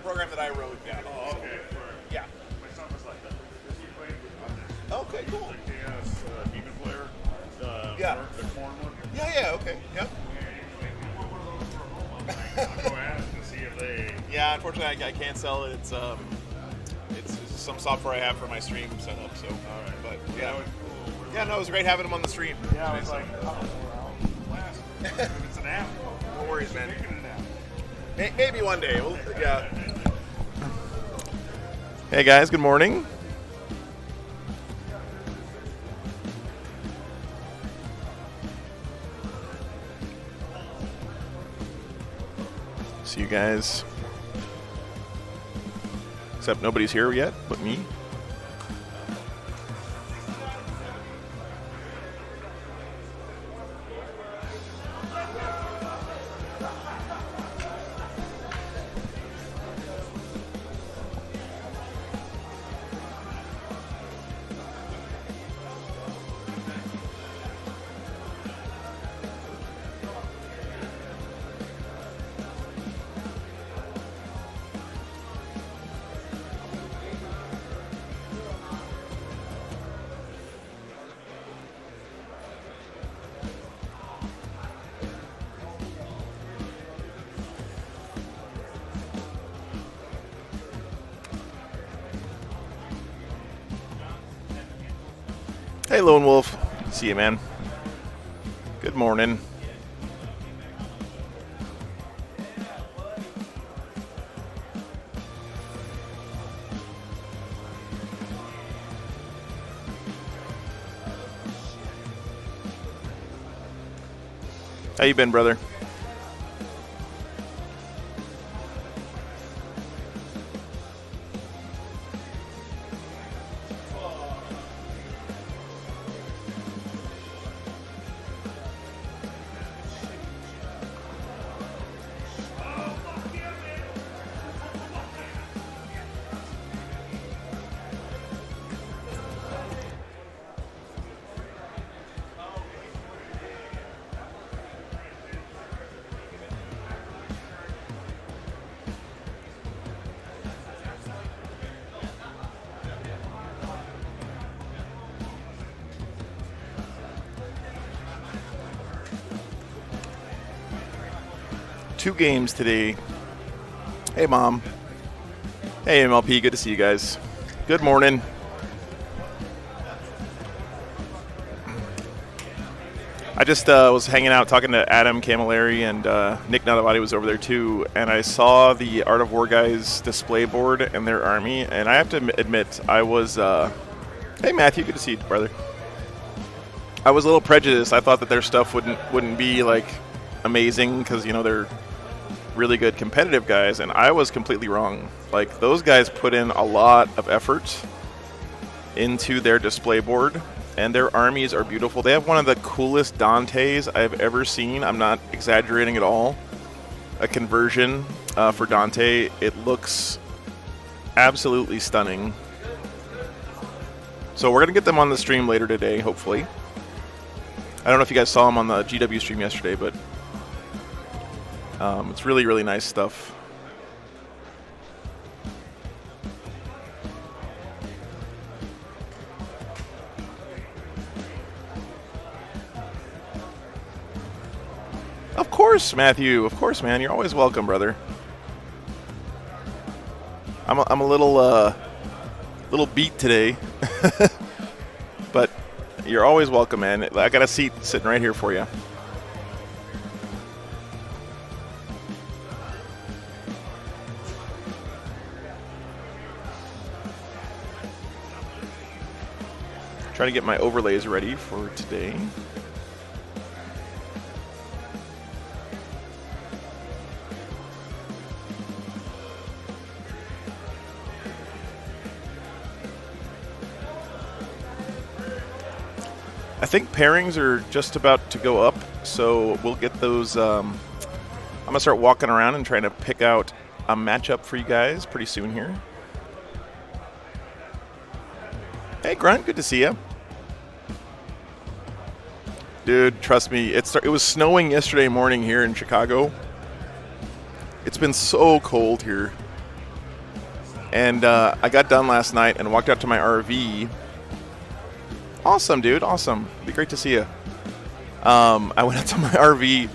program that I wrote. Yeah. Oh, okay. Yeah. My son was like, does he play on this? Okay, cool. The chaos demon player. Yeah. The corn one. Yeah. Okay. Yep. I'll go ask and see if they. Yeah. Unfortunately, I can't sell it. It's some software I have for my stream set up. So. All right. But That yeah. was cool. Yeah. No, it was great having him on the stream. Yeah, I was like, oh, well, last. It's an app. No worries, man. Making an app. Maybe one day. Yeah. Hey guys, good morning. See you guys. Except nobody's here yet but me. Hey, Lone Wolf. See you, man. Good morning. How you been, brother? Two games today. Hey, Mom. Hey, MLP. Good to see you guys. Good morning. I just was hanging out talking to Adam Camilleri and Nick Nadavati was over there too, and I saw the Art of War guys display board and their army, and I have to admit I was hey Matthew, good to see you, brother. I was a little prejudiced. I thought that their stuff wouldn't be like amazing because, you know, they're really good competitive guys, and I was completely wrong. Like, those guys put in a lot of effort into their display board, and their armies are beautiful. They have one of the coolest Dantes I've ever seen. I'm not exaggerating at all. A conversion for Dante. It looks absolutely stunning. So we're going to get them on the stream later today, hopefully. I don't know if you guys saw them on the GW stream yesterday, but it's really, really nice stuff. Of course, Matthew. Of course, man. You're always welcome, brother. I'm a little beat today, but you're always welcome, man. I got a seat sitting right here for you. Trying to get my overlays ready for today. I think pairings are just about to go up, so we'll get those. I'm going to start walking around and trying to pick out a matchup for you guys pretty soon here. Hey, Grunt, good to see you. Dude, trust me, it was snowing yesterday morning here in Chicago. It's been so cold here. And I got done last night and walked out to my RV. Awesome, dude. Awesome. Be great to see you. I went out to my RV,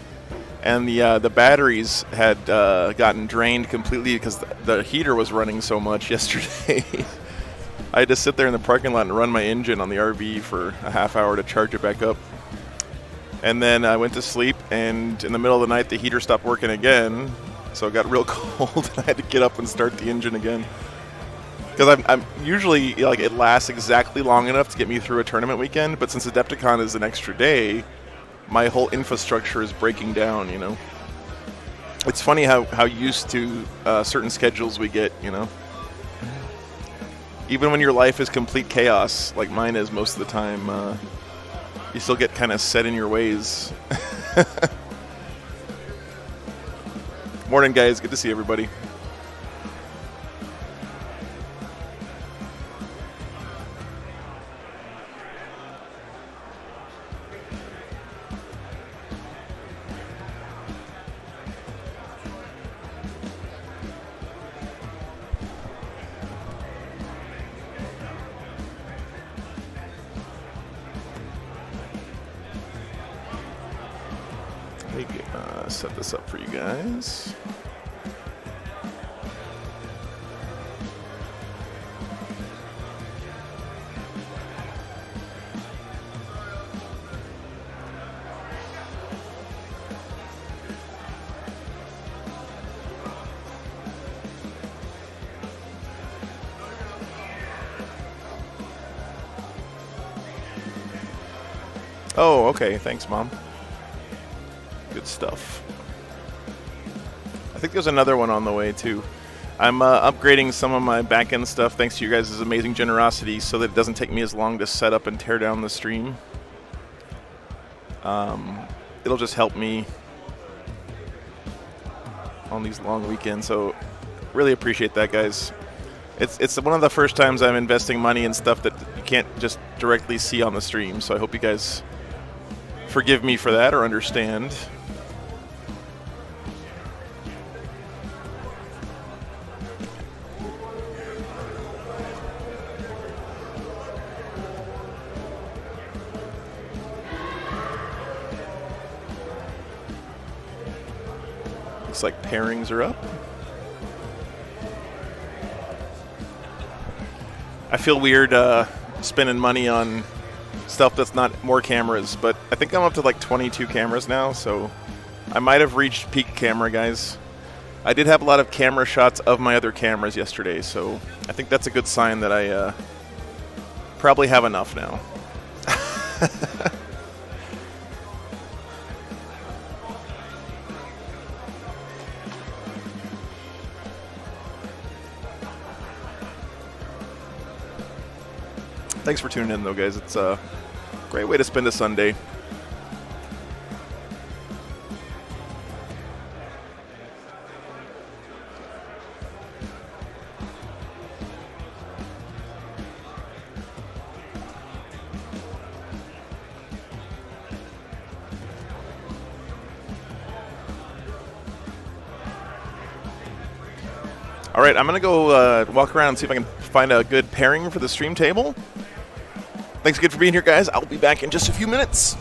and the batteries had gotten drained completely because the heater was running so much yesterday. I had to sit there in the parking lot and run my engine on the RV for a half hour to charge it back up. And then I went to sleep, and in the middle of the night, the heater stopped working again. So it got real cold, and I had to get up and start the engine again. Because I'm usually, like, it lasts exactly long enough to get me through a tournament weekend, but since Adepticon is an extra day, my whole infrastructure is breaking down, you know. It's funny how used to certain schedules we get, you know. Even when your life is complete chaos, like mine is most of the time, you still get kind of set in your ways. Morning, guys. Good to see everybody. Set this up for you guys. Oh, okay. Thanks, Mom. Good stuff. I think there's another one on the way, too. I'm upgrading some of my back-end stuff thanks to you guys' amazing generosity so that it doesn't take me as long to set up and tear down the stream. It'll just help me on these long weekends, so really appreciate that, guys. It's one of the first times I'm investing money in stuff that you can't just directly see on the stream, so I hope you guys forgive me for that or understand. Looks like pairings are up. I feel weird spending money on stuff that's not more cameras, but I think I'm up to like 22 cameras now, so I might have reached peak camera, guys. I did have a lot of camera shots of my other cameras yesterday, so I think that's a good sign that I probably have enough now. Thanks for tuning in, though, guys. It's a great way to spend a Sunday. All right, I'm going to go walk around and see if I can find a good pairing for the stream table. Thanks again for being here, guys. I'll be back in just a few minutes.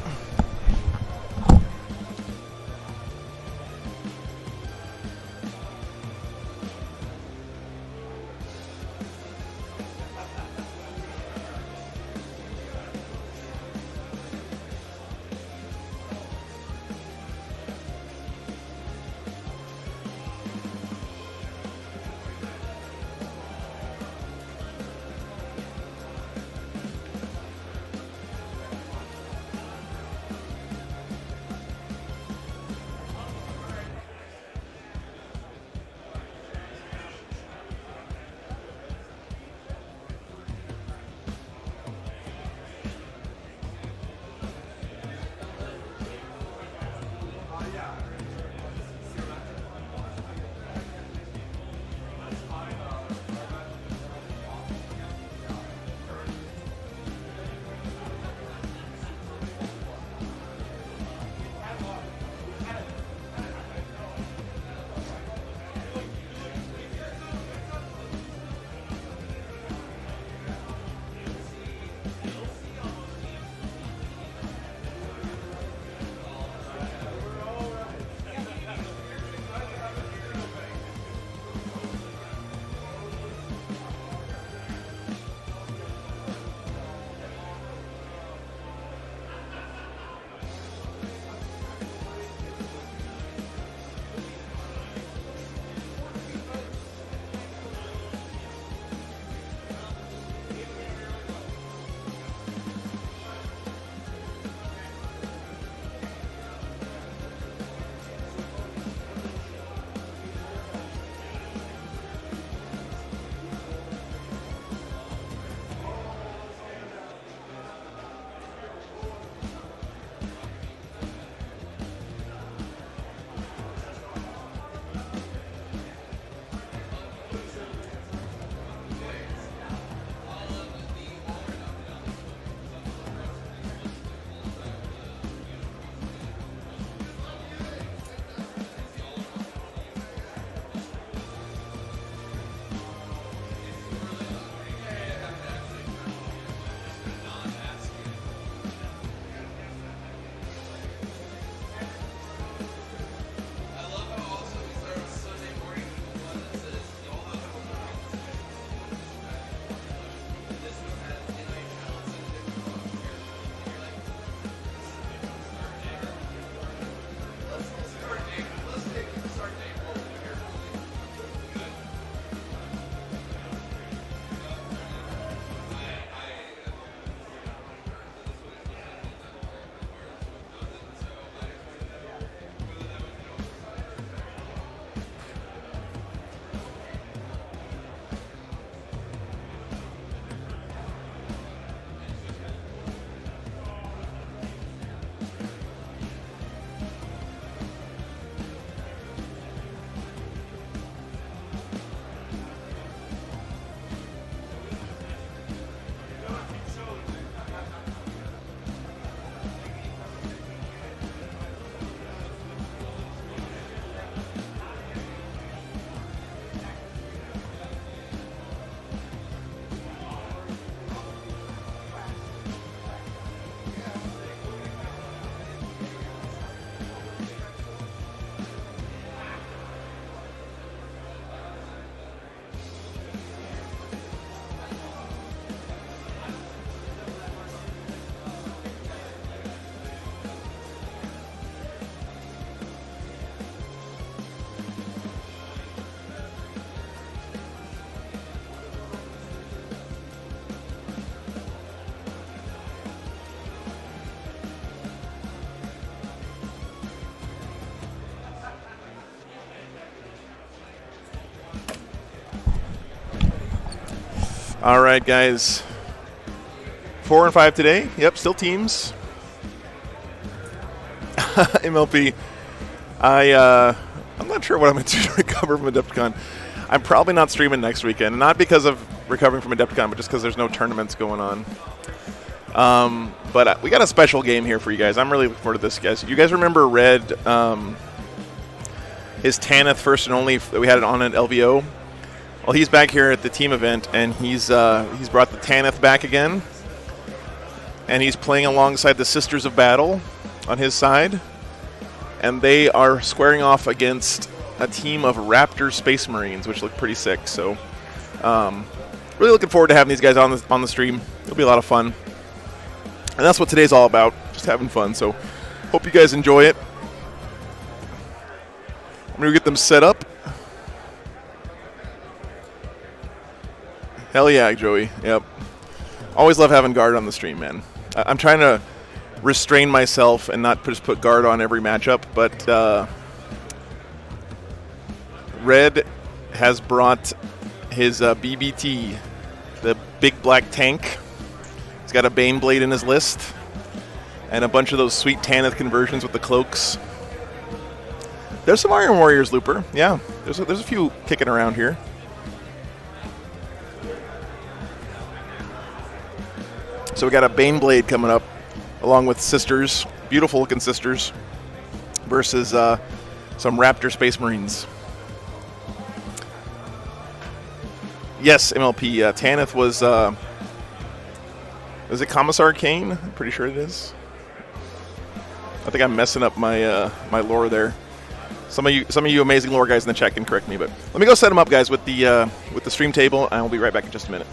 All right, guys. 4 and 5 today. Yep, still teams. MLP. I'm not sure what I'm going to do to recover from Adepticon. I'm probably not streaming next weekend, not because of recovering from Adepticon, but just because there's no tournaments going on. But we got a special game here for you guys. I'm really looking forward to this, guys. You guys remember Red, his Tanith first and only that we had it on at LVO? Well, he's back here at the team event, and he's brought the Tanith back again, and he's playing alongside the Sisters of Battle on his side, and they are squaring off against a team of Raptor Space Marines, which look pretty sick. So, really looking forward to having these guys on the stream. It'll be a lot of fun, and that's what today's all about, just having fun. So, hope you guys enjoy it. I'm gonna get them set up. Hell yeah, Joey. Yep. Always love having guard on the stream, man. I'm trying to restrain myself and not just put guard on every matchup, but Red has brought his BBT, the big black tank. He's got a Bane Blade in his list, and a bunch of those sweet Tanith conversions with the cloaks. There's some Iron Warriors, Looper. Yeah, there's a few kicking around here. So we got a Bane Blade coming up, along with Sisters, beautiful looking Sisters, versus some Raptor Space Marines. Yes, MLP. Tanith was, is it Commissar Kane? I'm pretty sure it is. I think I'm messing up my my lore there. Some of you amazing lore guys in the chat can correct me, but let me go set them up, guys, with the stream table, and I'll be right back in just a minute.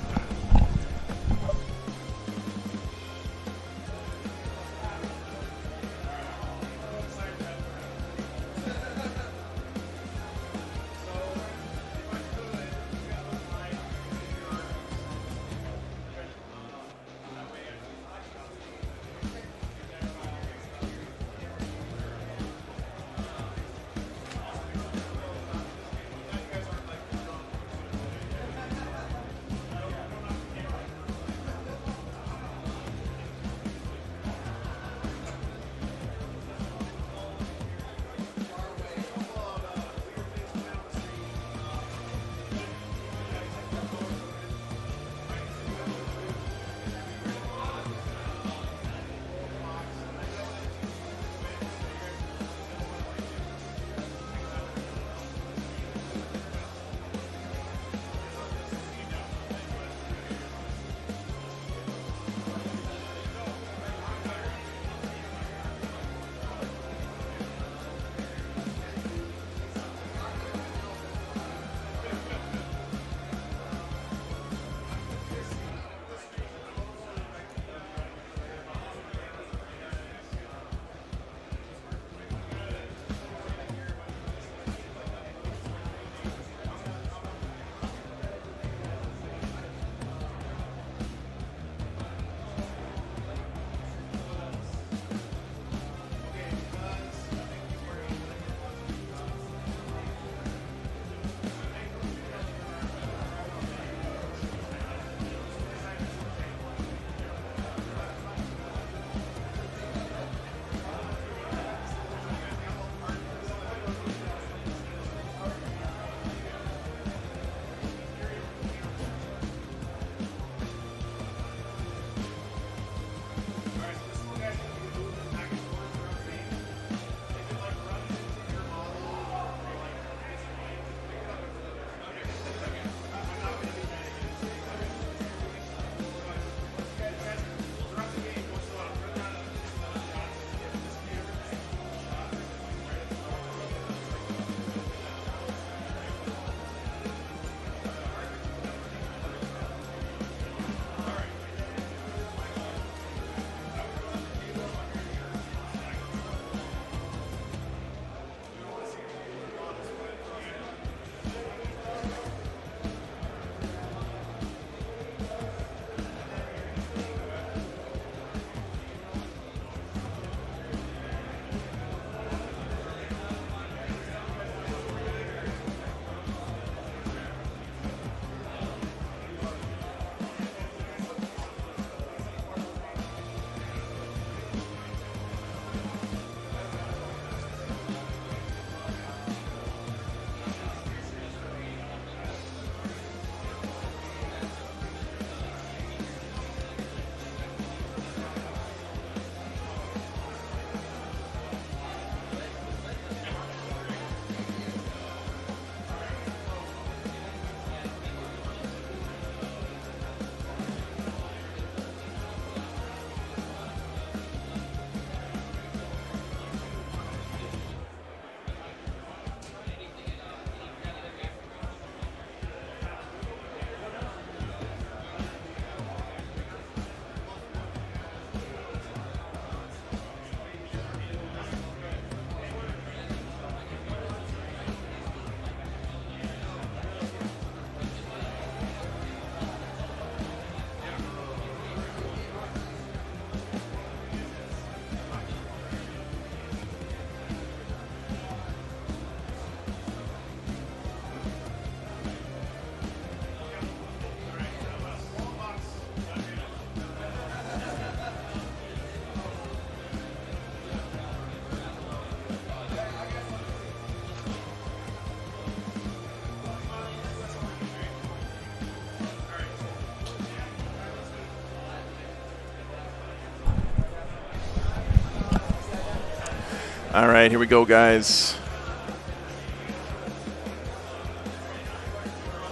All right, here we go, guys.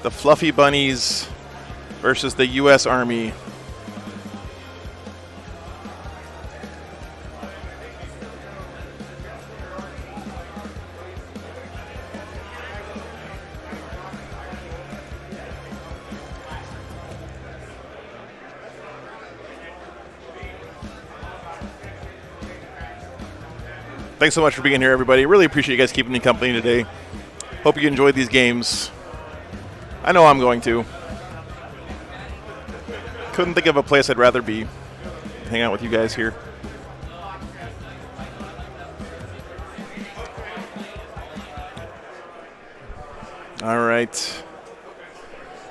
The Fluffy Bunnies versus the U.S. Army. Thanks so much for being here, everybody. Really appreciate you guys keeping me company today. Hope you enjoyed these games. I know I'm going to. Couldn't think of a place I'd rather be. Hang out with you guys here. All right.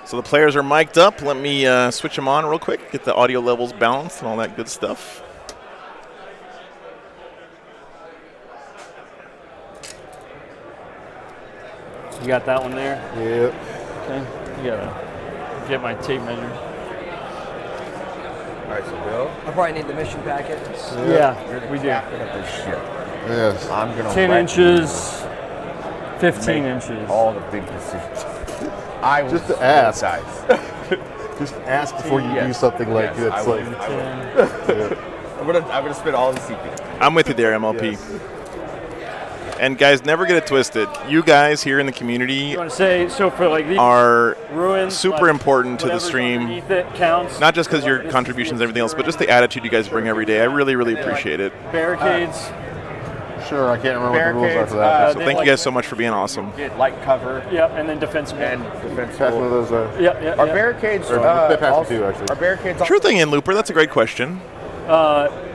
So the players are mic'd up. Let me switch them on real quick, get the audio levels balanced and all that good stuff. You got that one there? Yep. Okay. You gotta get my tape measure. All right, so Bill. I probably need the mission packet. Yeah, we do. This shit. Yes. I'm gonna 10 let inches, you 15 make inches. all the big decisions. I will Just to ask. size. Just ask before you Yes. do something like Yes, this. I will. Like, I will. I'm gonna spit all the secrets. I'm with you there, MLP. Yes. And guys, never get it twisted. You guys here in the community You want to say, so for like these are ruins, super like, important to the whatever's stream. underneath it counts. Not just because your contributions and everything else, but just the attitude you guys bring every day. I really, really appreciate it. Barricades. sure, I can't remember what the rules are for that. Barricades, So thank you guys so much for being awesome. Get light cover Yep, and then defensible. and Pass one of defensible. those. Yep. Are barricades? Or they pass also, me too, actually. Are barricades? Sure thing, in Looper. That's a great question.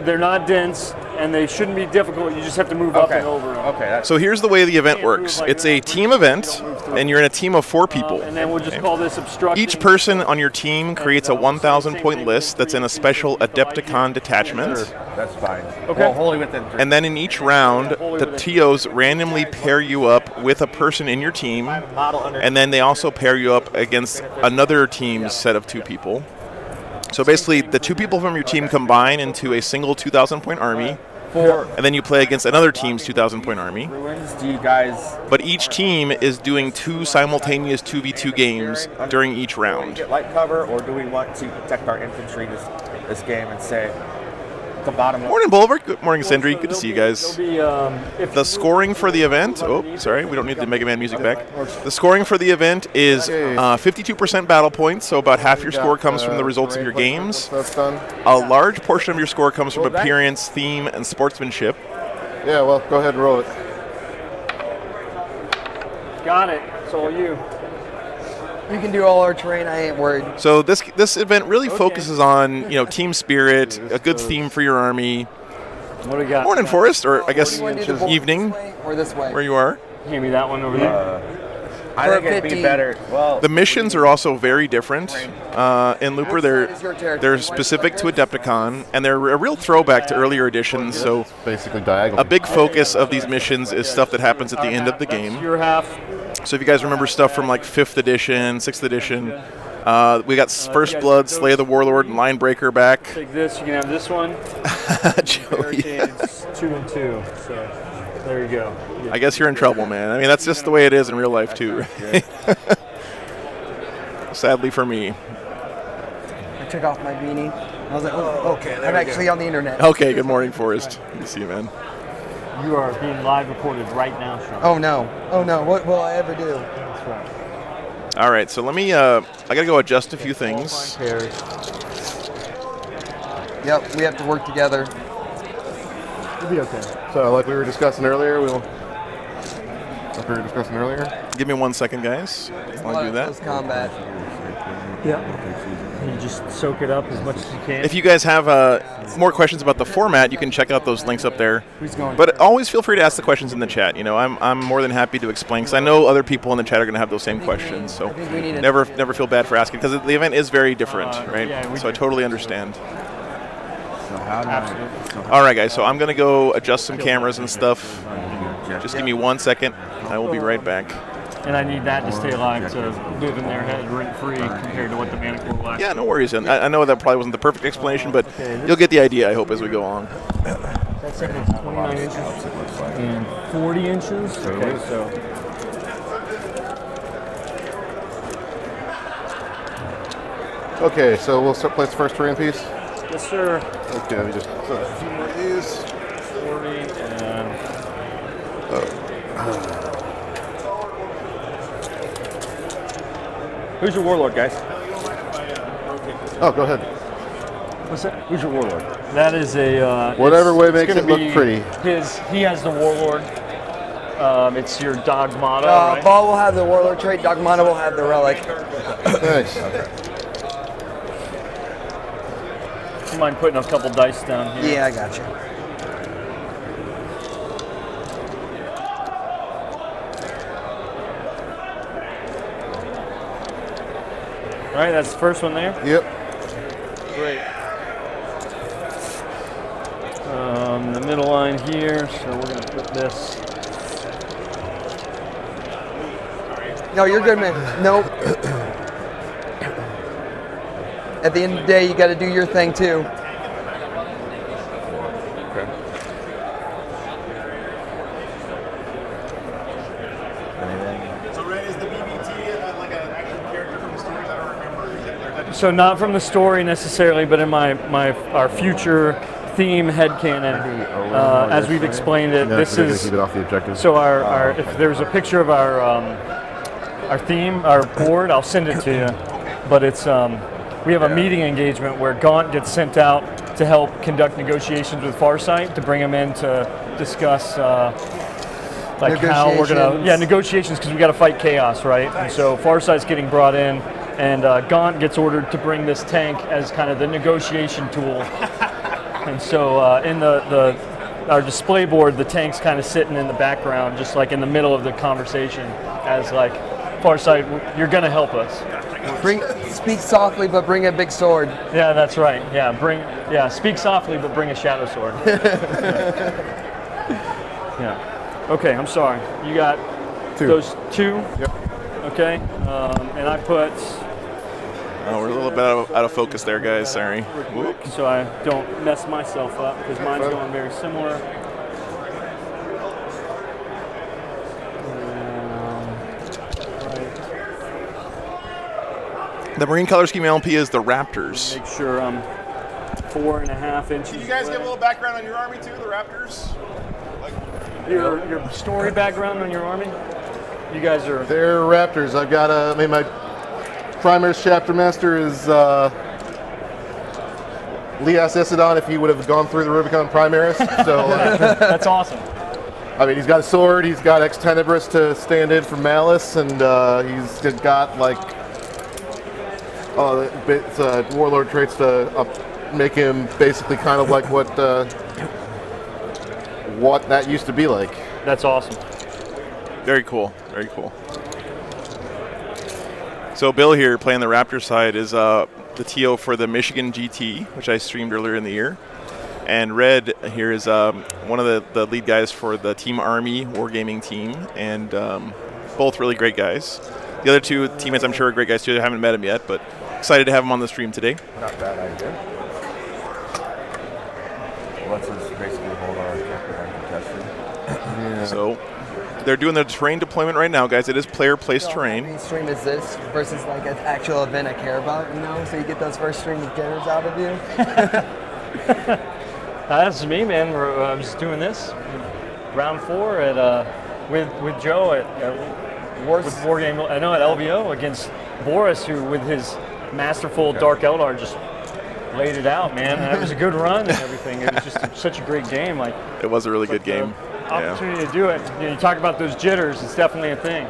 They're not dense, and they shouldn't be difficult. You just have to move up Okay. and over them. Okay. That's So here's the way the event works. It's a team event, and you're in a team of 4 people. And then we'll just call this obstruction. Each person on your team creates a 1,000 point list that's in a special Adepticon detachment. that's fine. Okay. Well, holy with the And then in each round, the TOs randomly pair you up with a person in your team, and then they also pair you up against another team's set of 2 people. So basically, the 2 people from your team combine into a single 2,000 point army, and then you play against another team's 2,000 point army. ruins. Do you guys But each team is doing 2 simultaneous 2v2 games during each round. get light cover, or do we want to protect our infantry this game and say the bottom? Morning, Bulwark. Good morning, Sindri. Good to see you guys. There'll be, if The scoring for the event, oh, sorry, we don't need the Mega Man music back. The scoring for the event is 52% battle points, so about half your score comes from the results of your games. That's done. A large portion of your score comes from appearance, theme, and sportsmanship. Yeah, well, go ahead and roll it. got it. It's all you. You can do all our terrain. I ain't worried. So this event really focuses on team spirit, a good theme for your army. What do we got? Morning, Forest, or I guess You want to do the bolt evening, this way or this way? where you are. Hand me that one over there. I think it'd be 50. better. Well, The missions are also very different. In Looper, Which side is your territory? they're specific to Adepticon, and they're a real throwback to earlier editions. So Basically diagonal. a big focus of these missions is stuff that happens at the end of the That's game. your half. So if you guys remember stuff from like 5th edition, 6th edition, we got First Blood, Slay the Warlord, and Linebreaker back. Take this. You can have this one. Joey, Barricades 2 and 2. So there you go. Yeah. I guess you're in trouble, man. I mean, that's just the way it is in real life, too. Right? Sadly for me. I took off my beanie. I was like, oh, okay. I'm actually on the internet. Okay, good morning, Forrest. Good to see you, man. You are being live recorded right now, Sean. Oh no. Oh no. What will I ever do? That's right. All right, so let me, I got to go adjust a few things. Yep. We have to work together. You'll be okay. So, like we were discussing earlier, Give me 1 second, guys. While I do Close that. combat. Yeah. And you just soak it up as much as you can. If you guys have more questions about the format, you can check out those links up there. Who's going? But always feel free to ask the questions in the chat. I'm more than happy to explain because I know other people in the chat are going to have those same questions. So think we need a- never feel bad for asking because the event is very different, right? yeah, we So I do. totally understand. Absolutely. All right, guys. So I'm going to go adjust some cameras and stuff. Just give me 1 second. I will be right back. And I need that to stay alive to live in their head rent-free compared to what the Manicore will Yeah, no worries. And I know that probably wasn't the perfect explanation, but you'll get the idea, I hope, as we go on. That set is 29 inches and 40 inches. Okay, so. Okay, so we'll start place the first terrain piece. Yes, sir. Okay, let me just put a few more of these. 40 and. Who's your warlord, guys? Oh, go ahead. What's that? Who's your warlord? That is a. Whatever way it's makes gonna it look be pretty. He has the warlord. It's your Dogmata, right? Ball will have the warlord trait. Dogmata will have the relic. Nice. Do you mind putting a couple dice down here? Yeah, I got you. All right, that's the first one there. Yep. Great. The middle line here, so we're going to put this. No, you're good, man. Nope. At the end of the day, you got to do your thing too. So Red, is the BBT like an actual character from the stories? I don't remember. Is that So not from the story necessarily, but in our future theme headcanon, as we've explained it, Yeah, this we're gonna is keep it off the objective. so our if there's a picture of our theme, our board, I'll send it to you. But it's we have a meeting engagement where Gaunt gets sent out to help conduct negotiations with Farsight to bring them in to discuss like how we're gonna negotiations because we got to fight chaos, right? And so Farsight's getting brought in, and Gaunt gets ordered to bring this tank as kind of the negotiation tool. And so in our display board, the tank's kind of sitting in the background, just like in the middle of the conversation, as like Farsight, you're gonna help us. Speak softly, but bring a big sword. Yeah, that's right. Yeah, speak softly, but bring a shadow sword. Yeah. Okay, I'm sorry. You got those two? Yep. Okay. And I put. Oh, we're a little bit out of focus there, guys. Sorry. Whoop. So I don't mess myself up because mine's going very similar. The Marine Color Scheme LP is the Raptors. Make sure I'm 4.5 inches. Can you guys away. give a little background on your army too, the Raptors? Your story background on your army? You guys are. They're Raptors. I've got my Primaris chapter master is Lias Isidon if he would have gone through the Rubicon Primaris. So That's awesome. I mean, he's got a sword. He's got Ex Tenebris to stand in for Malice, and he's got like warlord traits to make him basically kind of like what that used to be like. That's awesome. Very cool. Very cool. So Bill here, playing the Raptor side, is the TO for the Michigan GT, which I streamed earlier in the year. And Red here is one of the lead guys for the Team Army Wargaming team, and both really great guys. The other two teammates I'm sure are great guys too. I haven't met them yet, but excited to have them on the stream today. Not bad idea. Let's us basically hold our contested. So they're doing the terrain deployment right now, guys. It is player-placed terrain. How stream is this versus like an actual event I care about, you know? So you get those first string of getters out of you. That's me, man. I'm just doing this. Round 4 at with Joe at with Wargame. I know at LVO against Boris, who with his masterful Dark Eldar just laid it out, man. And it was a good run and everything. It was just such a great game. Like It was a really good game. Opportunity to do it. You talk about those jitters. It's definitely a thing.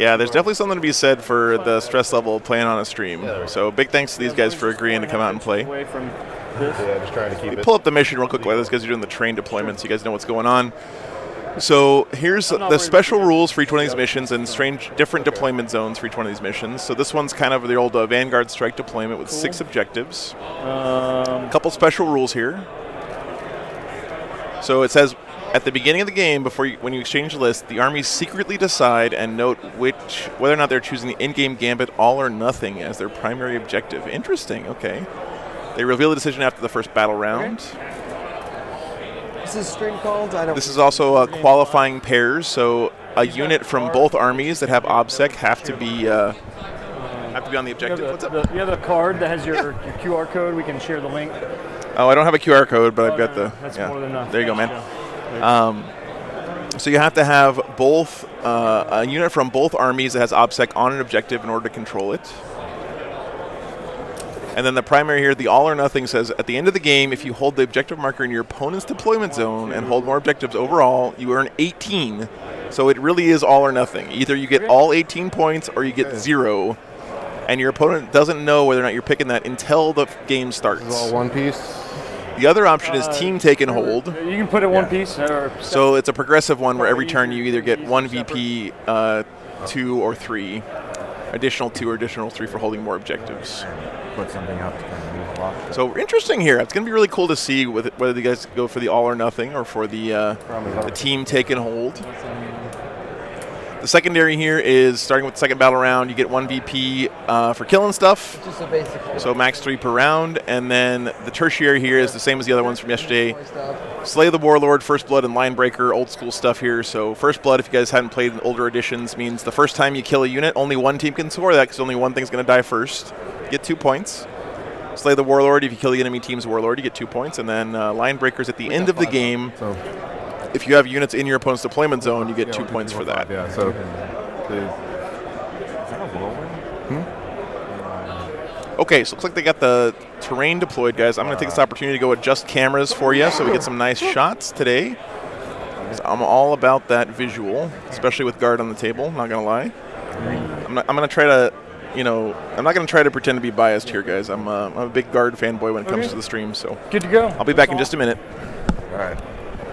Yeah, there's definitely something to be said for the stress level of playing on a stream. So big thanks to these guys for agreeing to come out and play. Away from this. Yeah, just trying to keep it. Pull up the mission real quick while those guys are doing the train deployment so you guys know what's going on. So here's the special rules for each one of these missions and different deployment zones for each one of these missions. So this one's kind of the old Vanguard Strike deployment with 6 objectives. A couple special rules here. So it says at the beginning of the game, when you exchange the list, the armies secretly decide and note whether or not they're choosing the in-game gambit all or nothing as their primary objective. Interesting. Okay. They reveal the decision after the first battle round. What's this string called? I don't. This is also qualifying pairs, so a unit from both armies that have OBSEC have to be on the objective. What's up? You have a card that has your QR code. We can share the link. Oh, I don't have a QR code, but I've got the. That's yeah. more than enough. There you go, man. Yeah. So you have to have both a unit from both armies that has OBSEC on an objective in order to control it. And then the primary here, the all or nothing, says at the end of the game, if you hold the objective marker in your opponent's deployment zone and hold more objectives overall, you earn 18. So it really is all or nothing. Either you get all 18 points or you get 0. And your opponent doesn't know whether or not you're picking that until the game starts. This is all one piece. The other option is team take and hold. You can put it one piece. So it's a progressive one where every turn you either get 1 VP, 2 or 3, additional 2 or additional 3 for holding more objectives. Put something up to kind of move off. So interesting here. It's going to be really cool to see whether you guys go for the all or nothing or for the team take and hold. The secondary here is starting with the second battle round. You get 1 VP for killing stuff. Just a basic. So max 3 per round. And then the tertiary here is the same as the other ones from yesterday. Slay the Warlord, First Blood, and Line Breaker, old school stuff here. So First Blood, if you guys hadn't played in older editions, means the first time you kill a unit, only one team can score that because only one thing's going to die first. You get 2 points. Slay the Warlord, if you kill the enemy team's Warlord, you get 2 points. And then Line Breakers at the end of the game. So If you have units in your opponent's deployment zone, you get 2 points for that. yeah, so Is that a whirlwind? Okay, so looks like they got the terrain deployed, guys. I'm going to take this opportunity to go adjust cameras for you so we get some nice shots today. 'Cause I'm all about that visual, especially with guard on the table, not going to lie. I'm going to try to, I'm not going to try to pretend to be biased here, guys. I'm a big guard fanboy when it comes to the stream, so Good to go. I'll be back in just a minute. All right.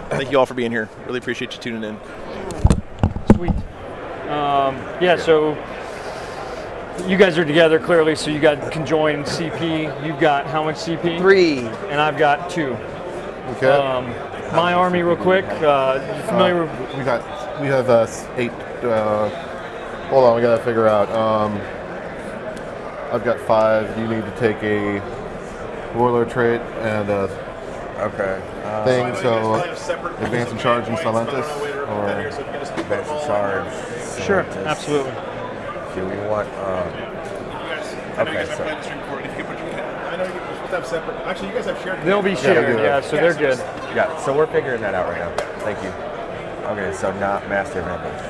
Thank you all for being here. Really appreciate you tuning in. Sweet. So you guys are together clearly, so you got conjoined CP. You've got how much CP? 3. And I've got 2. okay. My army, real quick. You familiar with? We have 8. Hold on, we gotta figure out. I've got 5. You need to take a Warlord trait and a Okay. thing. So advance and charge and Silentus, or Advance and charge. Sure, Silentus. absolutely. Do we want? Okay, so I know you're supposed to have separate. Actually, you guys have shared. They'll be shared, do yeah, that. so they're good. yeah, so we're figuring that out right now. Thank you. Okay, so not master rampage.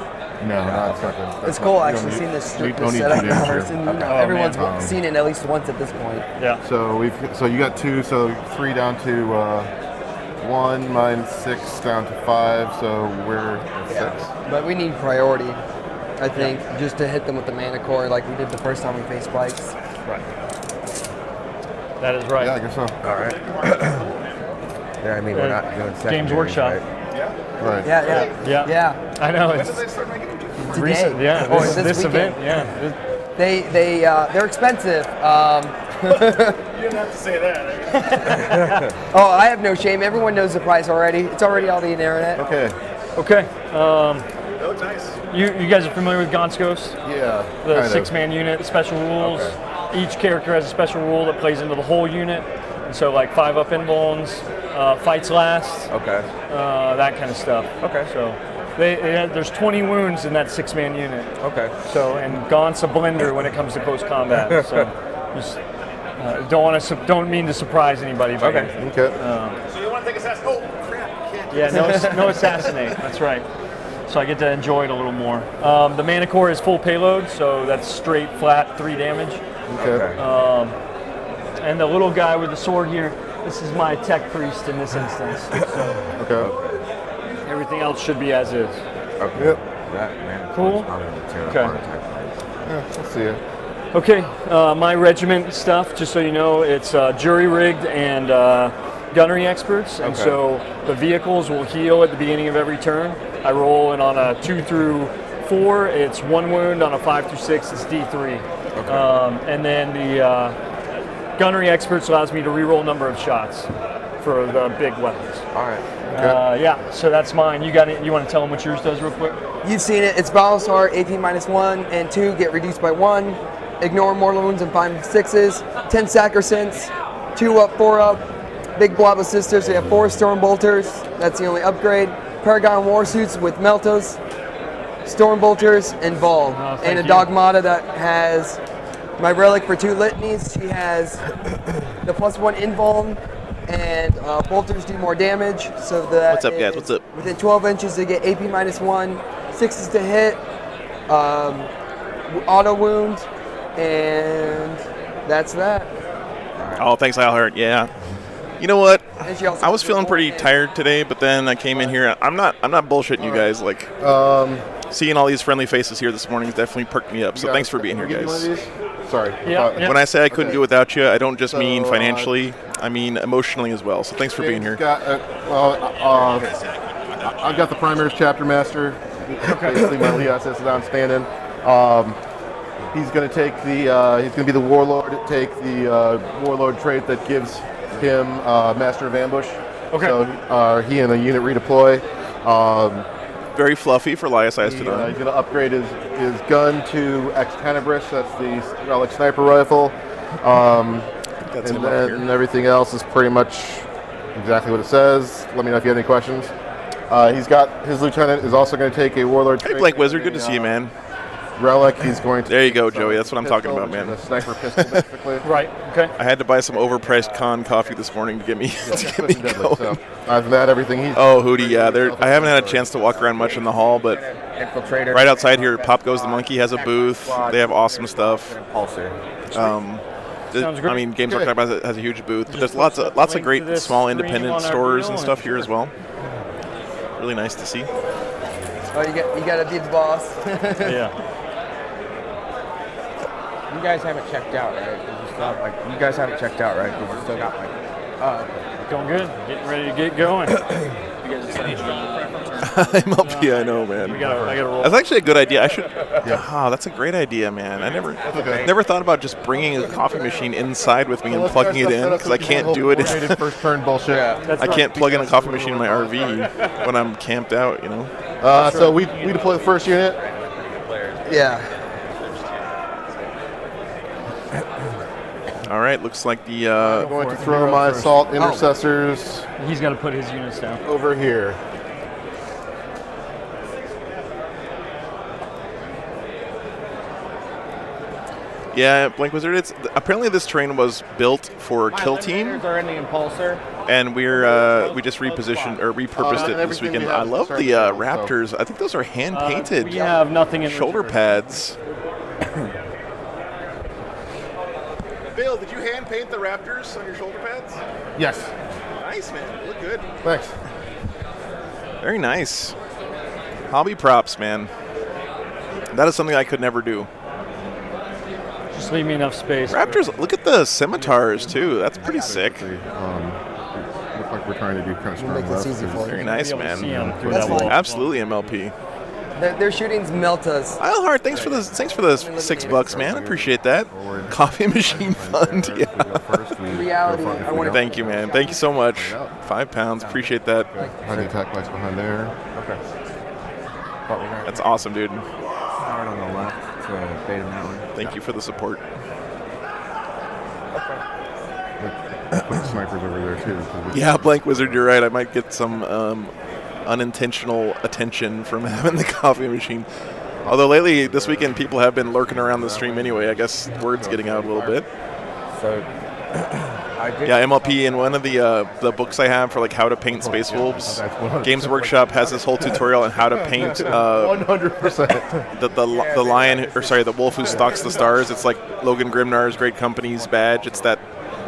no, not something. It's cool actually seeing this setup in person. Everyone's seen it at least once at this point. Yeah. So you got 2, so 3 down to 1, mine 6 down to 5, so we're at 6. But we need priority, I think, just to hit them with the mana core like we did the first time we faced spikes. Right. That is right. Yeah, I guess so. All right. Yeah, I mean we're not doing secondaries, Games Workshop. right? Right. Yeah. I know. It's Today. recent. Yeah. Or This event. weekend. Yeah. They're expensive. You didn't have to say that. Oh, I have no shame. Everyone knows the price already. It's already on the internet. Okay. Okay. That looks nice. You guys are familiar with Gaunt's Ghost? Yeah. The kind of. 6-man unit, special rules. Each character has a special rule that plays into the whole unit. And so, like 5 up invulns, fights last, Okay. that kind of stuff. Okay. So there's 20 wounds in that 6-man unit. Okay. So, and Gaunt's a blender when it comes to close combat. So, just don't mean to surprise anybody. By Okay. anything. Okay. So you want to take assassin? Oh crap! You can't. Yeah, no assassinate. That's right. So I get to enjoy it a little more. The mana core is full payload, so that's straight, flat, 3 damage. Okay. And the little guy with the sword here, this is my tech priest in this instance. So Okay. everything else should be as is. Okay. Yep. That man. Cool. Okay. Yeah, let's see it. Okay, my regiment stuff, just so you know, it's jury-rigged and gunnery experts, and Okay. so the vehicles will heal at the beginning of every turn. I roll, and on a 2 through 4, it's 1 wound. On a 5 through 6, it's D3. And then the gunnery experts allows me to reroll number of shots for the big weapons. All right. Yeah, so that's mine. You got it. You want to tell them what yours does real quick? You've seen it. It's Balasar, 18 minus 1, and 2 get reduced by 1. Ignore mortal wounds and 5 6s. 10 Sacrosants, 2 up, 4 up. big blob of sisters. We have 4 Stormbolters. That's the only upgrade. Paragon Warsuits with Meltas, Stormbolters, and Vol. thank And a you. Dogmata that has my relic for 2 litanies. She has the +1 invuln, and bolters do more damage. So that What's up, guys? is What's up? Within 12 inches, they get AP -1, 6s to hit, auto wound, and that's that. Oh, thanks, Alhart. Yeah. You know what? And she also I was has feeling a pretty Volt tired today, but then I came in here. I'm not bullshitting you guys. Like, seeing all these friendly faces here this morning has definitely perked me up. So thanks for being here, Can I get you one guys. of these? Sorry. Yeah. When I say I couldn't do without you, I don't just mean So, financially. I mean emotionally as well. So thanks for being here. I've got the Primaries Chapter Master. Basically, my Leos is on stand-in. He's going to take the. He's going to be the Warlord. Take the Warlord trait that gives him Master of Ambush. Okay. So he and a unit redeploy. Very fluffy for Lias He's Istodon. going to upgrade his gun to Excalibris. That's the relic sniper rifle. That's And him up then here. everything else is pretty much exactly what it says. Let me know if you have any questions. He's got his lieutenant is also going to take a Warlord. Hey, trait Blank Wizard. and Good to a, see you, man. Relic. He's going to. There you go, take Joey. a That's what I'm talking pistol, about, man. which is a sniper pistol, basically. Right. Okay. I had to buy some overpriced con coffee this morning to get me Deadly, going. so, other than that, everything he's. Oh, Hootie, yeah. I haven't had a chance to walk around much in the hall, but Infiltrator. right outside here, Pop Goes the Monkey has a booth. They have awesome stuff. Pulsar. Sounds great. I mean, Games Workshop has a huge booth, but there's lots of Link to great this small stream independent on our stores reel and and stuff here sure. as well. Really nice to see. Oh, you got a Deeds boss. Yeah. You guys haven't checked out, right? 'Cause you still have, like, you guys haven't checked out, right? 'Cause you still got like. Going good. Getting ready to get going. MLP, I know, man. I gotta roll. That's actually a good idea. I should. Oh, that's a great idea, man. I never thought about just bringing a coffee machine inside with me and plugging it in because I can't do it. First turn bullshit. That's I right. can't plug in a coffee machine in my RV when I'm camped out. You know. So we deploy the first unit. Yeah. All right. Looks like the. I'm going to throw my assault intercessors He's got to put his units down. over here. Yeah, Blink Wizard. It's apparently this train was built for Kill Team, Are in the impulsor. and we just repositioned or repurposed and it this everything weekend. we have I is love the starting to build, so- Raptors. I think those are hand painted We have nothing in shoulder reserve. pads. Bill, did you hand paint the Raptors on your shoulder pads? Yes. Nice, man. Look good. Thanks. Very nice. Hobby props, man. That is something I could never do. Just leave me enough space. Raptors, look at the scimitars too. That's pretty sick. Look like we're trying to do kind of strong Make this left. easy for Very you. nice, Be able to see man. 'em through That's that wall. fine. Absolutely, MLP. Their shooting's Meltas. Eilhart, thanks for the $6, man. I appreciate that. Coffee machine fund. Yeah. Reality, I wanna- Thank you, man. Thank you so much. £5. Appreciate that. Honey attack lights behind there. Okay. That's awesome, dude. Hard on the left to bait him that way. Thank you for the support. Put snipers over there too. 'cause we- Yeah, Blank Wizard, you're right. I might get some unintentional attention from having the coffee machine. Although lately, this weekend, people have been lurking around the stream anyway. I guess word's getting out a little bit. So, I did. Yeah, MLP in one of the books I have for like how to paint space wolves. Games Workshop has this whole tutorial on how to paint 100%. the lion, or sorry, the wolf who stalks the stars. It's like Logan Grimnar's Great Company's badge. It's that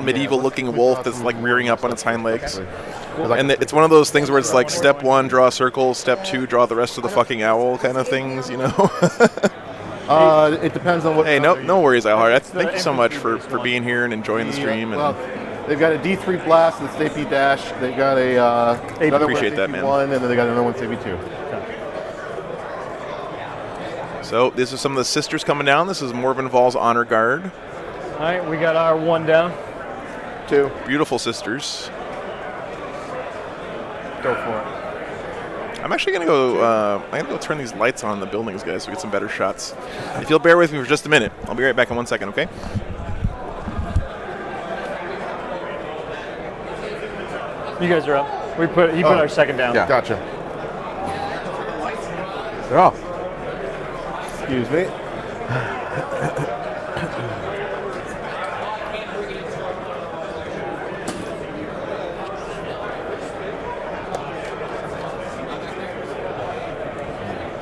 medieval-looking wolf that's like rearing up on its hind legs. And it's one of those things where it's like step 1, draw a circle. Step 2, draw the rest of the fucking owl kind of things, you know? It depends on what. Hey, no worries, Alhart. Thank you so much for being here and enjoying the stream. Well, And they've got a D3 blast that's AP dash. They've got a another appreciate one that, that's man. AP1, and then they got another one that's AP2. so this is some of the sisters coming down. This is Morven Val's Honor Guard. All right, we got our one down. 2. Beautiful sisters. Go for it. I'm actually gonna go. I'm gonna go turn these lights on in the buildings, guys, so we get some better shots. If you'll bear with me for just a minute, I'll be right back in 1 second. Okay? You guys are up. He put our second down. Yeah. Gotcha. They're off. Excuse me.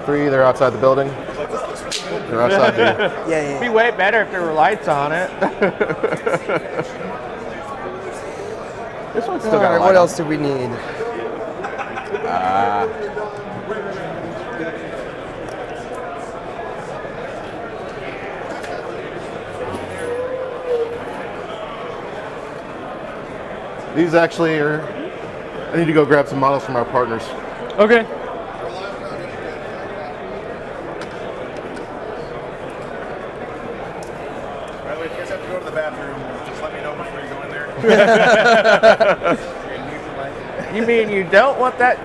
Three, they're outside the building. They're outside the... Yeah, It'd be yeah. way better if there were lights on it. This one's still All got a right, light what on. else do we need? These actually are... I need to go grab some models from our partners. Okay. By the way, if you guys have to go to the bathroom, just let me know before you go in there. You mean you don't want that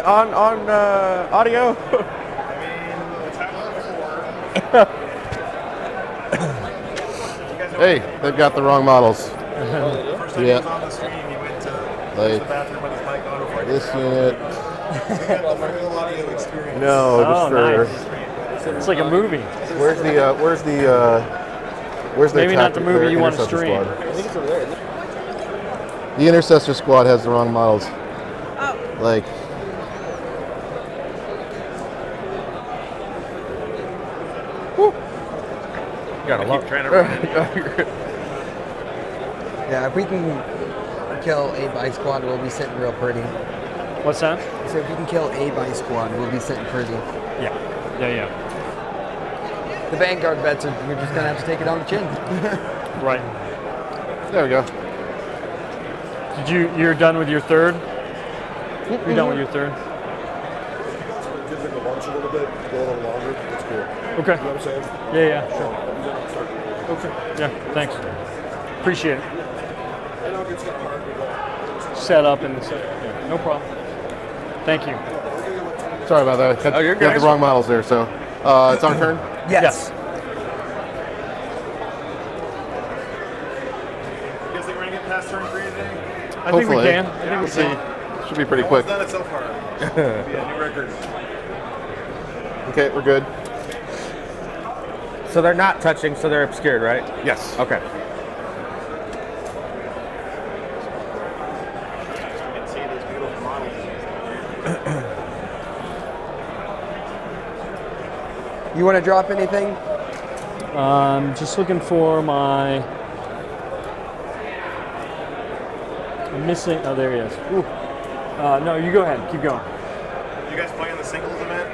on audio? I mean, it's happened before. You guys know Hey, they've got the wrong models. first time he was on the stream, he went to Like, the bathroom with his mic on before this unit... he got the full audio experience. No, just Oh, for... nice. It's like a movie. Where's the Maybe not the tactic- movie their you want to intercessor stream. squad? The intercessor squad has the wrong models. Oh. Like, Got a lot. Trying to run it. Yeah, if we can kill a by squad, we'll be sitting real pretty. What's that? So if we can kill a by squad, we'll be sitting pretty. Yeah. Yeah. The Vanguard vets are, we're just gonna have to take it on the chin. Right. there we go. You're done with your third? You're done with your third? Give them the lunch a little bit, go a little longer. That's cool. You Okay. know what I'm saying? Yeah, sure. Okay. Yeah, thanks. Appreciate it. I know it gets kind of hard to go. Set up and yeah, no problem. Thank you. Sorry about that. Oh, you're You got good. the wrong models there, so it's our turn. Yes. You guys think we're going to get past turn 3 today? I think we Hopefully. can. I think we Let's see. can. Should be pretty quick. We've done it so far. Be a new record. Okay, we're good. So they're not touching, so they're obscured, right? Yes. Okay. You can see those beautiful models. You want to drop anything? Just looking for my. I'm missing. Oh, there he is. Ooh. No, you go ahead. Keep going. You guys playing the singles event?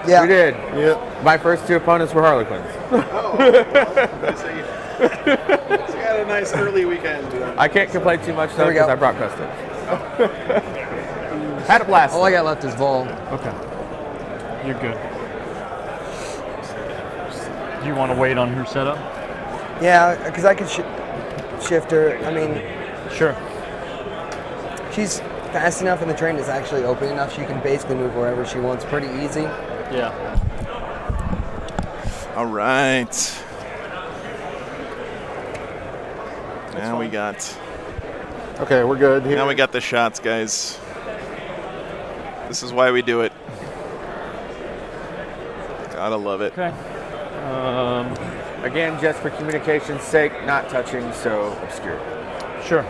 Yeah. We did. Yep. My first two opponents were Harlequins. So you got a nice early weekend. I can't complain too much though There we go. because I brought customs. Had a blast. All I got left is Vol. Okay. You're good. Do you want to wait on her setup? Yeah, because I could shift her. I mean, Sure. she's fast enough and the train is actually open enough. She can basically move wherever she wants pretty easy. Yeah. All right. Now we got Okay, we're good here. now we got the shots, guys. This is why we do it. Gotta love it. Okay. Again, just for communication's sake, not touching, so obscured. Sure.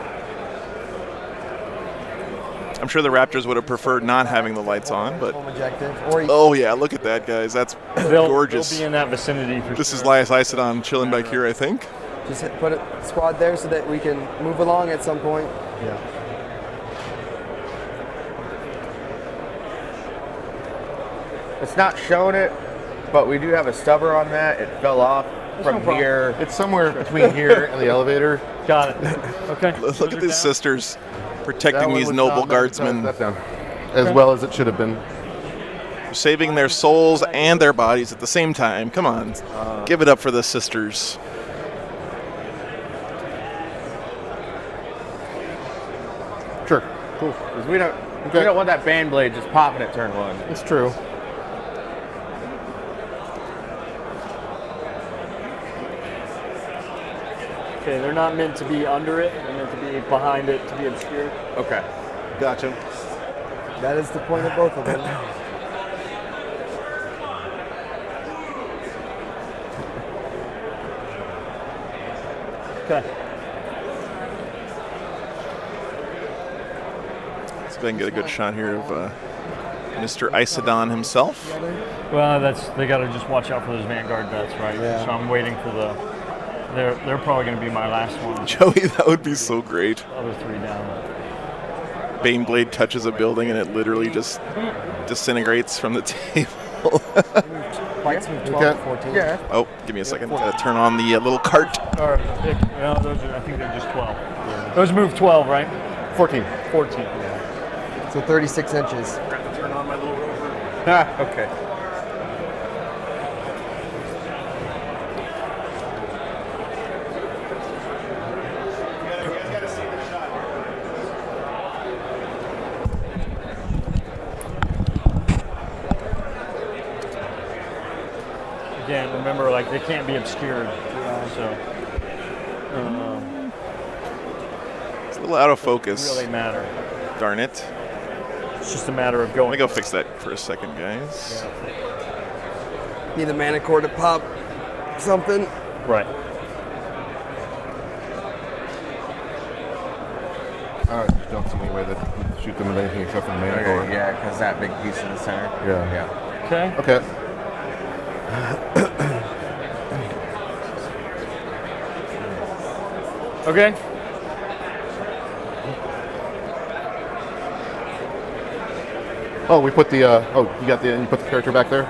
I'm sure the Raptors would have preferred not having the lights on, but Home objective. Or oh yeah, look at that, guys. That's gorgeous. They'll be in that vicinity for This sure. is Lias Isidon chilling back here, I think. just put a squad there so that we can move along at some point. Yeah. It's not showing it, but we do have a stubber on that. It fell off from here. It's somewhere between here and the elevator. Got it. Okay. Look at these sisters protecting That one these was noble not- guardsmen, That's down. As well as it should have been. saving their souls and their bodies at the same time. Come on, give it up for the sisters. Sure. Cool. 'Cause we don't Okay. we don't want that band blade just popping at turn one. It's true. Okay, they're not meant to be under it. They're meant to be behind it to be obscured. Okay. Gotcha. That is the point of both of them. Okay. Let's go ahead and get a good shot here of Mr. Isodon himself. Well, they got to just watch out for those Vanguard vets, right? Yeah. So I'm waiting for the. They're probably going to be my last one. Joey, that would be so great. Other 3 down. Baneblade touches a building and it literally just disintegrates from the table. Fights with 12 Okay. to 14. Yeah. Oh, give me a second. Gotta turn on the little cart. Or, no, those are, I think they're just 12. Those move 12, right? 14. 14. So 36 inches. Turn on my little rover. Okay. You guys got to see the shot. Again, remember, like, they can't be obscured. So, It's a little out of focus. really matter. Darn it. It's just a matter of Let going. me go fix that for a second, guys. Need a mana core to pop something. Right. I don't see any way that you can shoot them with anything except for the main core. Okay, yeah, because that big piece in the center. Yeah. Yeah. Okay. Okay. Okay. Oh, we put the. You put the character back there.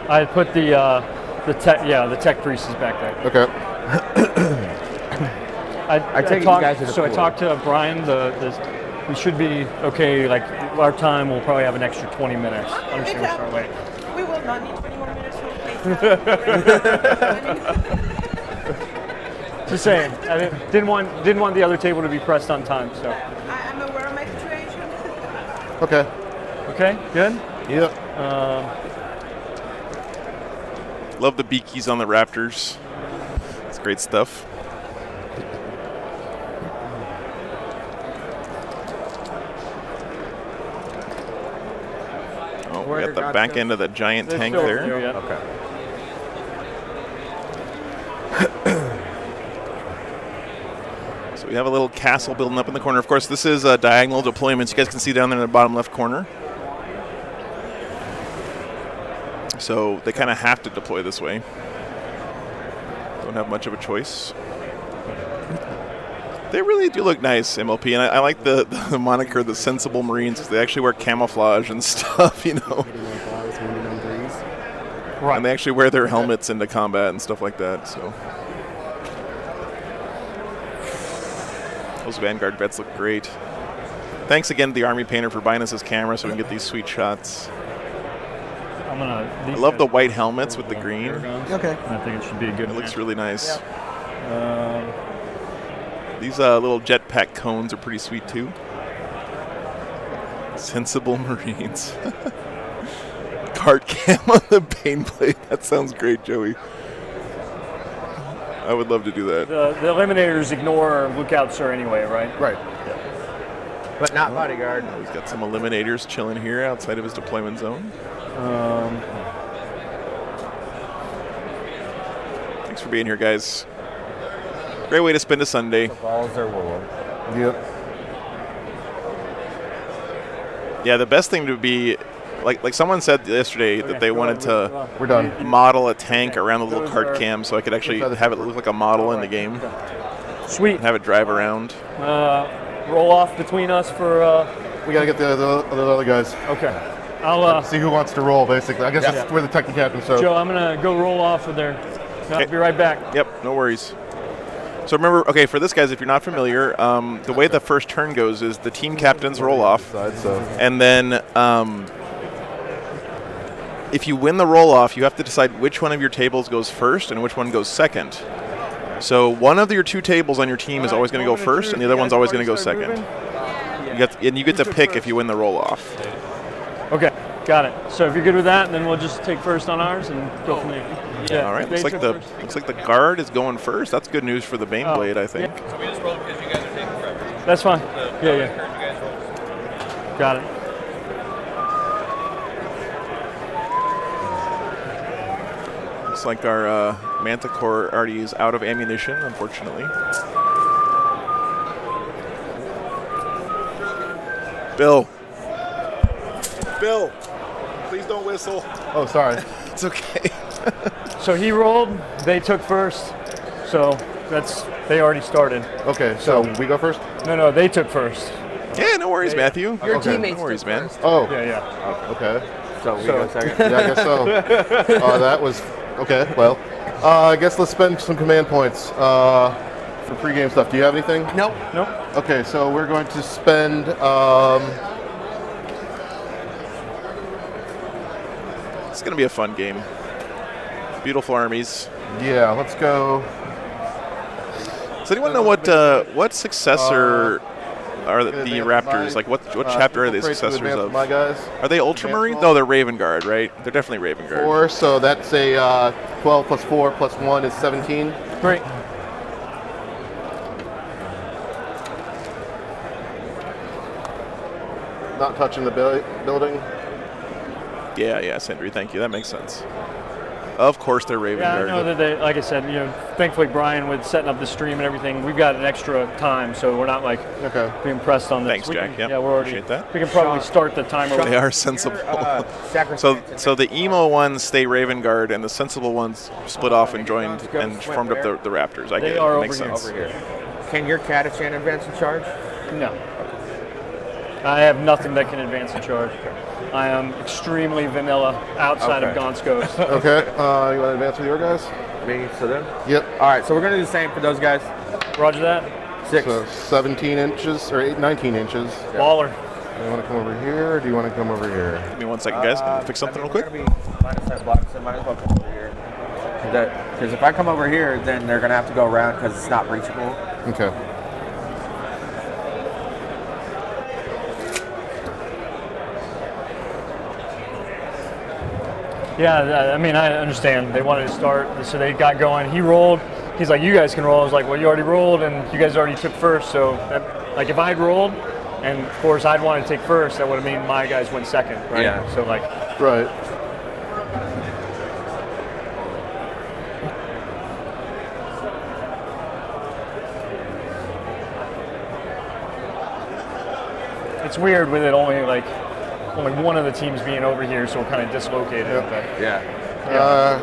I put the tech priest is back there. Okay. I take it you talked, guys are the so I cool. talked to Brian. We should be okay. Like our time, we'll probably have an extra 20 minutes. Understand we're starting late. We will not need 20 more minutes for Just saying. I didn't want the other table to be pressed on time. So I'm aware of my situation. Okay. okay, good. Yep. Love the beakies on the Raptors. It's great stuff. Oh, we got the back end of the giant They're tank still there. yeah. Okay. So we have a little castle building up in the corner. Of course, this is diagonal deployments. You guys can see down there in the bottom left corner. So they kind of have to deploy this way. Don't have much of a choice. They really do look nice, MLP, and I like the moniker, the Sensible Marines, because they actually wear camouflage and stuff, you know. Right. And they actually wear their helmets into combat and stuff like that, so. Those Vanguard vets look great. Thanks again to the Army Painter for buying us his camera so we can get these sweet shots. I love the white helmets with the green. Okay. I think it should be a good It looks match. really nice. These little jetpack cones are pretty sweet too. Sensible Marines. Cart cam on the Baneblade. That sounds great, Joey. I would love to do that. The Eliminators ignore Lookout Sir anyway, right? Right. But not bodyguard. He's got some Eliminators chilling here outside of his deployment zone. Thanks for being here, guys. Great way to spend a Sunday. Balls are warlord. Yep. Yeah, the best thing to be, like someone said yesterday that they wanted to We're done. model a tank around the little cart cam so I could actually have it look like a model in the game. Sweet. Have it drive around. Roll off between us for. We gotta get the other guys. Okay. I'll. See who wants to roll, basically. I guess Yeah. we're the technical captain, so. Joe, I'm gonna go roll off with there. I'll be right back. Yep, no worries. So remember, okay, for this, guys, if you're not familiar, the way the first turn goes is the team captains roll off, So. and then if you win the roll-off, you have to decide which one of your tables goes first and which one goes second. So one of your two tables on your team is always going to go first, and the other one's always going to go second. You get to pick if you win the roll-off. Okay, got it. So if you're good with that, then we'll just take first on ours and go from there. Yeah. All right, They looks took like first. looks like the guard is going first. That's good news for the Baneblade, I think. Yeah. That's fine. Yeah. Got it. Looks like our Manticore already is out of ammunition, unfortunately. Bill. Bill, please don't whistle. Oh, sorry. It's okay. So he rolled, they took first, so they already started. Okay, so we go first? No, they took first. Yeah, no worries, Matthew. Your Okay. teammates. No worries, took man. first. Oh, Yeah. okay. So we So- go second. Yeah, I guess so. That was okay. Well, I guess let's spend some command points for pregame stuff. Do you have anything? Nope. Nope. Okay, so we're going to spend. It's going to be a fun game. Beautiful armies. Yeah, let's go. Does anyone know what successor are the advance Raptors? my- Like what chapter are they feel free to successors advance of? My guys. Are they Ultramarine? advance No, they're Raven Guard, right? They're definitely Raven Guard. 4, so that's a 12 plus 4 plus 1 is 17. Great. Not touching the building. Yeah, Sindri, thank you. That makes sense. Of course they're Raven Yeah, I Guard. know that they, like I said, thankfully Brian with setting up the stream and everything, we've got an extra time, so we're not like Okay. being pressed on this. Thanks, We Jack. can- Yeah, we're already. appreciate that. We can probably start the timer. They are sensible. So the emo ones stay Raven Guard, and the sensible ones split off and joined and formed up the Raptors. I They get it. are It makes over here. sense. Over here. Can your Catachan advance in charge? No. I have nothing that can advance in charge. I am extremely vanilla outside of Okay. Gonskos. Okay. You want to advance with your guys? Me, so them? Yep. All right, so we're going to do the same for those guys. Roger that. 6. So 17 inches or 19 inches. Baller. Do you want to come over here or do you want to come over here? Give me 1 second, guys. Can I fix something real quick? We're going to be minus that block, so might as well come over here. Because if I come over here, then they're going to have to go around because it's not reachable. Okay. Yeah, I mean, I understand. They wanted to start, so they got going. He rolled. He's like, you guys can roll. I was like, well, you already rolled, and you guys already took first. So, like, if I'd rolled, and of course I'd want to take first, that would have mean my guys went second, right? Yeah. So, like, Right. it's weird with it only one of the teams being over here, so we're kind of dislocated. Yep. But Yeah.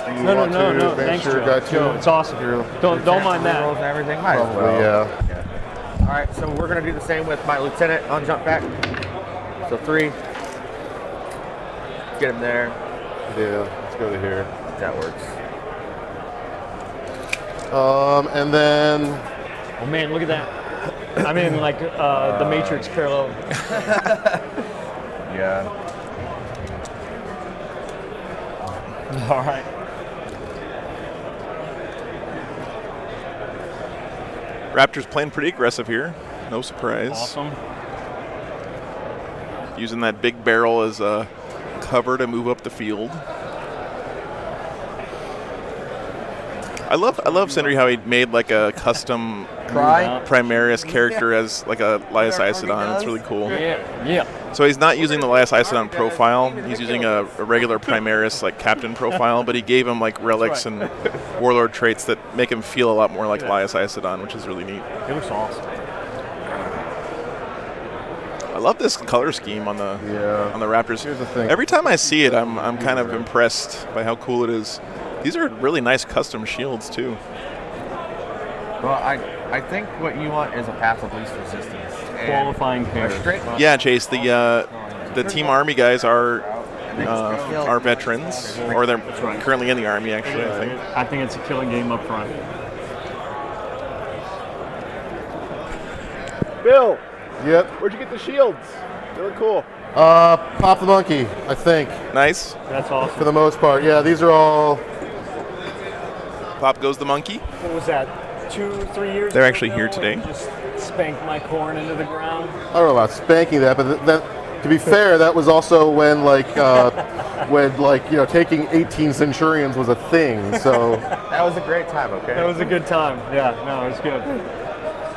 Do you no, want to advance thanks, your Joe. guy too? Joe, it's awesome. Your- Don't mind that. Rolls and everything. Might as Probably, well. yeah. All right, so we're going to do the same with my lieutenant on jump back. So 3. Get him there. Yeah. Let's go to here. That works. And then Oh man, look at that. I'm in like the Matrix parallel. Yeah. All right. Raptors playing pretty aggressive here. No surprise. Awesome. Using that big barrel as a cover to move up the field. I love Sindri how he made like a custom Cry. Primaris character as like a Laius Isidon. It's really cool. Yeah. So he's not using the Laius Isidon profile. He's using a regular Primaris like captain profile, but he gave him like relics and warlord traits that make him feel a lot more like Laius Isidon, which is really neat. It looks awesome. I love this color scheme on the Raptors. Here's the thing. Every time I see it, I'm kind of impressed by how cool it is. These are really nice custom shields too. Well, I think what you want is a path of least resistance. And Qualifying pair. a straight Yeah, Chase. The Team Army guys are veterans, or they're currently in the Army. Actually, I think. I think it's a killing game up front. Bill, Yep. where'd you get the shields? They look cool. Pop the monkey, I think, Nice. That's for awesome. the most part. Yeah, these are all. Pop goes the monkey. What was that? 2-3 years They're ago actually now, here when today. you Just spanked my corn into the ground. I don't know about spanking that, but that to be fair, that was also when taking 18 centurions was a thing. So That was a great time, okay? That was a good time. Yeah, no, it was good.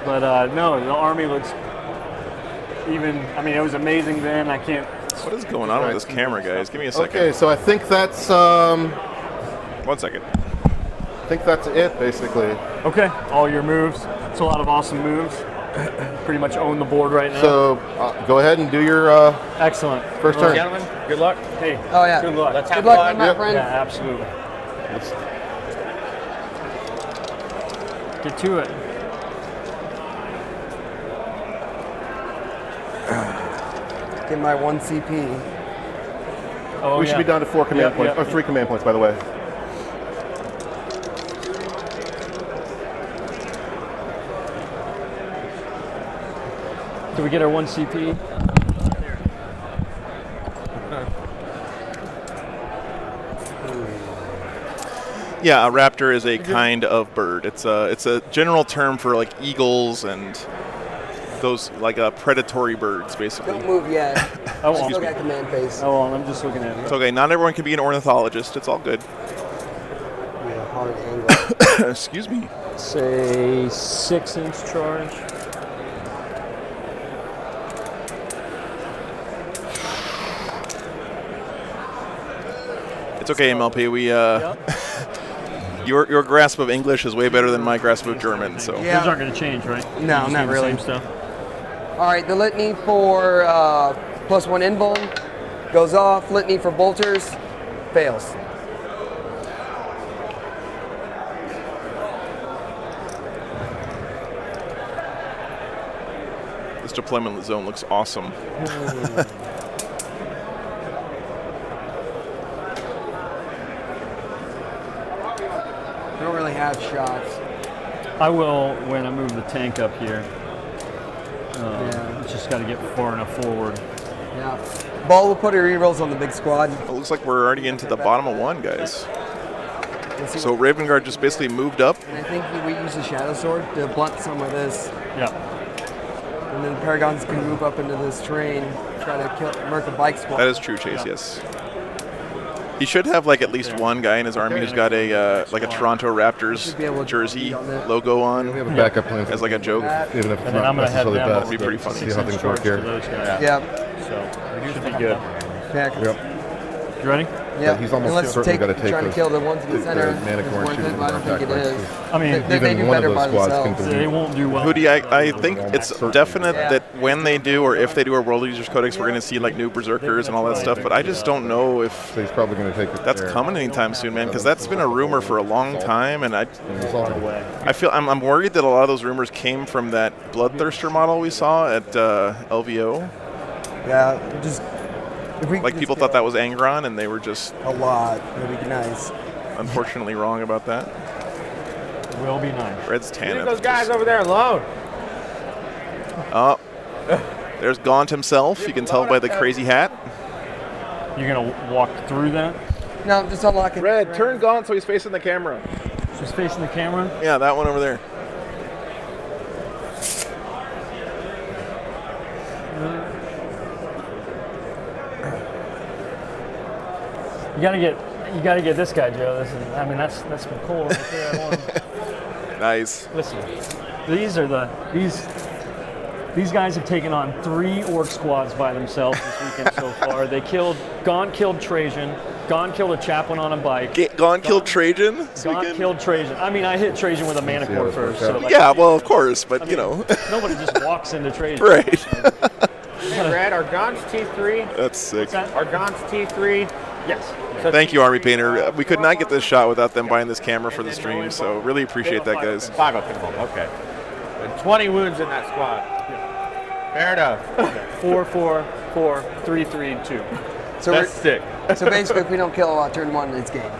But no, the Army looks even. I mean, it was amazing then. I can't. What is going on with this camera, guys? Give me a second. Okay, so I think that's 1 second. I think that's it basically. Okay, all your moves. It's a lot of awesome moves. Pretty much own the board right now. So go ahead and do your Excellent. first turn. Gentlemen, good luck. Hey, Oh yeah. good luck. Let's have Good luck, fun. my Yep. friend. Yeah, absolutely. Get to it. Get my 1 CP. Oh, We yeah. should be down to 4 command points, yeah. or 3 command points, by the way. Do we get our 1 CP? Yeah, a raptor is a kind of bird. It's a general term for like eagles and those like predatory birds, basically. Don't move yet. Oh, Still well. got command phase. Oh, well, I'm just looking at It's it. okay. Not everyone can be an ornithologist. It's all good. Yeah, hard angle. Excuse me. Say 6-inch charge. It's okay, MLP. We your grasp of English is way better than my grasp of German. So Yeah. Those aren't going to change, right? No, You just not need the really. Same stuff. All right, the litany for +1 invuln goes off. Litany for bolters fails. this deployment zone looks awesome. We don't really have shots. I will when I move the tank up here. Yeah. Just got to get far enough forward. Yeah. Ball will put her rerolls on the big squad. It looks like we're already into the bottom of 1, guys. Let's see So what- Raven Guard just basically moved up. and I think we use the Shadow Sword to blunt some of this. Yeah. And then Paragons can move up into this terrain, try to kill murk a bike squad. That is true, Chase. Yes. He should have like at least one guy in his army who's got a like a Toronto Raptors be able to jersey beat on that. logo on We have a backup plan as like a joke. even if it's And then not I'm going to head necessarily down. best. That'd be pretty funny. See how things work here. Those guys. Yeah. So, should be good. Yeah. Yep. You ready? Yeah. He's almost Unless certainly take, gotta take trying to those- kill the ones in the center. the Manicorn It's worth shooting it, but I don't think it attack is. bikes. I mean, They Even do one of better those by squads can themselves. they won't do well. Hoodie, I think it's definite Yeah. that when they do or if they do a World Users Codex, we're going to see like new Berserkers and all that stuff. But I just don't know if So he's probably going to take it that's there. coming anytime soon, man. Because that's been a rumor for a long time, and And he's all- I feel I'm worried that a lot of those rumors came from that Bloodthirster model we saw at LVO. Yeah. Just if we Like could people just thought that get was Angron, and they were just a lot. That'd be nice. unfortunately wrong about that. Will be nice. Red's Tanith. Leave those guys over there alone. Oh, there's Gaunt himself. You can tell by the crazy hat. You're going to walk through that? No, just unlock it. Red, turn Gaunt so he's facing the camera. Just facing the camera? Yeah, that one over there. You gotta get this guy, Joe. This is, I mean, that's been cool right there. I want- Nice. Listen, these guys have taken on 3 orc squads by themselves this weekend so far. Gaunt killed Trajan. Gaunt killed a chaplain on a bike. Gaunt killed Trajan this Gaunt weekend? killed Trajan. I mean, I hit Trajan with a mana See how cord this works first. So out. like, Yeah, well, of course, but you know. nobody just walks into Trajan. Right. Hey, Brad, are Gaunt's T3? That's sick. Are Gaunt's T3? Yes. So Thank you, Army Painter. We could not get this shot without them buying this camera for the stream, so really appreciate that, guys. 5 up in home. Okay. And 20 wounds in that squad. Fair enough. 4, 4, 4, 3, 3, and 2. So, That's sick. so basically, if we don't kill turn 1, it's game.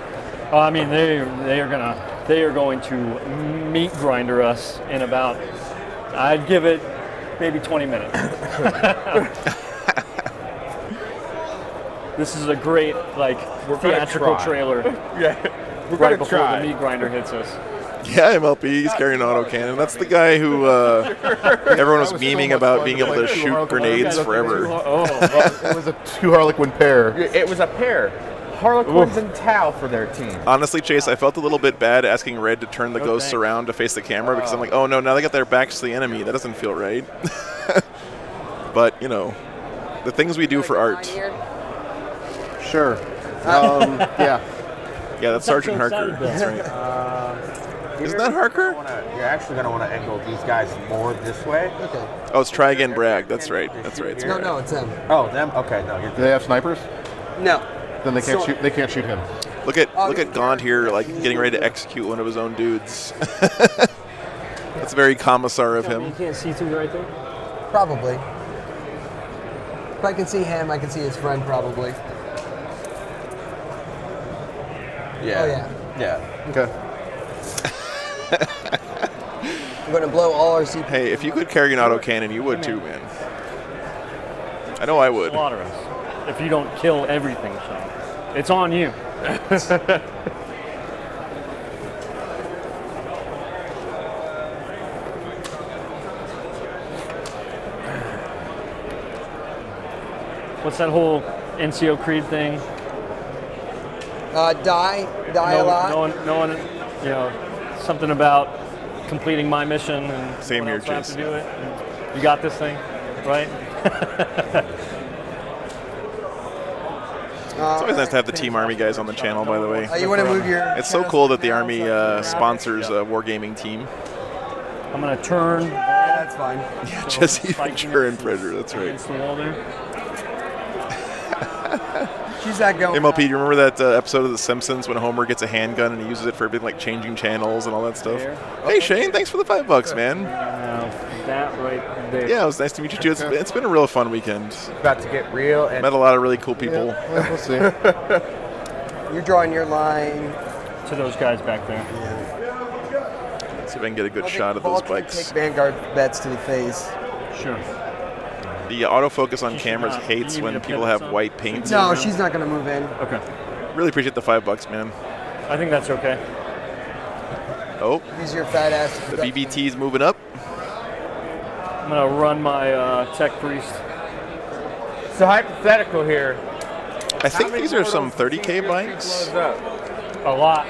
I mean, they are going to meat grinder us in about. I'd give it maybe 20 minutes. This is a great gonna theatrical try. trailer Yeah. We're right gonna before try. the meat grinder hits us. Yeah, MLP, he's carrying an autocannon. That's the guy who everyone was memeing about being able to shoot grenades forever. Oh, It was a 2 Harlequin pair. It was a pair. Harlequins and Tau for their team. Honestly, Chase, I felt a little bit bad asking Red to turn the No, ghosts thanks. around to face the camera because I'm like, oh no, now they got their backs to the enemy. That doesn't feel right. But, you know, the things we do for art. Sure. Yeah. Yeah, that's Sergeant Harker. That's right. Isn't that Harker? You're actually going to want to angle these guys more this way. Okay. Oh, it's Try Again Bragg. That's right. That's right. It's No, Bragg. no, it's him. Oh, them? Okay, no, you're Do they have snipers? No. Then they can't So- shoot. They can't shoot him. Look at Gaunt here, like getting ready to execute one of his own dudes. That's very commissar of You him. can't see through right there? Probably. If I can see him, I can see his friend probably. Yeah. Oh, yeah. Yeah. Okay. I'm going to blow all our CP. Hey, if you could carry an autocannon, you would too, man. I know I would. Slaughter us. If you don't kill everything, Sean. It's on you. What's that whole NCO Creed thing? Die a lot. No one, you know, something about completing my mission and Same someone here, else have Chase. to do it. And you got this thing, right? It's always nice to have the Team Army guys on the channel, by the way. You want to move your... It's so cool that the Army sponsors a wargaming team. I'm gonna turn. Yeah, that's fine. Jesse Ventura and Predator, that's right. Against the wall there. She's not going. MLP, do you remember that episode of The Simpsons when Homer gets a handgun and he uses it for everything like changing channels and all that stuff? Hey Shane, thanks for the $5, man. That right there. Yeah, it was nice to meet you too. It's been a real fun weekend. About to get real. And Met a lot of really cool people. Yeah, we'll see. You're drawing your line. To those guys back there. See if I can get a good I think shot of Paul those can bikes. Take Vanguard bets to the face. Sure. The autofocus on She should cameras not. hates You need when to people pivot have some. white paint. No, she's not going to move in. Okay. Really appreciate the $5, man. I think that's okay. Oh, Use your fat ass. the BBT's moving up. I'm gonna run my tech priest. so hypothetical here. I think these are some 30K bikes. A lot.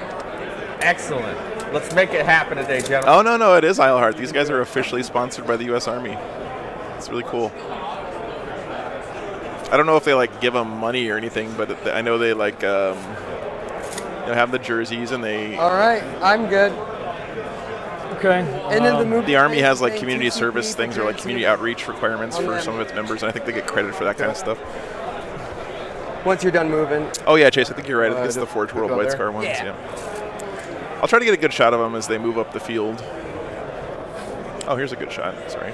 Excellent. Let's make it happen today, gentlemen. Oh, no, it is Isleheart. These guys are officially sponsored by the U.S. Army. It's really cool. I don't know if they like give them money or anything, but I know they like have the jerseys and they. All right, I'm good. Okay. And then the move. The Army has like community service things or like community outreach requirements for some of its members, and I think they get credit for that kind of stuff. Once you're done moving. Oh yeah, Chase, I think you're right. I think it's the just Forge World go White there? Scar ones. Yeah. I'll try to get a good shot of them as they move up the field. Oh, here's a good shot. Sorry.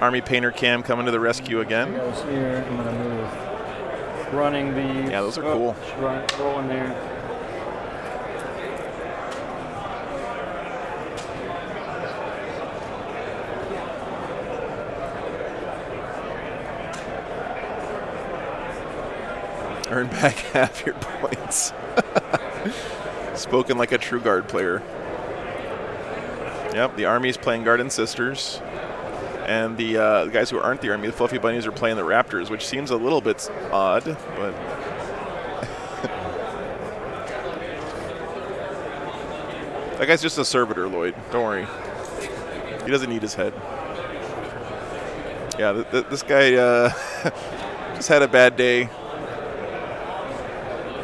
Army painter cam coming to the rescue again. Goes here. I'm gonna move. Running the. Yeah, those are cool. Rolling there. Earn back half your points. Spoken like a true guard player. Yep, the Army's playing Guard and Sisters. And the guys who aren't the Army, the Fluffy Bunnies, are playing the Raptors, which seems a little bit odd, but... That guy's just a servitor, Lloyd. Don't worry. He doesn't need his head. Yeah, this guy just had a bad day.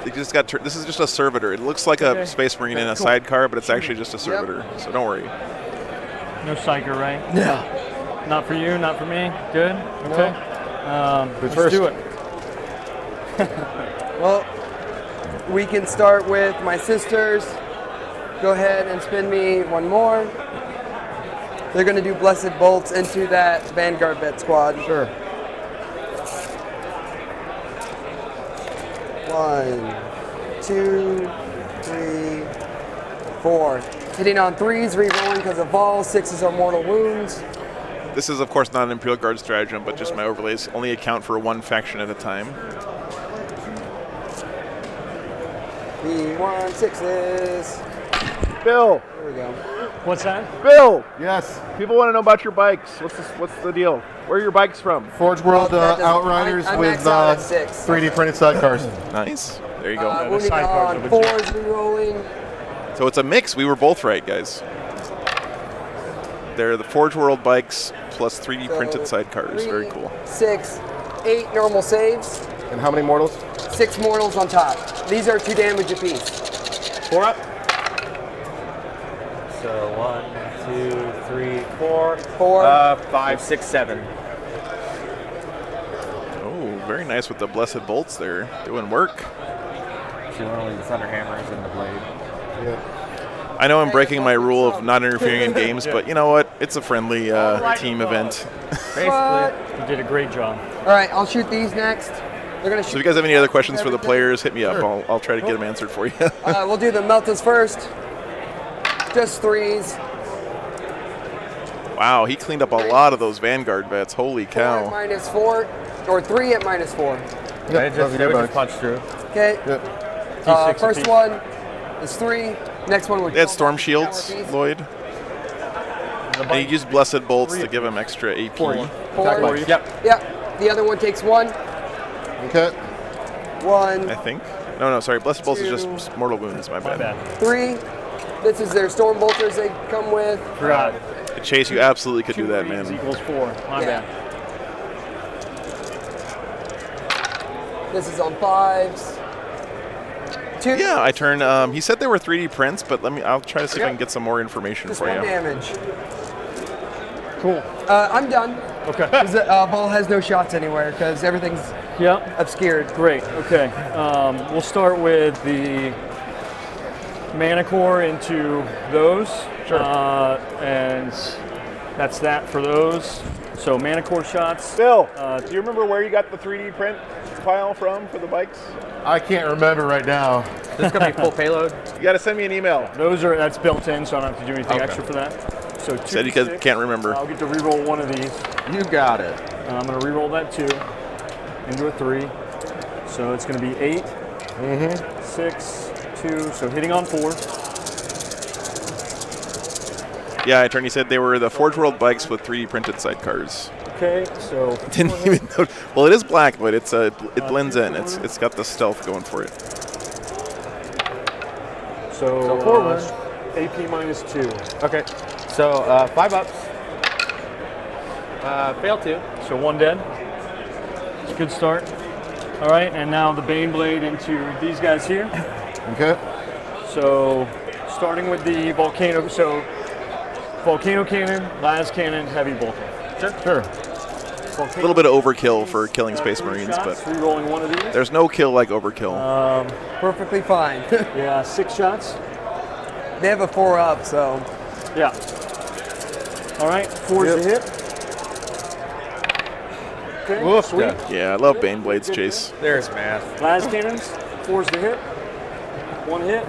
They just got. This is just a servitor. It looks like a Space Marine in a sidecar, but it's actually just a servitor. So don't worry. No psyker, right? No. Not for you, not for me. Good. Okay. Let's first. do it. Well, we can start with my sisters. Go ahead and spin me one more. They're going to do Blessed Bolts into that Vanguard bet squad. Sure. 1, 2, 3, 4. Hitting on 3s, re-rolling because of balls. 6s are mortal wounds. This is, of course, not an Imperial Guard stratagem, but just my overlays only account for one faction at a time. V1, 6s. Bill, There we go. What's that? Bill, Yes. people want to know about your bikes. What's the deal? Where are your bikes from? Forge World That doesn't- Outriders I with maxed out at 6. 3D printed sidecars. Nice. There you go. Wounding sidecars on are legit. 4s, re-rolling. So it's a mix. We were both right, guys. They're the Forge World bikes plus 3D So, printed sidecars. 3, Very cool. 6, 8 normal saves, And how many mortals? 6 mortals on top. These are 2 damage apiece. 4 up. So 1, 2, 3, 4. 4. 5, 6, 7. Oh, very nice with the Blessed Bolts there. Doing work. Generally, the Thunder Hammer is in the blade. Yeah. I know I'm breaking my rule of not interfering in games, but you know what? It's a friendly team event. Basically. You did a great job. All right, I'll shoot these next. They're gonna So shoot. if you guys have any other questions for the everything. players, hit me up. I'll try to get them answered for you. We'll do the Meltas first. Just 3s. Wow, he cleaned up a lot of those Vanguard vets. Holy 4 cow. at -4, or 3 at -4. It those just, are it good was just bugs. punched through. Okay. Yep. D6 First apiece. one is 3. Next one would They had Storm Shields, Lloyd. And he used Blessed Bolts to give him extra AP. 4. Yep. Yep. The other one takes 1. Okay. 1, I think. No, sorry. Blessed Bolts is 2. just mortal wounds. My My bad. bad. 3. This is their Storm Bolters they come with. Forgot. Chase, you absolutely could do 2 that, reads man. equals 4. My Yeah. bad. This is on 5s. 2. Yeah, I turned. He said they were 3D prints, but I'll try to see if I can get some more information Just for 1 you. damage. Cool. I'm done. Okay. The ball has no shots anywhere because everything's Yeah. obscured. Great. Okay. We'll start with the mana core into those. Sure. And that's that for those. So mana core shots. Bill, do you remember where you got the 3D print file from for the bikes? I can't remember right now. This is going to be full payload. You got to send me an email. That's built in, so I don't have to do anything Okay. extra for that. So 2 Said you guys can't remember. I'll get to reroll one of these. You got it. And I'm going to reroll that 2 into a 3. So it's going to be 8, 6, 2. So hitting on 4. Yeah, Attorney said they were the Forge World bikes with 3D printed sidecars. Okay, so Didn't even know. Well, it is black, but it blends in. It's got the stealth going for it. So 4 wounds. AP minus 2. Okay. So 5 ups. Fail 2. So 1 dead. It's a good start. All right, and now the Bane Blade into these guys here. Okay. So starting with the Volcano. So Volcano Cannon, Las Cannon, Heavy Bolter. Sure. A little bit of overkill for killing Space Marines, but Rerolling one of these. there's no kill like overkill. Perfectly fine. Yeah, 6 shots. They have a 4 up, so Yeah. All right, 4 is the hit. Okay, Woof. sweet. Yeah, I love Bane Blades, Chase. There's math. Las Cannons, 4's the hit. 1 hit.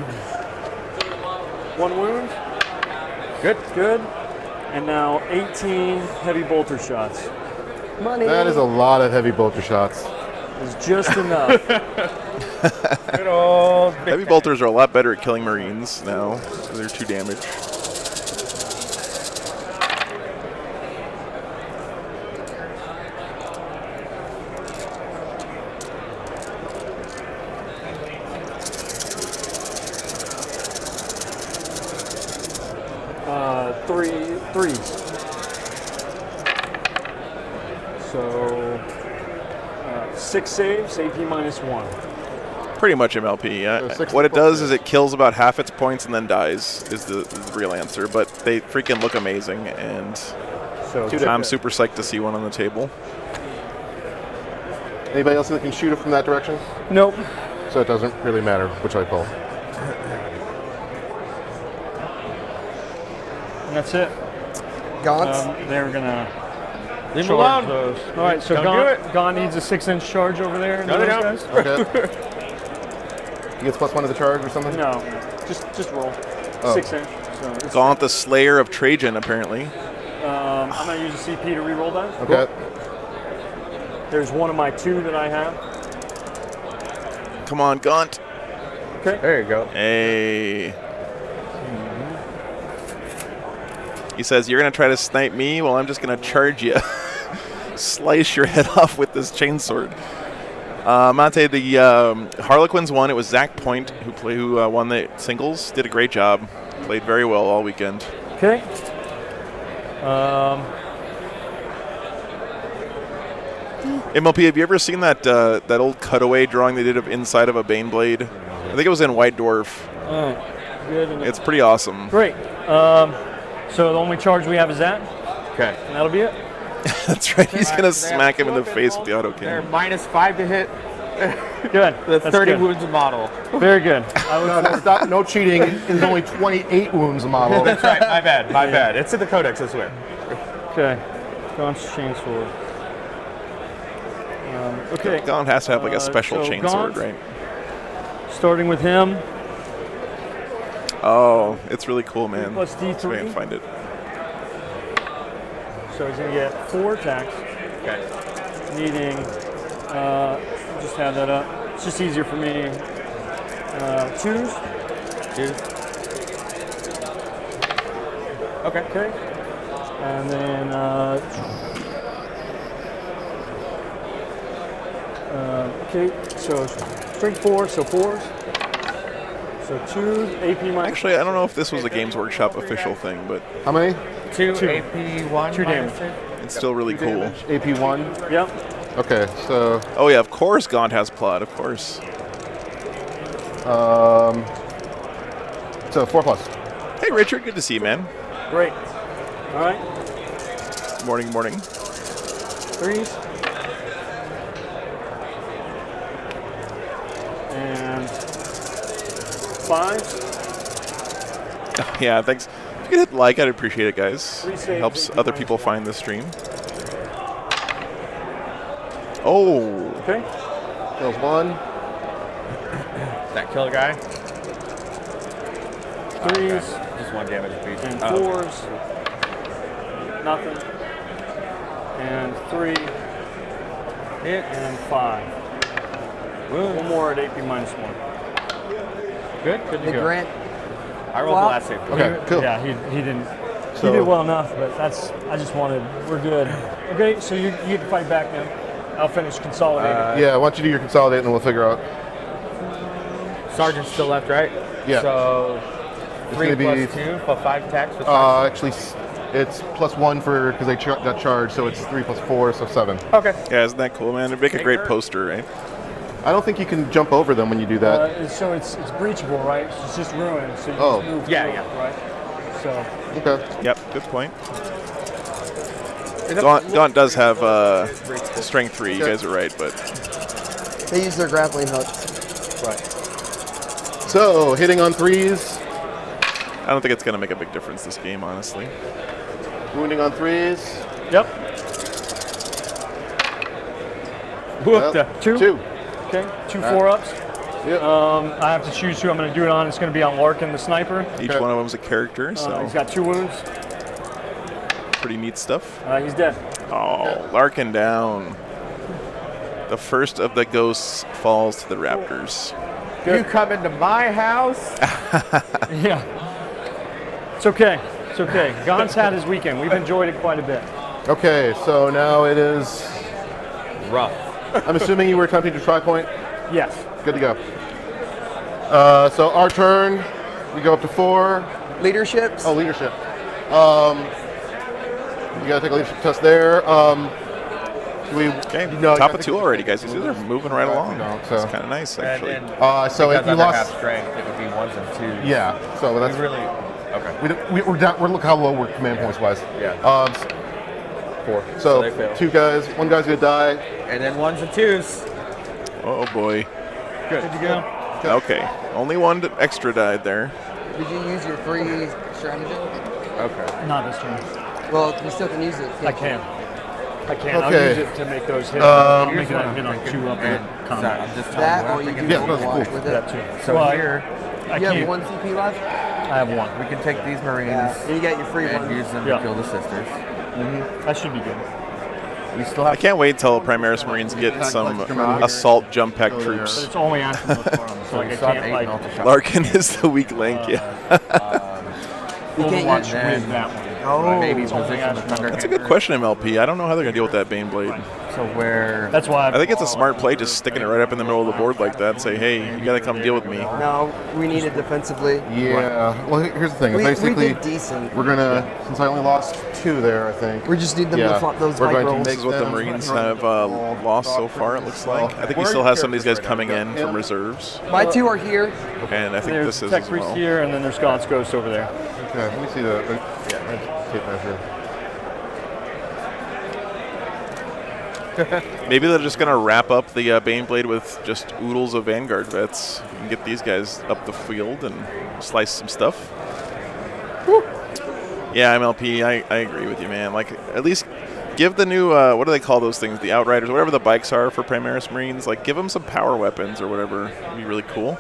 1 wound. Good. Good. And now 18 Heavy Bolter shots. money. That is a lot of heavy bolter shots. Is just enough. Good old. Heavy bolters are a lot better at killing Marines now. So they're 2 damage. Threes. So 6 saves, AP minus 1. Pretty much MLP. So 60 What it does points. is it kills about half its points and then dies. Is the real answer. But they freaking look amazing, and So I'm super psyched to see one on the table. Anybody else that can shoot it from that direction? nope. So it doesn't really matter which I pull. And that's it. Gaunts. They're gonna Leave him charge alone. those. All right, so Don't do Gon, it. Gon needs a 6-inch charge over there. into No, they those don't. guys? Okay. He gets +1 to the charge or something? No, just roll. Oh. 6-inch. So it's, Gaunt, the Slayer of Trajan, apparently. I'm gonna use a CP to re-roll that. Okay. There's one of my 2 that I have. Come on, Gaunt. There you go. Hey. He says, you're going to try to snipe me? Well, I'm just going to charge you. Slice your head off with this chainsword. Monte, the Harlequins won. It was Zach Point who won the singles. Did a great job. Played very well all weekend. Okay. MLP, have you ever seen that that old cutaway drawing they did of inside of a Baneblade? I think it was in White Dwarf. Good. It's pretty awesome. Great. So the only charge we have is that, Okay. and that'll be it. That's right. He's gonna Alright, smack him in the there. face with the auto They're cannon. -5 to hit. Good. The That's 30 good. wounds a model. Very good. No, that's not, no cheating. It's only 28 wounds a model. That's right. My bad. My bad. It's in the codex, I swear. Okay. Gaunt's chainsword. Okay. Gaunt has to have like a special so chainsword, Gaunt, right? Starting with him. Oh, it's really cool, man. Plus D3. Let's see if I can find it. So he's going to get 4 attacks. Okay. Needing, just have that up. It's just easier for me. 2s. 2. Okay. Okay. And then, okay, so strength 4, so 4s. So 2, AP minus. Actually, I don't know if this was a Games Workshop official thing, but How many? 2 2. AP1. 2 damage. it's still really cool. AP1. Yep. Okay, so Oh yeah, of course Gaunt has plot, of course. so 4+. Hey Richard, good to see you, man. Great. All right. Morning, morning. 3s. And 5s. Yeah, thanks. If you could hit like, I'd appreciate it, guys. 3 saves, Helps AP other minus people 1. find the stream. Oh, Okay. Kills 1. That kill guy. 3s Just 1 damage apiece. and Oh, 4s. Nothing. And 3 Hit. and 5. One more at AP minus 1. Good. Good to The go. Grant. I rolled the Wow. last save. Okay, cool. Yeah, he didn't. So- He did well enough, but I just wanted. We're good. Okay, so you get to fight back now. I'll finish consolidating. Yeah, why don't you do your consolidate and then we'll figure out. Sergeant's still left, right? Yeah. So It's 3 gonna be- plus 2 for 5 attacks with 5. Actually, it's +1 for because they got charged, so it's 3 + 4, so 7. Okay. yeah, isn't that cool, man? It'd make a great poster, right? I don't think you can jump over them when you do that. So it's breachable, right? It's just ruined. So you Oh. just move Yeah, through yeah. it, right? So Okay. Yep, good point. Gaunt does have strength 3, you guys are right, but They use their grappling hooks. So hitting on 3s, I don't think it's going to make a big difference this game, honestly. wounding on 3s. yep. Yep. 2. 2. Okay. 2 4-ups. Yep. I have to choose who I'm going to do it on. It's going to be on Larkin, the sniper. Each Okay. one of them's a character, so He's got 2 wounds. pretty neat stuff. He's dead. Oh, Larkin down. The first of the ghosts falls to the Raptors. You come into my house? Yeah. It's okay. It's okay. Gaunt's had his weekend. We've enjoyed it quite a bit. Okay, so now it is. Rough. I'm assuming you were attempting to try point. Yes. Good to go. So our turn. We go up to 4. Leaderships. Oh, leadership. You gotta take a leadership test there. Do we? Okay, No, top I of think 2 already, guys. You see they're moving right along. No, so- It's kind of nice, actually. And then So if because you under lost, half strength, it would be 1s and 2s. yeah. So that's We really. Okay. we're down. We're look how low we're command points wise. Yeah. 4. So they fail. 2 guys. 1 guy's gonna die. And then 1s and 2s. Oh boy. Good to go. Okay, only 1 extra died there. Did you use your free strategy? Okay. Not this turn. Well, you still can use it. I can. I'll Okay. use it to make those hits. I'll make Here's what that I'm hit on thinking. 2 up And in sorry, combat. I'm just telling That you what or I'm you thinking. do Yeah, that's Overwatch cool. with That it. too. So Well, here, I You have can't. 1 CP left? I have 1. we can take these Marines Yeah. And you got your free and one. use them Yeah. to kill the sisters. That should be good. We still I have can't wait till Primaris Marines get some assault jump pack But troops. it's only after the farm, so like I still have can't 8 like melt shot. Larkin is the weak link, yeah. You can't Overwatch use then- with that one. Oh. maybe It's only position the Ashmore. Thunder That's a good question, MLP. I don't know how they're going to deal with that Baneblade. So where? That's why I think it's a smart play just sticking it right up in the middle of the board like that and say, hey, you got to come deal with me. No, we need it defensively. Yeah. Well, here's the thing. We Basically, did decent. we're gonna. Since I only lost 2 there, I think. We just need them to flop those we're high going rolls. to This is what the Marines have lost so far, it looks like. I think we still have some of these guys coming in from reserves. My 2 are here. And I think there's this is Tech as Priest well. here, and then there's Gaunt's Ghost over there. Okay. Let me see the tape measure. Maybe they're just going to wrap up the Baneblade with just oodles of Vanguard vets and get these guys up the field and slice some stuff. Woo. Yeah, MLP, I agree with you, man. Like, at least give the new, what do they call those things? The Outriders, whatever the bikes are for Primaris Marines. Like, give them some power weapons or whatever. It'd be really cool.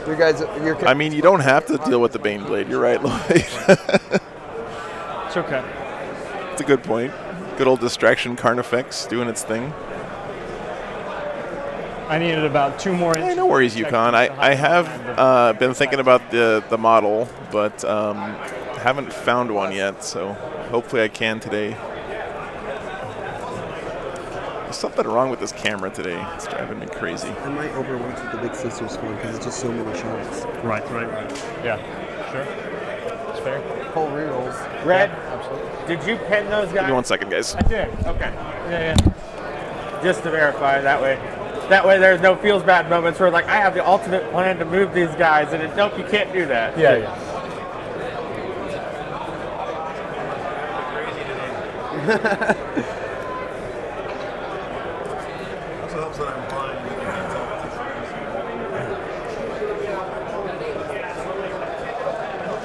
You guys, I mean, you don't have to deal with the Baneblade. You're right, Lloyd. It's okay. It's a good point. Good old distraction Carnifex doing its thing. I needed about 2 more inches. Hey, no worries, Yukon. I have been thinking about the model, but haven't found one yet, so hopefully I can today. There's something wrong with this camera today. It's driving me crazy. I might overwatch with the Big Sisters one because it's just so many shots. Right. Yeah, sure. It's fair. Full rerolls. Red, Absolutely. did you pin those Give me guys? 1 second, guys. I did. Okay. Yeah. Just to verify that way. That way there's no feels bad moments where like I have the ultimate plan to move these guys and it, nope, you can't do that. Yeah. Also helps that I'm blind.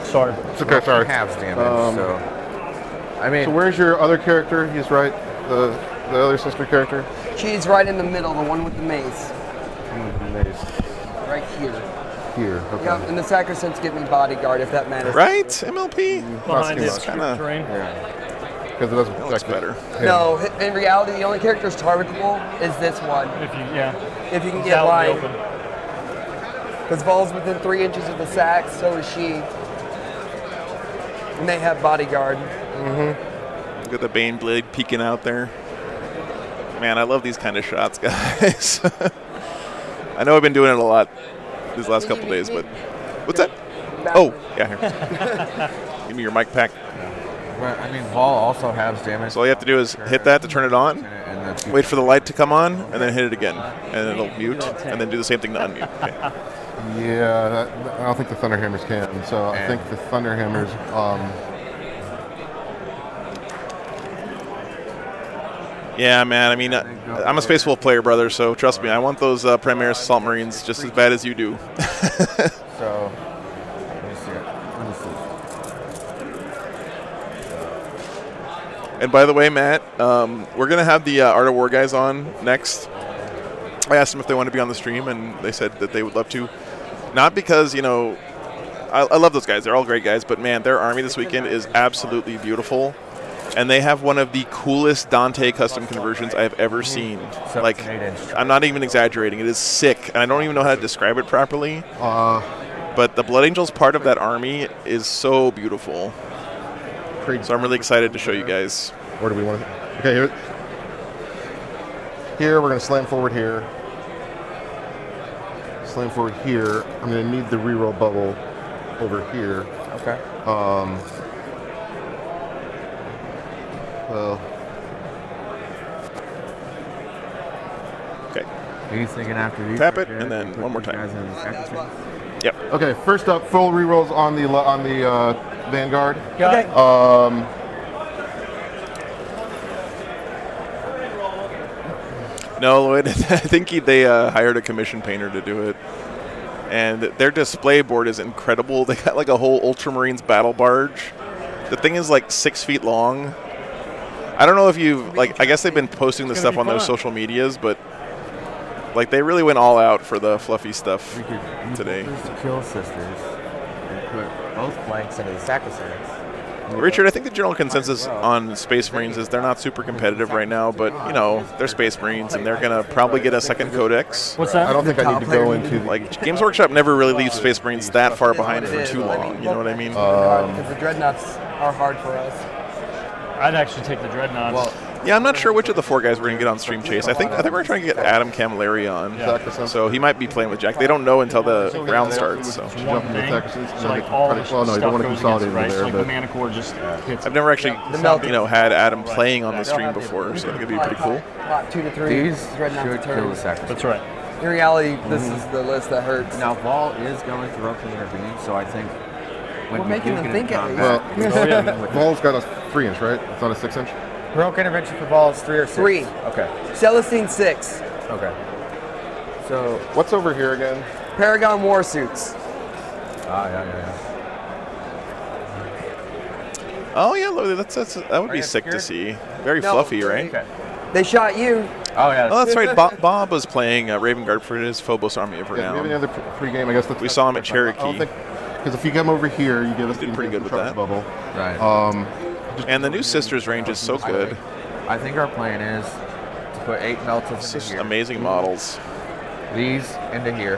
Sorry. It's okay. Sorry. Halves damage. So. I mean. So where's your other character? He's right. The other sister character. She's right in the middle, the one with the mace. Nice. Right here. Here. Okay. Yep, and the Sacrosancts give me bodyguard if that matters. Right, MLP? Behind That's this too much. terrain. Because it doesn't That looks protect it. better. No, in reality, the only character that's targetable is this one. If you If you can It's get out in the line. open. Because Vol's within 3 inches of the sack, so is she. And they have bodyguard. Look at the Baneblade peeking out there. Man, I love these kind of shots, guys. I know I've been doing it a lot these last couple days, but what's that? Oh, yeah, here. Give me your mic pack. But, I mean, Vol also has damage. So all you have to do is hit that to turn it on, And then wait for the light to come on, and then hit it again. And it'll mute, and then do the same thing to unmute. Okay. Yeah, I don't think the Thunderhammers can. So I think the Thunderhammers. Yeah, man, I mean, I'm a Space Wolf player, brother, so trust me, I want those Primaris Assault Marines just as bad as you do. So, let me see it. Let me see. And by the way, Matt, we're going to have the Art of War guys on next. I asked them if they want to be on the stream, and they said that they would love to. Not because, you know, I love those guys. They're all great guys. But, man, their army this weekend is absolutely beautiful. And they have one of the coolest Dante custom conversions I have ever seen. Like, I'm not even exaggerating. It is sick. And I don't even know how to describe it properly. But the Blood Angels part of that army is so beautiful. So I'm really excited to show you guys. Where do we want to? Okay, here. Here, we're going to slam forward here. Slam forward here. I'm going to need the reroll bubble over here. Okay. Well, Okay. He's thinking after you. Tap it, and then one more time. Yep. okay, first up, full rerolls on the Vanguard. Got it. No, Lloyd, I think they hired a commission painter to do it. And their display board is incredible. They got like a whole Ultramarines battle barge. The thing is like 6 feet long. I don't know if you've, like, I guess they've been posting this stuff on their social medias, but like they really went all out for the fluffy stuff today. Kill sisters and put both flanks into the Sacrosancts. Richard, I think the general consensus on Space Marines is they're not super competitive right now, but, you know, they're Space Marines, and they're going to probably get a second Codex. What's that? I don't think I need to go into Like, Games Workshop never really leaves Space Marines that far behind for too long, you know what I mean? Because the dreadnoughts are hard for us. I'd actually take the Dreadnoughts. Well, Yeah, I'm not sure which of the 4 guys we're gonna get on stream, Chase. I think we're trying to get Adam Camilleri on. Yeah. So he might be playing with Jack. They don't know until the round starts. So Jump into Texas. So like all the Well, no, you don't want to stuff goes consolidate against it, right? there, So like but the mana core just hits. I've never actually melting. had Adam playing on the stream before, so I think it'd be pretty cool. Lot 2 to 3. These Right now should it's kill the turns. sacrifice. That's right. In reality, this is the list that hurts. Now, Vol is going to Rope Intervene, so I think when We're we making do them get think in at combat, least. Oh, yeah. Vol's got a 3-inch, right? It's not a 6-inch. Heroic intervention for Vol is 3 or 6. 3. Okay. Celestine 6. Okay. So, What's over here again? Paragon War Suits. yeah. Oh yeah, look, that would be sick to see. Very No. fluffy, right? Okay. They shot you. Oh yeah. Oh, that's right. Bob was playing Raven Guard for his Phobos Army of Yeah, do we have any Renown. other pre-game? I guess We saw him at I don't Cherokee. think because if you come over here, you give us Did the pretty good with charge that. bubble. Right. And the new Sisters range is so good. I think our plan is to put 8 meltas It's into just here. amazing models. These into here.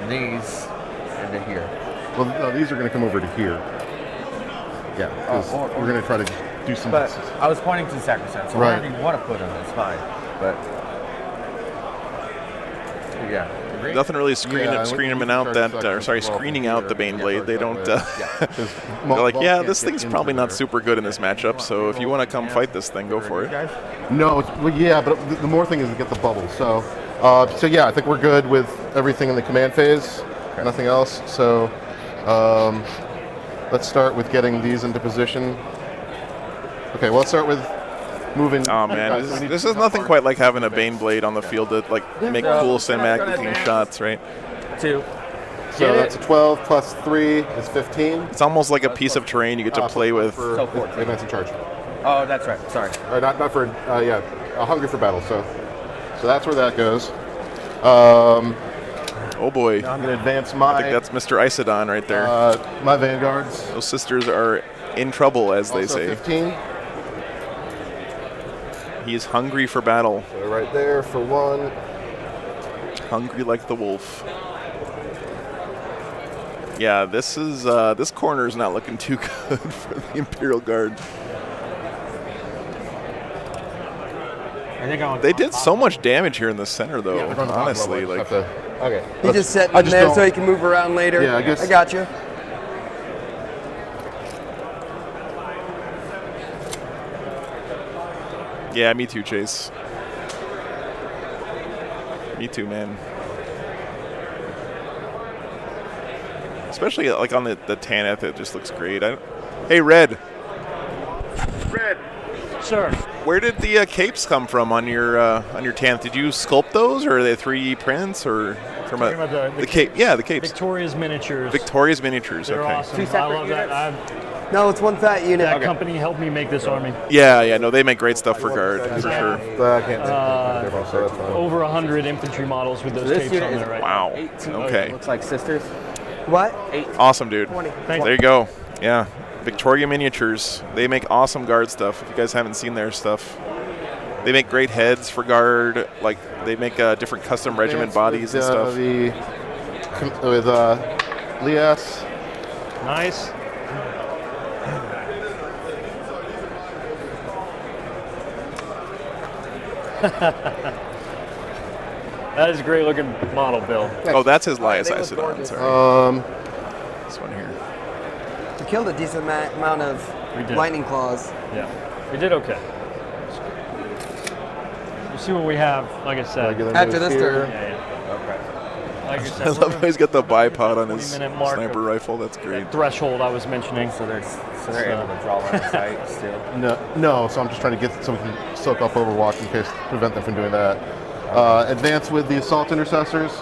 And these into here. Well, no, these are going to come over to here. Yeah, 'cause or- we're going to try to do some. But I was pointing to the sacrosanct, so Right. wherever you want to put them, it's fine. But yeah. Agree? Nothing really Yeah, screening we out can that, start or sorry, sections screening well out the from here. Baneblade. They don't. Yeah. They're like, yeah, this thing's probably not super good in this matchup. So if you want to come fight this thing, go for it. No, well, yeah, but the more thing is to get the bubble. So, so yeah, I think we're good with everything in the command phase. Nothing else. So, let's start with getting these into position. Okay, well, let's start with moving. Oh man, this is nothing quite like having a Baneblade on the field to like make cool cinematic looking shots, right? 2. So that's a 12 plus 3 is 15. It's almost like a piece of terrain you get to play with. For So 14. advancing charge. Oh, that's right. Sorry. Or not for hungry for battle. So that's where that goes. Oh boy, I'm gonna advance I think that's Mr. Isodon right there. my vanguards. Those sisters are in trouble, as they Also say. 15. He's hungry for battle, So right there for 1. hungry like the wolf. Yeah, this corner is not looking too good for the Imperial Guard. I think I They did so much damage here in the center, though. They're on the top Honestly, level. I like just have to- okay. He just set I in just there don't- so he can move around later. Yeah, I guess- I got you. yeah, me too, Chase. Me too, man. Especially like on the Tanith, it just looks great. Hey, Red. Red. Sure. Where did the capes come from on your Tanith? Did you sculpt those, or are they 3D prints, or from Talking about the cape? Yeah, the capes. Victoria's Miniatures. Victoria's Miniatures. They're Okay. awesome. I love that. No, it's one fat unit. That company helped me make this army. Yeah, no, they make great stuff for guard for sure. I can't so that's fine. Over 100 infantry models with those This capes unit on is there right Wow. 18. Okay. Looks like sisters. What? Awesome, dude. 20. Thank There you go. Yeah, Victoria Miniatures. They make awesome guard stuff. If you guys haven't seen their stuff, they make great heads for guard. Like they make different custom regiment bodies and stuff. With Lias. Nice. That is a great looking model, Bill. Oh, that's his Lias they look Isodon. gorgeous. Sorry. This one here. We killed a decent amount of We did. lightning claws. Yeah. We did okay. We'll see what we have, like I said. Regular After moves this here. turn. Like I said, I love how he's got the bipod on his 40-minute mark sniper of- rifle. That's great. threshold I was mentioning. So they're able to draw line of sight still. No, so I'm just trying to get so we can soak up Overwatch in case prevent them from doing that. Advance with the assault intercessors.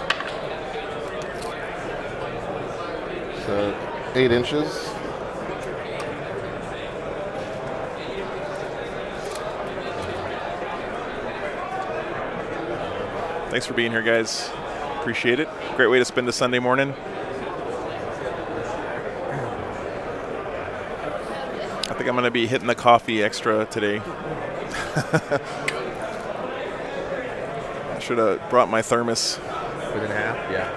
So 8 inches. Thanks for being here, guys. Appreciate it. Great way to spend a Sunday morning. I think I'm going to be hitting the coffee extra today. I should have brought my thermos. Within half, yeah.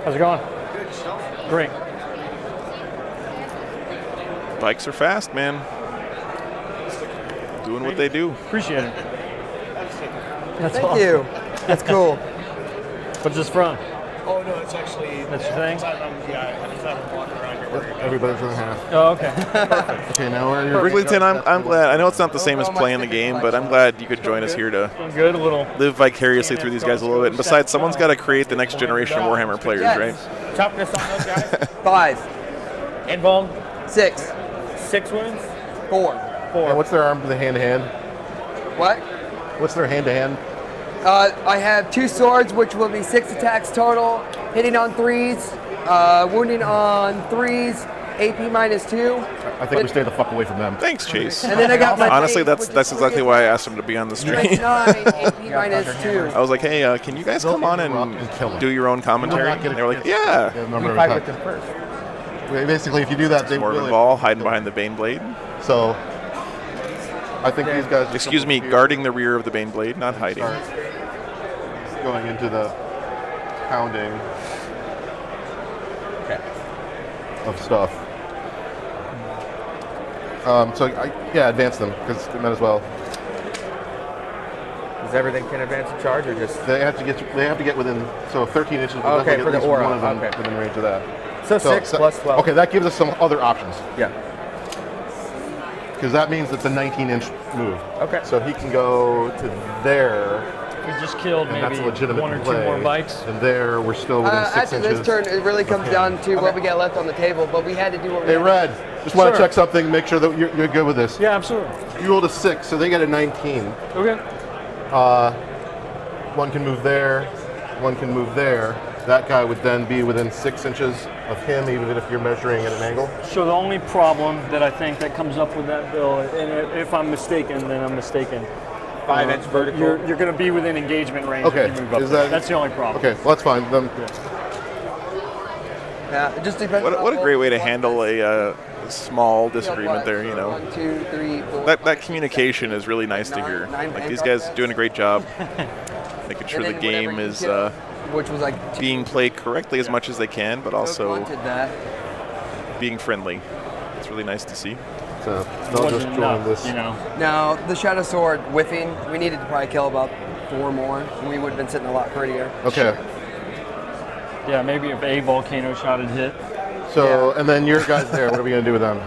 How's it going? Great. Bikes are fast, man. Doing what they do. Appreciate it. That's Thank awesome. you. That's cool. What's this from? Oh no, it's actually. That's your thing? I just have them walking around here. Wearing Everybody's in half. Oh, okay. Okay, now where are you? Wrigleyton, I'm glad. I know it's not the same as playing the game, but I'm glad you could join us here to Doing good. A little. live vicariously through these guys a little bit. And besides, someone's got to create the next generation of Warhammer players, Yes. right? Toughness on those guys. 5, Invuln, 6, 6 wounds. 4. And what's their arm to the hand-to-hand? What? What's their hand-to-hand? I have 2 swords, which will be 6 attacks total, hitting on 3s, wounding on 3s, AP -2. I think we stay the fuck away from them. Thanks, Chase. And then I got my Honestly, mace, that's which is exactly why I asked him to be on the stream. 9, AP -2. I was like, hey, can you guys come on and kill 'em. do your own commentary? And they were like, yeah. We fight with them first. Basically, if you do that, they Morgan really. Ball hiding behind the Bane Blade. So, I think these guys. Excuse me, guarding the rear of the Bane Blade, not hiding. Going into the pounding of stuff. Yeah, advance them because they might as well. Does everything can advance and charge, or just They have to get within 13 inches. But Okay, at for the least aura, one of them okay. within range of that. so 6 plus 12? Okay, that gives us some other options Yeah. because that means it's a 19-inch move. Okay. So he can go to there, We just killed and that's a maybe legitimate 1 or 2 play. more bikes. And there, we're still within 6 After inches. this turn, it really comes Okay. down to what we got left on the table, but we had to do what we Hey, had. Red, just want to Sure. check something, make sure that you're good with this. Yeah, absolutely. You rolled a 6, so they get a 19. Okay. One can move there, one can move there. That guy would then be within 6 inches of him, even if you're measuring at an angle. So the only problem that I think that comes up with that bill, and if I'm mistaken, then I'm mistaken. 5-inch vertical. You're going to be within engagement range Okay, if you move up is there. that- That's the only problem. Okay, well, that's fine. Then, Yeah, it just depends. What a great way to handle a small disagreement there, you know. 1, 2, 3, 4. That communication is really nice to hear. Like, these guys doing a great job making sure the game is which was like being played correctly as much as they can, but also wanted that. being friendly. It's really nice to see. so It they'll wasn't just join enough, this. you know. Now the shadow sword whiffing, we needed to probably kill about 4 more, and we would have been sitting a lot prettier. Okay, Yeah, maybe if a volcano shot had hit. so, and then your guys there, what are we going to do with them?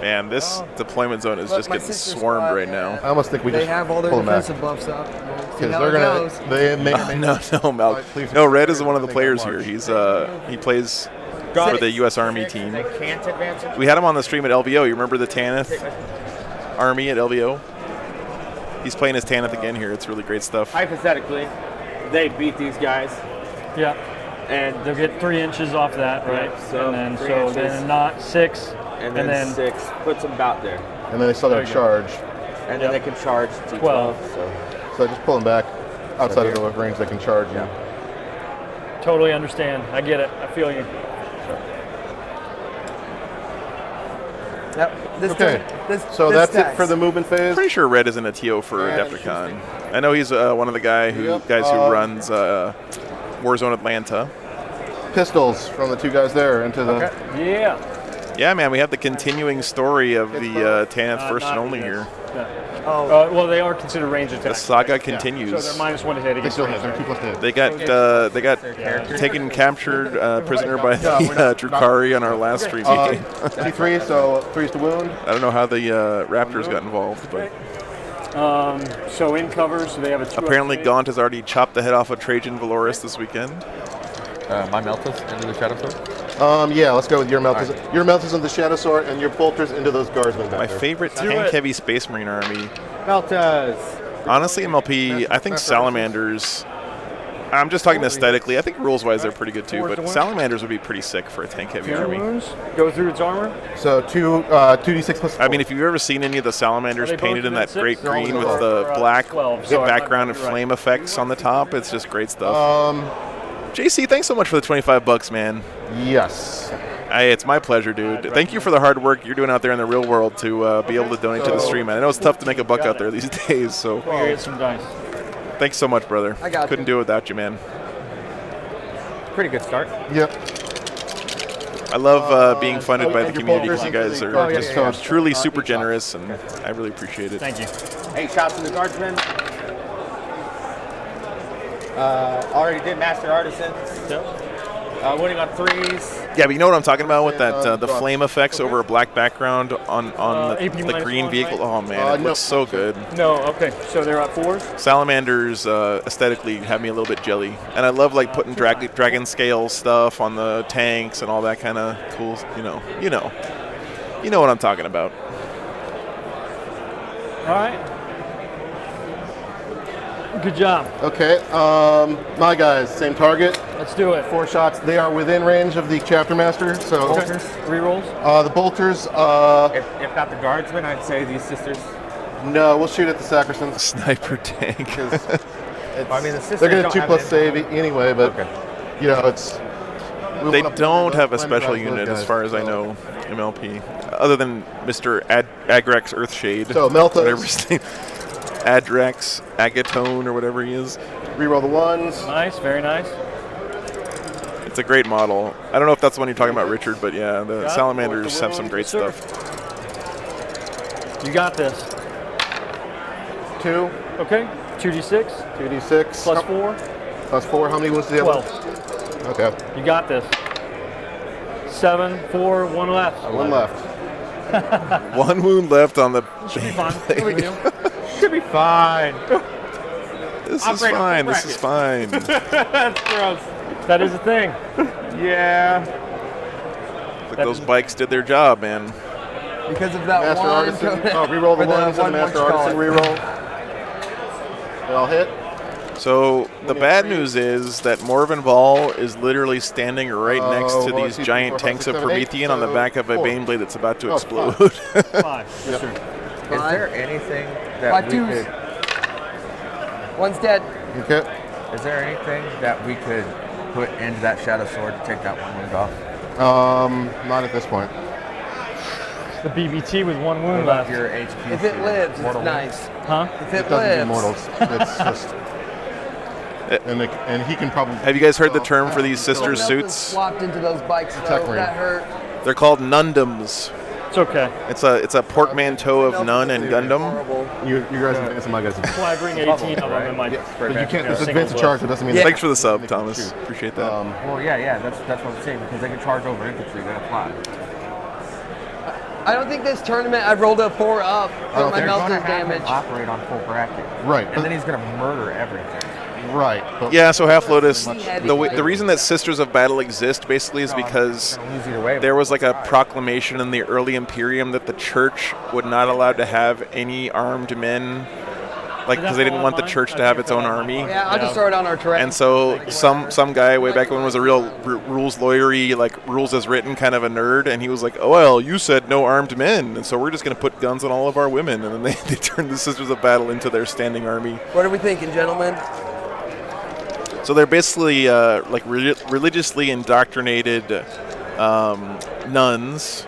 Man, this deployment zone is Look, just my getting sister's swarmed spot, right now. I almost think we They just have all their pull them back. defensive buffs up. We'll see Because how they're it going goes. to, they may or may not. No, Mal. Please- No, Red is one of the Make players that here. march. He plays Got for it. the U.S. Army team. They can't advance and We had him on the stream at LVO. You remember the Tanith Army at LVO? He's playing his Tanith again here. It's really great stuff. hypothetically, they beat these guys, Yeah. and They'll get 3 inches off that, right? Yeah, so and then 3 so inches. then not 6, and then 6 puts them about there, And then they still got There to you go. charge. and then they can charge to 12. So just pull them back outside of the range they can charge. Yeah. Totally understand. I get it. I feel you. Yep. This Okay, turn, so this that's it tax. for the movement phase. Pretty sure Red is in a TO for Yeah, Adepticon. I know he's one of the guys who runs Warzone Atlanta. Pistols from the 2 guys there into the. Yeah. Yeah, man, we have the continuing story of the Tanith first and Not only this. here. Yeah. Oh, Well, they are considered range attacks. The saga right? continues. So they're -1 to hit They against still range. hit. They're 2 plus hit. They got taken captured prisoner by the Drukari on our last stream. T3, so 3's to wound. I don't know how the Raptors got involved, but So in cover, so they have a 2 apparently Gaunt has already chopped the head off of Trajan Valoris this weekend. My Meltas into the Shadow Sword? Yeah, let's go with your Meltas. Your Meltas into the Shadow Sword and your Bolters into those guardsmen back My there. favorite tank-heavy Space Marine army. Meltas. Honestly, MLP, I think Salamanders. I'm just talking aesthetically. I think rules-wise they're pretty good too, but Salamanders would be pretty sick for a tank-heavy 2 army. wounds, go through its armor. So 2d6 plus 4. I mean, if you've ever seen any of the Salamanders Are they painted both in that within great 6? green Or, with the black 12, sorry. background and You're right. flame effects on the top, it's just great stuff. JC, thanks so much for the $25, man. Yes. Hey, it's my pleasure, dude. Thank you for the hard work you're doing out there in the real world to be able to donate to the stream, man. I know it's tough to make a buck out there these days, so Here, get some dice. thanks so much, brother. I got Couldn't you. do it without you, man. Pretty good start. Yep. I love being funded by the and your community because you bolters guys into are the just guards. truly super generous, and I really appreciate it. Thank you. Hey, shout out to the guardsmen. Already did Master Artisans. Winning on 3s. Yeah, but you know what I'm talking about with that the flame effects over a black background on AP the green -1, vehicle. right? Oh man, it looks so good. No, okay. So they're at 4s? Salamanders aesthetically have me a little bit jelly, and I love like putting dragon scale stuff on the tanks and all that kind of cool. You know what I'm talking about. All right. Good job. Okay, my guys, same target. Let's do it. 4 shots. They are within range of the chapter master. So Bolters, rerolls. The bolters. If not the guardsmen, I'd say these sisters. No, we'll shoot at the sacristan. Sniper tank. I mean, the sisters They're going don't to 2+ have save anyway, but it's. They don't have a special unit as far as I know, MLP, other than Mr. Agrex Earthshade. So Meltas. Whatever his name. Adrex, Agatone, or whatever he is. Reroll the 1s. Nice, very nice. It's a great model. I don't know if that's the one you're talking about, Richard, but yeah, the Got it. Salamanders have some great Sir. stuff. You got this. 2. Okay. 2d6. 2d6. Plus 4. Plus 4. How many wounds do you have? 12. Okay. You got this. 7, 4, 1 left. 1 left. 1 wound left on the. Should be fine. No big deal. Should be fine. This I'm is great, fine. I'm This is fine. That's gross. That is a thing. Yeah. Like those bikes did their job, man. Because of that Master one. Artisan. Reroll the 1s and the Master Artisan reroll. They all hit. So the bad news is that Morven Ball is literally standing right next to these giant tanks of Promethean on the back of a Baneblade that's about to explode. 5. Yes, sir. Is there anything that 5 we twos. could? One's dead. Okay. Is there anything that we could put into that shadow sword to take that 1 wound off? Not at this point. The BBT with 1 What wound about left. your HP? If it lives, it's Mortal wound? nice. Huh? If It it doesn't do lives. mortals. It's just. And he can probably. Have you guys heard the term for these sister Someone else has suits? swapped into those bikes, though. Tech ring. That hurt. They're called Nundums. It's okay. It's a portmanteau of Nun and Gundam. You guys advance and my guys advance. That's why I bring 18 of them in my. But you can't. It's single advance a book. charge. It doesn't mean. Yeah. Thanks for the sub, Thomas. Appreciate that. Well, yeah, that's what I'm saying, because they can charge over infantry, they apply. I don't think this tournament I rolled a 4 up for my They're gonna Melta's have him damage. operate on full bracket. Right. And then he's going to murder everything. Right. But Yeah, so Half Lotus, the reason that Sisters of Battle exist basically is because Gonna lose either way. there was like a proclamation in the early Imperium that the church would not allow to have any armed men, like because they didn't want the church to have its own army. Yeah, I'll just throw it on our terrain. And so some guy way back when was a real rules lawyery, like rules as written kind of a nerd, and he was like, oh, well, you said no armed men, and so we're just going to put guns on all of our women. And then they turned the Sisters of Battle into their standing army. What are we thinking, gentlemen? So they're basically like religiously indoctrinated nuns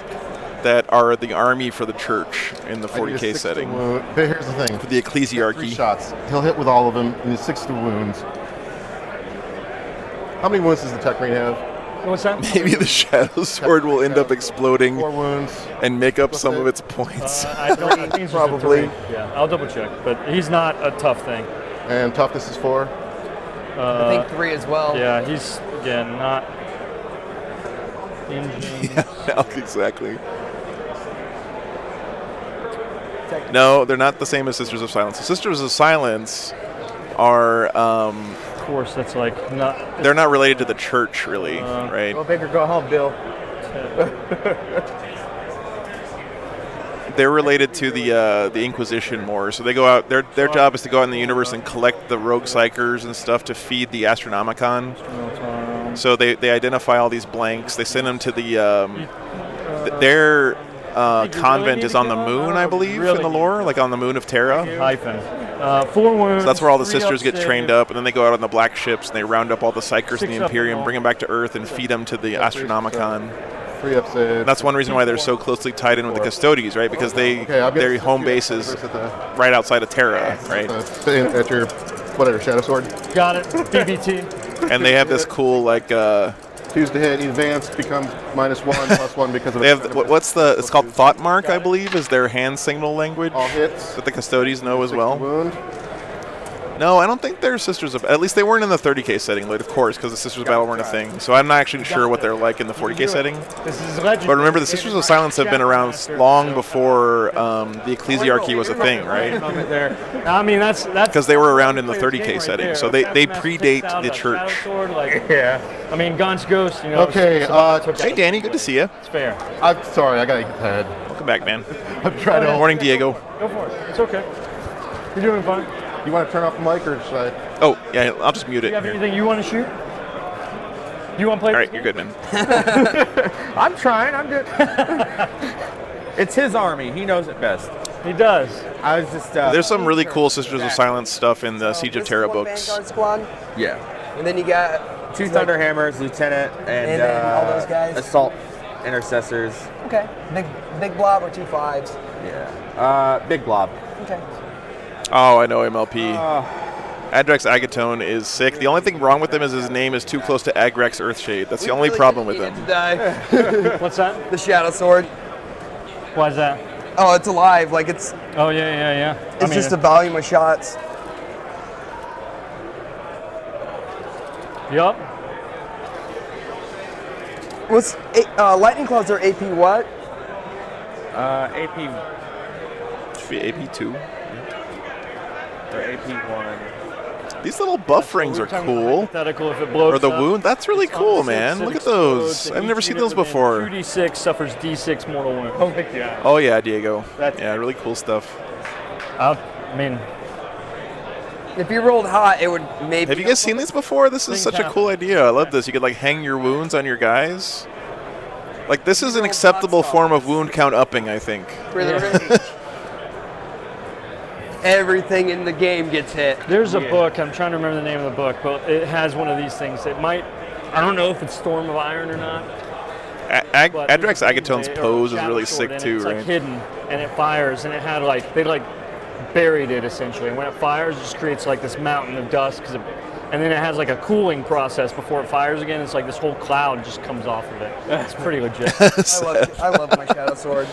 that are the army for the church in the I need a 40K 60 setting. wound. But here's the thing. For the 3 ecclesiarchy. shots. He'll hit with all of them, and he's 60 wounds. How many wounds does the Tech Marine have? What's that? Maybe the Shadow Sword will end up exploding 4 wounds. and make up some of its points. I don't think it's just a Probably. 3. Yeah, I'll double check, but he's not a tough thing. And toughness is 4. I think 3 as well. Yeah, he's again not. Engine. Yeah, exactly. No, they're not the same as Sisters of Silence. The Sisters of Silence are Of course, that's like not. they're not related to the church really, right? Go big or go home, Bill. They're related to the Inquisition more. So they go out. Their job is to go out in the universe and collect the rogue psychers and stuff to feed the Astronomicon. So they identify all these blanks. They send them to their convent is on the moon, I believe, in the lore, like on the moon of Terra. Hyphen. 4 wounds. So that's where all the 3 sisters get up trained save. up, and then they go out on the black ships and they round up all the psychers in 6 the up Imperium, and bring them back to Earth, and feed them to the Astronomicon. 3 up save. And that's one reason why they're so closely tied in with the Custodes, right? Because their home base is right outside of Terra, right? At your whatever Shadow Sword. Got it. BBT. And they have this cool like Fuse to hit. Advanced becomes -1, +1 because of They its have what's the? It's called Thought Mark, I believe, is their hand signal language all hits. that the custodians know as 60 well. Wound. No, I don't think they're Sisters of. At least they weren't in the 30K setting, like, of course, because the Sisters of Battle weren't a thing. So I'm not actually sure what they're like in the 40K setting. This is legend. But remember, the Sisters of Silence have been around long before the Ecclesiarchy was a thing, right? Moment there. I mean, that's Because they were around in the Right 30K setting, there. so they If that mess predate takes out the a church. shadow sword, like, Yeah. I mean, Gaunt's Ghost, you know. Okay, Hey, Danny, good to see you. It's fair. I'm sorry, I gotta hit the head. Welcome back, man. I'm trying Good to. morning, Diego. Go for it. It's okay. You're doing fine. You want to turn off the mic or should I? Oh, yeah, I'll just mute Do you have it. anything you want to shoot? You want to play? All this right, you're game? good, man. I'm trying. I'm good. It's his army. He knows it best. He does. I was just. There's some really cool Sisters of Silence stuff in the Siege of This is Terra one books. Vanguard squad, Yeah. and then you got 2 like- Thunderhammers, Lieutenant, and then all those guys. Assault Intercessors. Okay, big blob or 2 5s. Yeah. Big Blob. Okay. Oh, I know MLP. Adrex Agatone is sick. The only thing wrong with him is his name is too close to Agrex Earthshade. That's the only problem with him. To die. What's that? The Shadow Sword. Why is that? Oh, it's alive. Like it's Oh, yeah. it's just a volume of shots. Yup. What's lightning claws are AP what? AP Should be AP2. or AP1. These little buff rings are cool. Hypothetical if it blows Or the up. wound. That's really It's cool, on the man. six, Look it at those. explodes, I've and never each seen unit those within before. 2d6 suffers d6 mortal wound. Oh my god. Oh, yeah, Diego. That's- Yeah, really cool stuff. I mean, If you rolled hot, it would maybe. Have you guys seen these before? This is Things such a happen. cool idea. I love this. You could, like, hang your wounds on your guys. Like, this is an acceptable form of wound count upping, I think. For the rage. Everything in the game gets hit. there's a book, I'm trying to remember the name of the book, but it has one of these things. It might, I don't know if it's Storm of Iron or not. but Adrex there's a Agatone's thing, or pose is Shadow really Sword, sick, and too, it's right? like hidden, and it fires, and it had like, they like buried it essentially. And when it fires, it just creates like this mountain of dust, and then it has like a cooling process before it fires again. It's like this whole cloud just comes off of it. It's pretty legit. I love my Shadow Sword.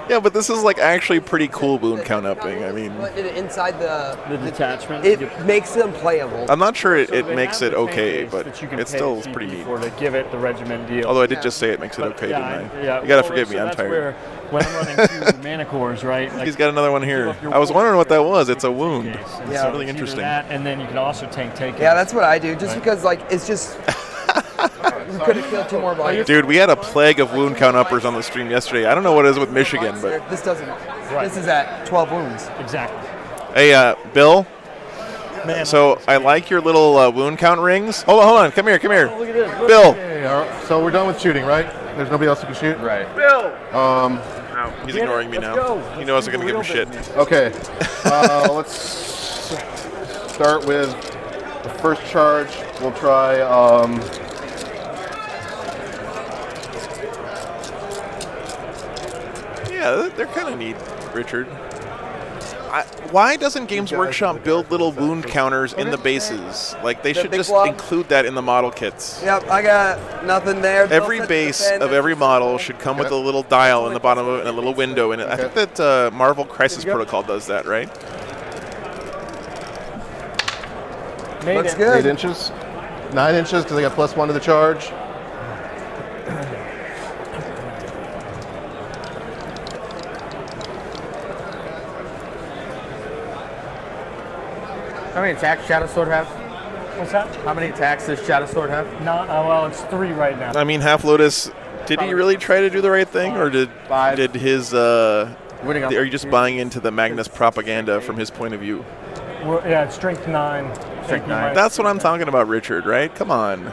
Yeah, but this is, like, actually pretty cool wound count upping. I mean, Inside the detachment. it makes them playable. I'm not sure So it they makes have it the tank okay, base but that you can it's pay still CP pretty neat. for to give it the regiment deal. Although I did just say it makes it okay, yeah, didn't I? yeah. You gotta well, forgive so me, I'm that's tired. Where, when I'm running 2 mana cores, right? Like, He's got another one here. up your I was wondering what that wall was. It's a wound. case. And Yeah. so Really it's either interesting. That, and then you can also take it. Yeah, that's what I do. Just because like it's just you could have killed 2 more bodies. Dude, we had a plague of wound count uppers on the stream yesterday. I don't know what it is with Michigan, but This doesn't. This is at 12 wounds. Exactly. hey, Bill. Man, So I like your little wound count rings. Hold on. Come here. look at this. Look. Bill. Okay, all right. So we're done with shooting, right? There's nobody else who can shoot? Right. He's ignoring me Let's now. go. He knows I'm gonna give him shit. Okay. Let's start with the first charge. We'll try. Yeah, they're kind of neat, Richard. Why doesn't Games Workshop build little wound counters in the bases? Like, they should big just blob? include that in the model kits. Yep, I got nothing there. Every They'll set base the of every model should come with a little dial in the bottom of it and a little window in it. I think that Marvel Crisis Protocol does that, right? Made Looks it. good. 8 inches. 9 inches because I got +1 to the charge. How many attacks Shadow Sword have? What's that? How many attacks does Shadow Sword have? No, well, it's 3 right now. I mean, Half Lotus, did he really try to do the right thing, or did his Winning on are you just buying into the Magnus propaganda from his point of view? Yeah, it's strength 9. Strength 9. Might- That's what I'm talking about, Richard, right? Come on.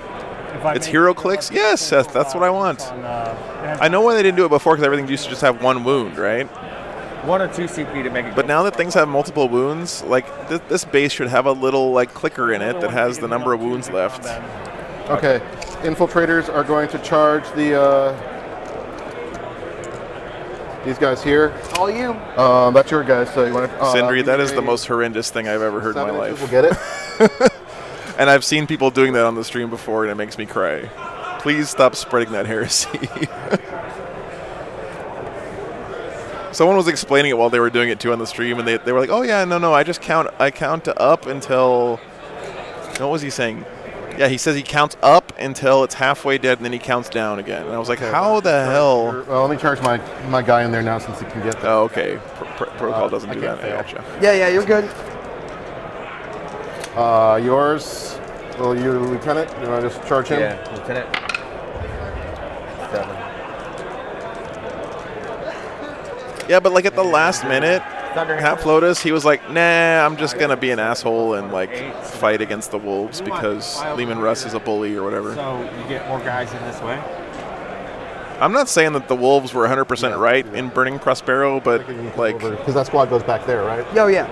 if I It's make hero it clicks? up, Yes, Seth, that's what I want. I know why they didn't do it before, because everything used to just have 1 wound, right? 1 or 2 CP to make it. But now that things have multiple wounds, like, this base should have a little, like, clicker in it that has the number of wounds left. Okay. Infiltrators are going to charge the these guys here. All you. That's your guys, so you want to. Sindri, that is the most horrendous thing I've ever heard in my 7 inches life. will get it. And I've seen people doing that on the stream before, and it makes me cry. Please stop spreading that heresy. Someone was explaining it while they were doing it too on the stream, and they were like, "Oh yeah, no, I count up until." What was he saying? Yeah, he says he counts up until it's halfway dead, and then he counts down again. And I was like, "How the hell?" Well, let me charge my guy in there now since he can get that. Oh, okay. Protocol doesn't do that. I gotcha. Yeah, you're good. Yours. Well, you lieutenant. You want to just charge him? Yeah, Lieutenant. 7. Yeah, but like at the last minute, Half Lotus, he was like, "Nah, I'm just gonna be an asshole and like fight against the wolves because Lehman Russ is a bully or whatever." So you get more guys in this way. I'm not saying that the wolves were 100% right in burning Prospero, but like because that squad goes back there, right? Yo, yeah.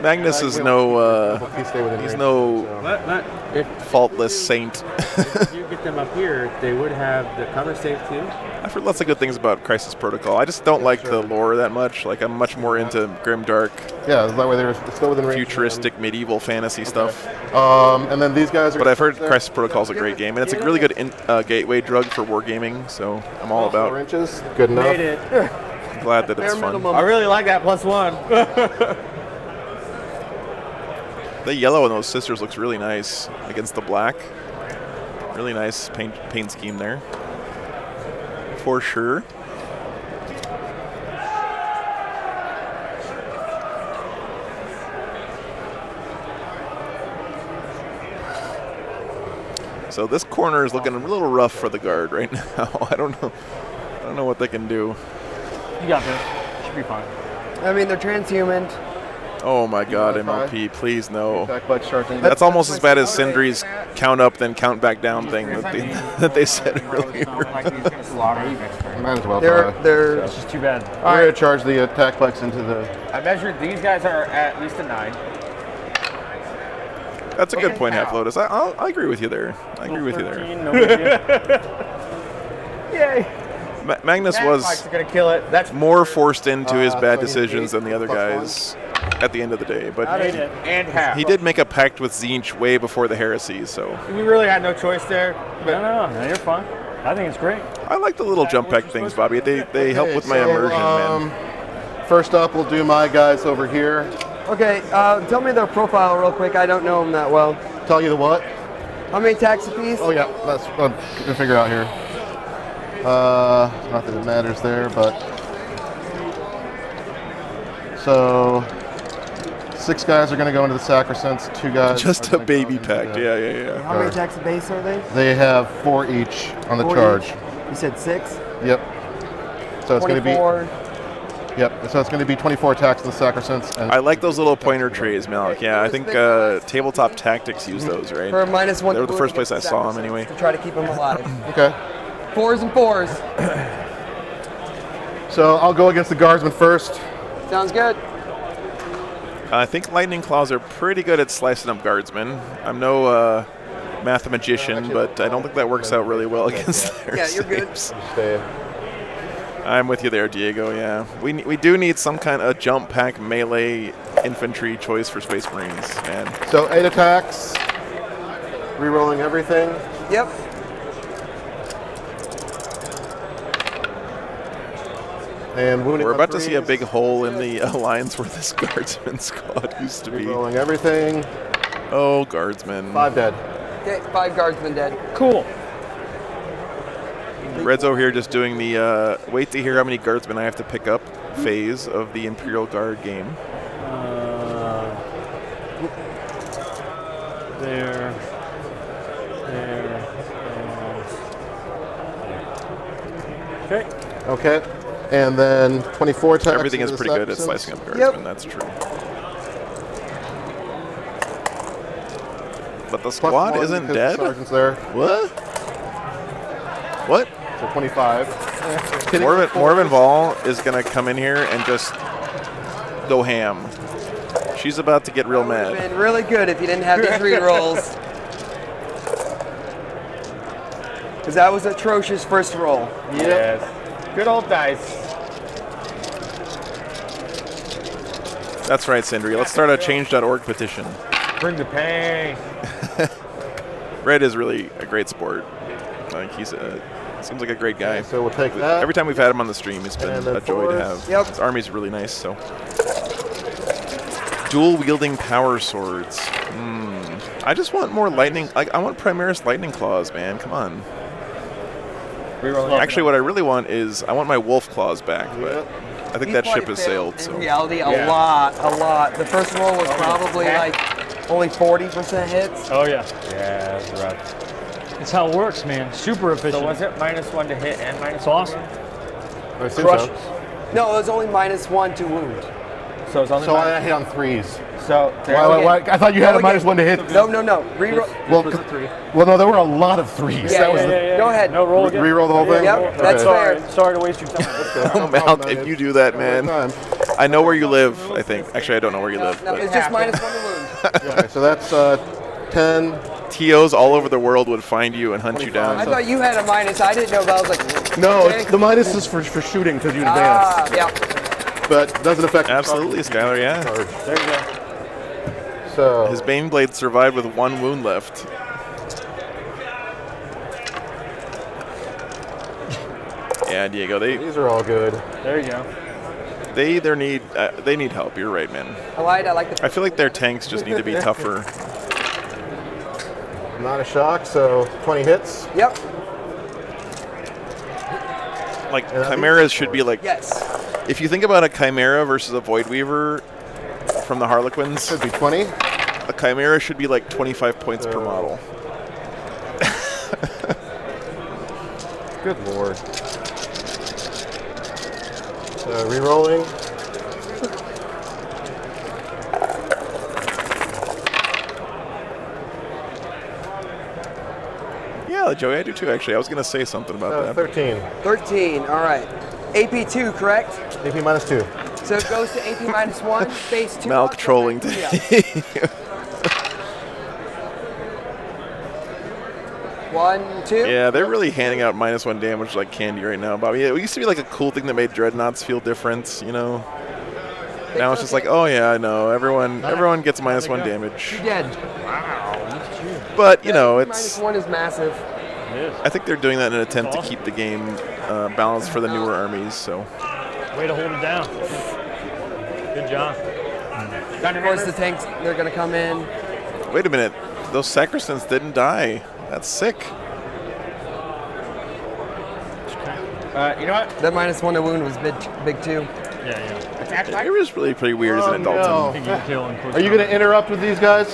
Magnus is no he's no faultless saint. If you get them up here, they would have the cover safe too. I've heard lots of good things about Crisis Protocol. I just don't like the lore that much. Like I'm much more into grimdark, that way they're still within range. Futuristic medieval fantasy stuff. And then these guys are. But I've heard Crisis Protocol is a great game, and it's a really good gateway drug for wargaming. So I'm all about. 4 inches, good enough. Made it. I'm glad that it's fun. I really like that +1. The yellow in those sisters looks really nice against the black. Really nice paint scheme there. For sure. So this corner is looking a little rough for the guard right now. I don't know what they can do. You got this. Should be fine. I mean, they're transhuman. Oh my God, MLP, please no. That's That's almost as bad as Sindri's count up then count back down thing that they said earlier. Might as well. They're It's just too bad. We're going to charge the attack plex into the. I measured these guys are at least a 9. That's a good point, Half Lotus. I agree with you there. I agree with you there. 13, no big deal. Yay! Magnus was gonna kill it. That's more forced into his bad decisions than the other guys at the end of the day. But and half. he did make a pact with Tzeentch way before the heresy, so. We really had no choice there. But No, you're fine. I think it's great. I like the little jump pack things, Bobby. They help with my immersion, man. First up, we'll do my guys over here. okay. Tell me their profile real quick. I don't know them that well. Tell you the what? How many attacks a piece? Oh yeah, that's what I'm gonna figure out here. Not that it matters there, but so 6 guys are going to go into the sacrosancts. 2 guys. Just a baby pact. Yeah. How many attacks a base are they? They have 4 each on the 4 charge. each? You said 6? Yep. So it's going to be. 24. Yep. So it's going to be 24 attacks in the sacrosancts. And I like those little pointer trays, Malik. Yeah, I think Tabletop Tactics use those, right? For a -1. They were the first place I saw them anyway. To try to keep them alive. Okay. 4s and 4s. So I'll go against the guardsmen first. Sounds good. I think Lightning Claws are pretty good at slicing up guardsmen. I'm no mathematician, but I don't think that works out really well against their Yeah, you're good. saves. I'm with you there, Diego, yeah. We do need some kind of jump pack melee infantry choice for Space Marines, man. So 8 attacks. Rerolling everything. Yep. And wounding. We're about to see a big hole in the alliance where this guardsman squad used to be. Rerolling everything. Oh, guardsmen. 5 dead. Okay, 5 guardsmen dead. Cool. Red's over here just doing the wait to hear how many guardsmen I have to pick up phase of the Imperial Guard game. There. Okay. Okay. And then 24 attacks. Everything is into the pretty good at Saxons. slicing up guardsmen, that's true. But the Plus squad 1 isn't because dead? the sergeant's there. What? What? So 25. Morven Vol is going to come in here and just go ham. She's about to get real Would have mad. been really good if you didn't have these rerolls. Because that was atrocious first roll. yes, good old dice. That's right, Sindri. Let's start a change.org petition. Bring the pain. Red is really a great sport. Like he's seems like a great guy. So we'll take that. Every time we've had him on the stream, it's been And then a joy to force. have. Yep. His army's really nice. So dual wielding power swords. I just want more lightning. Like I want Primaris lightning claws, man. Come on. Actually, what I really want is I want my wolf claws back, but I think that ship has sailed. In So reality, a lot. The first roll was probably like only 40% hits. Oh yeah. Yeah, that's rough. It's how it works, man. Super efficient. So was it -1 to hit and minus It's awesome. I assume Crushes. so. No, it was only -1 to wound. So it's only So minus, I hit on 3s. so Why? I thought you had a -1 to hit. No. Reroll. Well, well, no, there were a lot of 3s. Yeah, That was Go ahead. No roll again. Reroll the whole thing? Yep, that's fair. Sorry to waste your time. oh, Mount, if you do that, man. I know where you live. I think. Actually, I don't know where you live. No, But it's just -1 to wound. Okay, so that's 10. TOs all over the world would find you and hunt you down. I thought you had a minus. I didn't know, but I was like, No, okay. the minus is for shooting because you advance, Yeah. but doesn't affect. Absolutely, Skylar. Yeah. There you go. So His Baneblade survived with 1 wound left. Yeah, Diego. these are all good. There you go. They need help. You're right, man. I like the. I feel like their tanks just need to be tougher. Not a shock. So 20 hits. Yep. Like chimeras should be like. Yes. If you think about a chimera versus a Void Weaver from the Harlequins, Should be 20. a chimera should be like 25 points per model. Good lord. So re-rolling. Yeah, Joey, I do too. Actually, I was gonna say something about that. 13. 13. All right. AP 2, correct? AP -2. So it goes to AP -1, space 2. Malk trolling Yeah. today. 1, 2. Yeah, they're really handing out -1 damage like candy right now, Bobby. It used to be like a cool thing that made dreadnoughts feel different, you know. Now it's just like, oh yeah, I know. Everyone gets -1 damage. Dead. But you know, it's. -1 is massive. I think they're doing that in an attempt to keep the game balanced for the newer armies. So. Way to hold it down. Good job. Of course, the tanks, they're going to come in. Wait a minute. Those sacristans didn't die. That's sick. you know what? That -1 to wound was big too. Yeah. It's actually, It was really pretty weird as an adult. no. I think you can kill and push Are you going to interrupt with these guys?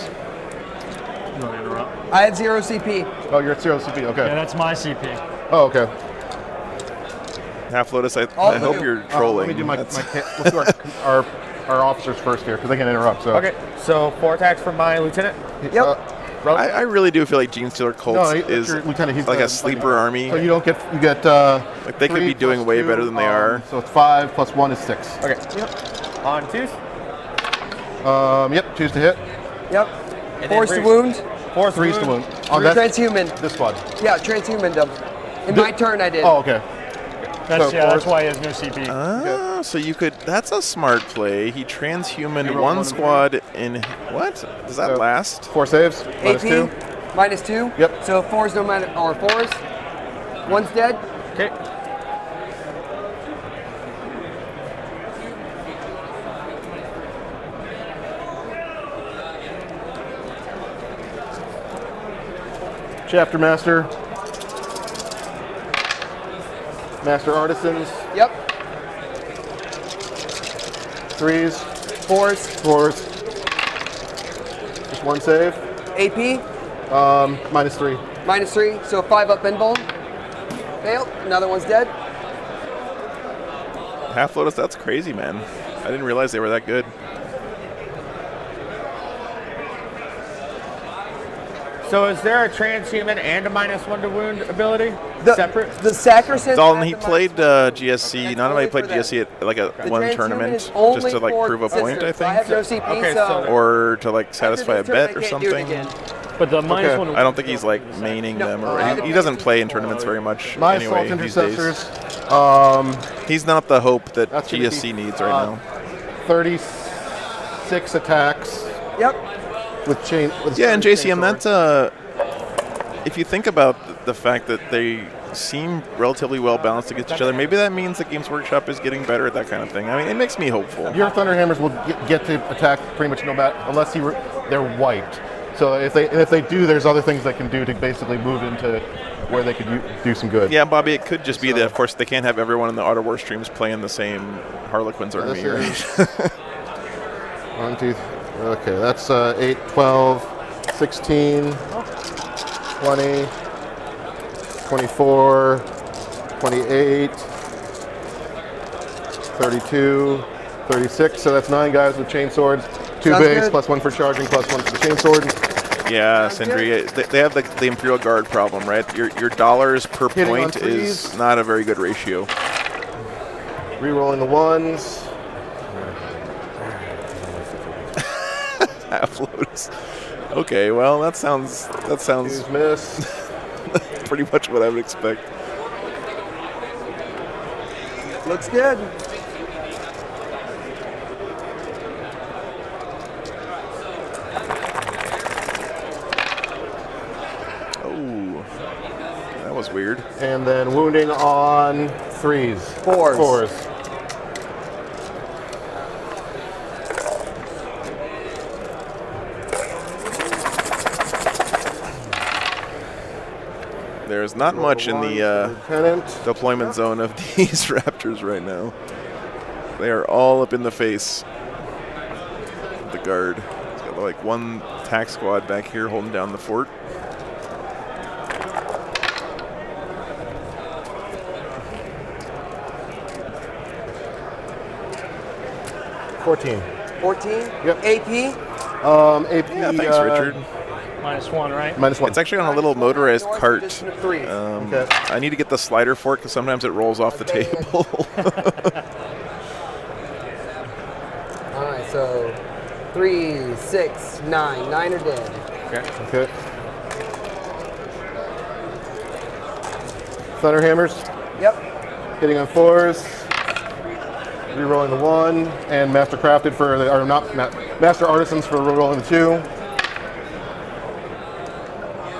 No, interrupt. I had 0 CP. Oh, you're at 0 CP. Okay. Yeah, that's my CP. Oh, okay. Half Lotus, I All hope blue. you're trolling. Let me do my That's- let's do our officers first here because they can interrupt. So okay, so 4 attacks from my lieutenant. Yep. I really do feel like Gene Stealer Colts is your lieutenant. He's like the- a sleeper army. So you get Like they could 3 be doing plus way 2, better than they are. So it's 5 plus 1 is 6. Okay. Yep. On 2s. Yep, 2s to hit, Yep. And 4's then to wound. 4 3s to wound. Oh, that's Transhuman. this squad. Yeah, transhuman them. In my turn, I did. Oh, okay. That's So that's four- why he has no CP. Oh, so you could. That's a smart play. He transhumaned roll one one squad in. What? Does that So- last? 4 saves. AP -2. -2. Yep. So 4's no matter, or 4's. One's dead. Okay. Chapter Master. Master Artisans. Yep. 3s. 4's. 4s. Just 1 save. AP -3. -3. So 5 up in bone. Failed. Another one's dead. Half Lotus. That's crazy, man. I didn't realize they were that good. So is there a transhuman and a -1 to wound ability? Separate? The Sacrosanct. Dalton, have he the played GSC. That's Not only only played for them. GSC at like a The one transhuman tournament, is only just to like for prove a point, I sisters. I have no think, CP, Okay, so. so- or to like satisfy a After this bet or turn, I can't do it something. again. But the -1. Okay. I don't think he's like maining them, or he doesn't play in tournaments very much My anyway Assault these days. Intercessors. He's not the hope that That's gonna GSC be, needs right now. 36 attacks Yep. with chain. With Yeah, and JCM, sword. that's if you think about the fact that they seem relatively well balanced against each other, maybe that means that Games Workshop is getting better at that kind of thing. I mean, it makes me hopeful. Your Thunderhammers will get to attack pretty much no matter, unless they're wiped. So if they do, there's other things they can do to basically move into where they could do some good. Yeah, Bobby, it could just be that, of course, they can't have everyone in the Auto War streams playing the same Harlequins army. Right? 1, 2, okay, that's 8, 12, 16, 20, 24, 28, 32, 36. So that's 9 guys with chain swords. 2 Sounds base, good. plus 1 for charging, plus 1 for the chain sword. Yeah, Sindri, they have the Imperial Guard problem, right? Your dollars per Hitting on point is threes. not a very good ratio. Rerolling the 1s. Half loads. Okay, well that sounds Use miss. pretty much what I would expect. Looks good. Oh, that was weird. And then wounding on 3s. 4s. 4s. There's not much in the Lieutenant. deployment zone of these Raptors right now. They are all up in the face of the guard. It's got like one tack squad back here holding down the fort. $14. 14. Yep. AP. AP. Yeah, thanks, Richard. -1, right? -1. It's actually on a little motorized cart. Addition of 3. Okay. I need to get the slider for it because sometimes it rolls off the table. All right, so 3, 6, 9. 9 are dead. Okay. Thunderhammers. Yep. Hitting on 4s. Rerolling the 1. And Master Crafted for the, or not, Master Artisans for rerolling the 2.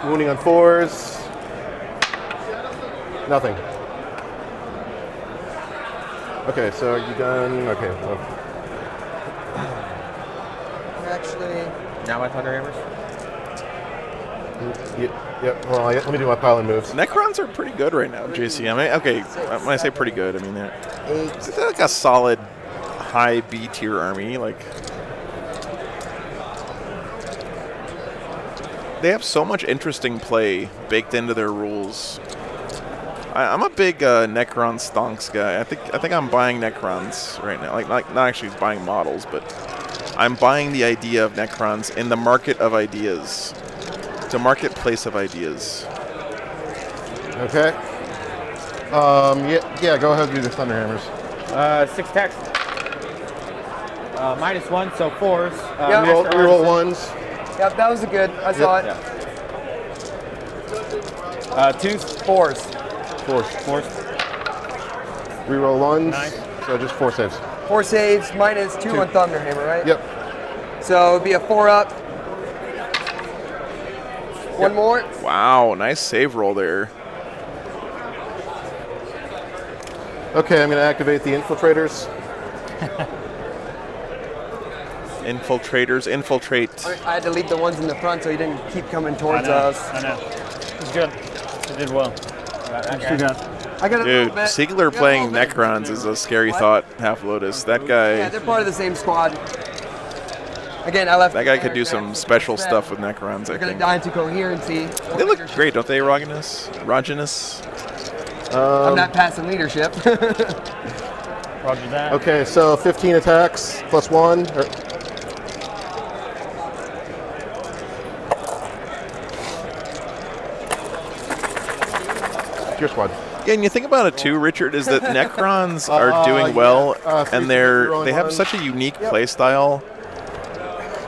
Wounding on 4s. Nothing. Okay, so are you done? Okay. Well, Actually, Now my Thunderhammers. yep. Well, let me do my pile of moves. Necrons are pretty good right now, JC. I mean, okay, when I say pretty good, I mean they're 8. like a solid high B tier army. Like they have so much interesting play baked into their rules. I'm a big Necron stonks guy. I think I'm buying Necrons right now. Like not actually buying models, but I'm buying the idea of Necrons in the market of ideas. The marketplace of ideas. Okay. Yeah. Go ahead and do the Thunderhammers. 6 attacks. -1, so 4s. Yeah. Reroll 1s. Yep, that was a good. I saw it. 2s. 4s. 4s. Reroll 1s. Nice. So just 4 saves. 4 saves, -2 on Thunderhammer, right? Yep. So it'd be a 4 up. One more. Wow, nice save roll there. Okay, I'm going to activate the infiltrators. Infiltrators, infiltrate. I had to leave the ones in the front so he didn't keep coming towards I know. us. I know. It's good. They did well. Too good. I got a Dude, little bit. Siegler Got a playing little bit. Necrons is a scary What? thought, Half Lotus. That Yeah, guy, they're part of the same squad. Again, I left. that guy could do some special stuff with Necrons, I They're gonna think. die into coherency. They look great, don't they, Roginus? I'm not passing leadership. Roger that. Okay, so 15 attacks plus 1. Your squad. Yeah, and you think about it too, Richard, is that Necrons are doing well, and they have such a unique play style.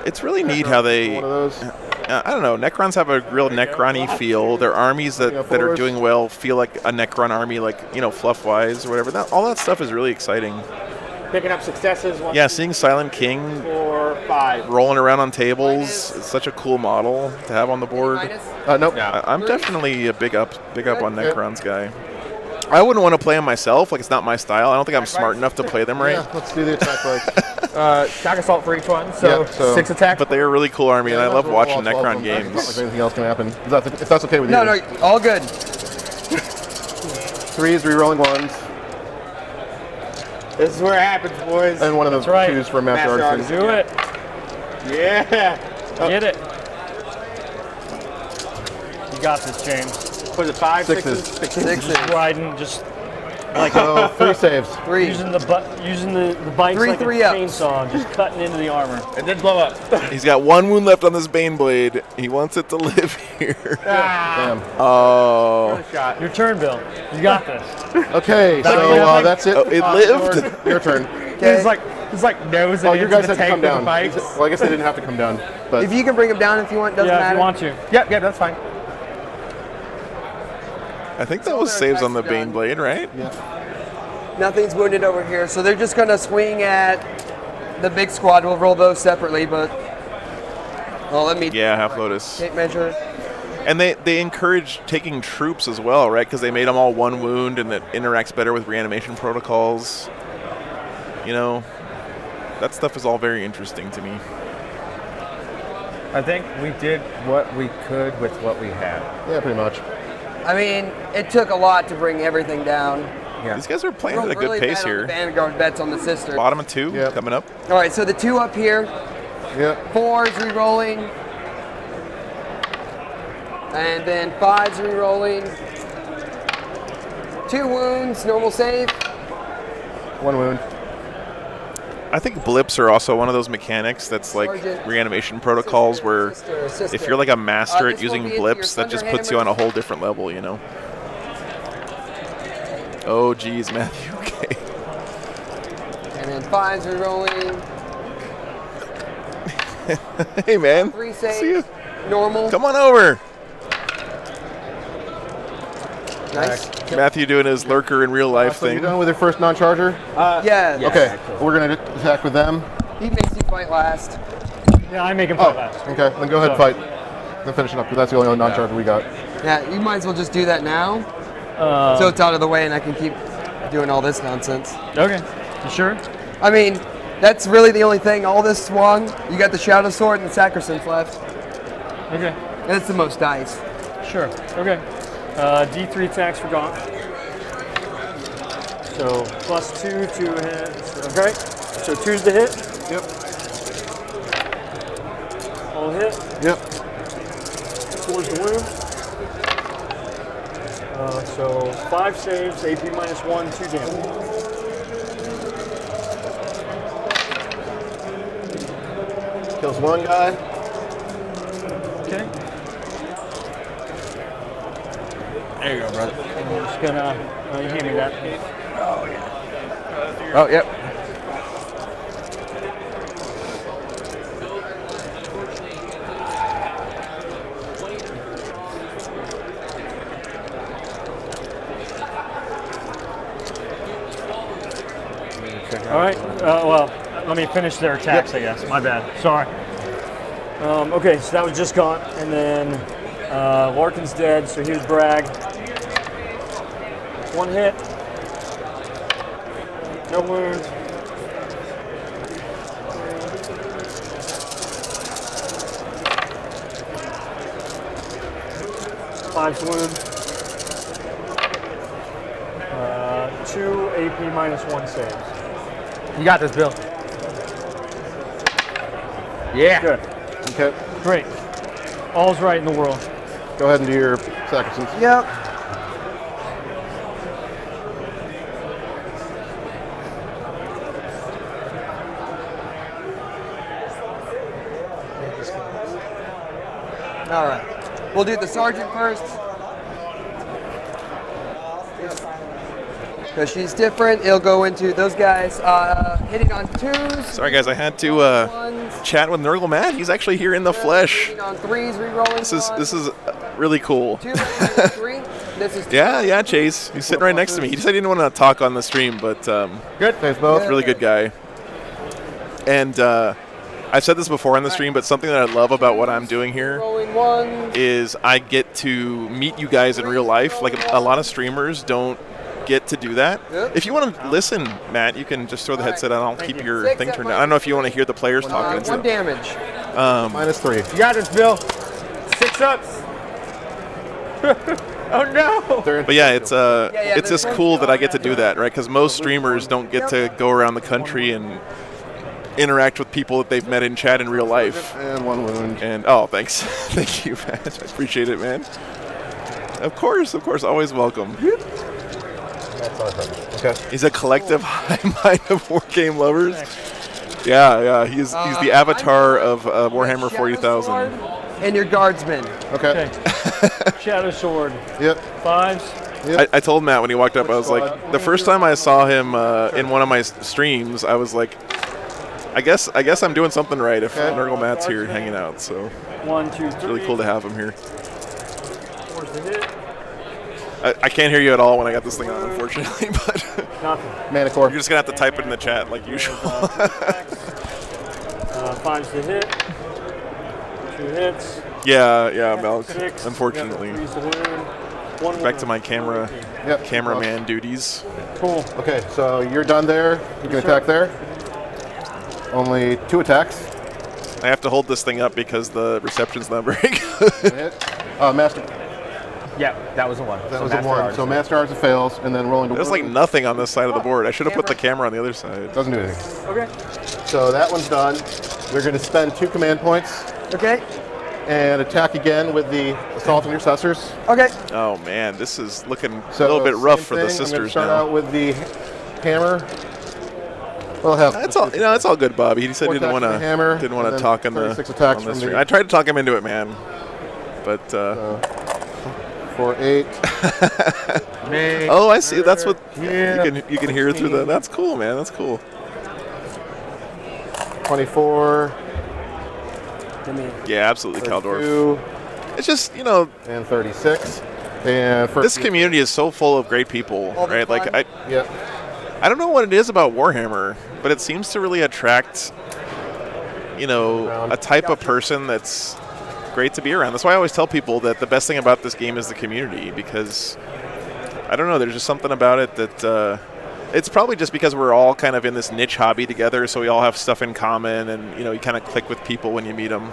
It's really neat how they. One of those. I don't know. Necrons have a real Necron-y feel. Their armies that are doing well feel like a Necron army, like fluff-wise or whatever. All that stuff is really exciting. picking up successes. Yeah, seeing Silent King 4, 5. rolling around on tables is such a cool model to have on the board. Nope. I'm definitely a big up on Necron's guy. I wouldn't want to play him myself. Like, it's not my style. I don't think I'm smart enough to play them right. Yeah, let's do the attack fights. Attack assault for each one, so, 6 attacks. But they are a really cool army, and I love watching All 12 Necron of them. It's not games. like anything else can happen. If that's okay with you. No, all good. 3s, re-rolling 1s, This is where it happens, boys. and one of the right. 2s for Master Artisan. Do it. Yeah. Get it. You got this, James. Was it 5, 6s. 6s? Just riding, just like So 3 saves. 3. using the bikes Three, like 3 a ups. chainsaw, just cutting into the armor. It did blow up. He's got 1 wound left on this Bane Blade. He wants it to live here. Damn. Oh. Shot. Your turn, Bill. You got this. Okay, so that's it. Oh, it lived? Your turn. He's like nosing Oh, you into guys the had to tank come with down. the bikes. Well, I guess they didn't have to come down. But If you can bring him down if you want, doesn't Yeah, if matter. you want to. Yep, that's fine. I think that was saves on the Bane Blade, right? Nothing's wounded over here, so they're just gonna swing at the big squad. We'll roll those separately, but let me Yeah, Half Lotus. tape measure. And they encourage taking troops as well, right? Because they made them all 1 wound, and it interacts better with reanimation protocols. You know, that stuff is all very interesting to me. I think we did what we could with what we had. yeah, pretty much. I mean, it took a lot to bring everything down. Yeah. These guys are playing at a good Really pace bad on the here. Vanguard bets on the sister. Bottom of 2 Yep. coming up. All right, so the 2 up here, Yeah. 4s re-rolling, and then 5s re-rolling. 2 wounds, normal save. 1 wound. I think blips are also one of those mechanics that's like Sergeant. reanimation protocols where Sister. if you're like a master at this will using be into blips, your that just puts you on a whole different level, you know? Oh, geez, Matthew. Okay. And then 5s re-rolling. Hey, man. 3 See you. saves, normal. Come on over. Nice. Matthew doing his lurker in real life So you're thing. done with your first non-charger? Yeah. Okay, we're going to attack with them. He makes you fight last. Yeah, I make him fight last. Okay, then go ahead and fight. Then finish it up, because that's the only non-charger we got. Yeah, you might as well just do that now. So it's out of the way and I can keep doing all this nonsense. Okay. You sure? I mean, that's really the only thing. All this swung. You got the Shadow Sword and the Sacrosanct left. Okay. And it's the most dice. Sure. Okay. D3 attacks for Gaunt. So +2 to hit. Okay. So 2's the hit. Yep. All hit. Yep. 4's the wound. So 5 saves, AP -1, 2 damage. Kills 1 guy. Okay. There you go, brother. I'm just gonna. You hand me that. Oh, yep. All right. Well, let me finish their attacks, I guess. My bad. Sorry. Okay, so that was just Gaunt, and then Larkin's dead, so here's Bragg. 1 hit. No wounds. Five's wound. 2 AP -1 saves. You got this, Bill. Yeah. Good. Okay, Great. All's right in the world. go ahead and do your Sacrosanct. Yep. All right. We'll do the sergeant first. Because she's different. It'll go into those guys hitting on 2s. Sorry, guys, I had to 1s, chat with Nurgle Matt. He's actually here in the flesh. hitting on 3s, re-rolling. This is really cool. 2, 3. This is Yeah, Chase. He's sitting right next to me. He said he didn't want to talk on the stream, but Good. Thanks both. really good guy. And I've said this before on the stream, but something that I love about what I'm doing here rolling one. is I get to meet you guys in real life. Like a lot of streamers don't get to do that. Yep. If you want to listen, Matt, you can just throw the headset on. I'll keep your Six thing at turned down. I don't know if you want to hear the players talking and One stuff. damage. -3. You got this, Bill. 6 ups. Oh no. But yeah, it's there's just one cool that I get to do that, right? Because most streamers don't get to go around the country and interact with people that they've met in chat in real life. And 1 wound. And oh, thanks, thank you, Matt. I appreciate it, man. Of course, always welcome. That's awesome. Okay. He's a collective high mind of war game lovers. Yeah, he's the avatar of Warhammer 40,000. And your guardsman. Okay. Shadow Sword. Yep. 5s. I told Matt when he walked up, I was like, the first time I saw him in one of my streams, I was like, I guess I'm doing something right if Nurgle Matt's here hanging out. So 1, 2, 3. it's really cool to have him here. Where's the hit? I can't hear you at all when I got this thing on, unfortunately, but Nothing. Manicore. you're just going to have to type it in the chat like usual. 5's the hit. 2 hits. yeah, Mel, 6. unfortunately. 3's the wound. 1 Back to my cameraman duties. Cool. Okay, so you're done there. You can attack there. Only 2 attacks. I have to hold this thing up because the reception's not very good. Hit. Master. Yeah, that was a 1. That was a 1. So Master Arts fails, and then rolling to There's like nothing on this side of the board. I should have put the camera on the other side. Doesn't do anything. Okay. So that one's done. We're going to spend 2 command points Okay. and attack again with the Assault Intercessors. Okay. Oh man, this is looking So a little bit rough same for the thing. I'm gonna sisters start now. out with the hammer. We'll have It's all it's all good, Bobby. He said he 4 didn't want attacks with the hammer, to and then talk in 36 attacks on the from stream. the- I tried to talk him into it, man, but 4, 8. oh, I see. That's what you can hear through the. That's cool, man. That's cool. 24. Yeah, absolutely, Caldor. 32, It's just and 36. And for this community is so full of great people, All the right? Like fun. I don't know what it is about Warhammer, but it seems to really attract, a type of person that's great to be around. That's why I always tell people that the best thing about this game is the community, because I don't know, there's just something about it that it's probably just because we're all kind of in this niche hobby together, so we all have stuff in common, and you kind of click with people when you meet them.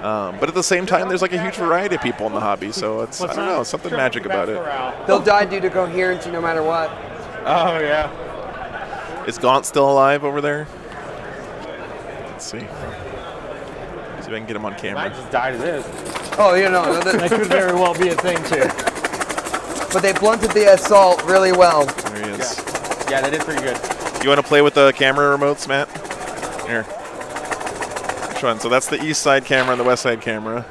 But at the same time, there's like a huge variety of people in the hobby, so it's I don't know, something magic about it. They'll die due to coherency no matter what. Oh yeah. Is Gaunt still alive over there? Let's see. See if I can get him on Might camera. just die to this. Oh, That could very well be a thing too. but they blunted the assault really well. There he is. Yeah, that is pretty good. You want to play with the camera remotes, Matt? Here. Which one? So that's the east side camera and the west side camera.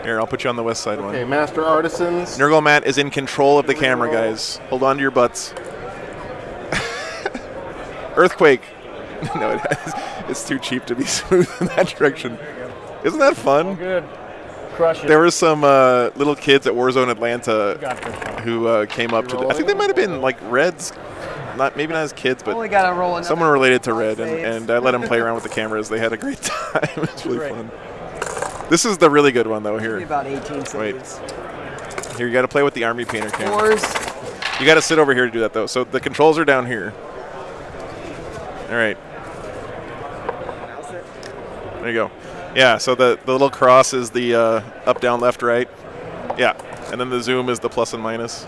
Here, I'll put you on the west side one. Okay, Master Artisans. Nurgle Matt is in control of the camera, guys. Hold on to your butts. Earthquake. No, it's too cheap to be smooth in that direction. Isn't that fun? Good. Crush it. There were some little kids at Warzone Atlanta Got this. who came up to. I think they might have been like Reds, maybe not as kids, but Only got to roll another. someone related to Red, saves. and I let them play around with the cameras. They had a great time. It's really fun. This is the really good one though. Here, About 18 saves. wait. Here, you got to play with the Army Painter camera. Fours. You got to sit over here to do that though. So the controls are down here. All right. There you go. Yeah, so the little cross is the up, down, left, right. Yeah, and then the zoom is the plus and minus.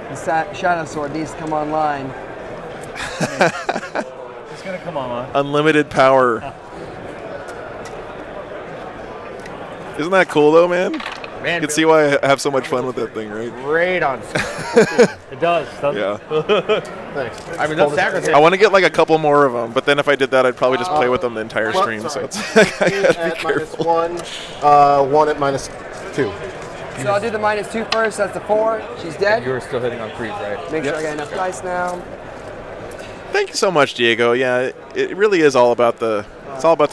The Shadow Sword needs to come online. It's gonna come on. Unlimited power. Isn't that cool though, man? Man, You can see why I have so much fun with that thing, right? great on. It does, doesn't Yeah. it? Thanks. I mean, those sacrifices. I want to get like a couple more of them, but then if I did that, I'd probably just play with them the entire stream. So it's I gotta be careful. -1, 1 at -2. So I'll do the -2 first. That's the 4. She's dead. You were still hitting on 3s, right? Make sure I got enough dice now. Thank you so much, Diego. Yeah, it really is all about the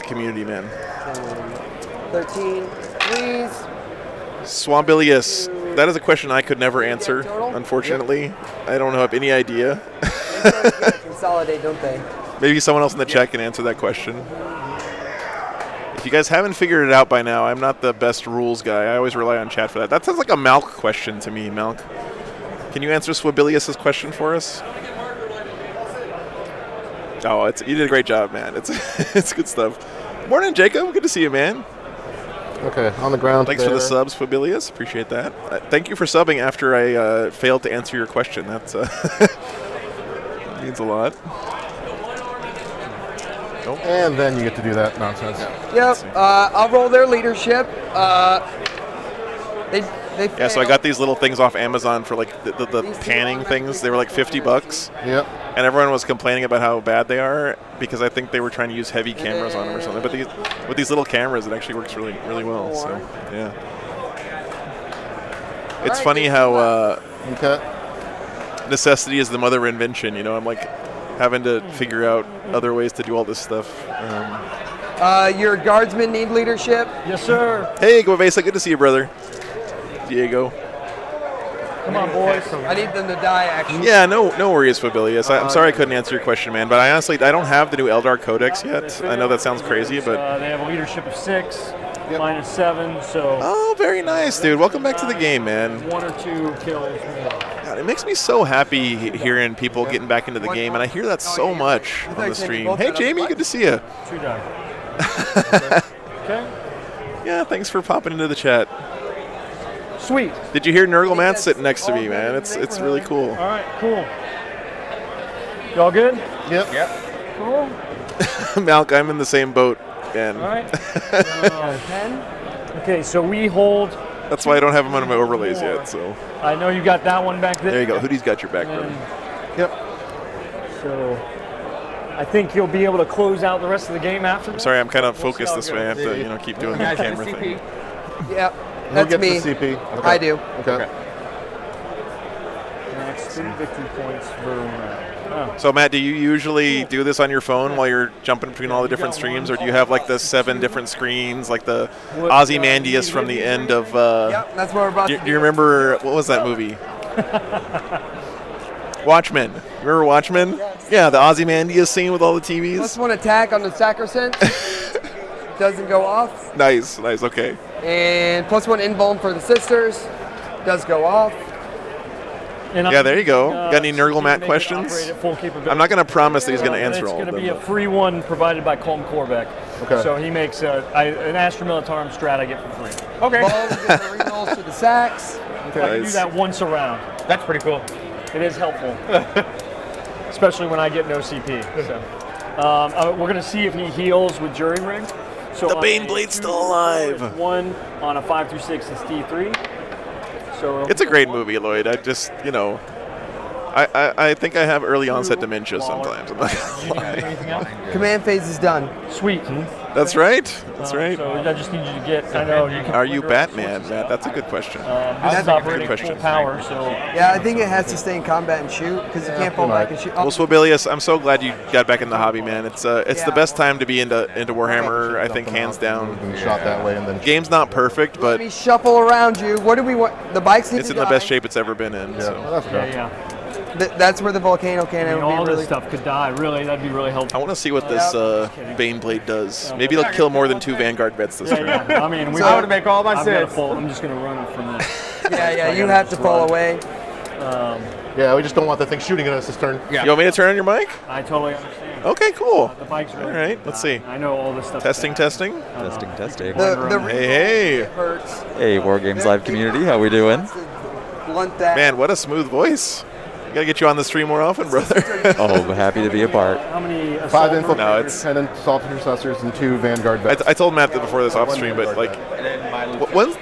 community, man. 13. Please. Swambilius. That is a question I could never answer, unfortunately. I don't have any idea. Consolidate, don't they? Maybe someone else in the chat can answer that question. If you guys haven't figured it out by now, I'm not the best rules guy. I always rely on chat for that. That sounds like a Malk question to me, Malk. Can you answer Swabilius' question for us? Oh, you did a great job, man. It's good stuff. Morning, Jacob. Good to see you, man. Okay, on the ground. Thanks for the subs, Fabilius. Appreciate that. Thank you for subbing after I failed to answer your question. That's means a lot. Nope. And then you get to do that nonsense. Yep. I'll roll their leadership. They So I got these little things off Amazon for like the panning things. They were like $50. Yep. And everyone was complaining about how bad they are because I think they were trying to use heavy cameras on them or something. But with these little cameras, it actually works really, really well. So yeah. It's funny how necessity is the mother of invention. You know, I'm like having to figure out other ways to do all this stuff. Your guardsmen need leadership. Yes, sir. Hey, Guavesa, good to see you, brother. Diego. Come on, boys. I need them to die, actually. Yeah, no worries, Fabilius. I'm sorry I couldn't answer your question, man. But I honestly don't have the new Eldar Codex yet. I know that sounds crazy, but they have a leadership of 6, -7. So. Oh, very nice, dude. Welcome back to the game, man. 1 or 2 kills. God, it makes me so happy hearing people getting back into the game, and I hear that so much on the stream. Hey, Jamie, good to see you. True dog. Okay. Yeah, thanks for popping into the chat. Sweet. Did you hear Nurgle Matt sitting next to me, man? It's really cool. All right, cool. Y'all good? Yep. Cool. Malk, I'm in the same boat, man. All right. 10. Okay, so we hold. That's why I don't have them on my overlays yet. So. I know you got that one back there. There you go. Hoodie's got your back, bro. Yep. So I think you'll be able to close out the rest of the game after. I'm sorry, I'm kind of focused this way. I have to, keep doing the camera thing. Yep. Who That's gets me. the CP? Okay. I do. Okay. Next 3 victory points for round. So Matt, do you usually do this on your phone while you're jumping between all the different streams, or do you have like the 7 different screens, like the Ozymandias from the end of? Yep, that's what we're about to do. Do you remember what was that movie? Watchmen. Remember Watchmen? Yeah, the Ozymandias scene with all the TVs. +1 attack on the Sacrosanct. Doesn't go off. Nice, okay. And +1 invuln for the sisters. Does go off. Yeah, there you go. Got any Nurgle Matt questions? I'm not going to promise that he's going to answer all of them. It's going to be a free one provided by Colm Corbeck. Okay. So he makes an Astra Militarum strat I get for free. Okay. Balls get the rerolls to the sacks. I can do that once a round. That's pretty cool. It is helpful. Especially when I get no CP. So. We're going to see if he heals with Jury Rig. So the Baneblade's still alive. 1 on a 5 through 6 is D3. So it's a great movie, Lloyd. I just, I think I have early onset dementia sometimes. I'm not gonna lie. Command phase is done. Sweet. That's right. That's right. So I just need you to get. I know you can. Are you Batman, Matt? That's a good question. This is operating full power, so. Yeah, I think it has to stay in combat and shoot because you can't fall back and shoot. Well, Swabilius, I'm so glad you got back in the hobby, man. It's the best time to be into Warhammer. I think hands down. Shot that way and then. Game's not perfect, but Let me shuffle around you. What do we want? The bikes need it's to in the die. best shape it's ever been in. Yeah, So. that's good. Yeah. That's where the volcano cannon would all be this really. stuff could die. Really, that'd be really I helpful. want to see what this Baneblade does. Maybe it'll kill more than 2 Vanguard vets this turn. Yeah. I mean, I want to make all my sense. I'm just going to run it from this. Yeah, you have to fall away. Yeah, we just don't want the thing shooting at us this turn. You want me to turn on your mic? I totally understand. Okay, cool. The bike's really All right, let's see. I know all this stuff. Testing. Testing. The Hey. hurts. Hey, War Games Live community, how we doing? Blunt that. Man, what a smooth voice. Gotta get you on the stream more often, brother. Oh, happy to be a part. How many? 5 No, infiltrators, it's- 10 assault intercessors, and 2 Vanguard vets. I told Matt that before this off stream, but like,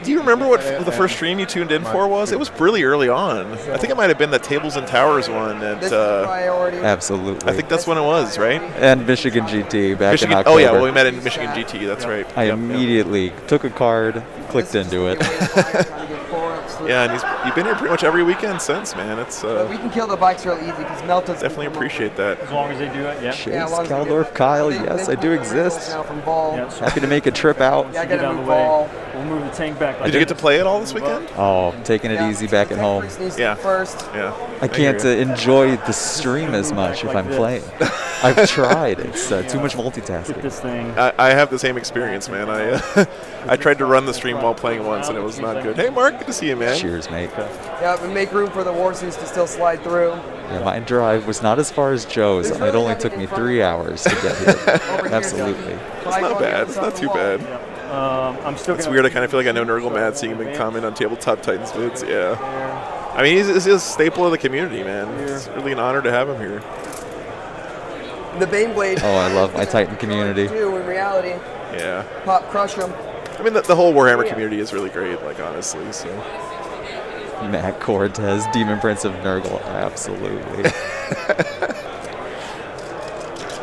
do you remember what the first stream you tuned in for was? It was really early on. I think it might have been the Tables and Towers one. This is At, priority. Absolutely. I think that's when it was, right? And Michigan GT back Michigan. in October. Oh yeah, well we met in Michigan GT. That's right. I Yep, immediately took a card, clicked into it. Yeah, and you've been here pretty much every weekend since, man. It's But we can kill the bikes real easy because Melton's definitely appreciate that. As long as they do it, yeah. Chase, as long as they Caldorf, get- Kyle, they- yes, they I do pull the rerolls exist. Now from ball. Yeah, so Happy to make a trip out. Yeah, I get gotta out of move the way. ball. We'll move the tank back. Did you get to play it all this weekend? Oh, I'm taking it easy back at home. Yeah. First. Yeah. I can't enjoy the stream as much if I'm playing. I've tried. It's too much multitasking. This thing. I have the same experience, man. I tried to run the stream while playing once, and it was not good. Hey, Mark, good to see you, man. Cheers, mate. Yeah, and make room for the Warsies to still slide through. Yeah, my drive was not as far as Joe's, and it only took me 3 hours to get here. Absolutely. It's not bad. It's not too bad. I'm still. It's weird. I kind of feel like I know Nurgle Mad seeing him comment on Tabletop Titans vids. Yeah. I mean, he's a staple of the community, man. It's really an honor to have him here. The Baneblade. Oh, I love my Titan community. Do in reality. Yeah. Pop crush them. I mean, the whole Warhammer community is really great, like, honestly, so. Matt Cortez, Demon Prince of Nurgle, absolutely.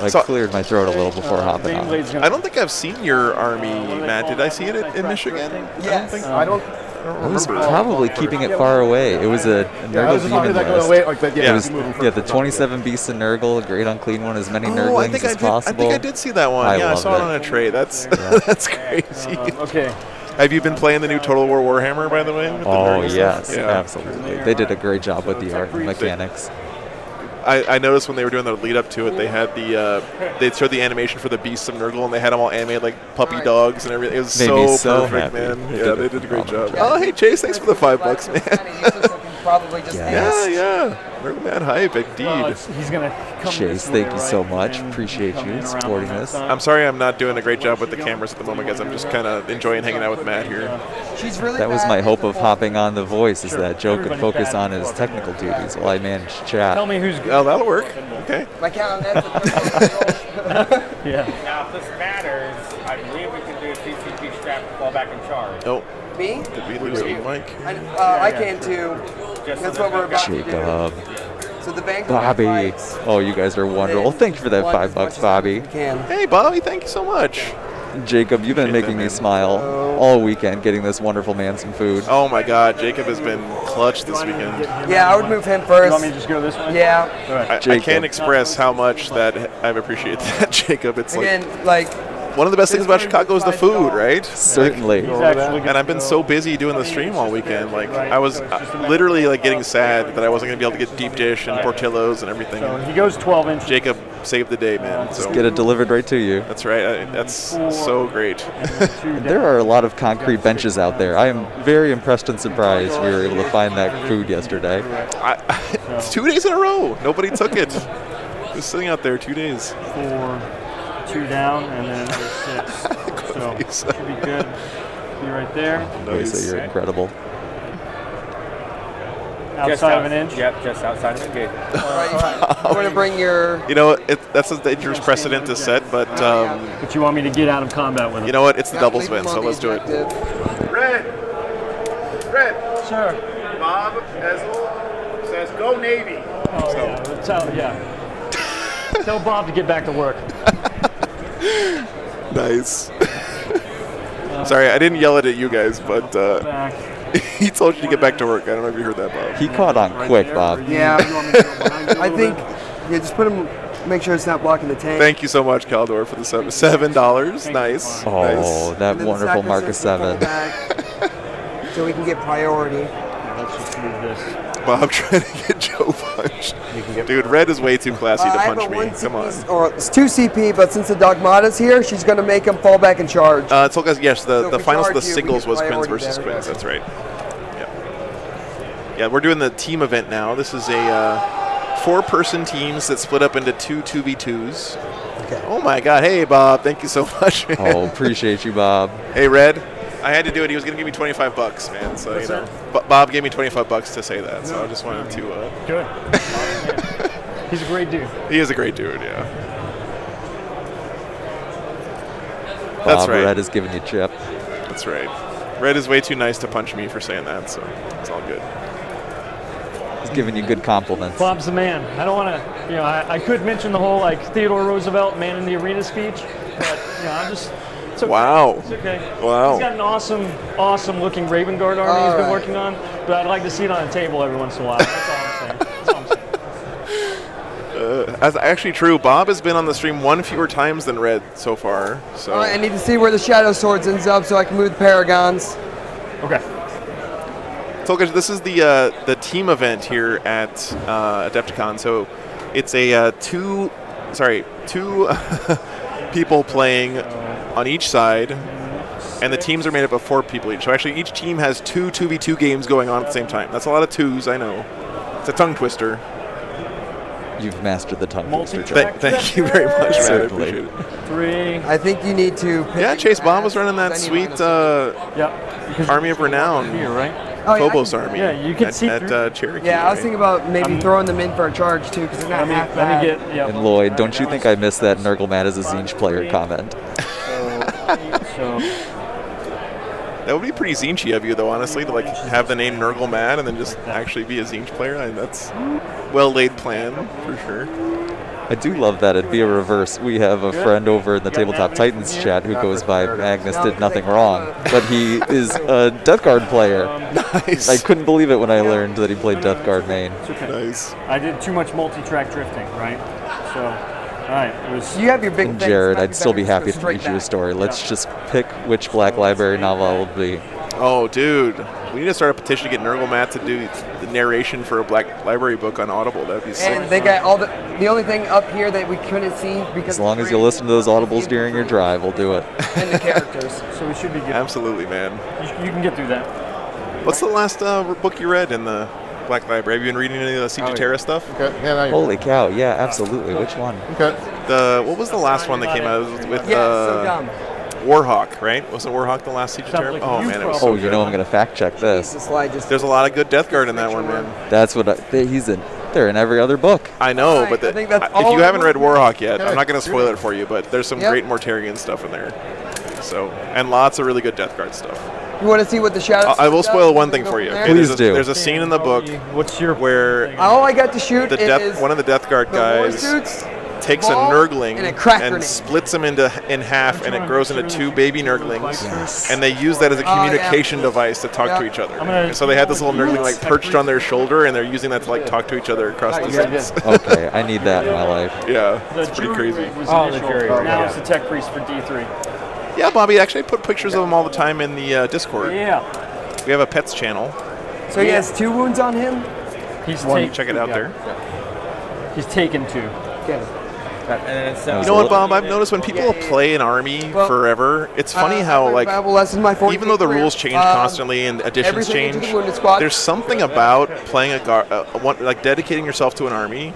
I cleared my throat a little before hopping on. I don't think I've seen your army, Matt. Did I see it in Michigan? Yes. I don't I was remember. probably keeping it far away. It was a Nurgle demon list. It was, the 27 beasts in Nurgle, great unclean one, as many Nurglings as possible. I think I did see that one. I saw it on a tray. That's that's crazy. Okay. Have you been playing the new Total War Warhammer, by the way? With the Nurgle yes, stuff? absolutely. They did a great job with the art and mechanics. I noticed when they were doing the lead up to it, they had they showed the animation for the beasts of Nurgle, and they had them all animated like puppy dogs and everything. It was so perfect, happy. man. Yeah, they did a great job. Oh, hey Chase, thanks for the $5, man. Probably just Yeah. Nurgle Mad hype, indeed. He's gonna come Chase, thank you so much. Appreciate you supporting this. I'm sorry I'm not doing a great job with the cameras at the moment, guys. I'm just kind of enjoying hanging out with Matt here. She's really That was my hope of hopping on The Voice, is that Joe could focus on his technical duties while I manage chat. Tell me who's good. Oh, that'll work. Okay. My count on that. Yeah. Now, if this matters, I believe we can do a TCP strap to fall back in charge. Oh, Me? did we lose the mic? I can too. That's what we're about to do. Jacob, So the bank Bobby. Oh, you guys are wonderful. Thank you for that $5, Bobby. Can. Hey, Bobby, thank you so much. Jacob, you've been making me smile all weekend, getting this wonderful man some food. Oh my God, Jacob has been clutch this weekend. Yeah, I would move him You first. want me to just go this way? Yeah. All right. I can't express how much that I appreciate that, Jacob. It's like Again, like one of the best things about Chicago is the food, right? Certainly. And I've been so busy doing the stream all weekend. Like I was literally like getting sad that I wasn't gonna be able to get deep dish and Portillo's and everything. So he goes 12 inches. Jacob saved the day, man. So Get it delivered right to you. that's right. That's so great. There are a lot of concrete benches out there. I am very impressed and surprised we were able to find that food yesterday. It's 2 days in a row. Nobody took it. It was sitting out there 2 days. 4, 2 down, and then another 6. So should be good. Be right there. Lisa, you're incredible. Outside of an inch. Yep, just outside of an inch. I'm going to bring your. You know, that's a dangerous precedent to set, but But you want me to get out of combat with him? you know what? It's the doubles win, so let's do it. Red. Sure. Bob Ezel says go Navy. Oh yeah. Tell Bob to get back to work. Nice. Sorry, I didn't yell it at you guys, but Back. he told you to get back to work. I don't know if you heard that, Bob. He caught on quick, Bob. Yeah. I think. Yeah, just put him. Make sure it's not blocking the tank. Thank you so much, Caldor, for the $7. Nice. Oh, Nice. that And then wonderful the Marcus sacrifice 7. will fall back, so we can get priority. Let's just move this. Bob trying to get Joe punched. Dude, Red is way too classy to I have punch a me. 1 Come on. CP, or it's 2 CP, but since the Dogmata's here, she's going to make him fall back and charge. It's okay. Yes, the So if we finals of the charge you, we singles get was Quins priority versus damage. Quins. That's right. Yeah, we're doing the team event now. This is a 4-person teams that split up into 2-2v2s. Okay. Oh my God! Hey, Bob. Thank you so much, man. Oh, appreciate you, Bob. Hey, Red. I had to do it. He was going to give me $25, man. So you know, Bob gave me $25 to say that. So I just wanted to. Good. He's a great dude. He is a great dude. Yeah. That's Bob, right. Red is giving you chip. That's right. Red is way too nice to punch me for saying that, so it's all good. He's giving you good compliments. Bob's the man. I don't want to, I could mention the whole Theodore Roosevelt man in the arena speech, but I'm just. It's okay. Wow. It's okay. Wow. He's got an awesome looking Raven Guard army he's been working on, but I'd like to see it on a table every once in a while. That's all I'm saying. That's actually true. Bob has been on the stream one fewer times than Red so far. So All right, I need to see where the Shadow Swords ends up so I can move the Paragons. Okay. So guys, this is the team event here at Adepticon. So it's a two people playing on each side, and the teams are made up of 4 people each. So actually, each team has 2 2v2 games going on at the same time. That's a lot of twos, I know. It's a tongue twister. You've mastered the tongue twister. Thank you very much, man. I appreciate it. 3. I think you need to. Yeah, Chase Bob was running that sweet Army of Renown. Here, right? Phobos Army. Yeah, you can see at Cherokee. Yeah, I was thinking about maybe throwing them in for a charge too, because they're not half bad. And Lloyd, don't you think I missed that Nurgle Matt is a Zinch player comment? That would be pretty Zinchy of you, though, honestly, to like have the name Nurgle Mad and then just actually be a Zinch player. That's well-laid plan, for sure. I do love that. It'd be a reverse. We have a friend over in the Tabletop Titans chat who goes by Magnus did nothing wrong, but he is a Death Guard player. Nice. I couldn't believe it when I learned that he played Death Guard main. Nice. I did too much multi-track drifting, right? So, all right. It was. You have your big And things, Jared, might I'd still be better happy just to go read straight you a back. story. Let's just pick which Black Library novel it'll be. Oh, dude. We need to start a petition to get Nurgle Matt to do the narration for a Black Library book on Audible. That'd be sick. And they got all the only thing up here that we couldn't see because As long as you listen to those audibles during your drive, we'll do it. and the characters. So we should be good. Absolutely, man. You can get through that. What's the last book you read in the Black Library? Have you been reading any of the Siege of Terra stuff? Okay. Yeah, now you're Holy cow, yeah, absolutely. Which one? okay. What was the last one that came out? It was with Yeah, so dumb. Warhawk, right? Wasn't Warhawk the last Siege of Terra? like Oh, you man, it was Oh, so you good. know I'm going to fact check this. The slide just. There's a lot of good Death Guard in that one, man. That's what he's in. They're in every other book. I know, Right, but I think that's if all you I haven't read wanted. Warhawk yet, Okay. I'm not going to spoil it for you, but there's some Yep. great Mortarian stuff in there. So, and lots of really good Death Guard stuff. You want to see what the Shadow? I will Swords spoil does? one thing Go for from you. there? Okay, Please there's do. There's a scene in the book What's your where All I got to shoot the is one of the Death Guard the war guys suits, takes a ball, Nurgling and a crack and grenade. splits them in half, and it grows into 2 baby Nurglings, and they use that as a Oh, yeah. communication device to talk to Yeah. each other. gonna- And so they had this little Nurgling like perched on their shoulder, and they're using that to like talk to each other across distance. Okay, I need that in my life. Yeah, The it's pretty jury crazy. was Oh, the initial. jury, Now yeah. it's the tech priest for D3. Yeah, Bobby, actually I put pictures of them all the time in the Discord. Yeah. We have a pets channel. So he has 2 wounds on him. He's Check it out there. He's taken 2. Okay. And it's, You know what, Bob? I've noticed when people play an army Well, forever, it's funny how like Bible lesson, my 40 even though the career. rules change constantly and additions everything into change, the wounded squad. there's something about playing like dedicating yourself to an army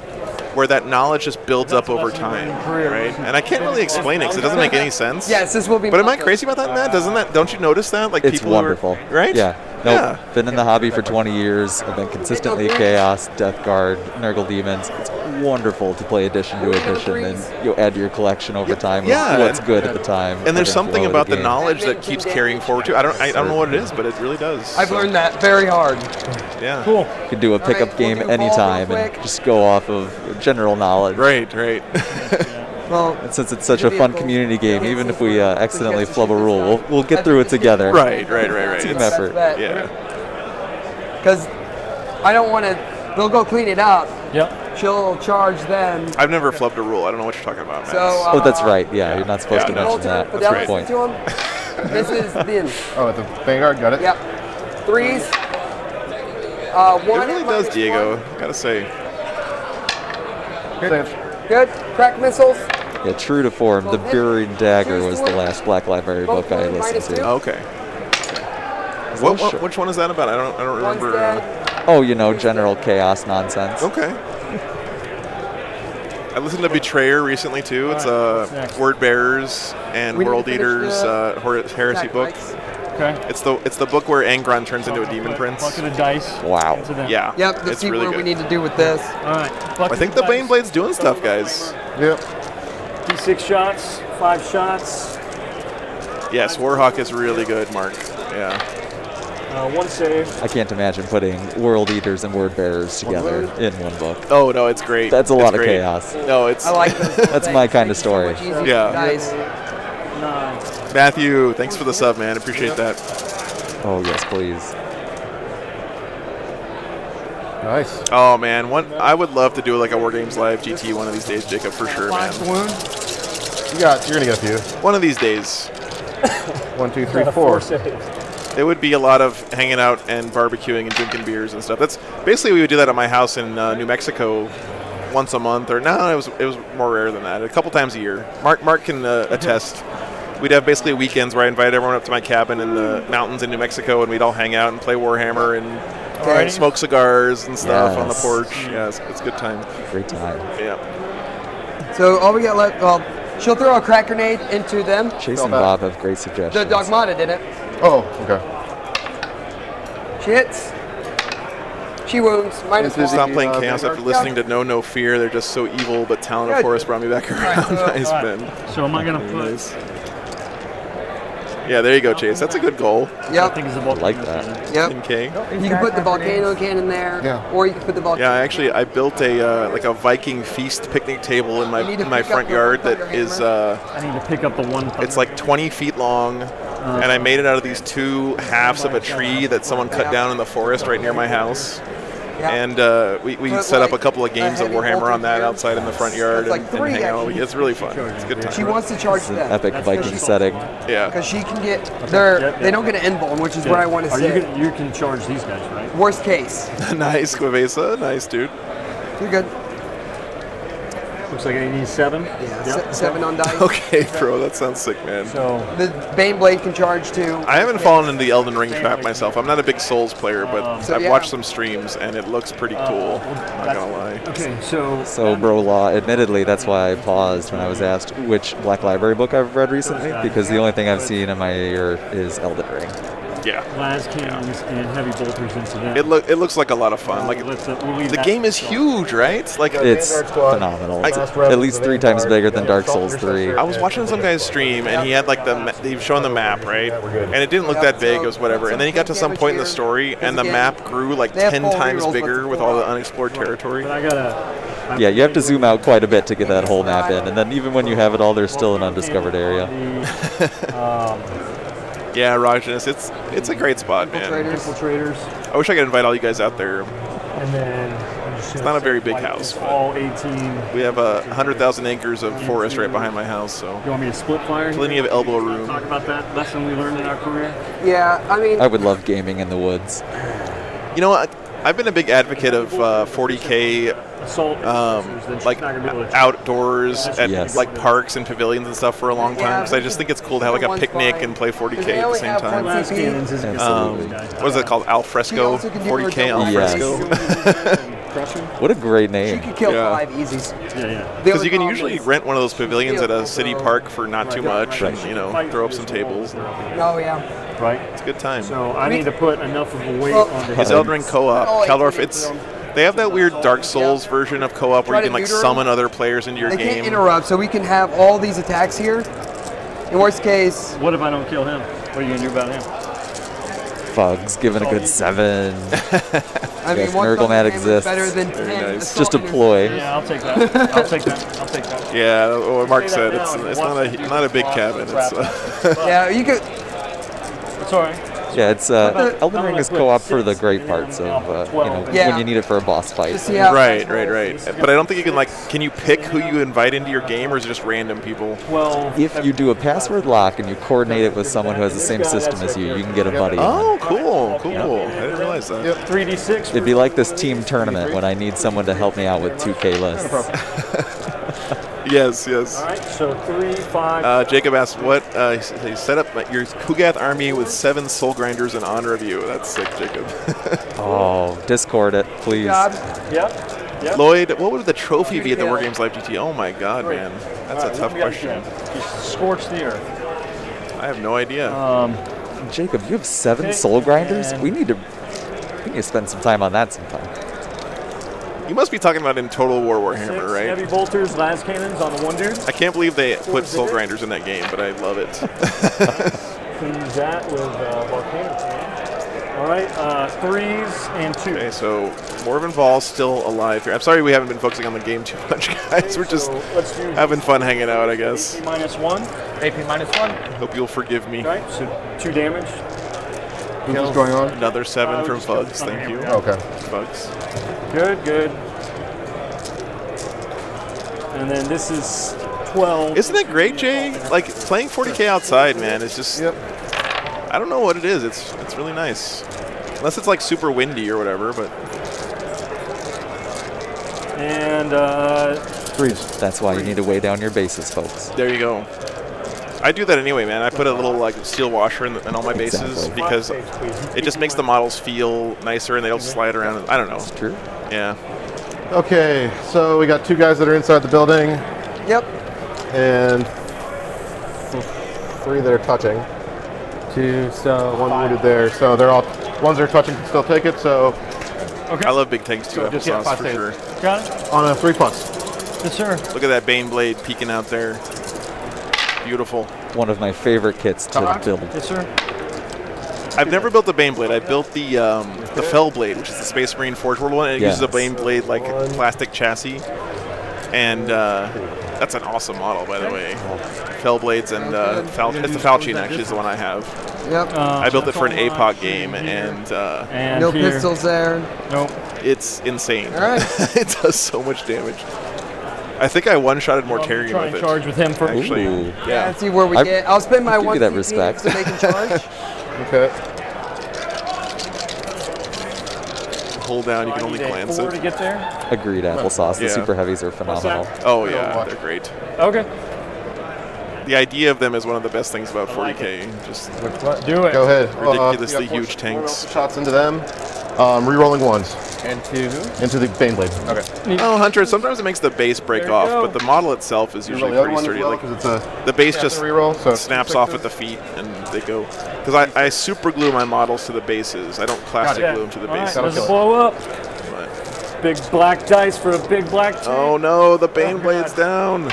where that knowledge just builds up over time, right? And I can't really explain it because it doesn't make any sense. Yes, this will be. But am I my crazy about that, Matt? Don't you notice that? Like It's people who are- wonderful. right? Yeah. Nope. Yeah. Been in the hobby for 20 years. I've been consistently Chaos, Death Guard, Nurgle Demons. It's wonderful to play edition to edition and you add to your collection over time yeah, with what's and- good at the time. And there's ebb something flow of about the game. knowledge that keeps carrying forward too. I don't know what it is, but it really does. I've learned that very hard. Yeah. Cool. You can do a pickup we'll game do ball anytime real and quick. just go off of general knowledge. Right. Well, And since it's such a fun community game, even if we accidentally flub a rule, we'll get through it together. right. Team It's- effort. yeah. Because I don't want to. They'll go clean it up. Yep. She'll charge them. I've never flubbed a rule. I don't know what you're talking about, Matt. So. Oh, that's right. Yeah, you're not supposed Yeah, to no. mention that. But That's that the listen point. to him. This is the. Oh, the Vanguard, got it. Yep. 3s. It 1 really does, Diego. Gotta say. Good. Crack missiles. Yeah, true to form, The Buried Dagger was the last Black Library book I listened to. Okay. Which one is that about? I don't One's remember. dead. Oh, you know, general chaos nonsense. Okay. I listened to Betrayer recently too. It's what's next? Word Bearers and We need to World finish Eaters the heresy attack book. bikes. Okay. It's the book where Angron turns into a demon prince. Bucket of dice. Wow. Into them. Yeah. Yep. Let's it's see really what we good. need to do with this. All right. I think the Bane Blade's doing stuff, guys. Yep. D6 shots, 5 shots, Yes, Warhawk is really good, Mark. Yeah. 1 save. I can't imagine putting World Eaters and Word Bearers together in one book. Oh no, it's great. That's a It's lot of great. chaos. No, it's I like this. That's my kind of story. Yeah. Nice. 9. Matthew, thanks for the sub, man. Appreciate that. Oh, yes, please. Nice. Oh man, I would love to do like a War Games Live GT one of these days, Jacob, for sure, man. You're gonna get a few. One of these days. 1, 2, 3, 4. It would be a lot of hanging out and barbecuing and drinking beers and stuff. That's basically we would do that at my house in New Mexico once a month, or no, it was more rare than that. A couple times a year. Mark can attest. We'd have basically weekends where I invited everyone up to my cabin in the mountains in New Mexico, and we'd all hang out and play Warhammer and smoke cigars and stuff on the porch. Yeah, it's a good time. Great time. Yeah. So all we got left, well, she'll throw a crack grenade into them. Chase and Bob have great suggestions. The Dogmata did it. Oh, okay. She hits. She wounds. -1. Stop playing Chaos after listening to No Fear. They're just so evil, but Talon of Good. Forest brought me back around. Nice, Ben. So am I going to put... Nice. Yeah, there you go, Chase. That's a good goal. Yep. I like that. Yep. 10K. You can put the volcano cannon there, or you can put the volcano. Yeah, I built a like a Viking feast picnic table in my front yard that is I need to pick up the one. it's like 20 feet long, and I made it out of these 2 halves of a tree that someone cut down in the forest right near my house. And we set up a couple of games of Warhammer on that outside in the front yard and hang out. It's really fun. It's a good time. She wants to charge them. Epic Viking setting. Yeah. Because she can get they don't get an invuln, which is what I want to say. You can charge these guys, right? Worst case. Nice, Quavesa. Nice, dude. You're good. Looks like I need 7. Yeah, 7 on dice. Okay, bro. That sounds sick, man. So the Bane Blade can charge too. I haven't fallen into the Elden Ring trap myself. I'm not a big Souls player, but I've yeah. watched some streams, and it looks pretty cool. Not gonna lie. Okay, so Bro Law, admittedly, that's why I paused when I was asked which Black Library book I've read recently, because the only thing I've seen in my ear is Elden Ring. Yeah. las cannons and heavy bolters into that. It looks like a lot of fun. Like the game is huge, right? Like It's phenomenal. At least 3 times bigger than Dark Souls 3. I was watching some guy's stream, and he had like he was showing the map, right? And it didn't look that big. It was whatever. And then he got to some point in the story, and the map grew like 10 times bigger with all the unexplored territory. But I gotta. Yeah, you have to zoom out quite a bit to get that whole map in, and then even when you have it all, there's still an undiscovered area. Yeah, Rajanus, it's a great spot, man. Infiltrators. I wish I could invite all you guys out there. And then it's not a very big house. But all 18. we have 100,000 acres of forest right behind my house, so You want me to split fire? plenty of elbow room. Talk about that lesson we learned in our career. Yeah, I mean, I would love gaming in the woods. You know what? I've been a big advocate of 40K Assault. like outdoors at Yes. like parks and pavilions and stuff for a long time, because I just think it's cool to have like a picnic and play 40K at the same time. Las cannons is Absolutely. What is it called? Al fresco? 40K al Yes. fresco? What a great she name. could kill Yeah. 5 easies. Yeah. Because you can usually rent one of those pavilions at a city park for not too much, and throw up some tables. Oh yeah. Right. It's a good time. So I need to put enough of a weight Well, on the It's Elden Ring co-op. Caldorf, they have that weird Dark Souls version of co-op where you can like summon other players into your They game. can't interrupt, so we can have all these attacks here. In worst case, What if I don't kill him? What are you gonna do about him? Bugs, given a good 7. I mean, Yes, one Miracle Mat thunder hammer is better exists. than Very 10 nice. assault Just a and ploy. Yeah, I'll take that. I'll take that. I'll take that. Yeah, what Mark said, it's not a big cabin. It's Yeah, you could. It's all right. Yeah, it's Elden Ring is co-op for the great parts of Yeah. when you need it for a boss fight. Just see how right. But I don't think you can can you pick who you invite into your game, or is it just random people? Well, If you do a password lock and you coordinate it with someone who has the same system as you, you can get a buddy. Oh, cool. I didn't realize that. 3d6. It'd be like this team tournament when I need someone to help me out with 2K lists. Yes. All right. So 3, 5. Jacob asked, "What? You set up your Kugath army with 7 soul grinders in honor of you." That's sick, Jacob. Oh, Discord it, please. God. Yep. Lloyd, what would the trophy be at the War Games Live GT? Oh my God, man, that's a tough question. Just scorch the earth. I have no idea. Jacob, you have 7 soul grinders? We need to spend some time on that sometime. You must be talking about in Total War Warhammer, 6 right? heavy bolters, las cannons on the one dude. I can't believe they put soul grinders in that game, but I love it. Can use that with volcanoes. All right. 3s and 2. Okay, so Morven Ball's still alive here. I'm sorry we haven't been focusing on the game too much, guys. We're just So let's do having fun hanging out, I guess. AP -1. AP -1. Hope you'll forgive me. Right. So 2 damage. Who's this going on? Another 7 from Bugs. Thank you. Okay. Bugs. Good, good. And then this is 12. Isn't it great, Jay? Like playing 40K outside, man. It's just. Yep. I don't know what it is. It's really nice. Unless it's like super windy or whatever, but. And 3s. That's why you need to weigh down your bases, folks. There you go. I do that anyway, man. I put a little like steel washer in all my bases Exactly. because it just makes the models feel nicer and they don't slide around. I don't know. It's true. Yeah. Okay, so we got 2 guys that are inside the building Yep. and 3 that are touching. 2, so 1 wounded there, so they're all ones that are touching can still take it. So I love big tanks too. just Applesauce 5 for saves. sure. got it? on a 3+. Yes, sir. Look at that Bane blade peeking out there. Beautiful. One of my favorite kits to build. Yes, sir. I've never built the Bane blade. I built the Fell blade, which is the Space Marine Forge World one. And it uses a Bane blade like a plastic chassis, and that's an awesome model, by the way. Fell blades and it's the Falchion actually is the one I have. Yep. I built it for an APOC game, and And No here. pistols there. Nope. it's insane. All right. It does so much damage. I think I one-shotted more I'm gonna carrying try with and it. charge with him for Actually, Ooh. yeah. Let's see where we I- get. I'll spend my I'll give one you that CP respect. so they can charge. Okay. Hold down, you can only glance 4 it. to get there. Agreed, applesauce. The Yeah. super heavies are phenomenal. Oh yeah, they're great. Okay. The idea of them is one of the best things about 40K. Just Do it. Go ahead. ridiculously You got huge tanks. Shots into them. Rerolling 1s and 2. into the Bane blade. Okay. Oh, Hunter, sometimes it makes the base break There you off, go. but the model itself is usually Reroll the other pretty one as sturdy. well, Like 'cause it's a the base just reroll, so snaps off at the feet and they go. Because I super glue my models to the bases. I don't plastic glue them to the All right, bases. doesn't blow up. Big black dice for a big black tank. Oh no, the Bane blade's down.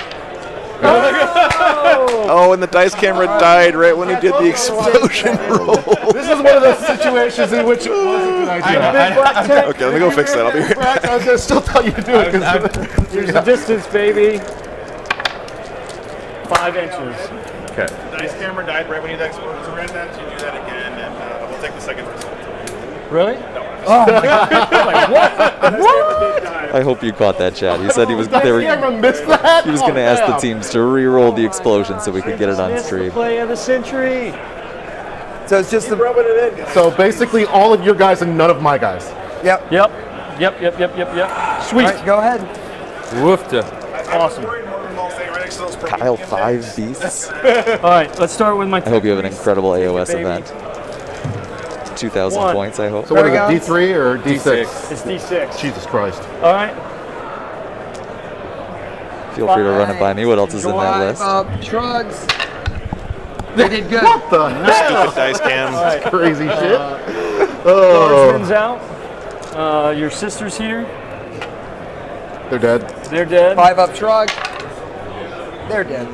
Oh, and the dice camera died right when he did the explosion roll. This is one of those situations in which it was a good idea. Okay, let me go fix that. I'll be right back. I was going to still tell you to do it. 'cause Here's the distance, baby. 5 inches. Okay. Dice camera died right when you did that explosion. So we're going to have to do that again, and we'll take the second result. Really? Oh my god. Like, what? I hope you caught that, Chad. He said he was they were, Camera missed that? he was going to ask the teams to re-roll the explosion so we could get it on It's the stream. play of the century. So it's just the. So basically all of your guys and none of my guys. Yep. Yep. Sweet. All right, go ahead. Woofta. Awesome. Kyle 5 beasts. All right, let's start with my. I hope you have an incredible AOS Baby. event. 2,000 1. points, I hope. So what is it, Paragons? D3 or D6? It's D6. Jesus Christ. All right. Feel free to run it by me. What else is in that Drive list? up shrugs. They did good. What the heck? Stupid dice cam. Crazy shit. Swordsman's out. Your sister's here. They're dead. They're dead. 5 up shrug. They're dead.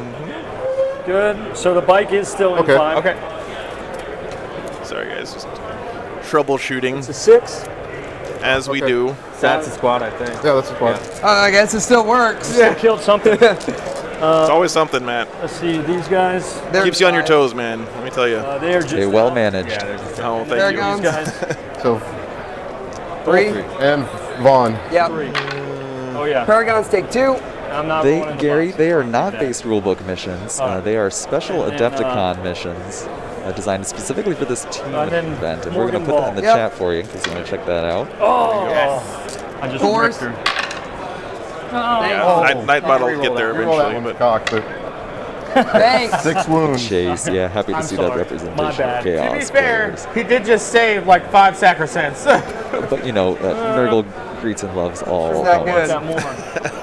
Good. So the bike is still in Okay. 5. Okay. Sorry guys, just troubleshooting It's a 6. as we do. That's a squad, I think. Yeah, that's the one. I guess it still works. Still killed something. It's always something, Matt. Let's see. These guys. They're Keeps you on your five. toes, man. Let me tell you. They're just. Okay, well managed. Yeah, they're just Oh, There thank it you. goes. Guys. So 3. and Vaughn. Yep. 3. Oh yeah. Paragons take 2. I'm not. They, rolling in the Gary, box. they are not base rulebook missions. Alright. They are special And then, Adepticon missions designed specifically for this team and then event. And we're going to Morgan put that in the Ball. chat for you in case you want to check that out. Oh. Yes. I just 4s. wrecked her. Night Bot will get there Reroll that eventually, one's but cocked, but Thanks. 6 wounds. Chase, yeah, happy to I'm see sorry. that representation My of bad. chaos To be fair, players. he did just save like 5 sacrosanct. But you know, Nurgle greets and loves all. that all good? Got more.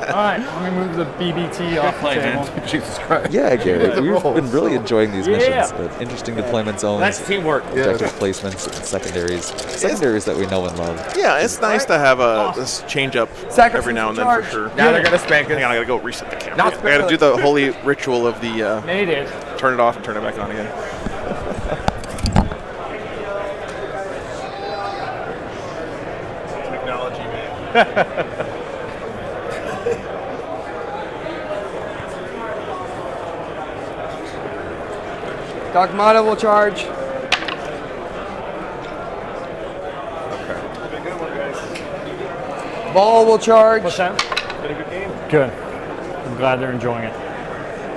All right. Let me move the BBT off the table. Jesus Christ. Yeah, Gary, we've roll, been really so- enjoying these Yeah. missions. Interesting deployment zones, That's teamwork. objective placements, and secondaries that we know and love. yeah, it's nice to have this change up Sacrifice every now and then charge. for sure. Now they're gonna spank Hang on, us. I gotta go reset the camera. Not I gotta do the holy ritual of the Made it. turn it off and turn it back on again. Technology, man. Dogmata will charge. Ball will charge. What's that? Been a good game. Good. I'm glad they're enjoying it.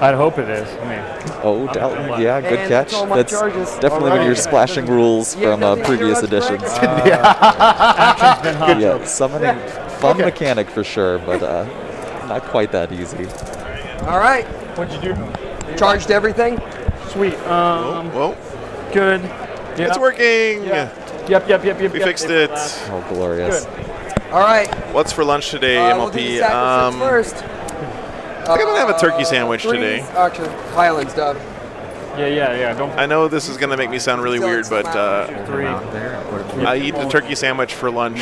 I'd hope it is. I mean, Oh, Dalton, yeah, good And catch. that's all my That's charges. definitely one of your splashing rules Yeah, from nothing previous to interrupt, editions. Greg? action's been hot. Yeah, summoning, fun mechanic for sure, but not quite that easy. All right. What'd you do? Charged everything. Sweet. Whoa, Good. Yeah. it's working. Yeah. Yep. We fixed it. Oh, glorious. All right. What's for lunch today, We'll do MLP? the sacrifice first. I think I'm gonna have a turkey sandwich Threes. today. Actually, Highlands dub. Yeah. Don't. I know this is gonna make me sound really weird, but Three. I eat a turkey sandwich for lunch,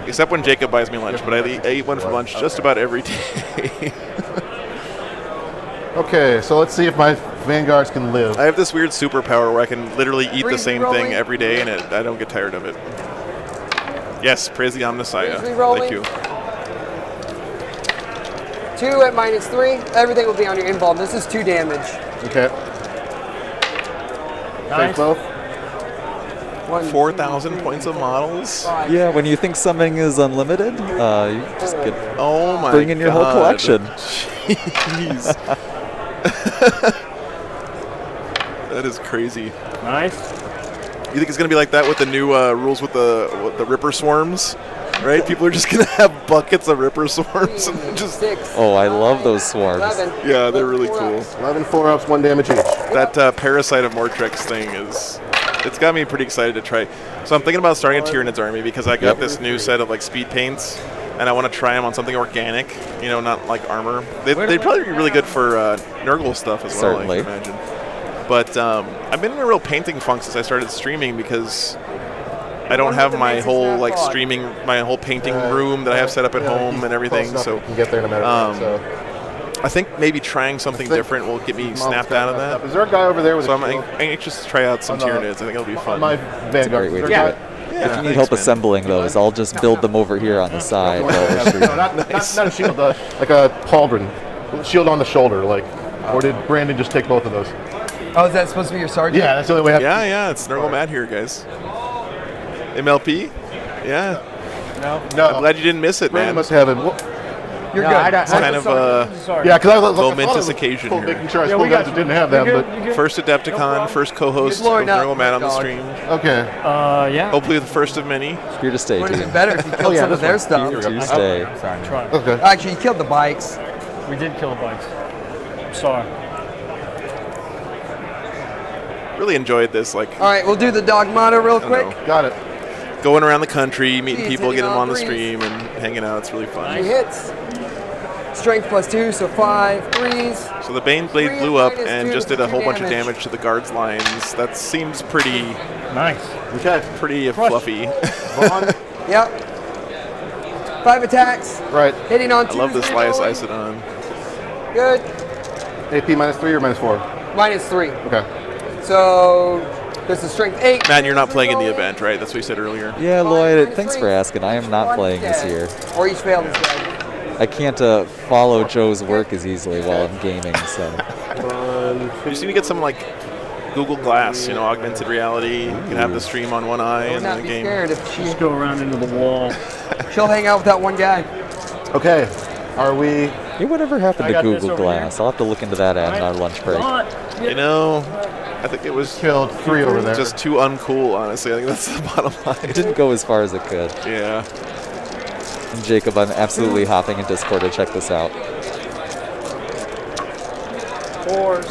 except when Jacob buys me lunch. But I eat one for lunch just about every day. Okay, so let's see if my vanguards can live. I have this weird superpower where I can literally eat the Freeze same rolling. thing every day, and I don't get tired of it. Yes, praise the Omnissiah. Freeze rolling. Thank you. 2 at -3. Everything will be on your involved. This is 2 damage. Okay. Nice. Take both. 4,000 points of models. Yeah, when you think something is unlimited, you just get Oh my! bring in your whole God. collection. Jeez. That is crazy. Nice. You think it's gonna be like that with the new rules with the Ripper swarms, right? People are just gonna have buckets of Ripper swarms and just 6. Oh, I love those swarms. 11. yeah, they're really 4 cool. ups. 11 4-ups, 1 damage each. That Parasite of Mortrex thing it's got me pretty excited to try. So I'm thinking about starting a Tyrannid's army because I got this new set of like speed paints, and I want to try them on something organic, you know, not like armor. They'd probably be really good for Nurgle stuff as well, Certainly. I can imagine. But I've been in a real painting funk since I started streaming because I don't have my whole like streaming, my whole painting room that I have set up at home and everything. So you can get there in a minute. So. I think maybe trying something different will get me snapped out of that. Is there a guy over there with So a I'm shield? anxious to try out some Tyranids. I think it'll be On fun. my vanguard. great way Is to there a do guy- it. Yeah, If you need thanks, help man. assembling those, I'll just build them over here on the side. while we're streaming. No, not a shield, like a pauldron. Shield on the shoulder, like. Or did Brandon just take both of those? Oh, is that supposed to be your sergeant? Yeah, that's the only way I have Yeah, it's Nurgle Matt here, guys. MLP? Yeah. No, I'm glad you didn't miss it, Brandon man. must have it. You're No, good. I don't- It's kind of Sorry. Yeah, because I was Momentous occasion cool, here. making sure I Yeah, still we got guys that you. didn't have You them, good? but You good? First Adepticon, first co-host Good lord, of no. Nurgle Matt on the Dog. stream. okay. Yeah. Hopefully the first of many. Here to stay, Would have team. been better if you killed some of their stuff. Here to stay. Try. Okay. Actually, you killed the bikes. We did kill the bikes. Sorry. Really enjoyed this, like All right, we'll do the Dogmata real quick. know. Got it. going around the country, meeting Jeez, people, hitting getting them all on the threes. stream and hanging out. It's really fun. 3 hits. Strength +2, so 5 threes. So the Bane Blade Three blew up minus and two just did a for whole 2 bunch of damage. damage to the guards' lines. That seems pretty Nice. Okay. fluffy. Vaughn. Yep. 5 attacks. Right. Hitting on I 2. love this Lias Isodon. Good. AP -3 or -4? -3. Okay. So this is strength 8. Matt, you're not playing in the event, right? That's what you said earlier. Yeah, Lloyd, thanks for asking. I am not playing this year. Or each failed is dead. I can't follow Joe's work as easily while I'm gaming, so. You just need to get some like Google Glass, you know, augmented reality. You can have the stream on one eye Would and not the be game. scared if Just go around into the wall. she'll hang out with that one guy. Okay. Are we? Hey, whatever happened I to got this Google over Glass? I'll have to look into that at our lunch break. You know, I think it was Killed 3 over there. just too uncool, honestly. I think that's the bottom It line. didn't go as far as it could. Yeah. And Jacob, I'm absolutely hopping in Discord to check this out. 4s.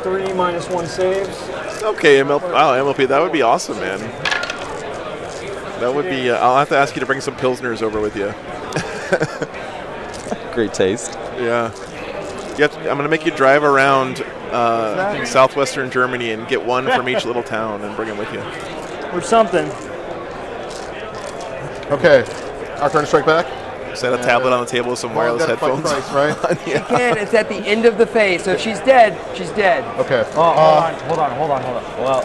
3 -1 saves. Okay, MLP, that would be awesome, man. That would be. I'll have to ask you to bring some Pilsners over with you. Great taste. Yeah. I'm going to make you drive around southwestern Germany and get one from each little town and bring them with you. Or something. Okay. Our turn to strike back. Set a tablet on the table with some wireless Well, gotta headphones. fight Price, right? She can. It's at the end of the phase. So if she's dead, she's dead. Okay. Hold on.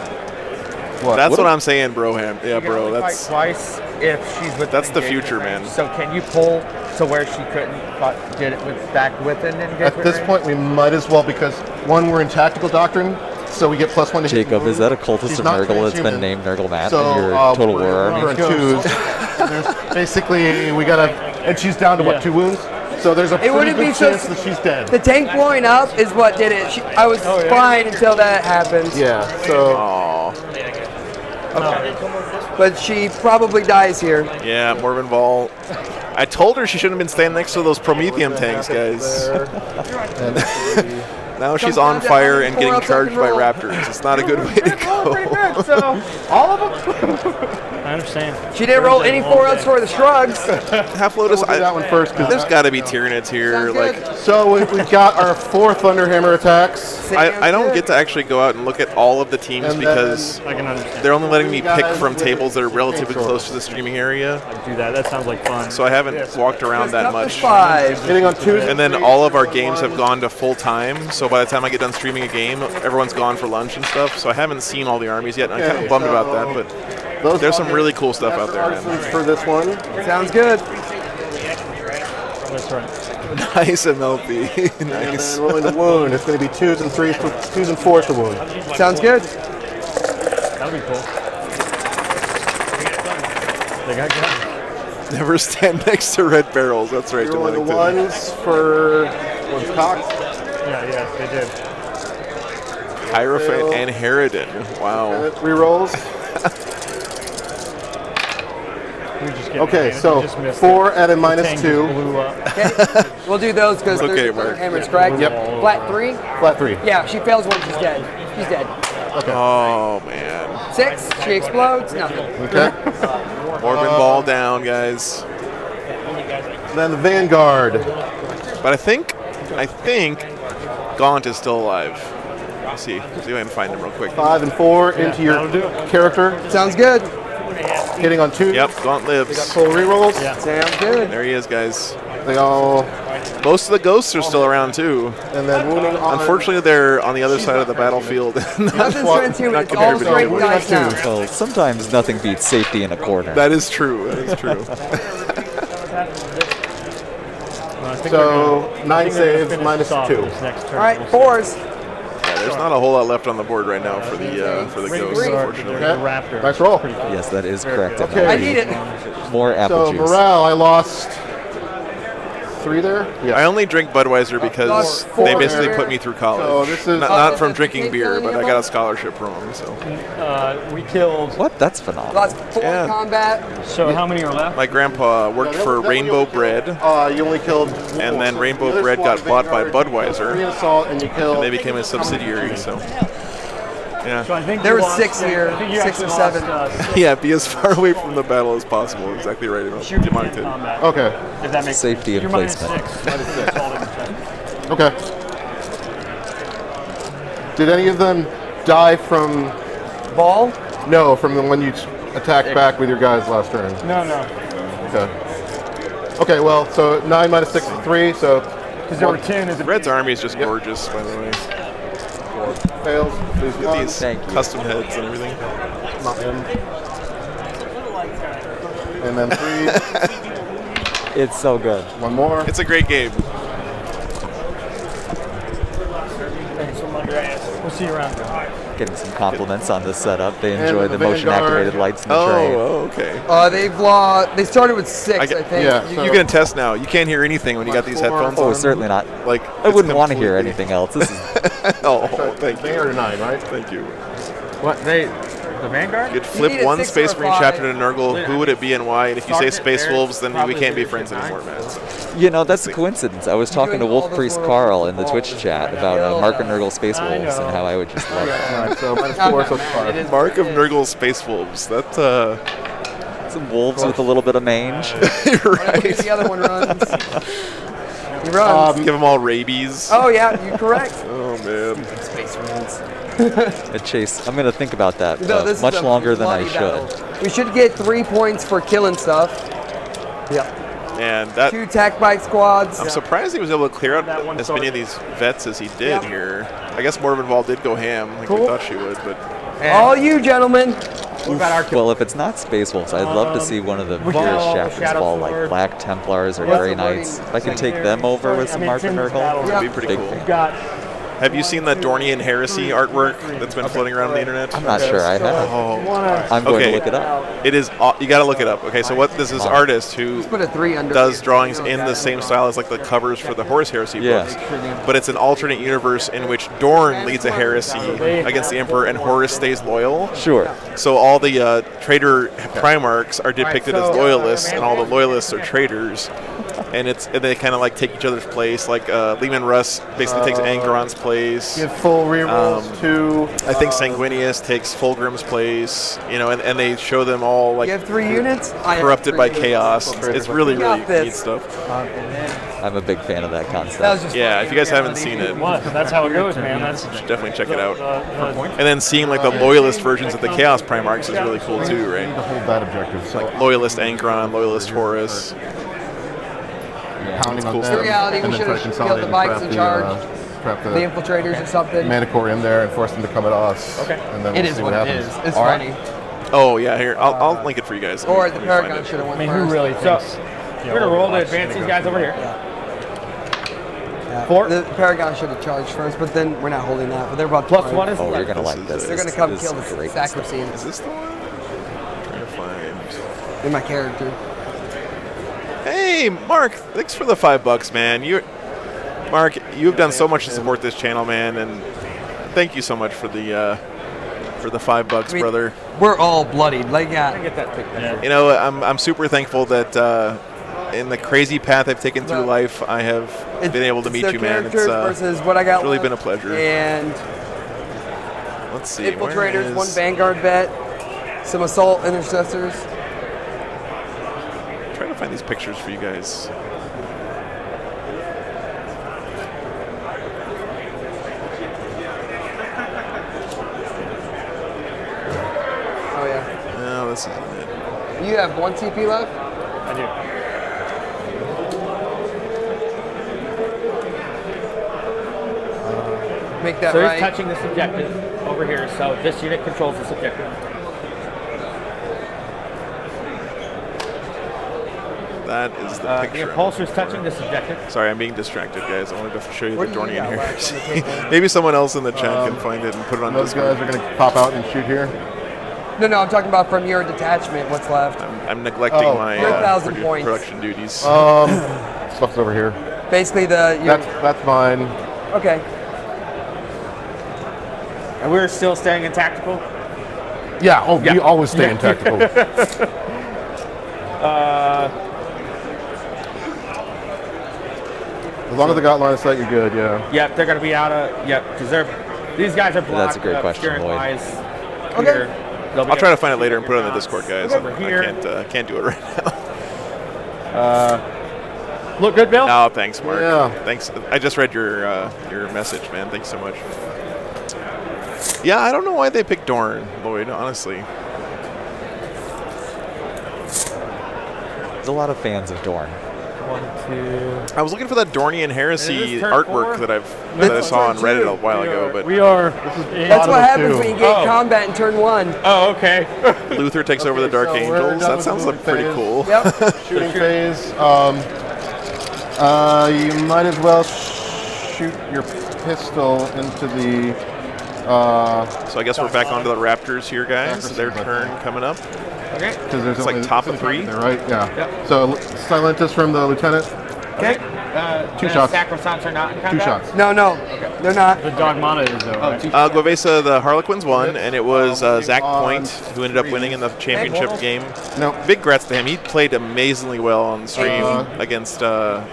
Well, That's what I'm saying, Broham. Yeah, you can bro. only That's fight twice if she's within that's the engagement future, range. man. So can you pull to where she couldn't get it back within engagement At this range? point, we might as well, because one, we're in tactical doctrine, so we get +1 to hit. Jacob, is that a cultist She's of not Nurgle that's been transhuman. named Nurgle Matt So, in your Total War we're army? in twos. There's basically, we gotta, and she's down to what, 2 wounds? So there's a pretty wouldn't good be so- chance that she's dead. The tank blowing up is what did it. I was fine until that happened. Yeah, so Aw. But she probably dies here. Yeah, Morbin Ball. I told her she shouldn't have been standing next to those Prometheum tanks, guys. Now she's on fire and getting charged by raptors. It's not a good way to Pretty go. good. So all of them. I understand. She didn't roll any 4-outs for the shrugs. Half Lotus, we'll do that one first. 'Cause there's got to be Tyranids here. Sounds Like, good. So we've got our 4 Thunderhammer attacks. I don't get to actually go out and look at all of the teams And because I can understand. they're only letting me pick from tables that are relatively close to the streaming area. Do that. That sounds like fun. So I haven't walked around that Up to much. 5. Hitting on 2s. And then all of our games have gone to full time. So by the time I get done streaming a game, everyone's gone for lunch and stuff. So I haven't seen all the armies yet. And I'm kind of bummed about that. But Those there's some really cool stuff out there, artisans man. for this one. Sounds good. That's right. Nice MLP. And Nice. then rolling the wound. It's going to be 2s and 3s, 2s and 4s to wound. Sounds good. That'd be cool. They got guns. Never stand next to red barrels. That's right, Rolling the Dominic. 1s for one's cocked. Yeah, they did. Hierophant and Harridan. Wow. 3 rolls. We just get Okay, we so just missed 4 it. at a The -2. tank just blew up. Okay. We'll do those because Okay, their Mark. hammer's correct. Yep. Flat 3. Flat 3. Yeah, she fails one, she's dead. She's dead. Oh, man. 6, she explodes, nothing. Okay. Morbin Ball down, guys. Then the Vanguard. But I think Gaunt is still alive. Let's see if I can find him real quick. 5 and 4 into your that'll do character. Sounds good. Hitting on 2. Yep, Gaunt lives. Full rerolls. Yeah. Sounds good. There he is, guys. They all, Most of the ghosts are still around too. and then wounding on. Unfortunately, they're on the other side of the battlefield. Nothing's transhuman. not It's all compared to straight the- dice now. Well, sometimes nothing beats safety in a corner. That is true. That is true. So 9 saves, -2. All right, 4s. Yeah, there's not a whole lot left on the board right now for the ghosts, unfortunately. The Raptor. Nice roll. Yes, that is correct. Okay. I need it. More apple So juice. morale, I lost 3 there. I only drink Budweiser because Lost they 4 basically there. put me through college. So this is- not from the drinking tape beer, on but your I got a book? scholarship from them. So We killed. What? That's phenomenal. Lost 4 Yeah. combat. So how many are left? my grandpa worked for Rainbow Bread, You only killed. and then The Rainbow other Bread squad got bought by Vanguard, 3 Budweiser, assault, and you killed. and they became a subsidiary. So yeah. So I think There you was lost- 6 here, I think you 6 or actually 7. lost, Yeah, be as far away from the battle as possible. Exactly right. shooting Demonte. in combat. Okay. If that makes Safety sense. and You're placement. -6. All in check. Okay. Did any of them die from? Ball. No, from the one you attacked back with your guys last turn. No. Okay. Okay. Well, so 9 -6 is 3. So Because there were 10 as a Red's army is just gorgeous, by the way. fails. Lose Look at these Thank you. custom heads and everything. Not in. And then 3. It's so good. One more. It's a great game. We'll see you around. Getting some compliments on this setup. They And enjoy the the motion activated Vanguard. lights in the tray. Oh, okay. They've lost. They started with 6, I, get- think. yeah. You can attest now. You can't hear anything when you got these headphones Oh, on. certainly not. Like I it's wouldn't want to hear completely- anything else. This is Oh, thank They are you. 9, right? Thank you. What the Vanguard? You'd You flip need a one 6 Space or a Marine 5. chapter to Nurgle. Who would it be and why? And if you say Sergeant, Space there's Wolves, then we probably can't be leadership friends nine. anymore, man. So. You know, that's a coincidence. I was talking to doing all Wolf this Priest work Carl with in the all Twitch of chat them. about Mark and Nurgle Space I Wolves and know. how I would just love it. All right. So -4, so it's 5. Mark of Nurgle Space Wolves. That's Some wolves with a little bit of mange. you're Whatever right. the other one runs. He runs. Give them all rabies. Oh, yeah, you're correct. Oh man. Space runs. A chase. I'm going to think about that No, this is much a longer than I bloody should. battle. We should get 3 points for killing stuff. And that 2 tack bike squads. I'm surprised he was able to clear out That one as many of these vets as he did Yep. here. I guess Morbin Ball did go ham like we Cool. thought she would, but All you gentlemen. What about our Well, if it's not Space Wolves, I'd love to see one of the Purist chapters Shadow fall, like Sword. Black Templars or Yeah. Grey Knights. If I can take them over with some Mark and Nurgle, that'd be pretty Big cool. fan. You've got Have you seen the Dornian Heresy artwork that's been floating around on the internet? I'm not sure I have. Oh, I'm going okay. to look it up. It is. You got to look it up. Okay, so what this is artist who Put a 3 under. does drawings in the same style as like the covers for the Horus Heresy books, but it's an alternate universe in which Dorn leads a heresy against the Emperor and Horus stays loyal. Sure. So all the traitor Primarchs are depicted as loyalists, and all the loyalists are traitors. And they kind of like take each other's place. Like Leman Russ basically takes Angeron's place. Give full rerolls to. I think Sanguinius takes Fulgrim's place. You know, and they show them all like You have 3 units? I have corrupted 3 by units. chaos. It's really Got neat this. stuff. I'm a big fan of that concept. That was just Yeah, if you guys haven't seen it, What? That's how it goes, man. That's definitely check it out. And then seeing like the loyalist versions of the Chaos Primarchs is really cool too, To right? hold that objective. So Loyalist Angeron, Loyalist Horus. pounding cool on stuff. them. In reality, and we then try to should've killed the consolidate bikes and in trap charge. trap The infiltrators or something. Manicore in there and force them to come at us. Okay. And then It we'll is see what it happens. is. It's All right. funny. Oh yeah, here I'll link it for you guys. Or Let the me find Paragon it. should have I went mean, first. who really So thinks? we're gonna roll to advance these guys over here. Yeah. 4. The Paragon should have charged first, but then we're not holding that. But they're about to Plus charge. 1 is Oh, you're 11. going to like this. They're gonna come This kill is the great Sacrosanct Is this the one? I'm trying to find. in my character. Hey, Mark! Thanks for the $5, man. Mark, you've done so much to support this channel, man, and thank you so much for the $5, I mean, brother. We're all bloodied. Like, Get that picture. You know, I'm super thankful that in the crazy path I've taken through life, I have been able to meet their you, man. It's characters versus what I got. really left. been a pleasure. And Let's see. where infiltrators, is- 1 Vanguard vet, some assault intercessors. I'm trying to find these pictures for you guys. Oh yeah. No, this isn't it. You have 1 TP left. I do. Make that So right. he's touching this objective over here. So this unit controls this objective. That is the The picture. impulsor's touching this objective. Sorry, I'm being distracted, guys. I wanted to show you What the do you Dornian got left on the Heresy. table? Maybe someone else in the chat can find it and put it on Those Discord. guys are going to pop out and shoot here. No, I'm talking about from your detachment. What's left? I'm neglecting my You're 1,000 points. production duties. Stuff's over here. Basically, That's mine. okay. And we're still staying in tactical. Yeah. Oh, we always stay in tactical. As long as they got line of sight, you're good. Yeah. Yep, they're going to be out of. Yep, because these guys are blocked. That's a great question, steering Lloyd. wise. Okay. Here. They'll be I'll try to able find it later and put it on the Discord, guys. Over I here. can't do it right now. Look good, Bill. Oh, thanks, Mark. Yeah. Thanks. I just read your message, man. Thanks so much. Yeah, I don't know why they picked Dorn, Lloyd. Honestly, There's a lot of fans of Dorn. 1, 2. I was looking for that Dornian Heresy It is turn artwork 4. that I saw on Reddit a while ago, but We are. That's what happens two. when you get Oh. combat in turn 1. Oh, okay. Luther takes over the Dark so we're Angels. done That with sounds the like pretty phase. cool. Yep. Shooting phase. You might as well shoot your pistol into the. So I guess we're back onto the Raptors here, guys. Their turn coming up. Okay. Because there's It's like only top of 3. there, right? Yeah. Yep. So Silentus from the lieutenant. Okay. 2 shots. Sacrosancts are not in 2 combat. shots. No, they're not. The Dogmata is though, right? Guavesa, the Harlequins won, and it was Zach Point who ended up winning in the championship game. No. Big congrats to him. He played amazingly well on the stream against John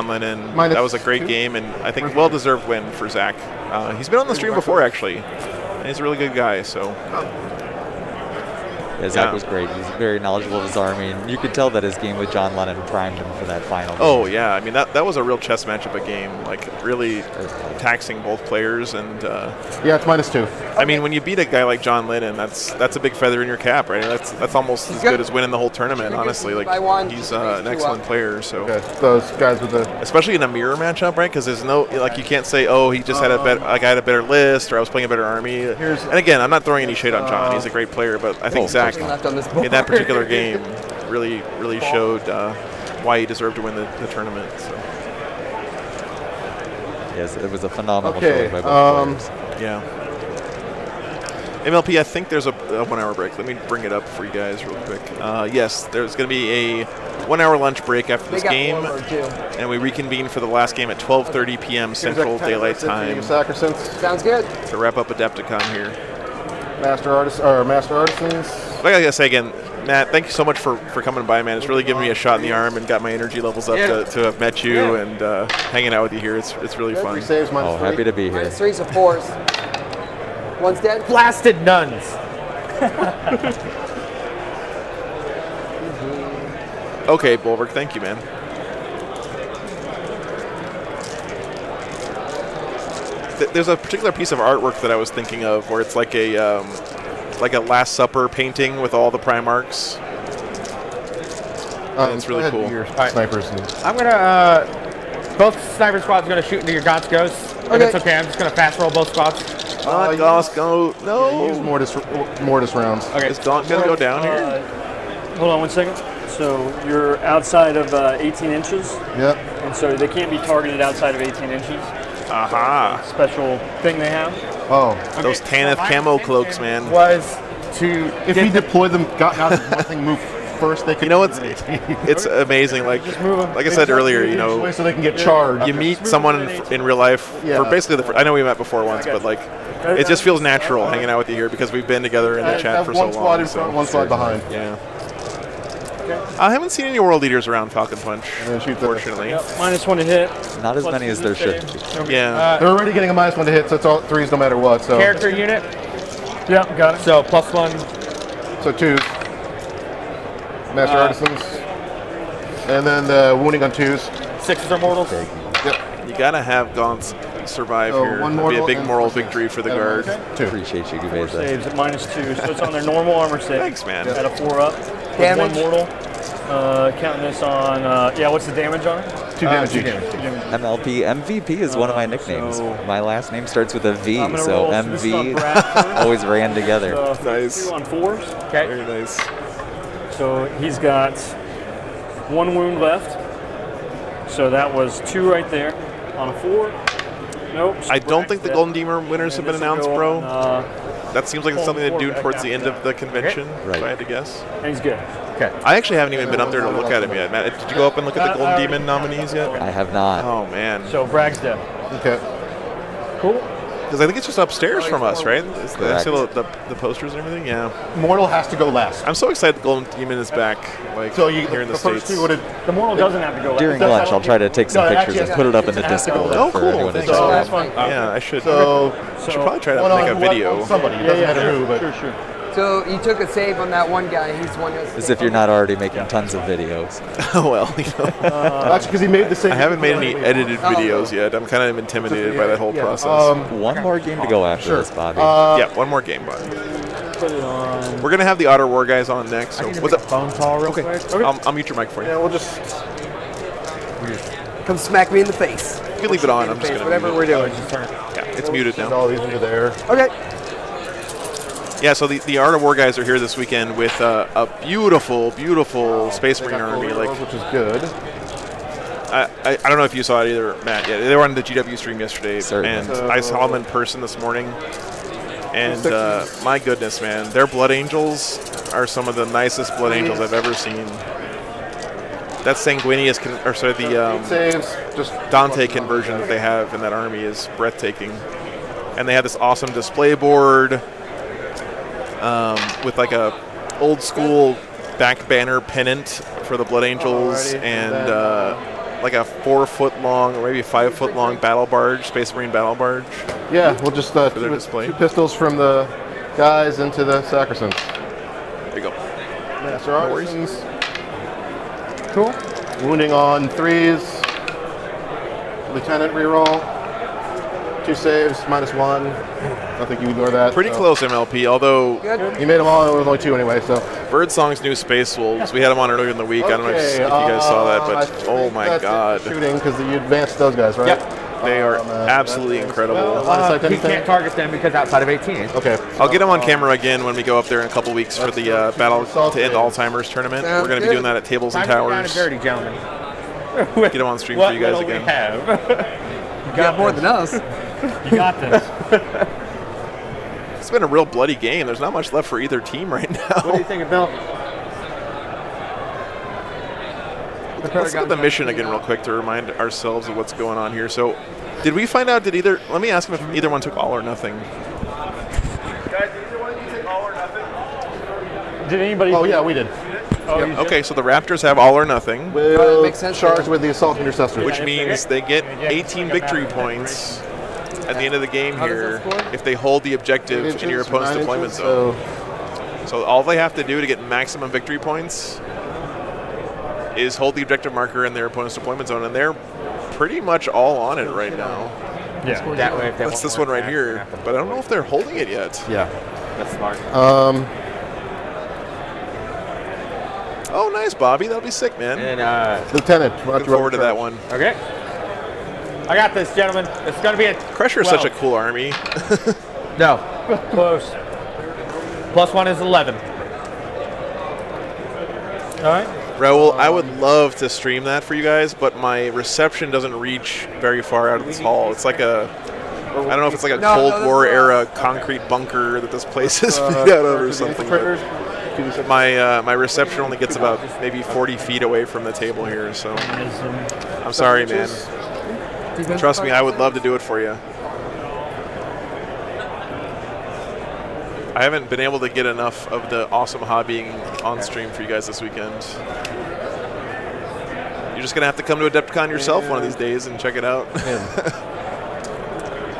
Lennon. minus That was a great 2. game, and I think well-deserved win for Zach. He's been on the stream before, actually, and he's a really good guy. So Yeah, Zach Yeah. was great. He's very knowledgeable of his army, and you could tell that his game with John Lennon primed him for that final game. Oh yeah, I mean that was a real chess matchup, a game like really taxing both players, and Yeah, it's -2. I mean when you beat a guy like John Lennon, that's a big feather in your cap, right? That's almost as good as winning the whole tournament, honestly. Like he's an excellent player, so Okay. Those guys with the. especially in a mirror matchup, right? Because there's no like you can't say he just had a better I had a better list or I was playing a better army. And again, I'm not throwing any shade on John. He's a great player, but I think Zach Left on this board. in that particular game really showed why he deserved to win the tournament. So. Yes, it was a phenomenal Okay, showing by both players. Yeah. MLP, I think there's a 1 hour break. Let me bring it up for you guys real quick. Yes, there's going to be a 1 hour lunch break after this game, and we reconvene for the last game at 12:30 p.m. Central Daylight Time Sacrosanct. Sounds good. to wrap up Adepticon here. Master Artisans. Like I gotta say again, Matt, thank you so much for coming by, man. It's really given me a shot in the arm and got my energy levels up to have met you and hanging out with you here. It's really fun. 3 saves, Oh, -3. happy to be here. -3's a 4s. One's dead. Blasted nuns. Okay, Bulwark, thank you, man. There's a particular piece of artwork that I was thinking of where it's like a Last Supper painting with all the Primarchs. It's really cool. Your snipers. I'm gonna. Both sniper squads are gonna shoot into your Gaunt's Ghosts. If Okay. it's okay, I'm just gonna fast roll both squads. Gauss, go. No. Use Mortis rounds. Okay. Is Gaunt going to go down here? Hold on 1 second. So you're outside of 18 inches, Yep. and so they can't be targeted outside of 18 inches. Aha. Special thing they have. Oh. Those Tanith camo cloaks, man. Was to If he deployed them, got out one thing move first, they could. You know what's it's amazing. Like I said earlier, you know, so they can get charged. you meet someone in real life Yeah. for basically I know we met before once, but like it just feels natural hanging out with you here because we've been together in the chat have for one so squad long. in front, So, one squad behind. yeah. I haven't seen any world leaders around Falcon Punch, And then shoot the- fortunately. Yep. -1 to hit. Not as Plus many as there should be. Yeah. They're already getting a -1 to hit, so it's all 3s no matter what. So character unit. Yeah, got it. So +1. So 2s. Master Artisans. And then the wounding on 2s. 6s are mortals. Yep. You gotta have Gaunt's survive So here. one It'd be a mortal big and moral 4 saves. victory for the guard. 2. Appreciate you, Gubeza. Saves at -2, so it's on their normal armor save. Thanks, man. At a 4 up. With Damage. 1 mortal. Counting this on, what's the damage on it? 2 damage Two each. damage. MLP MVP is one of my nicknames. so- My last name starts with a V, I'm gonna so roll, so this is on MV Brad first. always ran together. Nice. 2 on 4s. Okay. Very nice. So he's got 1 wound left. So that was 2 right there. On a 4. Nope. I don't think the Golden Demon winners have been announced, bro. And That seems like it's something to do towards the end of the convention, Right. if I had to guess. he's good. I actually haven't even been up there to look at him yet. Matt, did you go up and look at the Golden Demon nominees yet? I have not. Oh, man. So Bragg's dead. Okay. Cool. Because I think it's just upstairs from us, right? Is the, I see Correct. the posters and everything? Yeah. Mortal has to go last. I'm so excited the Golden Demon is back, like, So you here in the first States. two would have. The mortal doesn't have to go During last. lunch, I'll try to take some No, pictures actually, and put it up in the Discord Oh, for cool. everyone to Thanks. check So out. that's fine. Yeah, I should. So should probably try to one make a on video. one, somebody. It doesn't matter who, but Sure. So you took a save on that one guy. He's the one who's. As if you're not already making tons of videos. Well, you know, actually because he made the same. I haven't made any edited videos yet. I'm kind of intimidated by that whole process. One more game to go after this, Bobby. Yeah, one more game, bud. Put it on. We're gonna have the Otter War guys on next. So what's up? Phone call real quick. I'll mute your mic for you. Yeah, we'll just. Come smack me in the face. You can leave it on. I'm just gonna Whatever mute we're it. doing. Yeah, it's muted Send now. all these into there. Okay. Yeah, so the Art of War guys are here this weekend with a beautiful, beautiful Space Marine army. Like, which is good. I don't know if you saw it either, Matt. Yeah, they were on the GW stream yesterday, Certainly. and I saw them in person this morning. And my goodness, man, their Blood Angels are some of the nicest Blood Angels I've ever seen. That Sanguinius, the Saves. Just Dante conversion that they have in that army is breathtaking. And they have this awesome display board with like a old school back banner pennant for the Blood Angels, Alrighty. and like a 4-foot long or maybe 5-foot long battle barge, Space Marine battle barge. yeah, we'll just their two display. pistols from the guys into the Sacrosanct. There you go. Master No worries. Artisans. Cool. Wounding on 3s. Lieutenant reroll. 2 saves, -1. I think you ignore that. Pretty so. close, MLP, although Good. You made them all with only 2 anyway, so. Birdsong's new Space Wolves, we had them on earlier in the week. I don't know if you guys saw that, I but oh think my that's god. shooting because you advanced those guys, right? They are absolutely incredible. He can't target them because outside of 18. Okay. I'll get them on camera again when we go up there in a couple weeks for the Battle to End Alzheimer's tournament. Sounds We're going to be good. doing that at Tables and Time to get down Towers. and dirty, gentlemen. Get them on stream for you guys What will we again. have? You got more than us. You got this. It's been a real bloody game. There's not much left for either team right now. What do you think, Bill? Let's look at the mission again real quick to remind ourselves of what's going on here. So, did we find out, let me ask him if either one took all or nothing. Guys, either one of you take all or nothing? Did anybody? Oh yeah, we did. Oh, you did? Okay, so the Raptors have all or nothing, We'll makes sense. charge with the assault intercessor. which means they get 18 victory points at the end of the game How does here that score? if they hold the objective 8 in your inches, opponent's 9 deployment inches, zone. so So all they have to do to get maximum victory points is hold the objective marker in their opponent's deployment zone, and they're pretty much all on it right now. Yeah. That way, if they That's want this more one right back, here, have to- but I don't know if they're holding it yet. yeah. That's smart. Oh, nice, Bobby. That'll be sick, man. And Lieutenant, Look forward to that one. okay, I got this, gentlemen. It's gonna be a Crusher's such a cool army. no. Close. +1 is 11. All right. Raul, I would love to stream that for you guys, but my reception doesn't reach very far out of this hall. It's like I don't know if it's like a No, Cold no, War this is- era concrete bunker that this place is made out of or something. but my reception only gets about maybe 40 feet away from the table here, so I'm sorry, man. Trust me, I would love to do it for you. I haven't been able to get enough of the awesome hobbying on stream for you guys this weekend. You're just going to have to come to Adepticon yourself one of these days and check it out.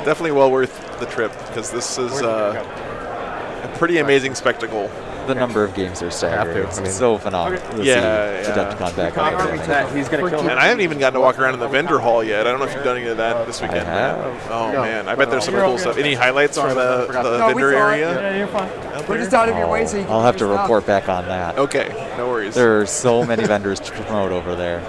Definitely well worth the trip, because this is a pretty amazing spectacle. The number of games are staggering. I mean- It's so phenomenal to see Yeah. Adepticon back on Confirm there. that he's gonna kill And him. I haven't even gotten to walk around in the vendor hall yet. I don't know if you've done any of that this weekend. have. Oh, No. man. I bet there's some cool stuff. Any highlights from the No, we vendor saw it. area? Yeah, you're fine. out We're there? just out of your way so you can I'll do have to your stuff. report back on that. Okay, no worries. There are so many vendors to promote over there.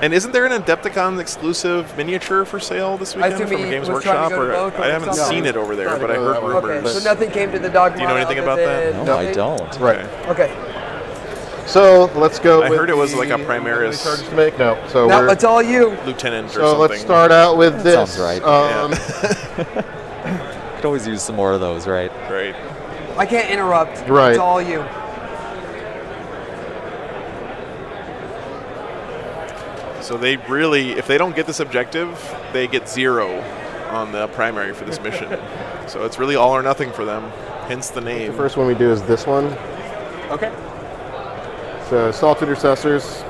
And isn't there an Adepticon exclusive miniature for sale this weekend assume from he Games was trying to Workshop? go to Or both or I haven't something. seen it over there, but I heard Okay, rumors. Okay, so nothing came to the dog. Do you know anything about that? No, I don't. Right. Okay. So let's go. I with heard it was like a the Primaris charges to make. No. So Now we're it's all you. lieutenant or so something. let's start out with this. Sounds right. Could always use some more of those, right? Right. I can't interrupt. Right. It's all you. So they really, if they don't get this objective, they get 0 on the primary for this mission. So it's really all or nothing for them, hence the The name. first one we do is this one. Okay. So assault intercessors.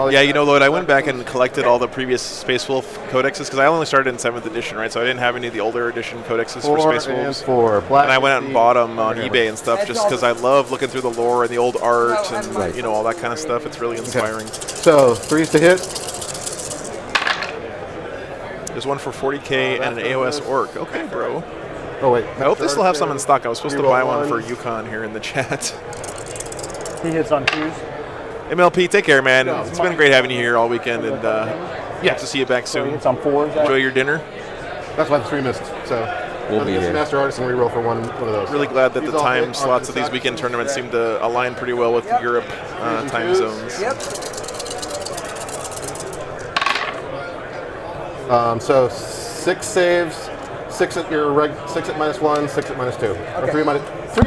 Yeah, you know, Lloyd, I went back and collected all the previous Space Wolf codexes, because I only started in 7th edition, right? So I didn't have any of the older edition codexes for 4 Space and Wolves. 4. Black And I went out and bought them on Okay. eBay and stuff just because I love looking through the lore and the old art and, Right. you know, all that kind of stuff. It's really inspiring. So 3s to hit. There's one for 40K and an AOS Orc. Okay, bro. Oh wait. I hope they still have some in stock. I was supposed to Reroll buy one for ones. Yukon here in the chat. He hits on 2s. MLP, take care, man. It's been great having you here all weekend, and hope to see you back So he soon. hits on 4s. Enjoy your dinner. That's why the 3 missed. So We'll be here. Master Artisan reroll for one of those. Really glad that These the all time hit slots onto of these the weekend side. tournaments seem to align pretty well with Europe and time twos. zones. Yep. So 6 saves, 6 at your 6 at -1, 6 at -2. Or Okay. 3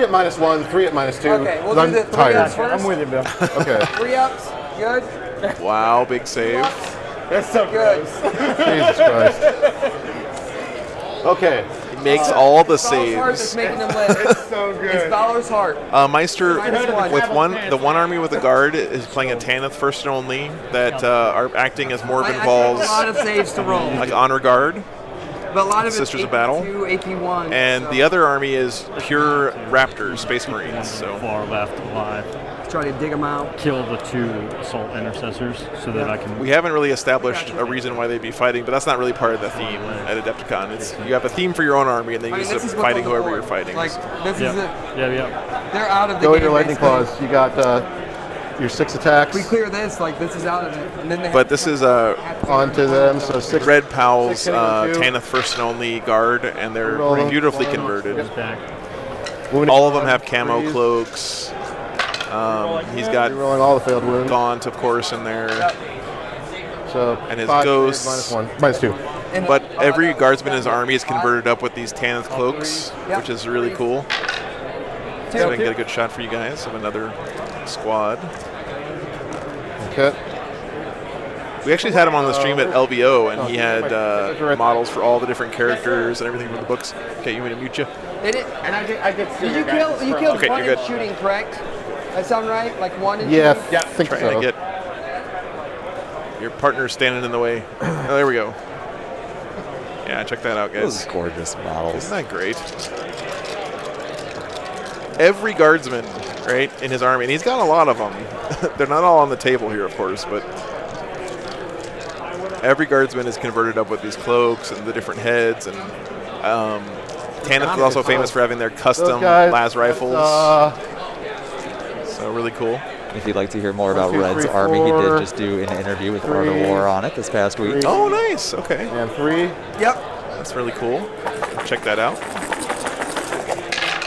at -1, 3 at -2. Okay, we'll 'cause do the I'm 3 tired. ups first. I'm with you, Bill. Okay. 3 ups. Good. Wow, big save. That's so Good. Jesus Christ. Okay. He makes all the Balor's heart that's saves. making him live. so It's good. Balor's heart. Meister, -1. with the one army with a guard is playing a Tanith first and only that are acting as Morven I have a Vols, lot of saves to roll. like honor guard, But a lot of it's Sisters of Battle. AP2, AP1. and so the other army is pure Raptors, Space Marines. So Far left alive. try to dig them out. Kill the 2 assault intercessors so that I can. we haven't really established a reason why they'd be fighting, but that's not really part of the theme at Adepticon. It's you have a theme for your own army, and then I you mean, just this is end up fighting what's on the whoever you're board. fighting. Like, this Yeah. is it. Yeah. They're out of the Go with game. your lightning basically. claws. You got your 6 attacks We clear this, like, this is out of it. And then they But this is a onto them. So 6 Red Powell's 6 hitting on 2. Tanith first and only guard, and they're Roll them. beautifully Roll them. converted. Back. All of them have camo cloaks. He's got Rolling all the failed wounds. Gaunt, of course, in there. So And his 5 ghosts- minus 1, minus 2. But every guardsman in his army is converted up with these Tanith cloaks, Yep. which is really cool. So I can get a good shot for you guys of another squad. Okay. We actually had him on the stream at LVO, and he had models for all the different characters and everything from the books. Okay, you want me to mute you? And I did see You killed Okay, one you're in good. shooting, correct? That sound right? Like one in Yeah, shooting? I think Trying so. to get your partner standing in the way. Oh, there we go. Yeah, check that out, Those guys. gorgeous models. Isn't that great? Every guardsman, right, in his army, and he's got a lot of them. They're not all on the table here, of course, but every guardsman is converted up with these cloaks and the different heads. And Tanith is also famous for having their custom guys, las rifles. So really cool. If you'd like to hear more 1, about 2, Red's 3, army, he 4, did just do an interview with Art of 3, War on it this past week. Oh, nice. Okay. And 3. Yep. That's really cool. Check that out.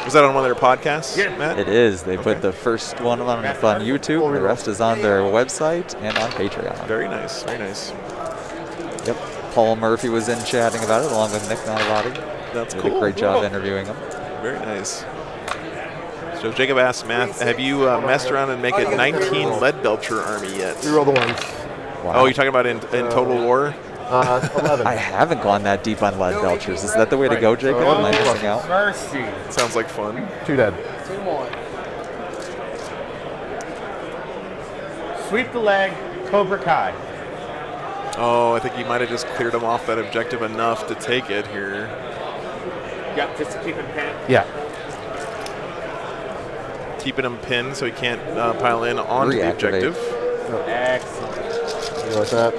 Was that on one of their podcasts, Matt? It is. They put the first one on YouTube. The rest is on their website and on Patreon. Very nice. Very nice. Yep. Paul Murphy was in chatting about it along with Nick Nanavati. That's Did cool. a great job interviewing him. Very nice. So Jacob asked, Matt, have you messed around and make a 19 lead belcher army yet? Reroll the ones. Wow. Oh, you're talking about in Total War? 11. I haven't gone that deep on lead belchers. Is that the way to go, Jacob? Am I missing out? Mercy. Sounds like fun. 2 dead. 2 more. Sweep the leg, Cobra Kai. Oh, I think he might have just cleared him off that objective enough to take it here. Yep, just to keep it pinned. Yeah. Keeping him pinned so he can't pile in onto the Reactivate. objective. Excellent. You like that?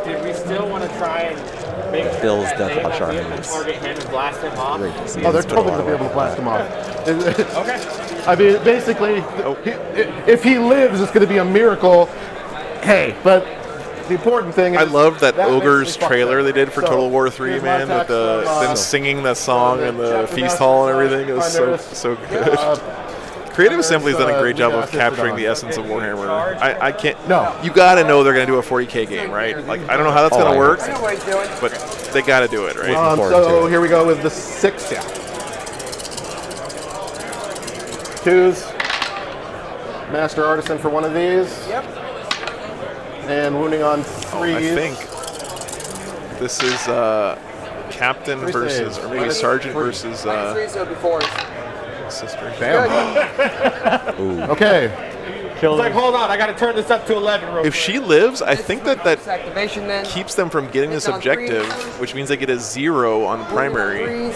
Did we still want to try and make sure Bill's that Death they Watch have the armies. target him and blast him off? Great to see. Oh, they're It's been a totally going to be while. able to blast him off. Okay. I mean, basically, if he lives, it's going to be a miracle. Hey, but the important thing is... I love that Ogre's basically fucks trailer it. they did for So, Total War 3, here's my man, with attacks from, them singing the song and the Chapter feast Master hall and everything. It was Primaris. so good. Creative Assembly's done a great job of capturing the essence of Warhammer. I can't... No. You got to know they're going to do a 40K game, right? Like, I don't know how that's going to work, I know what he's doing. but they got to do it, right? forward to So it. here we go with the 6. Yeah. 2s. Master Artisan for one of these. Yep. And wounding on 3s. I think this is Captain Three versus, saves. or maybe Sergeant versus Minus 3, so it'd be 4s. Sister. Bam. Okay. Kill It's like, hold on, I got to turn this up to 11 real quick. If she lives, I think that Activation then. keeps them from getting this Hits on objective, threes. which means they get a 0 on primary. 3s.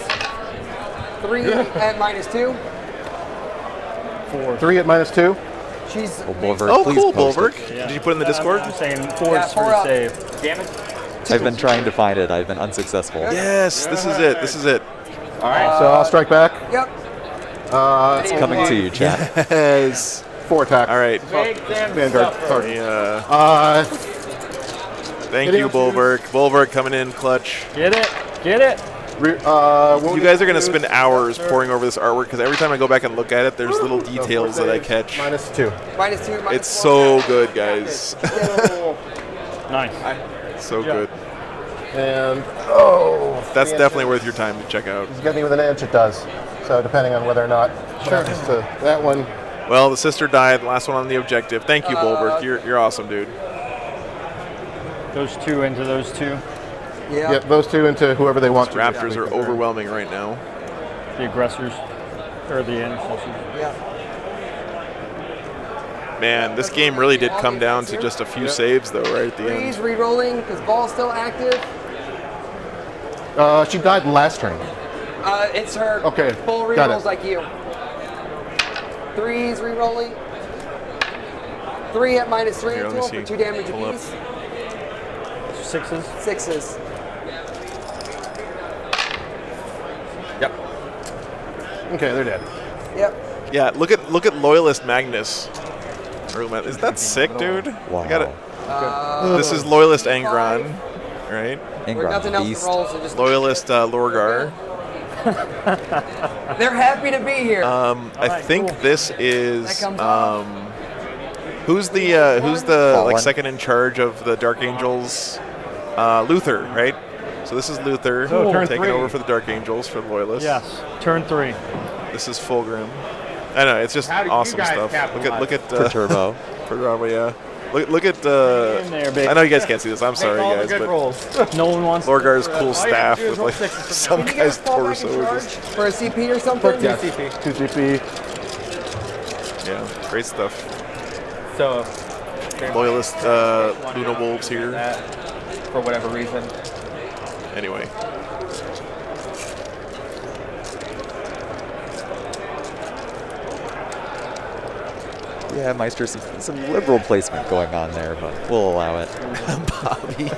3 at -2. 3 at -2. She's Bulwark, Oh, please cool, post it. Bulwark. Did you put it in the Discord? I'm saying Yeah, 4s for 4 the up. save. Damn it. I've been trying to find it. I've been unsuccessful. Yes, this is it. This is it. All right. So I'll strike back. Yep. It's coming to you, chat. Yes. 4 attack. All right. Make them Vanguard. suffer. Sorry. Yeah. Thank Getting you, up to Bulwark. Bulwark coming in clutch. Get it. Get it. You guys are going to spend hours poring over this artwork because every time I go back and look at it, there's little details that I catch. -2. -2. It's so good, guys. Nice. So good. And That's definitely worth your time to check out. If you get me with an inch, it does. So depending on whether or not happens to that one. Well, the sister died. Last one on the objective. Thank you, Bulwark. You're awesome, dude. Those 2 into those 2. Yeah. Yep, those 2 into whoever they want. Raptors are overwhelming right now. The aggressors. Or the intercessors. Yeah. Man, this game really did come down to just a few saves, though, right at the 3s end. re-rolling because ball's still active. She died last turn. It's her Okay, full got re-rolls it. like you. 3s re-rolling. 3 at -3 Here, to let me them see. for 2 damage Pull up. apiece. 6s. 6s. Okay, they're dead. Yep. Yeah, look at Loyalist Magnus. Isn't that sick, dude? Wow. I got it. This is Loyalist Angron, right? We're nothing else Beast. to roll, so just Loyalist Lorgar. they're happy to be here. I think this is That comes off. Who's the like Fallen. second in charge of the Dark Angels? Luther, right? So this is Luther Turn taking 3. over for the Dark Angels for the Loyalists. Yes. Turn 3. This is Fulgrim. I know, it's just How do you awesome guys stuff. capitalize? Look at For Turbo. for Turbo, yeah. Look at in there, babe. I know you guys can't see this. I'm sorry, Make all guys, the good but rolls. No one wants. Lorgar's cool All you have staff to do is with roll like sixes from some Can you guy's get a fallback torso. in charge Just, for a CP or something? Yes. CP. 2 CP. yeah, great stuff. So, Loyalist Luna Wolves here. that for whatever reason. Anyway. Yeah, Meister, some liberal placement going on there, but we'll allow it. Bobby.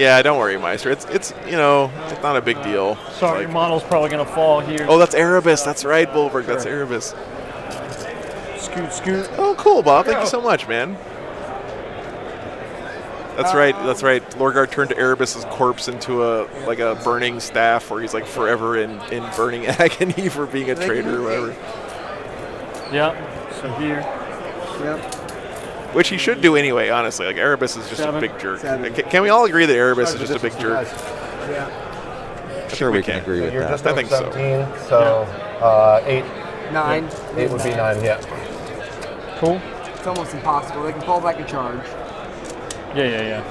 Yeah, don't worry, Meister. It's it's not a big deal. Sorry, your model's probably gonna fall here. Oh, that's Erebus. That's right, Bulwark. That's Erebus. Scoot, scoot. Oh, cool, Bob. Thank you so much, man. That's right. That's right. Lorgar turned Erebus's corpse into a burning staff, where he's like forever in burning agony for being a traitor or whatever. Yep. So here. Yep. Which he should do anyway, honestly. Like Erebus is just a 7. big jerk. 7. Can we all agree that Erebus is just a big jerk? Yeah. Sure, we we can can. agree with You're that. just I over think so. 17, so 8. 9. 8 would be 9, yeah. Cool. It's almost impossible. They can fall back and charge. Yeah.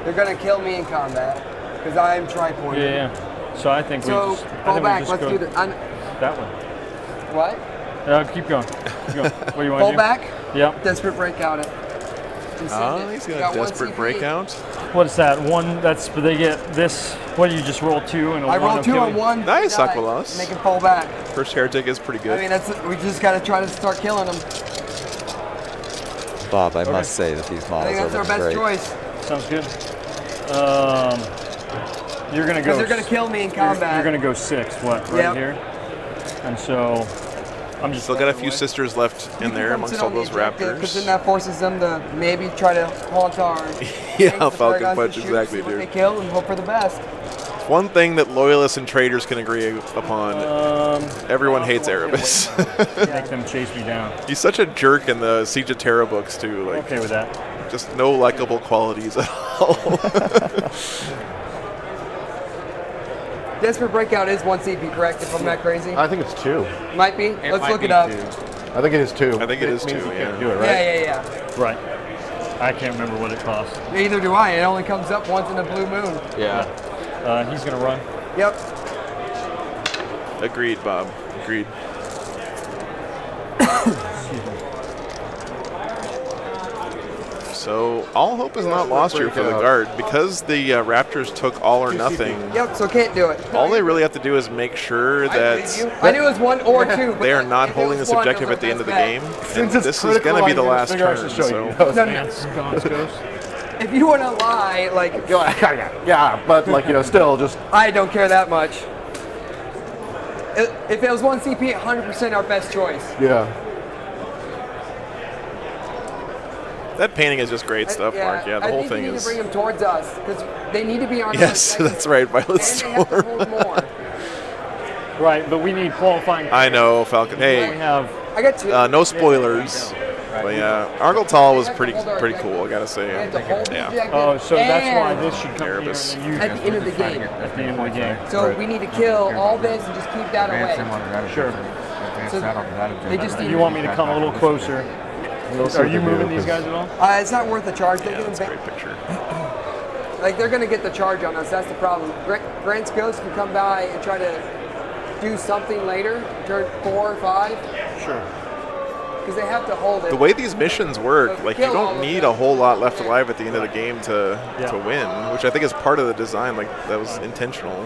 They're gonna kill me in combat because I am tri-pointed. Yeah. So I think So we just. I fall think back. We just Let's go do the that one. what? Keep going. Keep going. What do you want Fall to do? back. Yep. Desperate breakout it. And send Oh, it. he's You got a one desperate CP. breakout. What is that? One. That's they get this. What do you just roll 2 and a I 1? roll of 2 on killing? 1. Nice, die, Aqualos. Make him fall back. First heretic is pretty good. I mean, we just gotta try to start killing them. Bob, I must say that these I models think are that's our looking best great. choice Sounds good. You're gonna go. because they're gonna kill me in combat. You're gonna go 6. What? Right Yep. here. And so, I'm just Still got a few sisters left in there amongst all those Because then raptors. that forces them to maybe try to haunt our Yeah, tanks with Falcon our guns Punch, to shoot, exactly, see what dude. They kill and hope for the best. One thing that loyalists and traitors can agree upon: everyone hates Erebus. make them chase me down. He's such a jerk in the Siege of Terra books too. Like, Okay with that. just no likable qualities at all. Desperate breakout is 1 CP, correct? If I'm not crazy, I think it's 2. might be. Let's look it up. I think it is 2. I think it is means 2, you yeah. can't do it, right? Yeah. Right. I can't remember what it costs. Neither do I. It only comes up once in a blue moon. Yeah. He's gonna run. Yep. Agreed, Bob. Agreed. So all hope is not lost here for the guard because the Raptors took all or nothing. Yep. So can't do it. All they really have to do is make sure that I knew it was 1 or 2. But they are not if it holding was this 1, it objective was at the our end of the best game. bet. And this is going to be the last turn. So If you want to lie, like Yeah, but still just I don't care that much. If it was 1 CP, 100% our best choice. yeah. that painting is just great stuff, Mark. Yeah, the I whole think thing we need is. to bring them towards us because they need to be on. Yes, that's right, Violet And they have to Storm. hold more. Right, but we need qualifying. I know, Falcon. We Hey, have. I got 2. no spoilers. But yeah, Argletal was pretty cool, I gotta say. We have to hold the Yeah. objective Oh, so that's why and this should come Erebus. here and then you at the end of the game. at the end of the game. So we need to kill all this and just keep that away. Sure. So they just need You want me to come a little closer? Are you moving these guys at all? It's not worth the charge. They Yeah, get that's a them great picture. like they're gonna get the charge on us. That's the problem. Grant's Ghost can come by and try to do something later, turn 4 or 5. Sure. Because they have to hold it. The way these missions work, like you don't need a whole lot left alive at the end of the game to win, which I think is part of the design. Like that was intentional.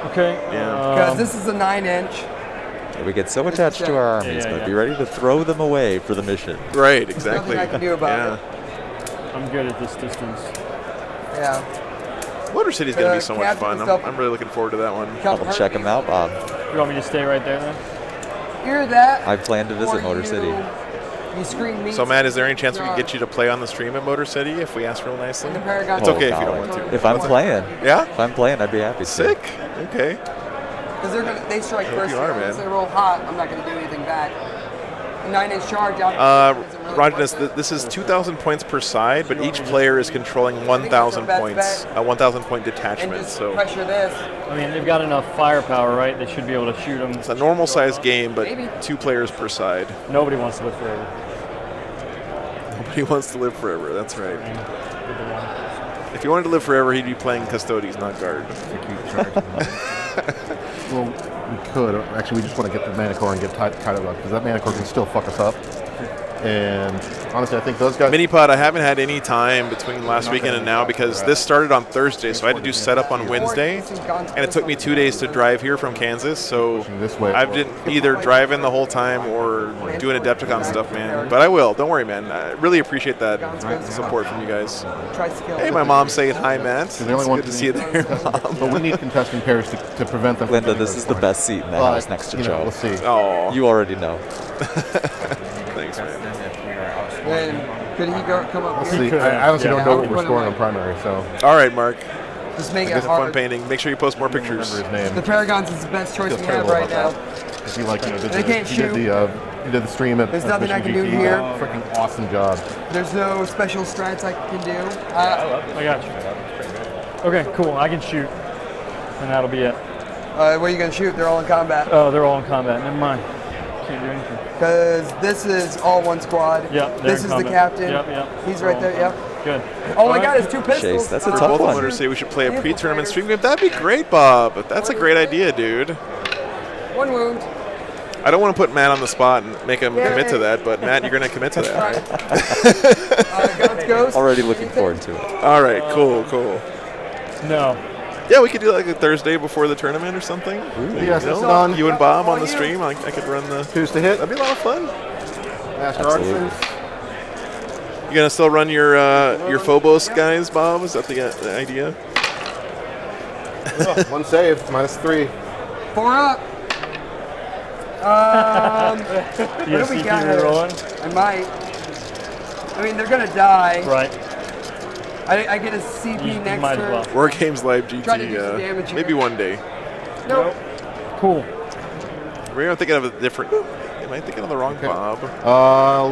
Okay. Yeah. Because this is a 9-inch. We get so attached to our armies, but be ready to throw them away for the mission. Right, exactly. Nothing I can do about yeah. it. I'm good at this distance. Yeah. Motor City's gonna be so much Captain fun. stuff- I'm really looking forward to that one. I'll check them out, Bob. You want me to stay right there then? Hear that? I plan to visit Or Motor you- City. You scream meat. So Matt, is there any chance we could get you to play on the stream at Motor City if we ask real nicely? The Paragon. It's okay if you golly. don't want to. If I'm playing, Yeah? if I'm playing, I'd be happy to. Sick. Okay. Because they strike Hope first. you are, Once man. they roll hot, I'm not going to do anything back. A 9-inch charge out. Roger, this is 2,000 points per side, but each player is controlling 1,000 points, a 1,000 point And detachment. just So pressure this. I mean, they've got enough firepower, right? They should be able to shoot them. it's a normal sized game, but Maybe. 2 players per side. Nobody wants to live forever. Nobody wants to live forever. That's right. If he wanted to live forever, he'd be playing Custodes, not Guard. Well, we could. Actually, we just want to get the Mana Core and get tied up because that Mana Core can still fuck us up. And honestly, I think those guys. Minipod, I haven't had any time between last weekend and now because this started on Thursday, so I had to do setup on Wednesday, and it took me 2 days to drive here from Kansas. So This way. I didn't either drive in the whole time or doing Adepticon stuff, man. But I will. Don't worry, man. I really appreciate that support from you guys. Tries to kill. Hey, my mom's saying hi, Matt. It's they only want good to see you there, Mom. But we need contesting pairs to prevent them. Linda, from this is the best seat in the house next to Joe. We'll see. Oh, You already know. thanks, man. Then could he come up We'll here? see. I honestly Yeah. don't know what we're scoring on primary, so All right, Mark. Just make I it guess fun hard. painting. Make sure you post more pictures. remember his name. The Paragons is the best choice Feel we have terrible right now. about If you like, did They can't shoot. you did the stream at There's nothing I Mission can do GT. here. Freaking awesome job. There's no special strats I can do. I got you. Okay, cool. I can shoot, and that'll be it. Where are you going to shoot? They're all in combat. Oh, they're all in combat. Never mind. Can't do anything. Because this is all one squad. Yep, they're This in is the combat. captain. Yep. He's They're right all there. in Yep. Good. Oh my God, it's 2 pistols. Chase, that's a For tough both one. owners say we should play a pre-tournament stream game. That'd be great, Bob. That's a great idea, dude. 1 wound. I don't want to put Matt on the spot and make him commit to that, but Matt, you're going to commit to that, right? Guns Ghost. Already looking forward to it. All right, cool. No. Yeah, we could do like a Thursday before the tournament or something. Yes, You it's know, done. you and Bob on the stream. I could run the. Who's to hit? That'd be a lot of fun. Master Absolutely. Artisans. You gonna still run your Phobos guys, Bob? Is that the idea? Oh, 1 save, -3. 4 up. You What do we CP got here? rolling? I might. I mean, they're going to die. Right. I get a CP You next might as turn. well. War Games Live Try to do some GT. damage here. Maybe one day. Nope. Cool. We're thinking of a different. Am I thinking of the wrong Bob?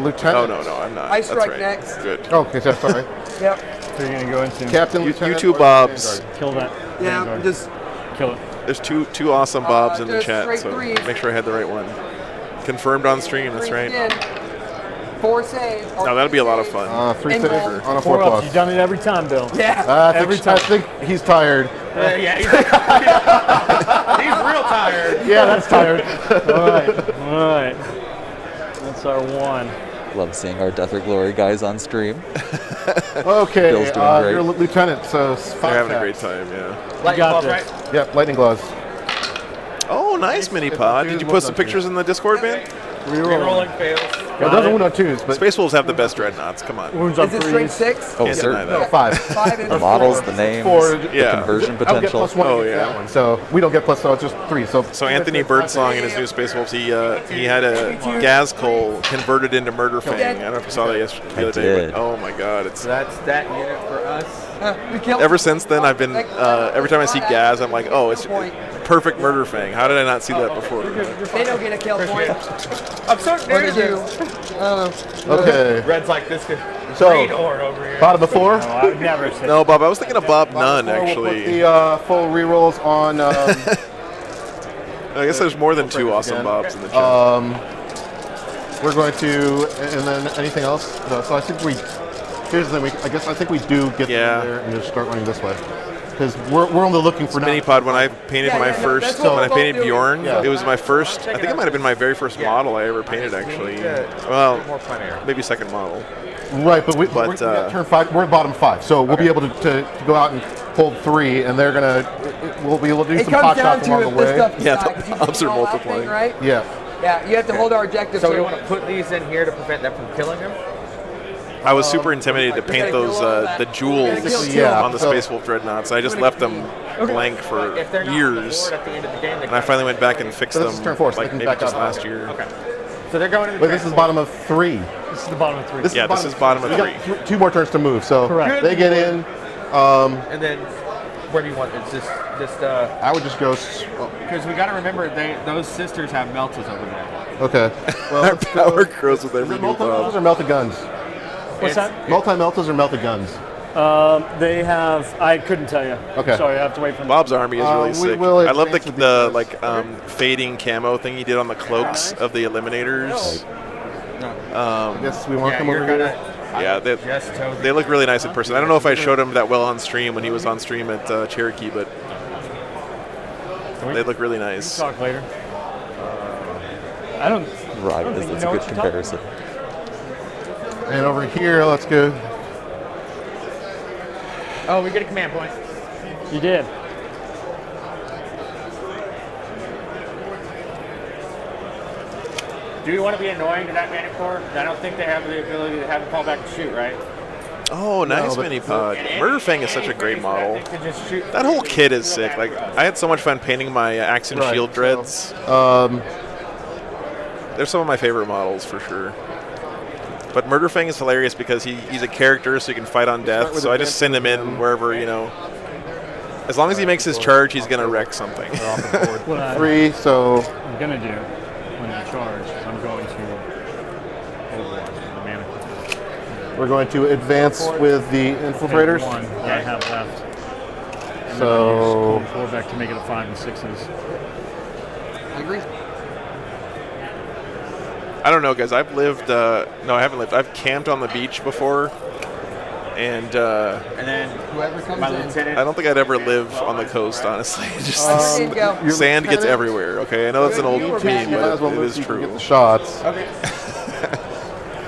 Lieutenant. Oh no, I'm not. I That's strike right. next. Good. Okay, so sorry. Yep. So you're gonna go into Captain, You Lieutenant, two or Bobs. Vanguard? kill that. Yeah, Vanguard. just kill it. There's two awesome Bobs in the just chat, straight so threes. make sure I had the right one. Confirmed on stream. That's right. 4 saves. No, that'd be a lot of fun. 3 And saves roll. on a 4 4 ups. plus. You've done it every time, Bill. Yeah. Every I time. think he's tired. Yeah, he's real tired. Yeah, that's tired. All right. That's our one. Love seeing our Death or Glory guys on stream. Okay, Bill's doing great. you're lieutenant, so 5 They're having a great attacks. time. Yeah. Lightning got bolt, this. right? Yep, lightning gloves. Oh, nice mini pod. Did you post some pictures in the Discord, man? Rerolling fails. It doesn't wound on 2s, but Space Wolves have the best dreadnoughts. Come on. Wounds on Is it straight 3s. 6? Oh, Can't deny certainly. that. 5. 5 and The 4. models, the names, 4. the Yeah. conversion I don't get potential. +1 Oh, against yeah. that one, so we don't get plus, so it's just 3. So Anthony Birdsong in his new Space Wolves, he had a Gazcol converted into Murder Fang. I don't know if you saw that yesterday, the other day, did. but oh my god, it's That's that unit for us. We killed ever since then I've been every time I see Gaz, I'm like, oh, it's perfect Murder Fang. How did I not see that before? They don't get a kill point. I'm so Or they do. Okay, Red's like this could So- green horn over here. bottom of 4. No, I would never say. No, Bob, I was thinking of Bob Nunn We'll put actually. the full rerolls on. I guess there's more than 2 awesome again. Bobs in the chat. We're going to, and then anything else? No, so I think here's the thing, I think we do get Yeah. there and just start running this way. Because we're only looking for Mini pod, when I painted Yeah, my yeah, no, first, that's what when I we're painted both doing. Bjorn, Yeah. it was my first, I think it might have been my very first model I ever painted actually. Well, More plein air. maybe second model. Right, but we're But, turn 5. We're at bottom 5, so we'll be able to go out and hold 3, and they're gonna. We'll be able to do It some comes pot down shots to along if the this way. stuff Yeah, dies, the 'cause you Bobs do are all that multiplying. thing, right? Yeah. Yeah, you have to hold our objective. So we want to put these in here to prevent them from killing him? I was super intimidated to paint those the jewels Yeah, on the so- Space Wolf dreadnoughts. I just left them blank for If they're not years, bored at the end of the game, they and I finally went back and fixed So this them is turn 4, so they like can maybe back just up. last year. Okay. So they're going to the But this is bottom of 3. This is the bottom of 3. This Yeah, this is bottom of we 3. got 2 more turns to move, so Correct. they get in. And then where do you want? Is this Just I would just go. because we got to remember those sisters have meltas over there. Okay. Well, Our let's power go. grows with Is every it new multi-meltas pub. or melted guns? What's that? Multi-meltas or melted guns? They have. I couldn't tell you. Okay. Sorry, I have to wait for. Bob's army is really we sick. will I love advance with the these like fading camo thing he did on the cloaks of the eliminators. I guess we want Yeah, them you're over gonna. here. Yeah, Just totally. they look really nice in person. I don't know if I showed him that well on stream when he was on stream at Cherokee, but they look really nice. Talk later. I don't. Right, think you that's know a what good you're talking comparison. And over here, let's go. Oh, we get a command point. You did. Do we want to be annoying to that Manic Corps? I don't think they have the ability to have them fall back and shoot, right? Oh, nice but- mini pod. Murderfang is such a great model. They could just shoot. That whole kit is sick. Like, I had so much fun painting my axe and Right, shield so, dreads. They're some of my favorite models for sure. But Murderfang is hilarious because he's a character, so he can fight on death. with So I just send him in wherever, you know. As long as he makes his charge, he's gonna wreck something. What I'm 3, so gonna do when you charge is I'm going to overwatch the mana. we're going to advance with the infiltrators. One that I have left. And So- then I'll use Cold back to make it a 5 and 6s. I agree. I don't know, guys. I've lived. No, I haven't lived. I've camped on the beach before, and And then Whoever comes my in. lieutenant. I don't think I'd ever live on the coast. Honestly, just There you go. your sand gets lieutenant- everywhere. Okay, I know that's an old You were meme, You might as but well it look is so you can true. get the shots. Okay.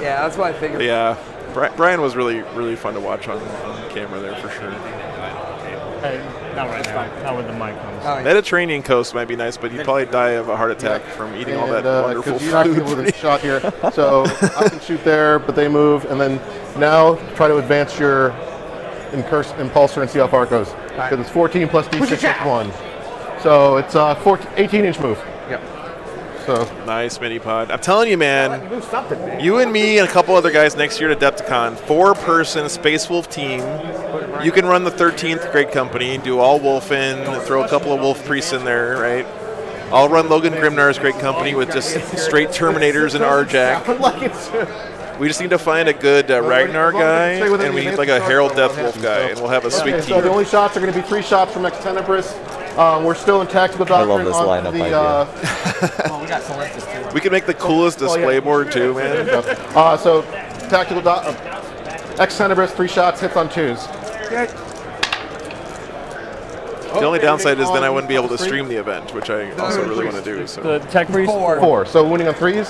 Yeah, that's what I figured. But yeah, Brian was really fun to watch on camera there for sure. Hey, not right now. Not with the mic on. Oh, yeah. Mediterranean coast might be nice, but you'd probably die of a heart attack from eating all that And, wonderful 'cause you're not able food. to shot here, so I can shoot there, but they move, and then now try to advance your impulsor and see how far it goes. Because it's 14 plus D6 plus 1, so it's 18-inch move. Yep. So Nice mini pod. I'm telling you, man. Move something, man. You and me and a couple other guys next year at Adepticon, 4-person Space Wolf team. You can run the 13th Great Company, do all Wolfen, throw a couple of Wolf Priests in there, right? I'll run Logan Grimnar's Great Company with just straight Terminators and Arjack. We just need to find a good Ragnar guy, and we need like a Herald Deathwolf guy, and we'll have a sweet okay, so the team. only shots are going to be 3 shots from next Empress. We're still in tactical I love doctrine this on lineup the, idea. Well, we got Celestis too. We can make the coolest display board too, man. so tactical Ex-Tenebris, 3 shots, hits on 2s. The only downside is then I wouldn't be able to stream the event, which I also really want to do. So The tech priest. 4, so winning on 3s.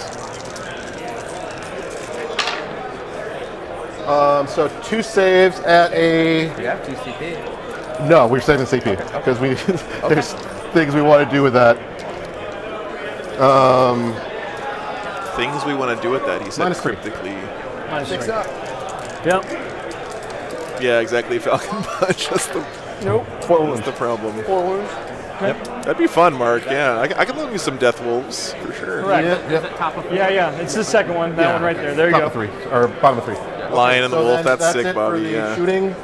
So 2 saves at a. We have 2 CP. No, we're saving CP because we there's things we want to do with that. things we want to do with that, he said -3. cryptically. Six up. Yep. Yeah, exactly. Falcon Punch. That's the, Nope. that's the problem. 4 wounds. That'd be fun, Mark. Yeah, I could love you some Death Wolves for sure. Correct. Yep. Yeah. It's the second one. That one right there. There you Top go. of 3 or bottom of 3. Lion and the So Wolf. then That's sick, it Bobby. For the Yeah. shooting.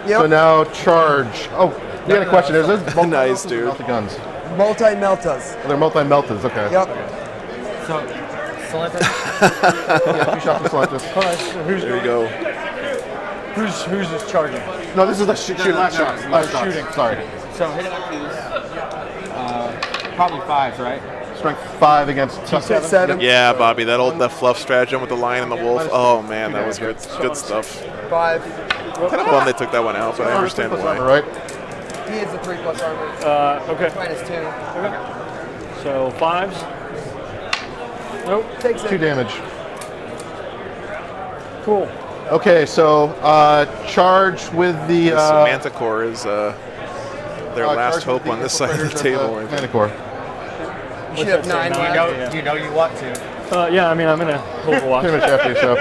Yep. So now charge. Oh, we had a question. Is this Nice, dude. Melted guns. Multi-meltas. Oh, they're multi-meltas. Okay. Yep. So, Celestis. Yeah, 2 shots from Selectus. All right. So There you go. who's just charging? No, this is the shoot. Last shot. Last shot. shooting. Sorry. So hit it with twos. Probably 5s, right? Strength 5 against Six, 7. Yeah, Bobby. The fluff stratagem with the lion and the wolf. Oh man, that was good. Good stuff. 5. Kind of bummed they took that one out, but I understand why. Right. He is a 3+ armor. Okay. -2. So 5s. Nope. Takes 2 it. damage. Cool. Okay, so charge with the This Manticore is their last charge hope with on this side of the infiltrators table. of the Manticore. You should have 9 Nine. left. Yeah. You know you want to. Yeah. I mean, I'm gonna overwatch. Finish after yourself.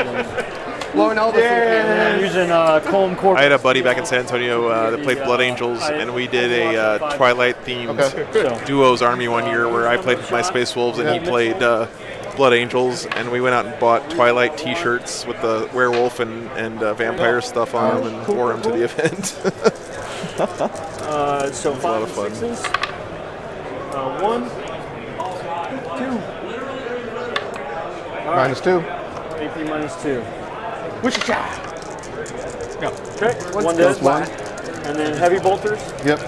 Blowing all the I'm using Colm Corp. I had a buddy back in San Antonio that played Blood Angels, and we did a Twilight-themed Okay. duos army one year where I played my Space Wolves and he played Blood Angels, and we went out and bought Twilight T-shirts with the werewolf and vampire stuff on them and wore them to the event. So a lot 5 of fun. and 6s. 1, 2. -2. AP -2. Wish a shot. Go. Okay, One's one goes dead. black. And then heavy bolters, Yep.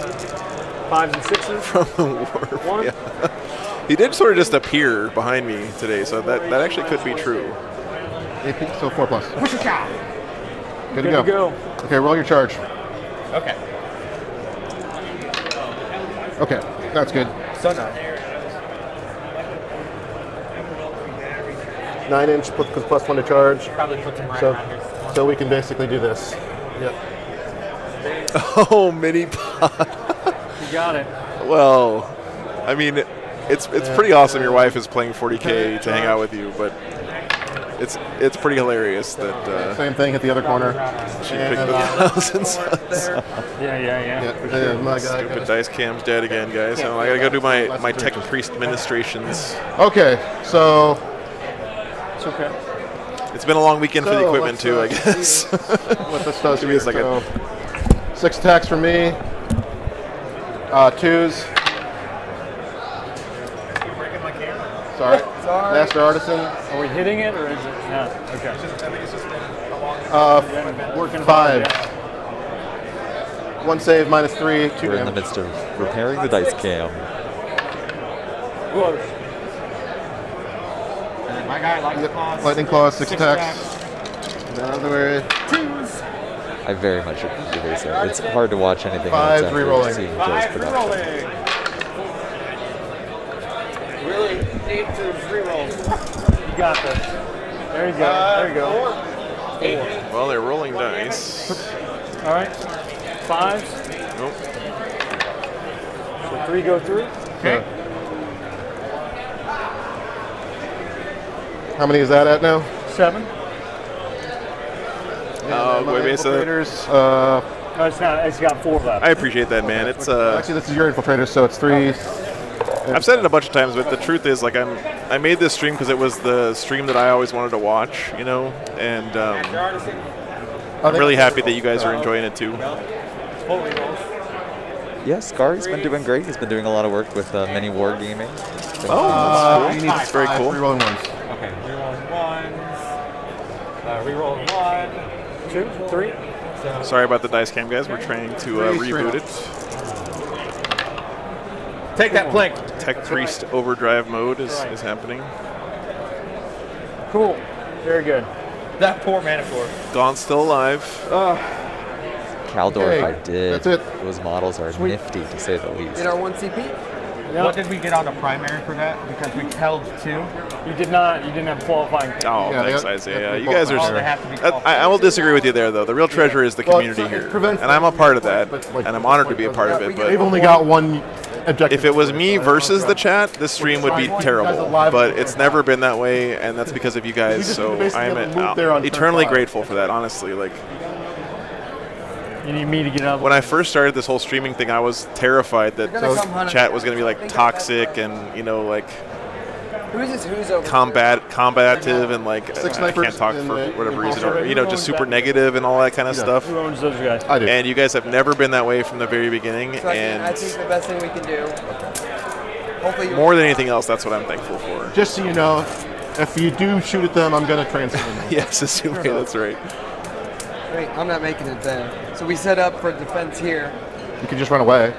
5s and 6s. From the warp. One. Yeah. He did sort of just appear behind me today, so that actually could be true. AP, so 4+. Wish a shot. Good Good to to go. go. Okay, roll your charge. Okay. Okay, that's good. So nice. 9-inch plus 1 to charge. Probably puts him right So, around here. so we can basically do this. Yep. Oh, mini pod. You got it. Well, I mean, it's pretty awesome. Your wife is playing 40K to hang out with you, but it's pretty hilarious that Same thing at the other corner. she picked the 1,000 subs. Yeah, my guy Stupid dice cam's dead again, guys. So I gotta go do my tech priest ministrations. Okay, so It's okay. It's been a long weekend for the equipment too, I guess. what this does Give me a second. So, 6 attacks from me. 2s. Sorry. Master Artisan. Are we hitting it or is it? No. Okay. Working 5. hard, 1 save, -3, 2 We're in the damage. midst of repairing the dice cam. Close. And my guy likes claws. Lightning Claw, 6 attacks. Another way. I very much appreciate it. It's hard to watch anything else 5, after rerolling. seeing Joe's production. Rerolling. Really need to reroll. You got this. There you go. There you go. 4. Well, they're rolling dice. All right. 5s. Nope. So 3 go through. Okay. How many is that at now? 7. Wait, so No, it's not. It's got 4 left. I appreciate that, man. It's Actually, this is your infiltrator, so it's 3. I've said it a bunch of times, but the truth is, like, I made this stream because it was the stream that I always wanted to watch, you know, and I'm really happy that you guys are enjoying it too. Yes, Scar's been doing great. He's been doing a lot of work with mini wargaming. Oh, that's very cool. Rerolling 1s. Okay, rerolling 1s. Rerolling 1. 2, 3. Sorry about the dice cam, guys. We're trying to reboot it. Take that plank. Tech Priest Overdrive mode is happening. Cool. Very good. That poor Manticore. Dawn's still alive. Caldor, if I Okay, did. that's it. Those models are nifty, to say the least. Did our 1 CP? What did we get on the primary for that? Because we held 2. You did not. You didn't have qualifying. Oh, Yeah, thanks, they got- Isaiah. You they guys are. Oh, they have to be I will disagree with you there, though. The real treasure is the Well, community it here, prevents and I'm a part of that, but, like, and I'm honored to be a part of it. They've But only got 1 objective. if it was me versus the chat, this stream would be terrible. But it's never been that way, and that's because of you guys. just So basically I'm have to move there on turn eternally 5. grateful for that. Honestly, like. You need me to get up. When I first started this whole streaming thing, I was terrified that They're gonna come hunt us. chat was going to be like toxic and, you know, like Who's over? combative and like I snipers can't talk in for the- whatever in reason, the- or, you know, just super negative and all that kind of stuff. Who owns those guys? I do. And you guys have never been that way from the very beginning. So I And think the best thing we can do. Hopefully you more than anything else, that's what I'm thankful for. Just so you know, if you do shoot at them, I'm going to transfer them. Yes, that's right. Wait, I'm not making it then. So we set up for defense here. You can just run away.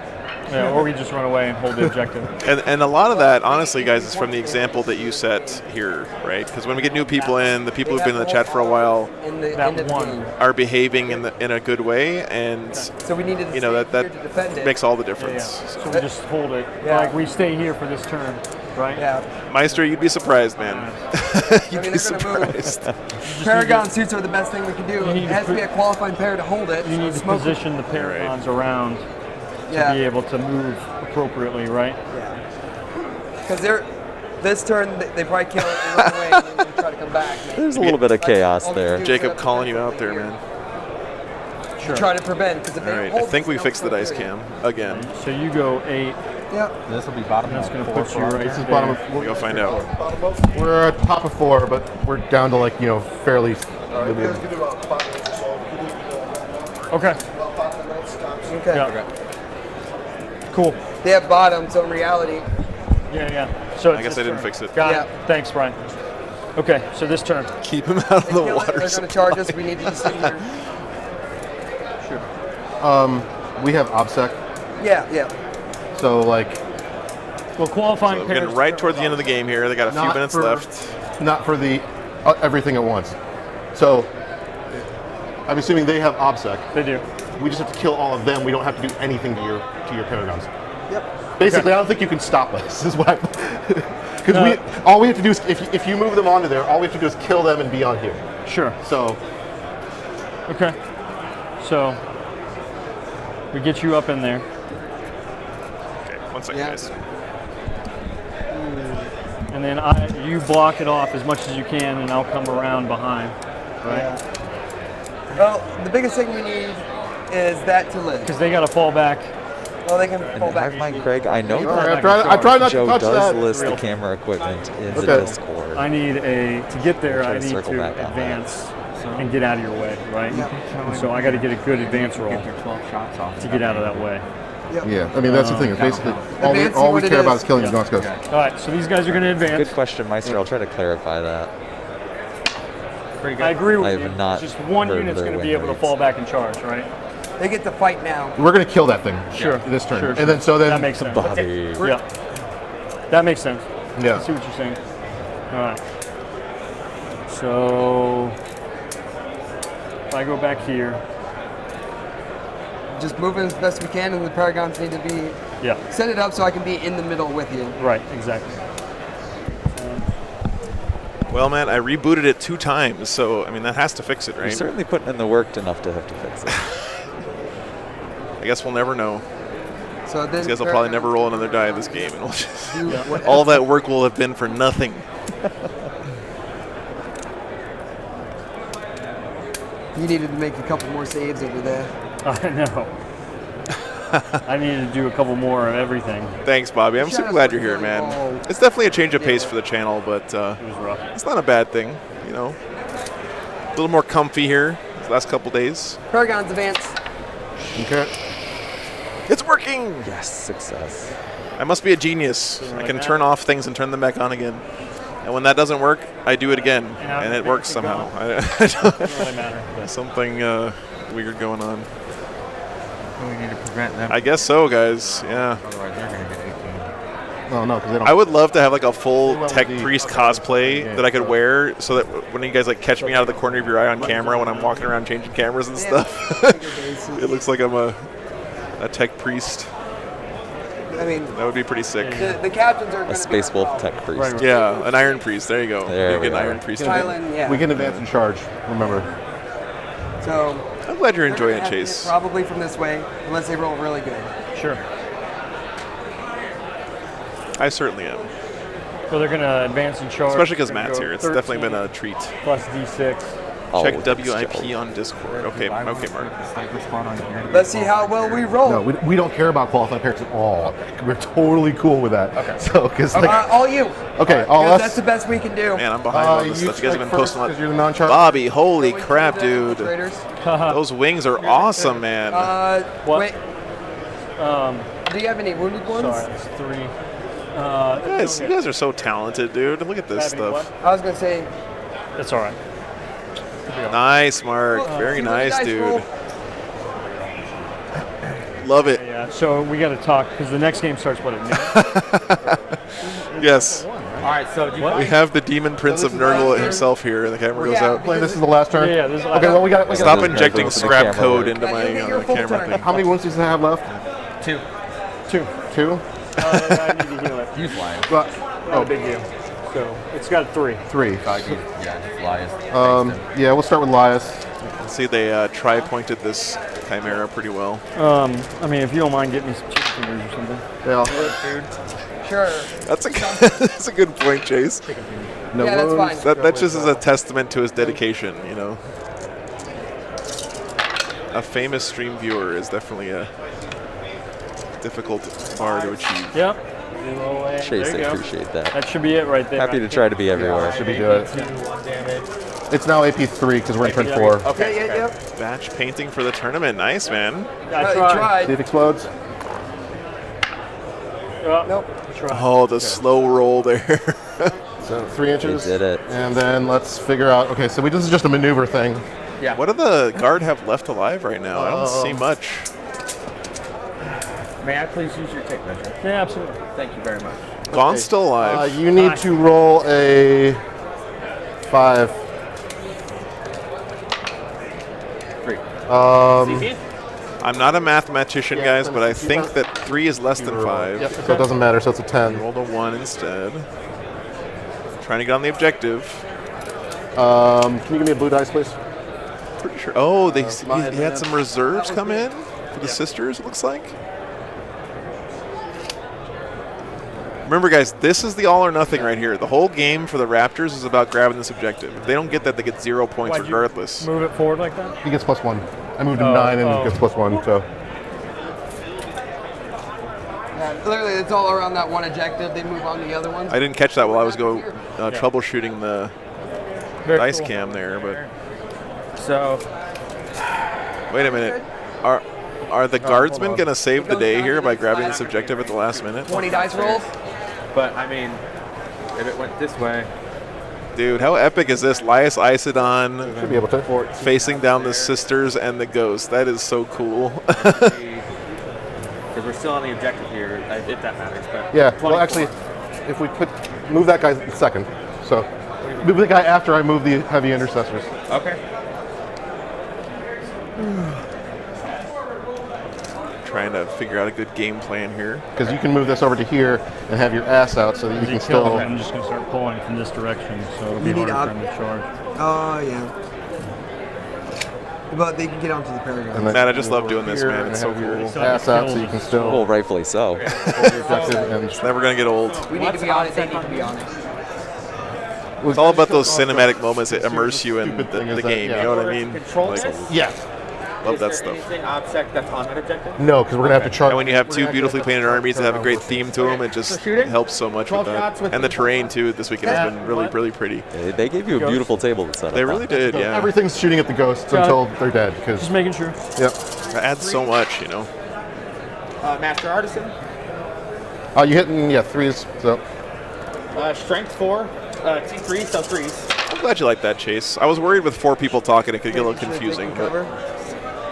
Yeah, or we just run away and hold the objective. And a lot of that, honestly, guys, is from the example that you set here, right? Because when we get new people in, the people who've been in the chat for a while In the That end of the one. game. are behaving in a good way, and So we needed to you know stay here to that defend it. makes all the Yeah. difference. So we just hold it. Yeah. Like we stay here for this turn, right? Yeah. Meister, you'd be surprised, man. You'd I mean, be they're gonna move. surprised. Paragon suits are the best thing we can do. need It to has to be put- a qualifying pair to hold it. You need to Smoke- position the paragons around to Yeah. be able to move appropriately, right? Because this turn, they probably kill it and run away and then try to come back. There's a little bit of chaos All there. do is Jacob set up calling you the out there, here. man. Sure. Try to prevent. Because if All they right, I hold think this, we they'll fixed the kill dice it. cam again. So you go 8. Yep. This will be bottom. That's going to put you right This is there. bottom of. We go find out. We're at top of 4, but we're down to like fairly. You guys give it about 5 minutes or so. Okay. Okay. Yeah. Cool. They have bottom, so in reality, Yeah. So I guess I didn't fix it. Got Yeah. it. Thanks, Brian. Okay, so this turn. Keep him out of the they're water. going to charge us. We need to just sit here. We have OBSEC, Yeah. so like Well, qualifying So pairs. getting right toward the end of the game here. They got a few Not minutes for- left. not for the everything at once. So I'm assuming they have OBSEC. They do. We just have to kill all of them. We don't have to do anything to your paragons. Yep. Basically, I don't think you can stop us. Is what. Because all we have to do is if you move them onto there, all we have to do is kill them and be on here. Sure. So Okay. So we get you up in there. Okay, 1 second, Yeah. guys. And then you block it off as much as you can, and I'll come around behind. Right? Well, the biggest thing we need is that to live. Because they got to fall back. Well, they can fall And back. have mine, Craig. I know all that right, I try not Joe to touch does that. list the camera equipment in the Okay. Discord. I need to get there. Try I to need circle to back on that. advance and get out of your way, right? And so I got to get a good advance roll to get out of that way. yeah, I mean that's the thing. It's basically all we what it care about is. is killing these Yeah. Noxcos. All right, so these guys are going to advance. Good question, Meister. I'll try to clarify that. I agree with I you. have not Just one heard unit's their going to be win able to rates. fall back and charge, right? They get to fight now. We're gonna kill that thing. Sure. This turn, Sure, and then that makes sense. Bobby. Yeah. That makes sense. yeah. I see what you're saying. All right. So if I go back here, Just moving as best we can, and the paragons need to be yeah, set it up so I can be in the middle with you. right, exactly. Well, man, I rebooted it 2 times, so I mean that has to fix it, You're right? certainly putting in the work enough to have to fix it. I guess we'll never know. So then These guys will probably never roll another die in this game, and we'll just, do what- all that work will have been for nothing. You needed to make a couple more saves over there. I know. I needed to do a couple more of everything. Thanks, Bobby. I'm super glad you're here, man. It's definitely a change of pace for the channel, but It was rough. it's not a bad thing, you know. A little more comfy here these last couple days. Paragons advance. Okay. It's working! Yes, success. I must be a genius. I can turn off things and turn them back on again. And when that doesn't work, I do it again, Yeah, and it fix works it somehow. going. I don't, Doesn't really matter. there's something weird going on. We need to prevent them. I guess so, guys. Yeah. Otherwise, they're going to get 18. Well, no, because they don't. I would love to have like a full went with Tech the- Priest cosplay that I could wear, so that when you guys like catch me out of the corner of your eye on camera when I'm walking around changing cameras and stuff, it looks like I'm a Tech Priest. I mean, That would be pretty sick. the captains are A going to Space Wolf Tech Priest. Yeah, an Iron Priest. There you go. There You we get an are. Iron Priest. Thailand, yeah. We can advance and charge. Remember. So I'm glad you're they're enjoying gonna it, have to hit Chase. Probably from this way, unless they roll really good. Sure. I certainly am. So they're going to advance and charge. Especially because They're gonna Matt's go here. It's definitely 13 been a treat. plus D6. Oh, Check thanks, WIP Joe. on Discord. Okay, okay, Mark. Sniper spawn on here. Let's see how well we roll. No, we don't care about qualified pairs at all. We're totally cool with that. Okay. So, because All you. okay, all Because us. that's the best we can do. Man, I'm behind on this you stuff. You guys have been strike first posting a 'cause you're the lot. non-charge. Bobby, holy crap, dude. Traders. Those wings are awesome, man. What? Wait. Do you have any wounded ones? Sorry, it's 3. You guys are so talented, dude. Look at this Having stuff. I was gonna say. That's all right. Nice, Mark. Well, Very see what the nice, dice dude. roll. Love it. Yeah, so we got to talk because the next game starts what at noon? Yes. All right, so do you We have the Demon Prince of Nurgle himself here, and the camera goes out. Play, this is the last turn. Yeah, this is the Okay, last well we got. We Stop got injecting Open the scrap camera code work. into my Yeah, you get your full camera turn. thing. How many wounds does it have left? 2. 2. 2. I need to heal it. Use flyers. But, Not a big deal. So it's got a 3. 3. Yeah, flyers. Yeah, we'll start with Lias. See, they tri-pointed this Chimera pretty well. I mean, if you don't mind getting me some chicken fingers or something. Yeah. Sure. That's a that's a good point, Chase. No Yeah, that's wounds. fine. That just is a testament to his dedication, you know. A famous stream viewer is definitely a difficult bar to achieve. Yep. Chase, There I you go. appreciate that. That should be it right there. Happy to try to be everywhere. Should be good. It's now AP3 because we're in turn 4. Okay. Yeah. Batch painting for the tournament. Nice, man. I You tried. tried. See if it explodes. Nope. Oh, the slow roll there. So 3 inches. They did it. And then let's figure out. Okay, so this is just a maneuver thing. Yeah. What do the guard have left alive right now? I don't see much. May I please use your tape measure? Yeah, absolutely. Thank you very much. Gaun's still alive. You need to roll a 5. 3. Um, I'm not a mathematician, guys, but I think that 3 is less than 5. Yep, so it doesn't matter, so it's a 10. Rolled a 1 instead. Trying to get on the objective. Can you give me a blue dice, please? Pretty sure. Oh, he had some reserves come in for the sisters, it looks like. Remember, guys, this is the all or nothing right here. The whole game for the Raptors is about grabbing this objective. If they don't get that, they get 0 points regardless. Move it forward like that? He gets +1. I moved him 9 and he gets +1, so. Literally, it's all around that one objective. They move on to the other ones. I didn't catch that while I was troubleshooting the dice cam there, but. So. Wait a minute. Are the guardsmen going to save the day here by grabbing this objective at the last minute? 20 dice rolls. But, I mean, if it went this way. Dude, how epic is this? Lias Isidon Should be able to. facing down the sisters and the ghost. That is so cool. Because we're still on the objective here, if that matters. But Yeah, 24. well, actually, if we move that guy second. So, move the guy after I move the heavy intercessors. Okay. Trying to figure out a good game plan here. Because you can move this over to here and have your ass out so that you can still. I'm just going to start pulling from this direction, so it'll be You need harder for him to charge. Oh, yeah. But they can get onto the paragraph. And then Matt, I just love over doing this, here man. and It's so have your cool. ass out so you can still. Well, rightfully so. hold the objective and It's never going to get old. We need to be on it. They need to be on it. It's all about those cinematic moments that immerse you in Stupid thing the is that, game. yeah. You know what I mean? Control Like, this? Yes. love Is that there stuff. anything OBSEC that's on that objective? No, because we're going to have to charge. And when you have two beautifully painted armies that have a great theme to them, it just helps so much with that. And the terrain, too, this weekend has been really, really pretty. They gave you a beautiful table to set up. They really did, yeah. Everything's shooting at the ghosts until they're dead. Just making sure. Yep. It adds so much, you know. Master Artisan. You hitting, 3s. So. Strength 4. T3, so 3s. I'm glad you liked that, Chase. I was worried with 4 people talking, it could get a little confusing. But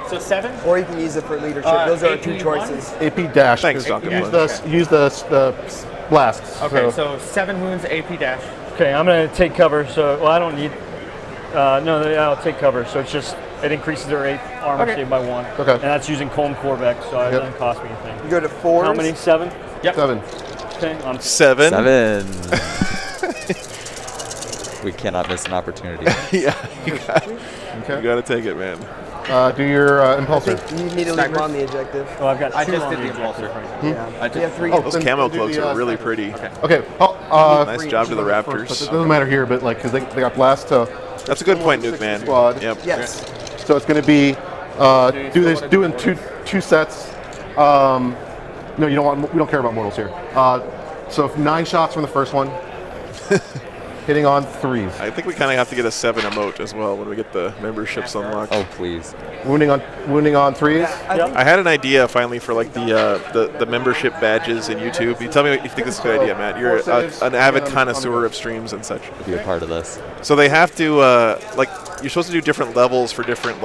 So 7? Or you can use it for leadership. Those are our two choices. AP dash. Thanks, Duncan. Use the blasts. Okay, so 7 wounds, AP dash. Okay, I'm going to take cover. So, well, I don't need. I'll take cover. So it's just it increases their armor save by 1. Okay. And that's using Colm Corvec, so it doesn't cost me anything. You go to 4. How many? 7. Yep. 7. Okay. I'm 7. 7. We cannot miss an opportunity. Yeah, you got to take it, man. Do your impulsor. You need to leave them on the objective. Oh, I've got 2 I just on did the objective impulsor. right now. Yeah. I just, You have 3. Those then camo do cloaks the, are really pretty. Okay. Nice job to the Raptors. It doesn't matter here, but because they got blast, so That's a good point, Nuke, man. Squad. Yep. Yes. so it's going to be doing two sets. No, you don't want. We don't care about mortals here. So 9 shots from the first one, hitting on 3s. I think we kind of have to get a 7 emote as well when we get the memberships unlocked. Oh, please. Wounding on 3s. I had an idea finally for like the membership badges in YouTube. You tell me if you think this is a good idea, Matt. You're an avid connoisseur of streams and such. Be a part of this. So they have to you're supposed to do different levels for different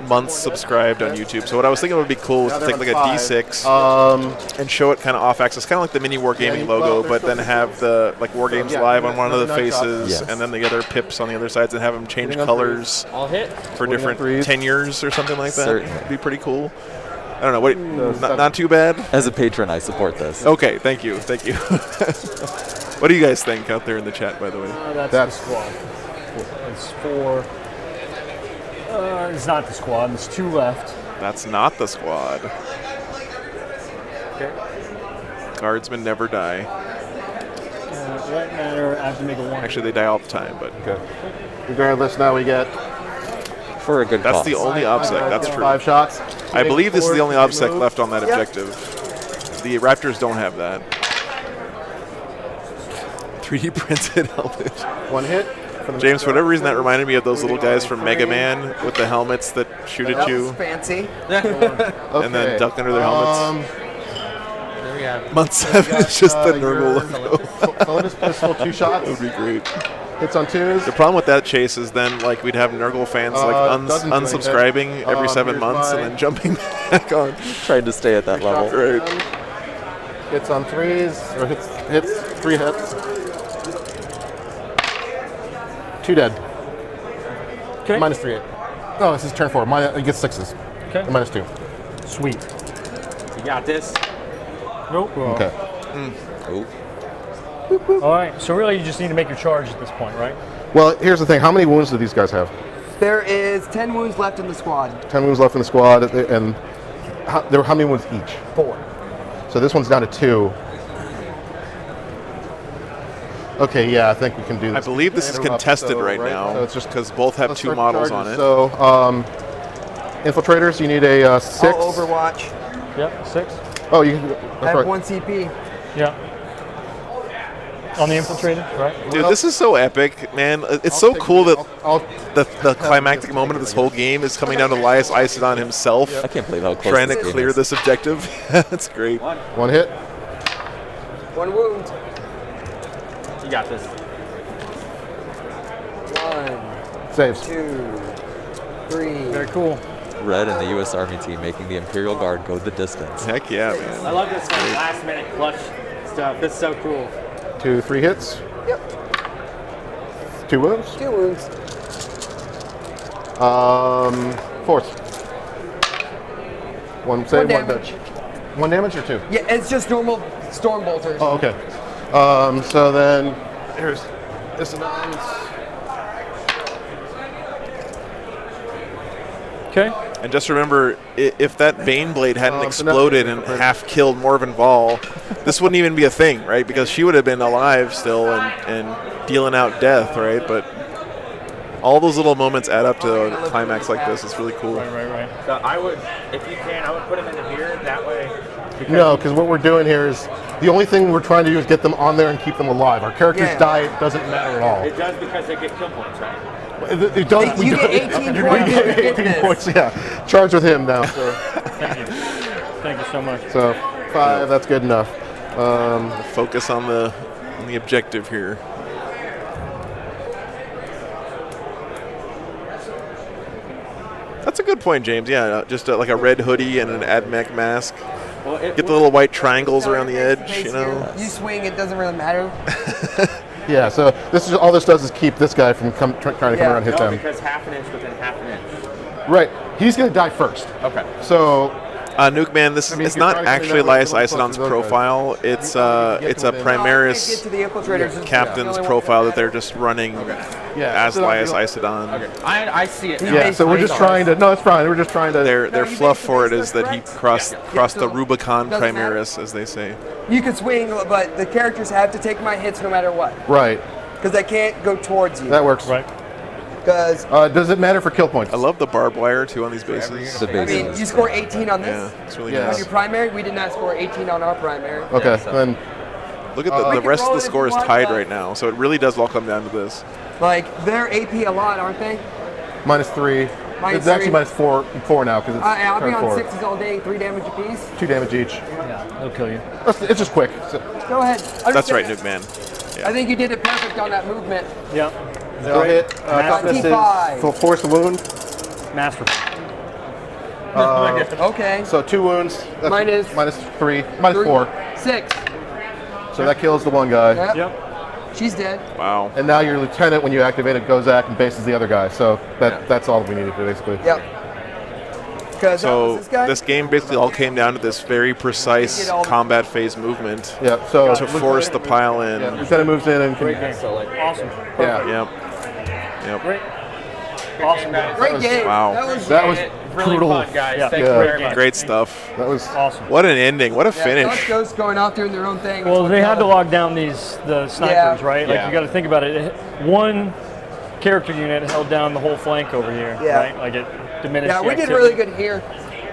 months subscribed on YouTube. So what I was thinking would be cool was to take like a D6 and show it kind of off axis, kind of like the mini Wargaming logo, but then have the War Games Live on one of the faces, and then the other pips on the other sides, and have them change colors for different tenures or something like that. Certainly. It'd be pretty cool. I don't know. What? Not too bad. As a patron, I support this. Okay, thank you. What do you guys think out there in the chat, by the way? That's the squad. It's 4. It's not the squad. There's 2 left. That's not the squad. Okay. Guardsmen never die. It won't matter. I have to make a 1. Actually, they die all the time, but Regardless, now we get For a good that's cause. the only obsec. That's true. 5 shots. I believe this is the only obsec left on that objective. The Raptors don't have that. 3D printed helmet. 1 hit. James, for whatever reason, that reminded me of those little guys from Mega Man with the helmets that shoot at you Fancy. and then duck under their helmets. There we Yeah. Month 7 is just the your Nurgle logo. Bonus pistol 2 shots. That would be great. Hits on 2s. The problem with that, Chase, is then like we'd have Nurgle fans like doesn't do anything. unsubscribing every 7 Here's months and my- then jumping back on. Trying to stay at that level. Right. Hits on 3s, or hits 3 hits. 2 dead. Okay. Minus 3. Oh, this is turn 4. He gets 6s. Okay. Minus 2. Sweet. You got this. Nope. Okay. Oh. All right. So really, you just need to make your charge at this point, right? Well, here's the thing. How many wounds do these guys have? There is 10 wounds left in the squad. 10 wounds left in the squad, and how many wounds each? 4. So this one's down to 2. Okay, yeah, I think we can do I this. believe this is contested right now So it's just because both have let's 2 start models charges. on it. So, infiltrators, you need a 6. All Overwatch. Yep. 6. Oh, you can. I That's have right. 1 CP. Yeah. On the infiltrator, right? Dude, this is so epic, man. It's I'll so take cool it. that the climactic moment of this whole game is coming down to Elias Isidon himself I can't believe how close trying to this game clear is. this objective. That's great. 1 hit. 1 wound. You got this. 1, Saves. 2, 3. Very cool. Red and the U.S. Army team making the Imperial Guard go the distance. Heck yeah, man. I love this kind of last minute clutch stuff. It's so cool. 2, 3 hits. Yep. 2 wounds. 2 wounds. Force. 1 save, 1 damage. dead. 1 damage or 2? Yeah, it's just normal storm bolters. Oh, okay. So then, here's dissonance. Okay. And just remember, if that Baneblade hadn't so exploded and half killed Morven Vol, this wouldn't even be a thing, right? Because she would have been alive still and dealing out death, right? But all those little moments add up to a climax like this. It's really cool. Right. So I would, if you can, I would put them in the here that way. No, because what we're doing here is the only thing we're trying to do is get them on there and keep them alive. Our characters Yeah. die, it doesn't matter at all. It does because they get kill points, right? It does. You get 18 points. We get 18 points. Yeah, charge with him now. So, Thank you. Thank you so much. so 5. That's good enough. Focus on the objective here. That's a good point, James. Yeah, just like a red hoodie and an AdMech mask. Well, Get the little white triangles around the edge, you know. You swing, it doesn't really matter. Yeah. So this is all this does is keep this guy from trying to come Yeah. around and hit No, them. because half an inch within half an inch. Right. He's gonna die first. Okay. So Nuke Man, this I mean, it's if you're not trying to actually connect Elias with the Isidon's those guys, profile. It's you a get to within- Get Primaris to the infiltrators. captain's profile that they're just running yeah, as so Elias you- Isidon. I see it now. Yeah. So we're just trying to. No, it's fine. We're just trying to. Their you fluff basically for it is that he correct? crossed the so Rubicon doesn't matter. Primaris, as they say. You can swing, but the characters have to take my hits no matter what. Right. Because they can't go towards you. That works. Right. Because, Does it matter for kill points? I love the barbed wire too on these bases. The I mean, bases. you score 18 on Yeah, this. it's really Yeah. On nice. your primary, we did not score 18 on our primary. Okay. Then Look at We the can rest of roll the it if score you is want, tied but- right now, so it really does all come down to this. Like, they're AP a lot, aren't they? -3. Minus It's actually 3. -4 now because it's I'll be turn on 4. 6s all day, 3 damage apiece. 2 damage each. Yeah. They'll kill you. It's just quick. So, Go ahead. That's right, Understand. Nuke Man. I think you did it perfect on that movement. Yeah. I'll hit. Toughness is 25. full force the wound. Masterful. Okay. So 2 wounds. That's Minus- -3. -4. 6. So that kills the one guy. Yep. Yep. She's dead. Wow. And now your lieutenant, when you activate it, goes back and bases the other guy. So that's all we needed to basically. Yep. Because So this guy. this game basically all came down to this very precise combat phase movement Yeah. So to force the pile in. yeah, lieutenant moves in and can. Awesome. Yeah. Yep. Yep. Great. Awesome. Great game. Wow. That was Really brutal. fun, guys. Yeah. Thank you Yeah. very much. Great stuff. That was. Awesome. What an ending. What a Yeah, finish. Ghosts going off doing their own thing. Well, they had to log down the snipers, Yeah. right? Like Yeah. you got to think about it. One character unit held down the whole flank over here, Yeah. right? Like it diminished. Yeah, the we did activity. really good here.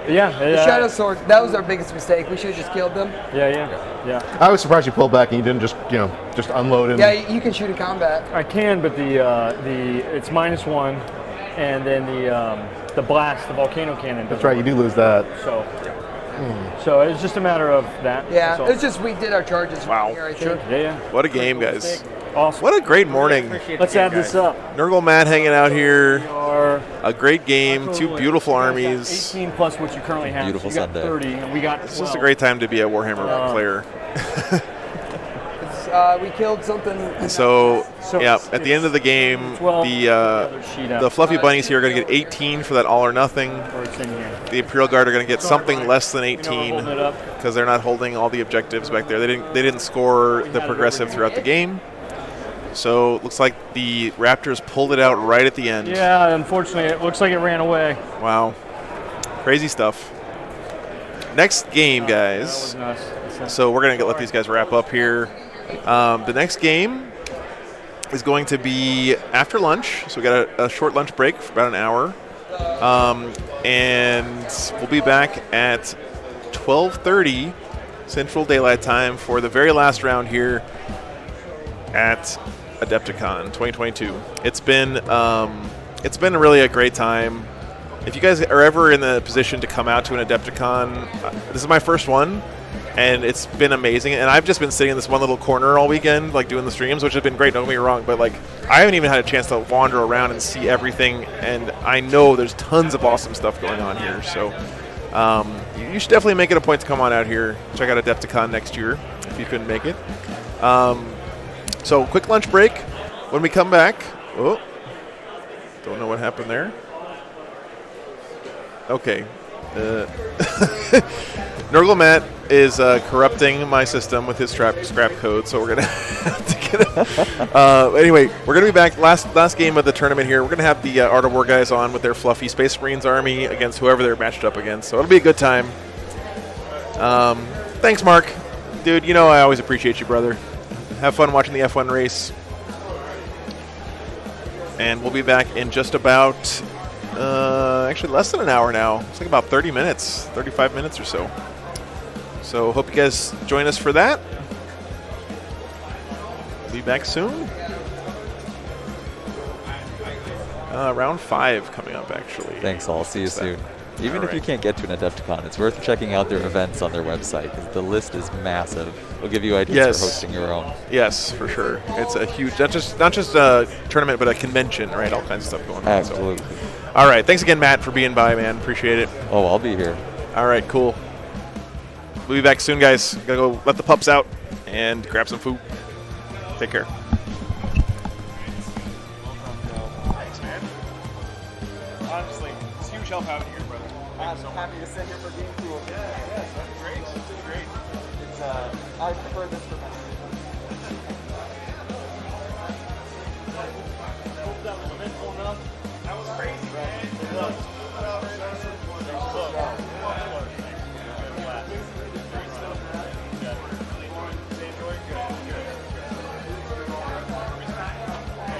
Yeah. The Shadow Sword, that was our biggest mistake. We should have just killed them. Yeah. I was surprised you pulled back and you didn't just unload and. Yeah, you can shoot in combat. I can, but the it's -1, and then the blast, the volcano cannon. That's right. You do lose that. So So it's just a matter of that. Yeah, That's all. it's just we did our charges Wow. here, I Sure. think. Yeah. What a game, guys. Awesome. What a great morning. Let's add this up. Nurgle Matt hanging out here. Our A great game. Two beautiful armies. 18 plus what you currently have. Beautiful so you got Sunday. 30, and we got. It's just a great time to be a Warhammer player. We killed something. So, So yeah, it's- at the end of the game, 12, the fluffy bunnies here are going to get 18 for that all or nothing. Or it's in here. The Imperial Guard are going to get something less than You know, we're 18 holding it up. because they're not holding all the objectives back there. They didn't score the progressive throughout the game. So looks like the Raptors pulled it out right at the end. Yeah, unfortunately, it looks like it ran away. Wow, crazy stuff. Next game, That guys. was nuts. So we're going to let these guys wrap up here. The next game is going to be after lunch. So we got a short lunch break for about an hour. And we'll be back at 12:30 Central Daylight Time for the very last round here at Adepticon 2022. It's been really a great time. If you guys are ever in the position to come out to an Adepticon, this is my first one. And it's been amazing. And I've just been sitting in this one little corner all weekend, like doing the streams, which have been great, don't get me wrong. But like, I haven't even had a chance to wander around and see everything. And I know there's tons of awesome stuff going on here. So you should definitely make it a point to come on out here. Check out Adepticon next year if you couldn't make it. So quick lunch break. When we come back, oh, don't know what happened there. Okay. Nurgle Matt is corrupting my system with his scrap code, so we're gonna have to get it. Anyway, we're gonna be back last game of the tournament here. We're gonna have the Art of War guys on with their fluffy Space Marines army against whoever they're matched up against. So it'll be a good time. Thanks, Mark, dude. You know I always appreciate you, brother. Have fun watching the F1 race, and we'll be back in just about actually less than an hour now. It's like about 30 minutes, 35 minutes or so. So hope you guys join us for that. Be back soon. Round 5 coming up, actually. Thanks all. See you soon. Even All if you right. can't get to an Adepticon, it's worth checking out their events on their website because the list is massive. It'll give you ideas Yes. for hosting your own. Yes, for sure. It's a huge, not just a tournament, but a convention, right? All kinds of stuff going on. So. Absolutely. All right. Thanks again, Matt, for being by, man. Appreciate it. Oh, I'll be here. All right, cool. We'll be back soon, guys. Gotta go let the pups out and grab some food. Take care. Thanks, man. Honestly, it's huge help having you here, brother. I'm happy to sit here for Game Cool. Yes, that's great. That's great. It's I prefer this for my That was crazy, man. It was.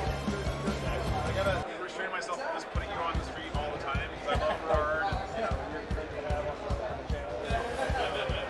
I gotta restrain myself from just putting you on the stream all the time because I love hard. And, you know, you're great to have on the channel.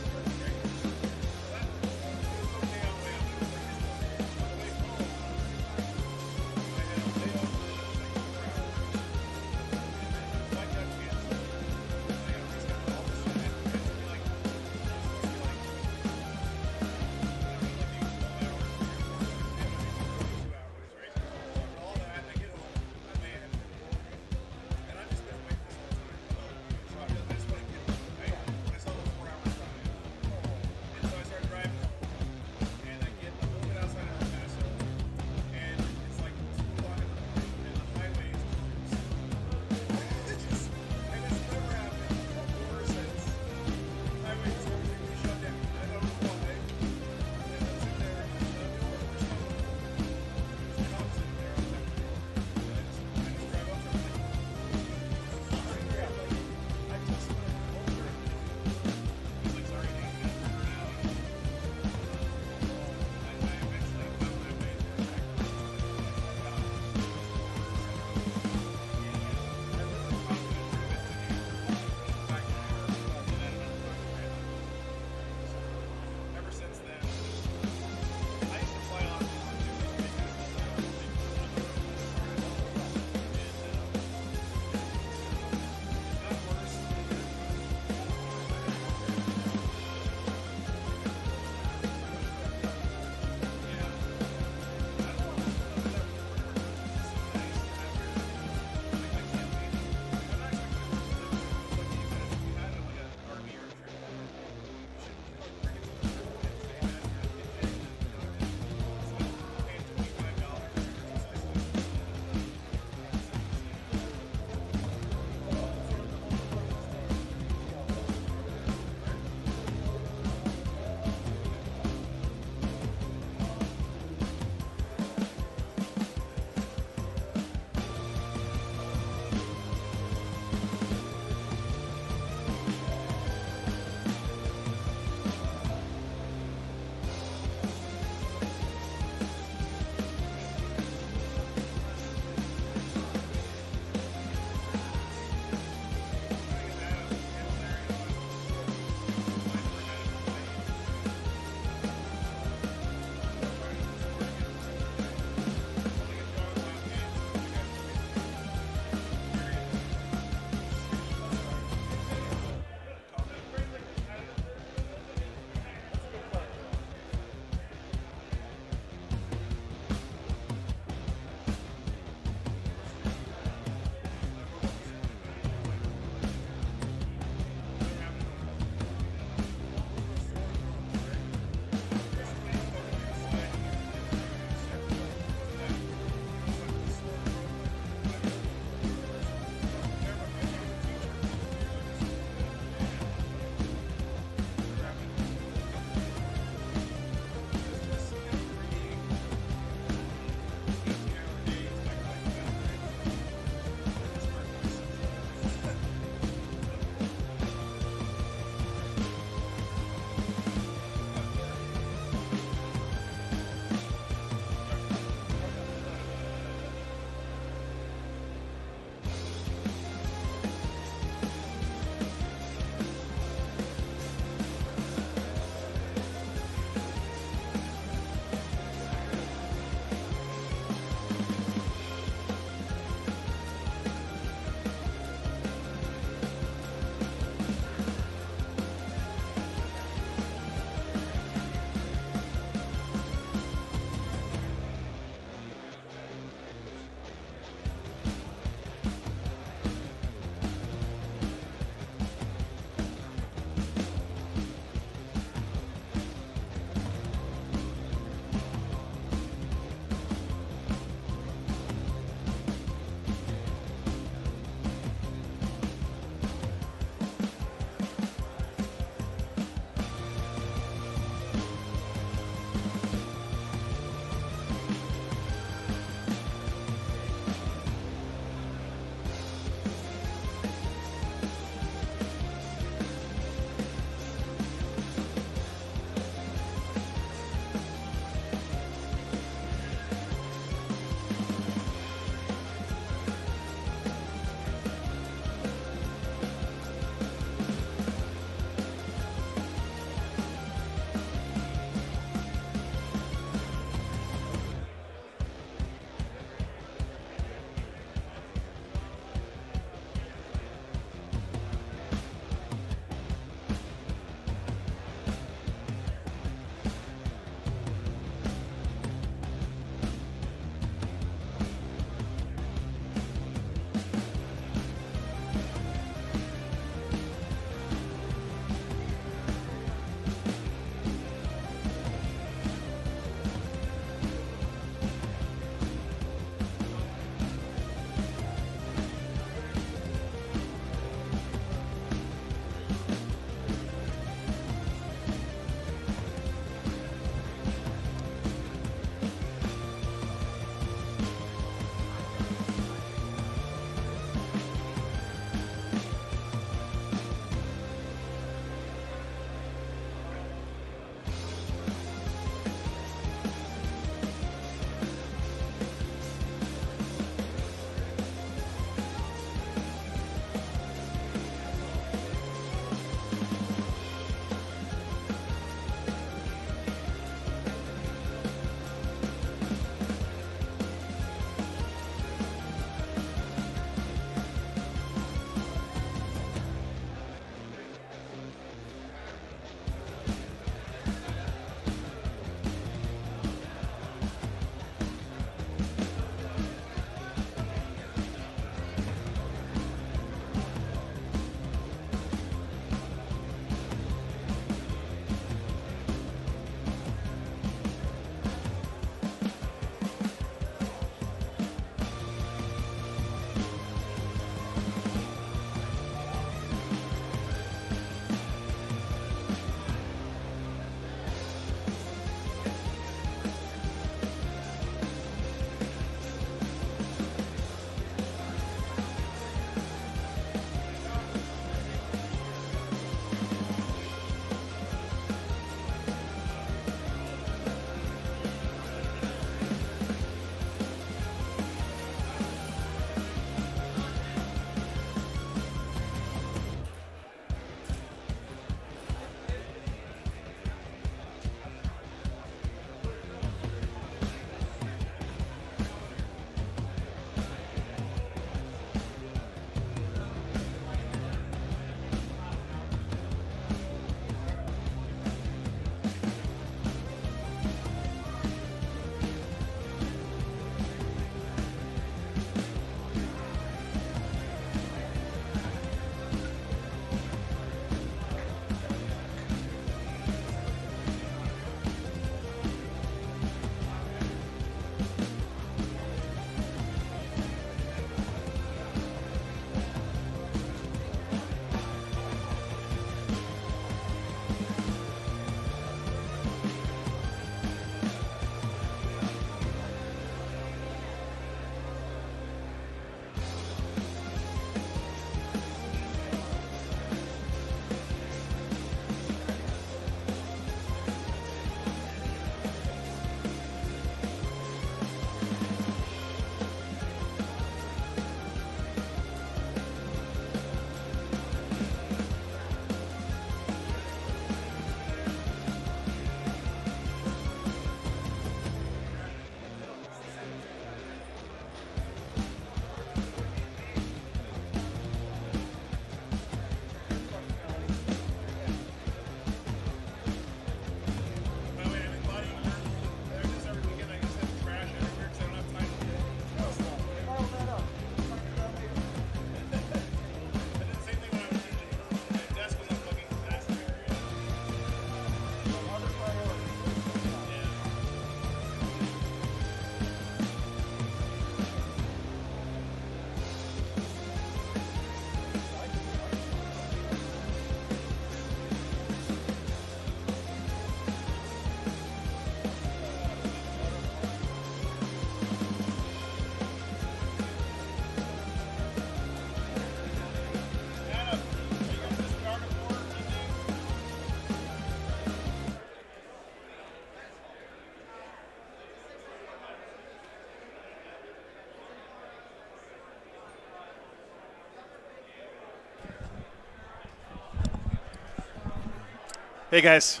Hey guys.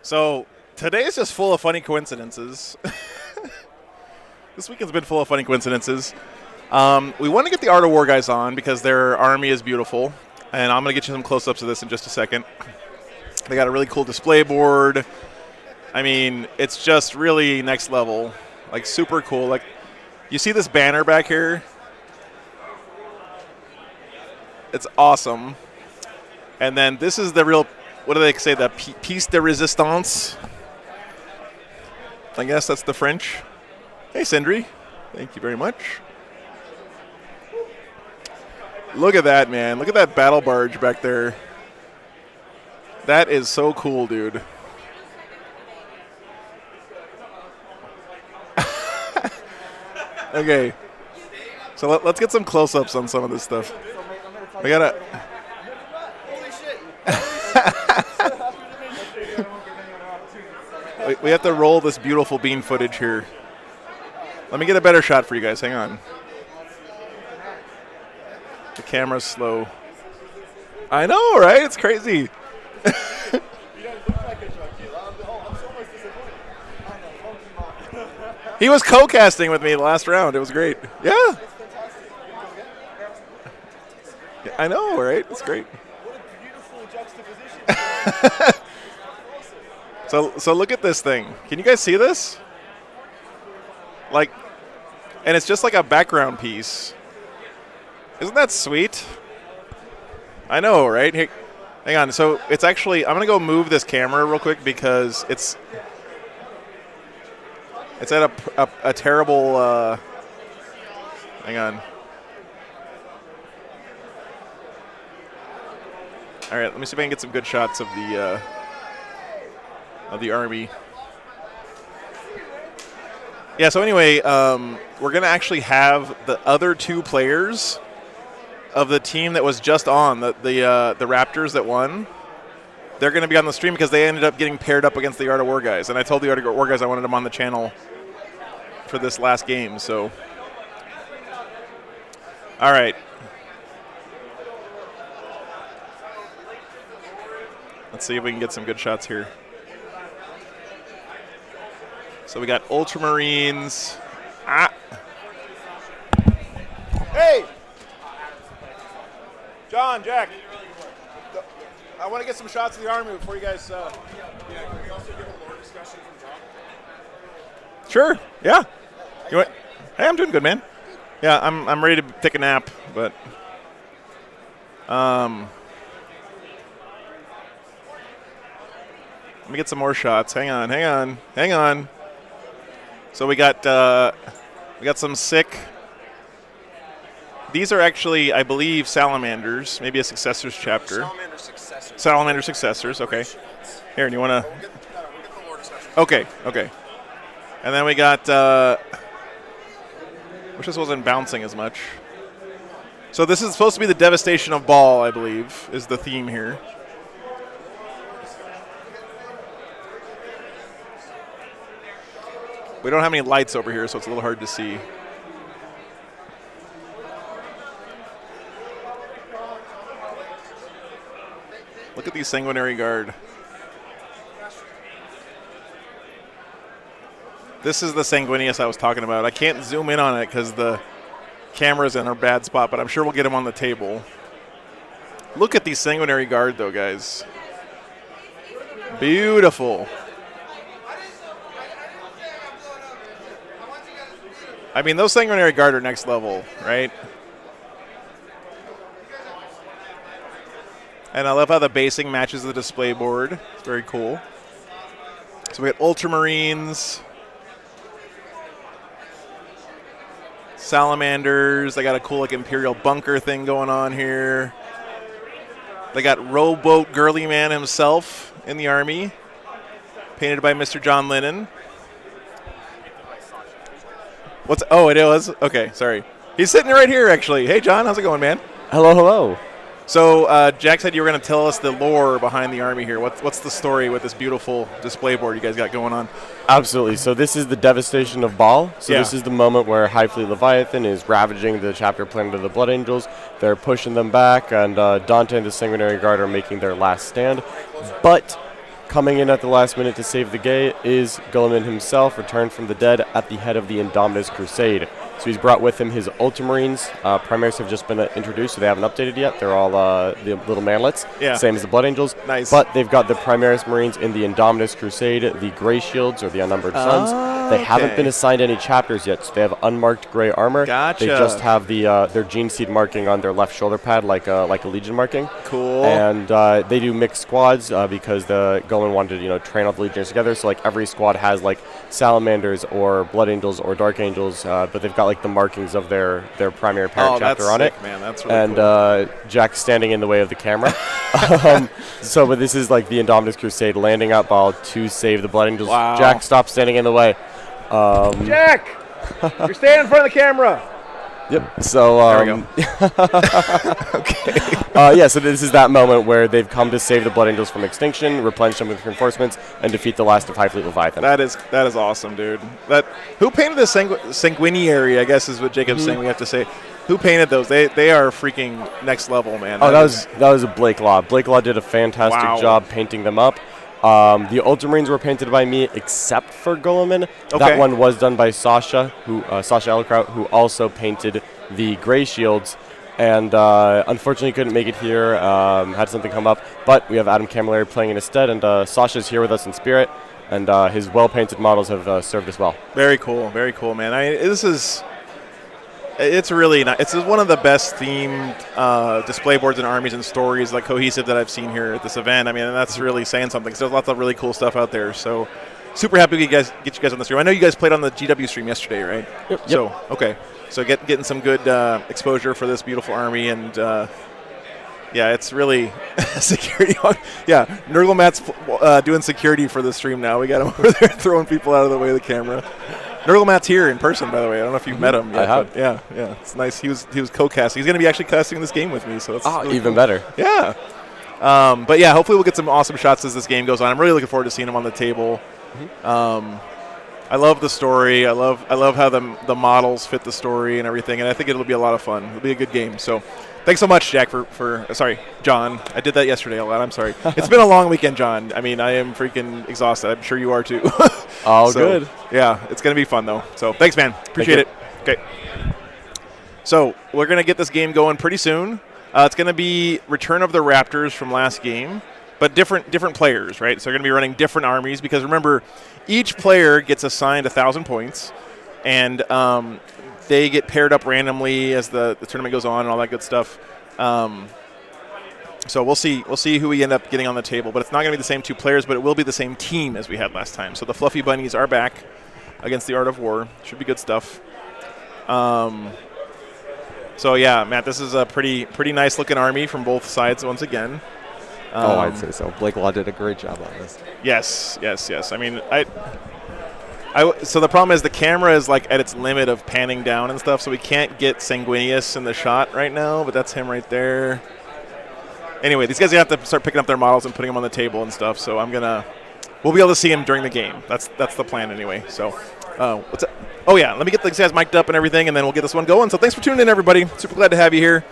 So today is just full of funny coincidences. This weekend's been full of funny coincidences. We want to get the Art of War guys on because their army is beautiful, and I'm going to get you some close-ups of this in just a second. They got a really cool display board. I mean, it's just really next level, like super cool. Like, you see this banner back here? It's awesome. And then this is the real, what do they say, the piece de resistance? I guess that's the French. Hey, Sindri. Thank you very much. Look at that, man. Look at that battle barge back there. That is so cool, dude. Okay. So let's get some close-ups on some of this stuff. We gotta... we have to roll this beautiful bean footage here. Let me get a better shot for you guys. Hang on. The camera's slow. I know, right? It's crazy. He was co-casting with me the last round. It was great. Yeah. I know, right? It's great. So look at this thing. Can you guys see this? Like, and it's just like a background piece. Isn't that sweet? I know, right? Hey, hang on. So it's actually, I'm going to go move this camera real quick because it's at a terrible, hang on. All right, let me see if I can get some good shots of the army. Yeah, so anyway, we're going to actually have the other two players of the team that was just on, the Raptors that won. They're going to be on the stream because they ended up getting paired up against the Art of War guys. And I told the Art of War guys I wanted them on the channel for this last game, so. All right. Let's see if we can get some good shots here. So we got Ultramarines. Hey! John, Jack. I want to get some shots of the army before you guys. Yeah, can we also give a lore discussion from John? Sure. Yeah. You want? Hey, I'm doing good, man. Yeah, I'm ready to take a nap, but let me get some more shots. Hang on. So we got some sick. These are actually, I believe, salamanders. Maybe a successors chapter. Salamander successors. Okay. Here, do you want to? Okay. And then we got. Wish this wasn't bouncing as much. So this is supposed to be the devastation of Baal, I believe, is the theme here. We don't have any lights over here, so it's a little hard to see. Look at these Sanguinary Guard. This is the Sanguinius I was talking about. I can't zoom in on it because the camera's in a bad spot, but I'm sure we'll get him on the table. Look at these Sanguinary Guard, though, guys. Beautiful. I mean, those Sanguinary Guard are next level, right? And I love how the basing matches the display board. It's very cool. So we got Ultramarines, Salamanders. They got a cool like Imperial bunker thing going on here. They got Rowboat Girly Man himself in the army, painted by Mr. John Lennon. Oh, it was? Okay, sorry. He's sitting right here, actually. Hey, John, how's it going, man? Hello. So Jack said you were going to tell us the lore behind the army here. What's the story with this beautiful display board you guys got going on? Absolutely. So this is the devastation of Baal. So this is the moment where High Fleet Leviathan is ravaging the chapter planet of the Blood Angels. They're pushing them back, and Dante and the Sanguinary Guard are making their last stand. But coming in at the last minute to save the day is Guilliman himself, returned from the dead at the head of the Indomitus Crusade. So he's brought with him his Ultramarines. Primaries have just been introduced, so they haven't updated yet. They're all the little manlets, same as the Blood Angels. Nice. But they've got the Primaris Marines in the Indomitus Crusade, the Grey Shields, or the Unnumbered Sons. They haven't been assigned any chapters yet, so they have unmarked gray armor. Gotcha. They just have their gene seed marking on their left shoulder pad, like a Legion marking. Cool. And they do mixed squads because the Guilliman wanted to train all the Legionnaires together. So like every squad has like Salamanders or Blood Angels or Dark Angels, but they've got like the markings of their primary parent chapter on sick, it. Man, that's really cool. And Jack's standing in the way of the camera. But this is like the Indomitus Crusade landing at Baal to save the Blood Angels. Wow. Jack, stop standing in the way. Jack, you're staying in front of the camera. Yep. So there we go. so this is that moment where they've come to save the Blood Angels from extinction, replenish them with reinforcements, and defeat the last of High Fleet Leviathan. That is awesome, dude. Who painted the sanguinary? I guess is what Jacob's saying. We have to say, who painted those? They are freaking next level, man. Oh, that was a Blake Law. Blake Law did a fantastic job painting them up. The Ultramarines were painted by me, except for Guilliman. Okay. That one was done by Sasha Elkraut, who also painted the Grey Shields. And unfortunately couldn't make it here, had something come up. But we have Adam Camilleri playing in his stead, and Sasha's here with us in spirit. And his well-painted models have served us well. Very cool, man. It's really nice. It's one of the best themed display boards and armies and stories, like cohesive, that I've seen here at this event. I mean, and that's really saying something. So there's lots of really cool stuff out there. So super happy to get you guys on the stream. I know you guys played on the GW stream yesterday, right? Yep. So okay, so getting some good exposure for this beautiful army, and it's really security. Yeah, Nurgle doing security for the stream now. We got him over there throwing people out of the way of the camera. Nurgle Matt's here in person, by the way. I don't know if you've met him yet. I have. Yeah, it's nice. He was co-casting. He's going to be actually casting this game with me, so it's really even cool. better. Yeah. But yeah, hopefully we'll get some awesome shots as this game goes on. I'm really looking forward to seeing him on the table. I love the story. I love how the models fit the story and everything, and I think it'll be a lot of fun. It'll be a good game. So thanks so much, Jack, sorry, John. I did that yesterday a lot. I'm sorry. It's been a long weekend, John. I mean, I am freaking exhausted. I'm sure you are too. Good. Yeah, it's going to be fun, though. So thanks, man. Appreciate it. Okay. So we're going to get this game going pretty soon. It's going to be Return of the Raptors from last game, but different players, right? So they're going to be running different armies because, remember, each player gets assigned 1,000 points, and they get paired up randomly as the tournament goes on and all that good stuff. So we'll see who we end up getting on the table, but it's not going to be the same two players, but it will be the same team as we had last time. So the Fluffy Bunnies are back against the Art of War. Should be good stuff. So yeah, Matt, this is a pretty nice looking army from both sides once again. I'd say so. Blake Law did a great job on this. Yes. I mean, so the problem is the camera is like at its limit of panning down and stuff, so we can't get Sanguinius in the shot right now, but that's him right there. Anyway, these guys have to start picking up their models and putting them on the table and stuff, so we'll be able to see him during the game. That's the plan anyway. So, what's up? Oh yeah, let me get these guys mic'd up and everything, and then we'll get this one going. So thanks for tuning in, everybody. Super glad to have you here.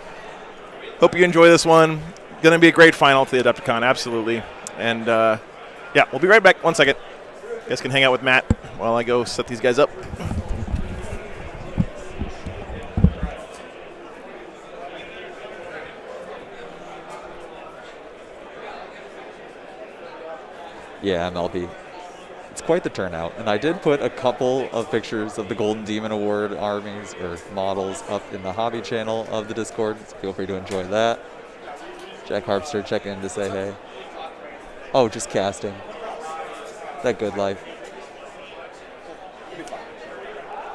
Hope you enjoy this one. Going to be a great final to the Adepticon, absolutely. And we'll be right back. 1 second. You guys can hang out with Matt while I go set these guys up. Yeah, MLB. It's quite the turnout. And I did put a couple of pictures of the Golden Demon Award armies or models up in the hobby channel of the Discord. So feel free to enjoy that. Jack Harpster checking in to say hey. Oh, just casting. That good life.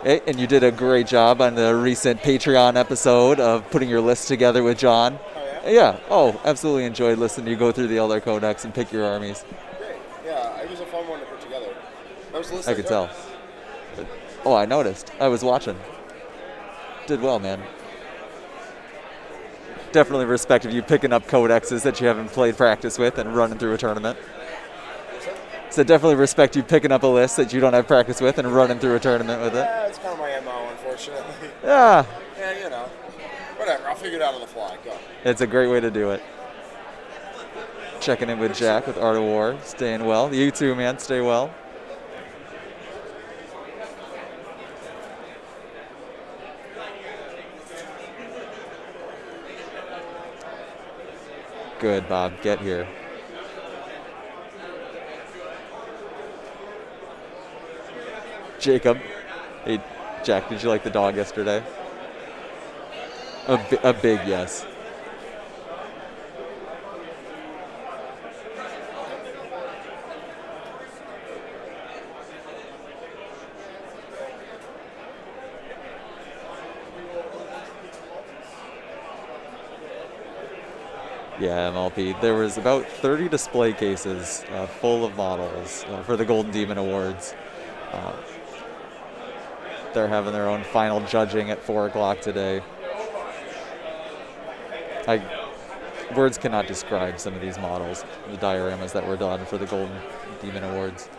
Hey, and you did a great job on the recent Patreon episode of putting your list together with John. Oh, yeah. Oh, absolutely enjoyed listening to you go through the Elder Codex and pick your armies. Great. Yeah, it was a fun one to put together. I could tell. Oh, I noticed. I was watching. Did well, man. definitely respect of you picking up codexes that you haven't played practice with and running through a tournament. So definitely respect you picking up a list that you don't have practice with and running through a tournament with it. Yeah, it's kind of my MO, unfortunately. Yeah. Yeah, you know. Whatever, I'll figure it out on the fly. Go. It's a great way to do it. Checking in with Jack with Art of War, staying well. You too, man, stay well. Good, Bob, get here. Jacob. Hey, Jack, did you like the dog yesterday? A big yes. Yeah, MLP. There was about 30 display cases full of models for the Golden Demon Awards. They're having their own final judging at 4 o'clock today. Words cannot describe some of these models, the dioramas that were done for the Golden Demon Awards.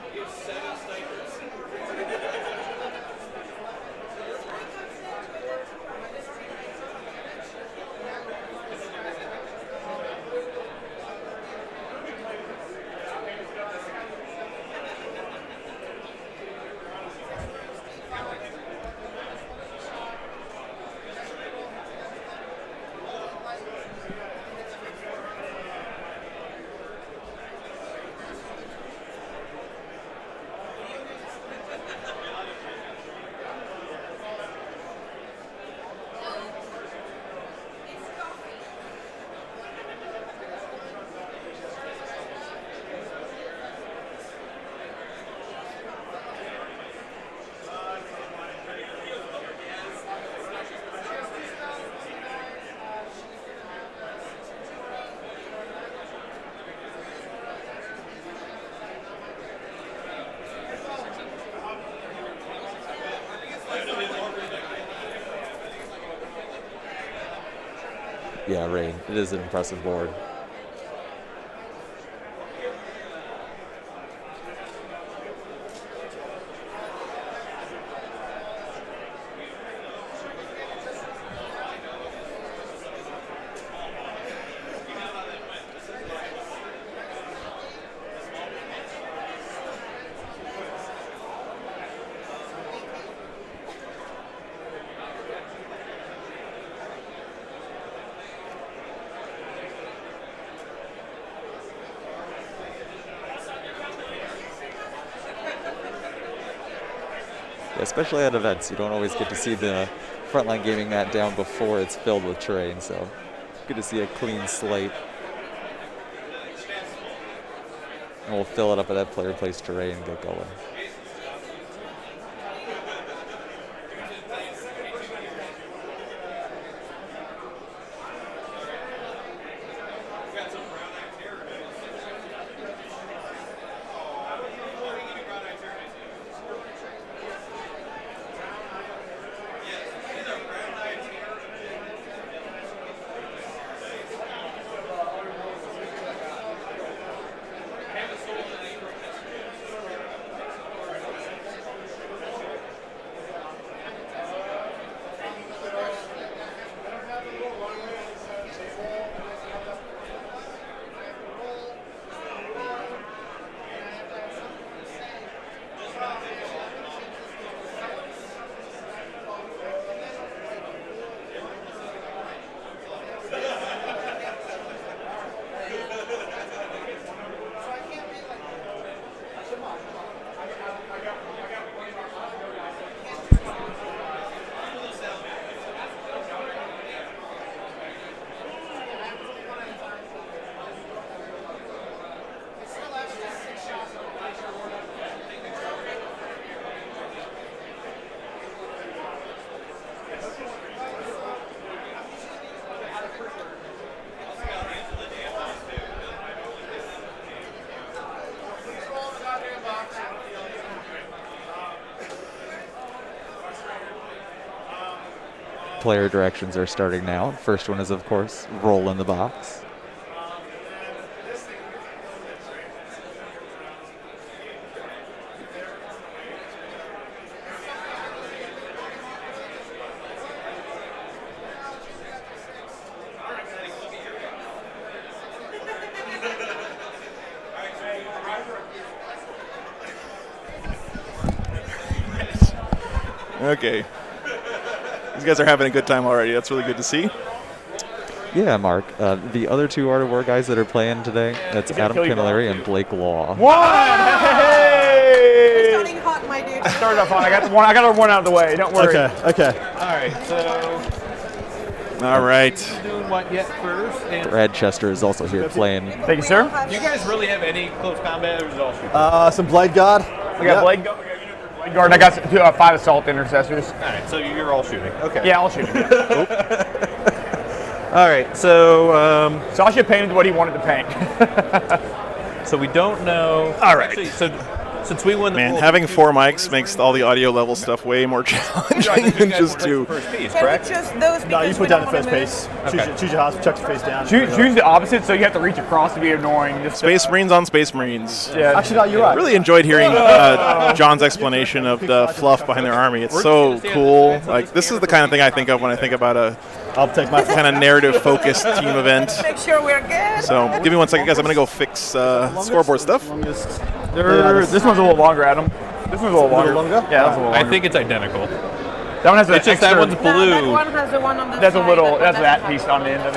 Yeah, Ray, it is an impressive board. Especially at events, you don't always get to see the frontline gaming mat down before it's filled with terrain, so good to see a clean slate. And we'll fill it up with that player place terrain and get going. player directions are starting now. First one is, of course, roll in the box. Okay. These guys are having a good time already. That's really good to see. Yeah, Mark. The other two Art of War guys that are playing today, that's Adam Camilleri and Blake Law. It's starting hot, my dude. Started off on. I got one out of the way. Don't worry. Okay. All right, so All right. doing what yet first? And Brad Chester is also here playing. Thank you, sir. do you guys really have any close combat, or is it all shooting? Some blade guard. We got Blade Guard. And I got 5 assault intercessors. All right, so you're all shooting. Okay. Yeah, I'll shoot him. All right, so Sasha painted what he wanted to paint. so we don't know. All right. Actually, so since we won the Man, pool, having 4 mics makes all the audio level stuff way more challenging than just 2. first piece, Can we correct? choose those No, you because put we down don't the wanna first move? piece. Choose your house, chuck your face down. Choose the opposite, so you have to reach across to be annoying. Just Space Marines on Space Marines. Yeah. Actually, no, you're right. Really enjoyed hearing John's explanation of the fluff behind their army. It's so cool. Like, this is the kind of thing I think of when I think about a I'll take my kind of narrative-focused team event. Make sure we're good. So, give me 1 second, guys. I'm going to go fix scoreboard stuff. This one's a little longer, Adam. This one's a little longer. longer? Yeah, that's a little I longer. think it's identical. That one has It's just that one's No, blue. that one has the one on the That's a side, little. one That's that doesn't piece have. on the end of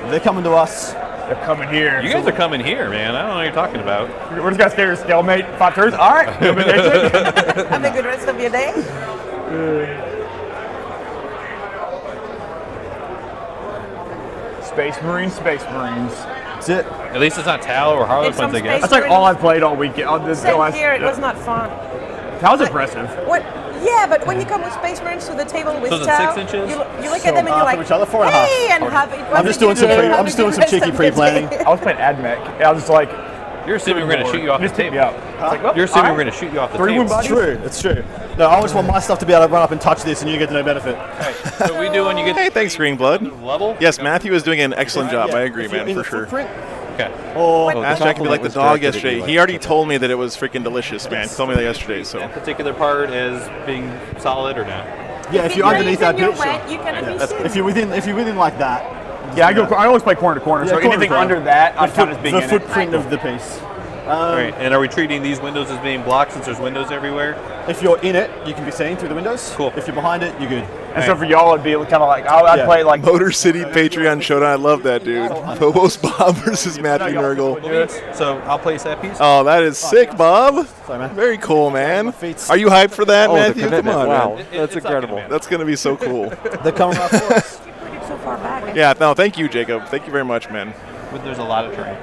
it. They're coming to us. They're coming here. You guys are coming here, man. I don't know what you're talking about. We're just gonna stay here, stalemate. 5 turns. All right. Have a good rest of your day. Space Marines, Space Marines. That's it. At least it's not Tal or It's some Harlequins, I guess. That's like all I've played all weekend. On this Same last, here, it was not fun. That was impressive. What? Yeah, but when you come with Space Marines to the table with So is it Tao, 6 inches? you look at them and you're like, from each other, 4.5. hey, and have it. I'm just doing some cheeky pre-planning. I was playing AdMech. I was just like, You're assuming we're going to shoot you off the just pick me table. up. It's like, well, You're assuming all we're right. going to shoot you off the 3 table. wound bodies? It's true. No, I just want my stuff to be able to run up and touch this, and you get to no benefit. Right. So we do when you get Hey, thanks, Greenblood. level? Yes, Matthew is doing an excellent job. I agree, If you're man, in for the sure. footprint, Okay. or Oh, the Ask Jack to be like compliment the was dog directed at yesterday. you, He already told me that it was freaking delicious, man. He told me that yesterday, so. That particular part is being solid or not? yeah, if you're underneath that you're bit, sure. wet, you cannot be seen. If you're within like that. Yeah, I always play corner to corner, Yeah, so corner to anything corner. under that, I'm The kind of being the in footprint it. of the piece. All right. And are we treating these windows as being blocked since there's windows everywhere? If you're in it, you can be seen through the windows. Cool. If you're behind it, you're good. And so for y'all, it'd be kind of like, I'd Yeah. play like, Motor City Patreon Showdown. I love that, dude. Phobos Bob versus Matthew Nurgle. So I'll place that piece. Oh, that is sick, Bob. Sorry, man. Very cool, man. feet's- Are you hyped for that, Oh, the Matthew? Come commitment. on, Wow. man. That's It's incredible. not That's going to be so cool. They're coming right for us. So far back. Yeah, no, thank you, Jacob. Thank you very much, man. But there's a lot of terrain.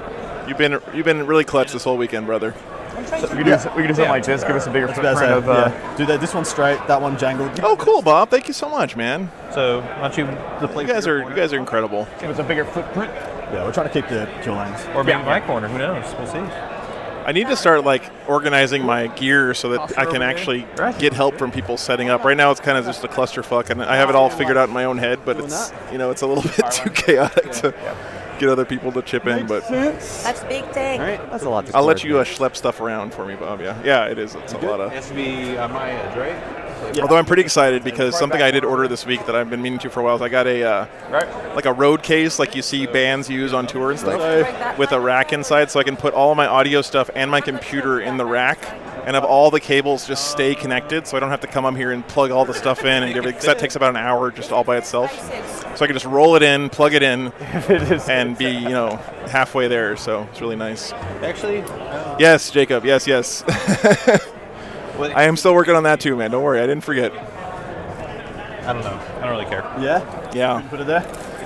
You've been really clutch this whole weekend, brother. I'm trying to we could do something like this, give us a bigger footprint of, yeah. Do that. This one straight, that one jangled. Oh, cool, Bob. Thank you so much, man. So why don't you the You guys are incredible. give us a bigger footprint. Yeah, we're trying to keep the kill lanes. or maybe my corner? Who knows? We'll see. I need to start like organizing my gear so that I can actually get help from people setting up. Right now, it's kind of just a clusterfuck, and I have it all figured out in my own head. But it's it's a little bit too chaotic to get other people to chip in. But That's big thing. That's a lot to I'll let you coordinate. schlep stuff around for me, Bob. Yeah, it is. It's a lot of. It has to be on my edge, right? Although I'm pretty excited because something I did order this week that I've been meaning to for a while is I got a like a road case like you see bands use on tour and stuff with a rack inside, so I can put all my audio stuff and my computer in the rack and have all the cables just stay connected, so I don't have to come up here and plug all the stuff in and everything, because that takes about an hour just all by itself. So I can just roll it in, plug it in, and be halfway there. So it's really nice. Actually, Yes, Jacob. Yes. I am still working on that too, man. Don't worry, I didn't forget. I don't know. I don't really care. Yeah. Put it there.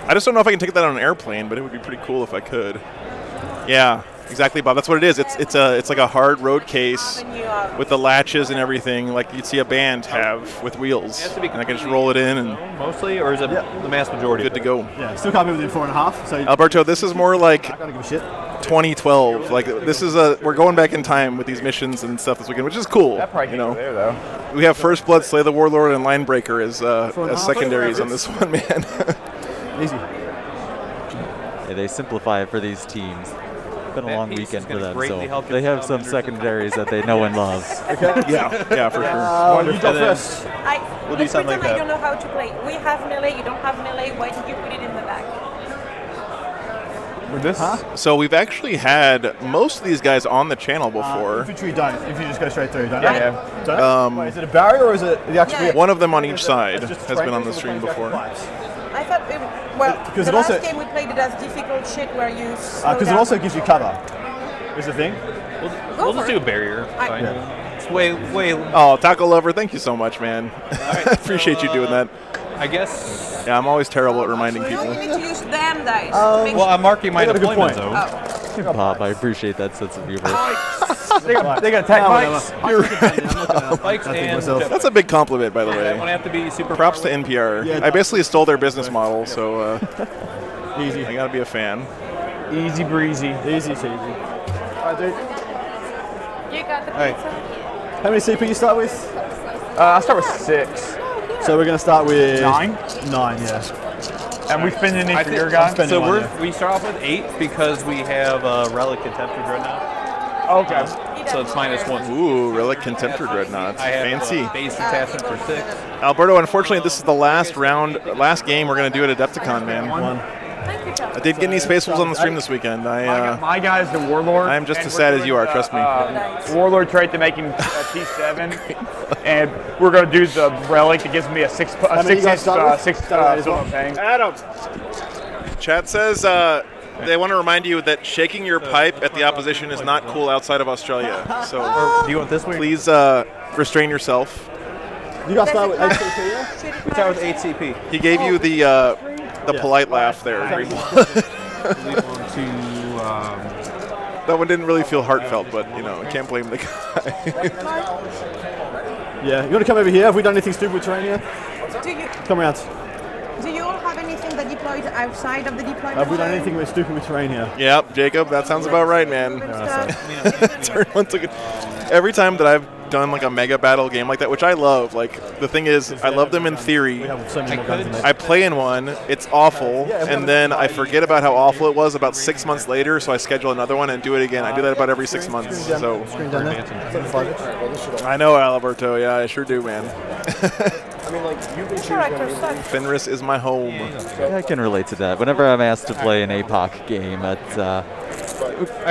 I just don't know if I can take that on an airplane, but it would be pretty cool if I could. Yeah. Exactly, Bob. That's what it is. It's like a hard road case with the latches and everything, like you'd see a band have with wheels. And I can just roll it in and mostly, or is it the mass majority? Good to go. Yeah, still can't be within 4.5. So Alberto, this is more like I don't give a shit. 2012. Like this is we're going back in time with these missions and stuff this weekend, which is cool. That probably you know. there though. We have First Blood, Slay the Warlord, and Linebreaker as secondaries on this one, man. Easy. Yeah, they simplify it for these teams. It's been a long weekend for them, so help they have some secondaries that they know and love. Okay. Yeah, for sure. You go first. We'll do something like I that. don't know how to play. We have melee, you don't have melee. Why did you put it in the back? With this? Huh? So we've actually had most of these guys on the channel before. Infantry don't. If you just go straight through, don't Yeah. Don't? Wait, is it a barrier or is it the actual? One of them on each side It's just has been on the trainers or stream the before. pipes? I thought, Because the it also- last game we played it as difficult shit where you slow Because it down. also gives you cover. Is the thing? We'll just do a barrier. Fine. It's way. Oh, Taco Lover, thank you so much, man. I appreciate you doing that. I guess. Yeah, I'm always terrible at reminding No, people. you need to use them dice. Well, I'm marking my You got a good deployment point. though. Bob, I appreciate that sense of humor. They got attack bikes. Bikes and That's a big compliment, by the I way. don't have to be super. Props to NPR. Yeah, I basically stole their business model, so Easy. I gotta be a fan. Easy breezy. Easy, easy. Alright, dude. You got the Alright. pizza? How many CP you start with? I'll start with 6. So we're going to start with 9? 9, yeah. And we spend any I for think- your guy? spending So one, we start off with 8 because we have Relic Contemptor Dreadnought. Okay. So it's -1. Ooh, Relic Contemptor Dreadnoughts. I have Fancy. base attachment for 6. Alberto, unfortunately, this is the last game we're gonna do at Adepticon, man. Thank you, John. I did get any Space Wolves on the stream this weekend. My guy's the Warlord. I'm just and as we're sad as doing, you are, trust me. Warlord trait to make him a T7. And we're going to do the relic that gives me a 6 many you guys start with? six Start with silver thing. Adam. Chat says they want to remind you that shaking your pipe at the opposition is not cool outside of Australia. So Do you want this week? please restrain yourself. You guys start with 8 CP, yeah? We start with 8 CP. He gave you the polite laugh there. Leave on to. That one didn't really feel heartfelt, but you know, I can't blame the guy. Yeah. You want to come over here? Have we done anything stupid with terrain here? Come around. Do you all have anything that deployed outside of the deployment? Have we done zone? anything stupid with terrain here? Yep, Jacob, that sounds about right, man. Every time that I've done like a mega battle game like that, which I love, like the thing is, I love them in theory. We have so many more guns in there. I play in one, it's awful, and then I forget about how awful it was about 6 months later, so I schedule another one and do it again. I do that about every 6 months. So Screen down there. I know, Alberto. Yeah, I sure do, man. I mean, like, you can choose Character sucks. Fenris is my home. Yeah, I can relate to that. Whenever I'm asked to play an APOC game,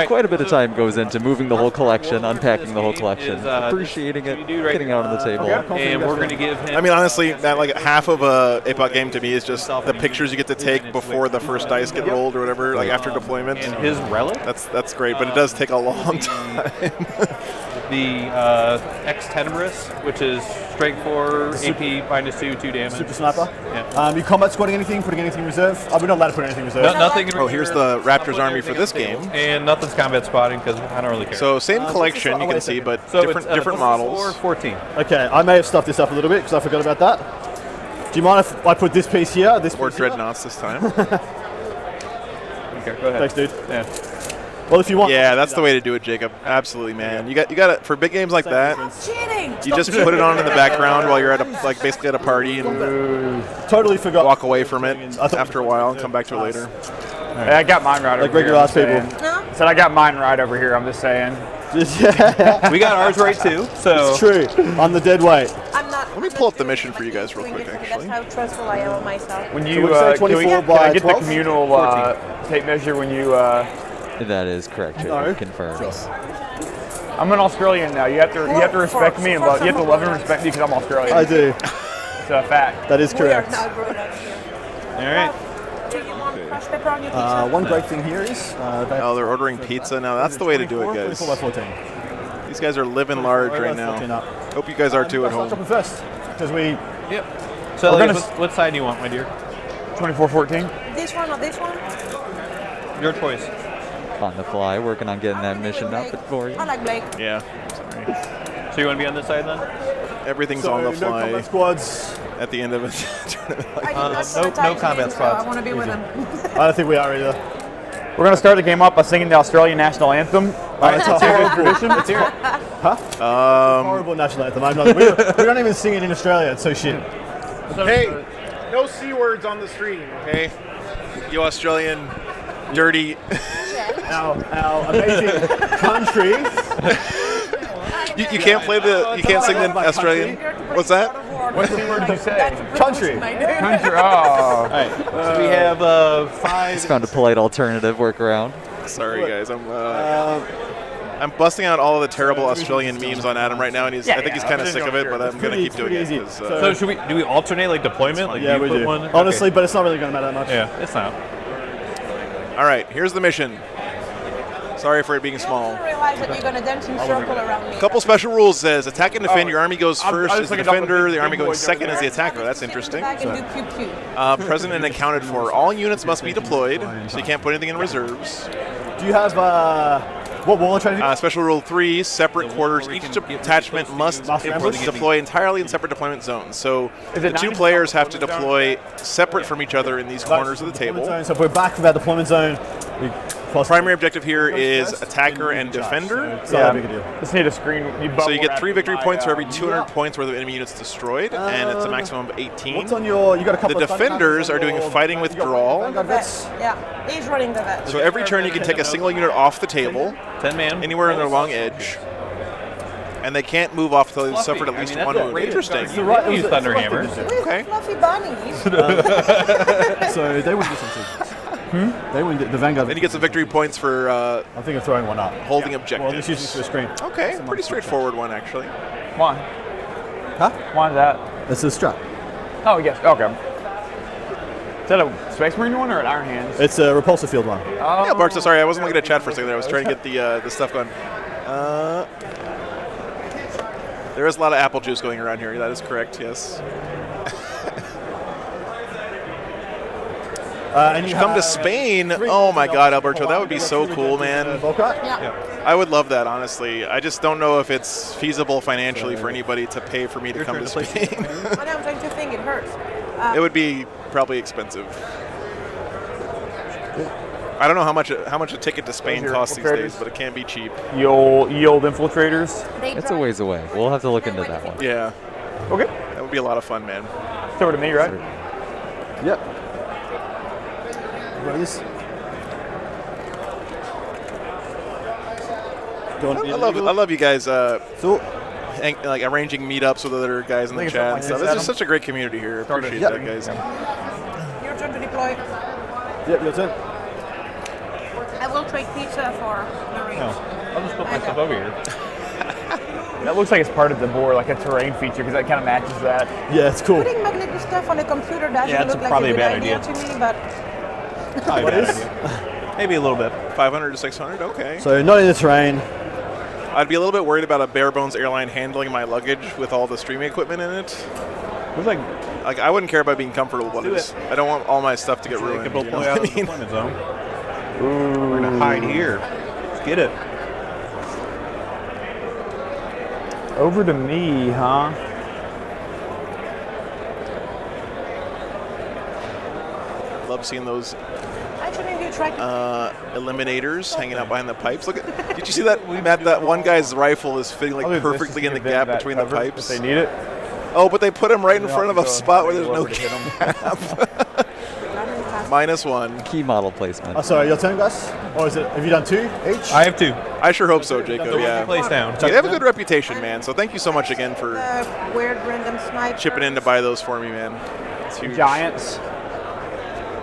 quite a bit of time goes into moving the whole collection, unpacking the whole collection, appreciating it, getting out on the table. And we're going to give him. I mean, honestly, that like half of a APOC game to me is just the pictures you get to take before the first dice get rolled or whatever, like after deployment. And his relic. That's great, but it does take a long time. The X-Tenebrous, which is strength 4, AP -2, 2 damage. Super sniper. Yeah. You combat squatting anything? Putting anything in reserve? We're not allowed to put anything in reserve. Nothing. Oh, here's the Raptors army for this game. And nothing's combat spotting because I don't really care. So same collection you can see, but different models. 4, 14. Okay, I may have stuffed this up a little bit because I forgot about that. Do you mind if I put this piece here? This Or piece here? dreadnoughts this time. Okay, go ahead. Thanks, dude. Yeah. Well, if you want. Yeah, that's the way to do it, Jacob. Absolutely, man. You got to for big games like that. Cheating! You just put it on in the background while you're at basically at a party and Totally forgot. walk away from it after a while and come back to it later. Hey, I got mine right Like over here. regular ass people. Said I got mine right over here. I'm just saying. Yeah. We got ours right too. So It's true. I'm the dead weight. I'm not. Let me pull up the mission for you guys real quick, That's actually. how trustful I am of myself. When So you what do you say, can, 24 can by I get 12? the communal tape measure when you? That is correct, Jacob. No. Confirmed. I'm an Australian now. You have to respect me and you have to love and respect me because I'm Australian. I do. It's a fact. That is We are correct. now grown up here. all right. Do you want crushed pepper on your pizza? One great thing here is Oh, they're ordering pizza now. That's the way to do it, guys. 24 by 14. These guys are living large right 14 now. up. Hope you guys are too at Start home. dropping first because we. Yep. So We're Elliot, gonna what side do you want, my dear? 24-14. This one or this one? Your choice. on the fly, working on getting that mission up for you. I like Blake. Yeah. Sorry. So you want to be on this side then? Everything's So on the no fly combat squads. at the end of it. No combat So I spots. want to be with him. I don't think we are either. We're gonna start the game up by singing the Australian national anthem. That's a horrible tradition. Let's hear it. Huh? Horrible national anthem. We don't even sing it in Australia. It's so shit. Hey, no C words on the stream, okay? You Australian dirty. Our amazing country. You can't play you can't sing the Australian. What's that? What word did you say? Country. Country. Oh. All right. So we have 5. Just found a polite alternative workaround. Sorry guys, I'm busting out all of the terrible Australian memes on Adam right now, and I think he's kind of sick of it, but I'm gonna keep doing it. 'Cause, So do we alternate like deployment? Like Yeah, you we put do. one? Honestly, Okay. but it's not really going to matter that much. Yeah, it's not. all right, here's the mission. Sorry for it being small. I realize that you're going to dance in circle around me. A couple special rules says attack and defend. Your army goes first as the defender. The army goes second as the attacker. That's interesting. Back and do pew pew. Present and accounted for. All units must be deployed, so you can't put anything in reserves. Do you have what wall trying to do? Special rule 3, separate quarters. Each detachment must deploy entirely in separate deployment zones. So the two players have to deploy separate from each other in these corners of the table. So if we're back with our deployment zone, we Primary objective here is attacker and defender. It's not a big deal. Just need a screen. So you get 3 victory points for every 200 points worth of enemy units destroyed, and it's a maximum of 18. What's on your? You got a couple The of defenders are doing fighting withdrawal. Yeah, he's running the vet. So every turn you can take a single unit off the table, 10-man, anywhere on their long edge, and they can't move off until they've suffered at least one wound. Interesting. Use Thunderhammer. Okay. Fluffy bunnies. So they wouldn't do something. They wouldn't. The Vanguard. Then he gets some victory points for I think of throwing one up. holding Well, objectives. let's use this for a screen. Okay, pretty straightforward one actually. Why? Huh? Why that? That's a strap. Oh yes. Okay. Is that a Space Marine one or an Iron Hands? It's a repulsor field one. Yeah, Bark, so sorry, I wasn't looking at chat for a second there. I was trying to get the stuff going. There is a lot of apple juice going around here. That is correct, yes. And you come to Spain. Oh my God, Alberto, that would be so cool, man. Yeah. I would love that, honestly. I just don't know if it's feasible financially for anybody to pay for me to come to Spain. And I'm trying to think it hurts. It would be probably expensive. I don't know how much a ticket to Spain costs these days, but it can be cheap. Yield infiltrators. It's a ways away. We'll have to look into that one. Yeah. Okay. That would be a lot of fun, man. It's over to me, right? Yep. What is this? I love you guys like arranging meetups with other guys in the chat and stuff. This is such a great community here. Appreciate that, guys. Your turn to deploy. Yep, your turn. I will trade pizza for the range. I'll just put myself over here. That looks like it's part of the board, like a terrain feature, because that kind of matches that. Yeah, it's cool. Putting magnetic stuff on a computer doesn't Yeah, it's look like probably a a good bad idea idea. to me, but Probably a bad idea. Maybe a little bit. 500 to 600, okay. So not in the terrain. I'd be a little bit worried about a bare bones airline handling my luggage with all the streaming equipment in it. Looks like I wouldn't care about being comfortable, but I don't want all my stuff to get ruined. Couple You know play what out I of the mean? deployment zone. We're gonna hide here. Let's get it. over to me, huh? Love seeing those Actually, you tried eliminators hanging out behind the pipes. Look at, did you see that, Matt? That one guy's rifle is fitting like perfectly in the gap between the pipes. If they need it. Oh, but they put him right in front of a spot where there's no gap. -1. Key model placement. Oh, sorry, your turn, guys? Or is it? Have you done 2 each? I have 2. I sure hope so, Jacob. Yeah. Place down. They have a good reputation, man. So thank you so much again for weird random sniper. chipping in to buy those for me, man. It's huge. Giants.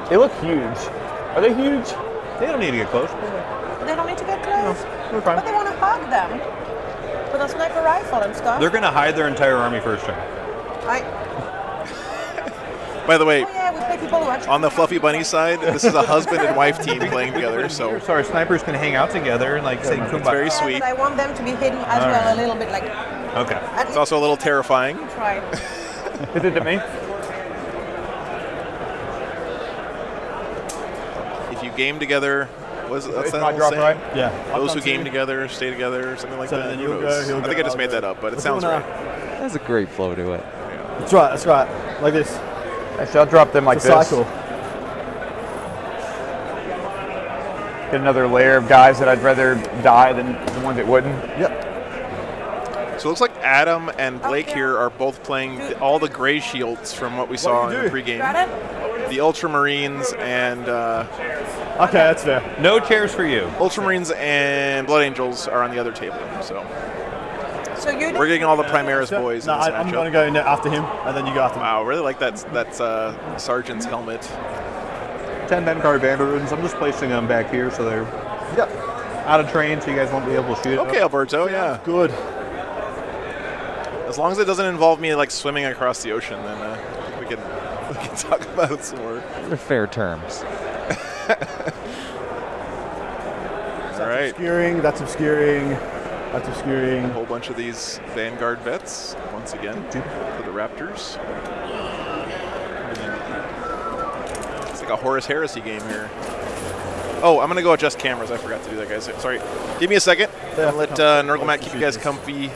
They look huge. Are they huge? They don't need to get close. They don't need to get close. We're fine. But they want to hug them with a sniper rifle and stuff. They're going to hide their entire army first turn. By the way, Oh yeah, we play people who actually on the Fluffy Bunny side, this is a husband and wife team playing together. So So our snipers can hang out together and like say it's kumbaya. very Yeah, sweet. but I want them to be hidden as All well, right. a little bit like. Okay. At It's also a little terrifying. least try. Is it to me? If you game together, That's Is that my whole drop saying? right? Yeah. Those who game together stay together, or something like So that. then Who you'll knows? go, he'll I think go, I just I'll made go. that up, but it We're sounds doing, right. That's a great flow to it. That's right. That's right. Like this. Actually, I'll drop them like It's a this. cycle. Get another layer of guys that I'd rather die than the ones that wouldn't. Yep. So it looks like Adam and Blake here are both playing all the gray shields from what we saw in the pregame. The Ultramarines and Okay, that's fair. No chairs for you. Ultramarines and Blood Angels are on the other table. So you we're getting all the Primaris boys. No, in this I'm matchup. going to go in after him, and then you go after me. Wow, I really like that sergeant's helmet. 10 Vanguard Vanguards. I'm just placing them back here so they're out of train, so you guys won't be able to shoot. Okay, Alberto. Yeah, good. As long as it doesn't involve me like swimming across the ocean, then I think we can talk about it some more. They're fair terms. All right. Obscuring. That's obscuring. That's obscuring. A whole bunch of these Vanguard vets once again for the Raptors. It's like a Horus Heresy game here. Oh, I'm going to go adjust cameras. I forgot to do that, guys. Sorry. Give me a second. I'll let Nurglemat keep you guys comfy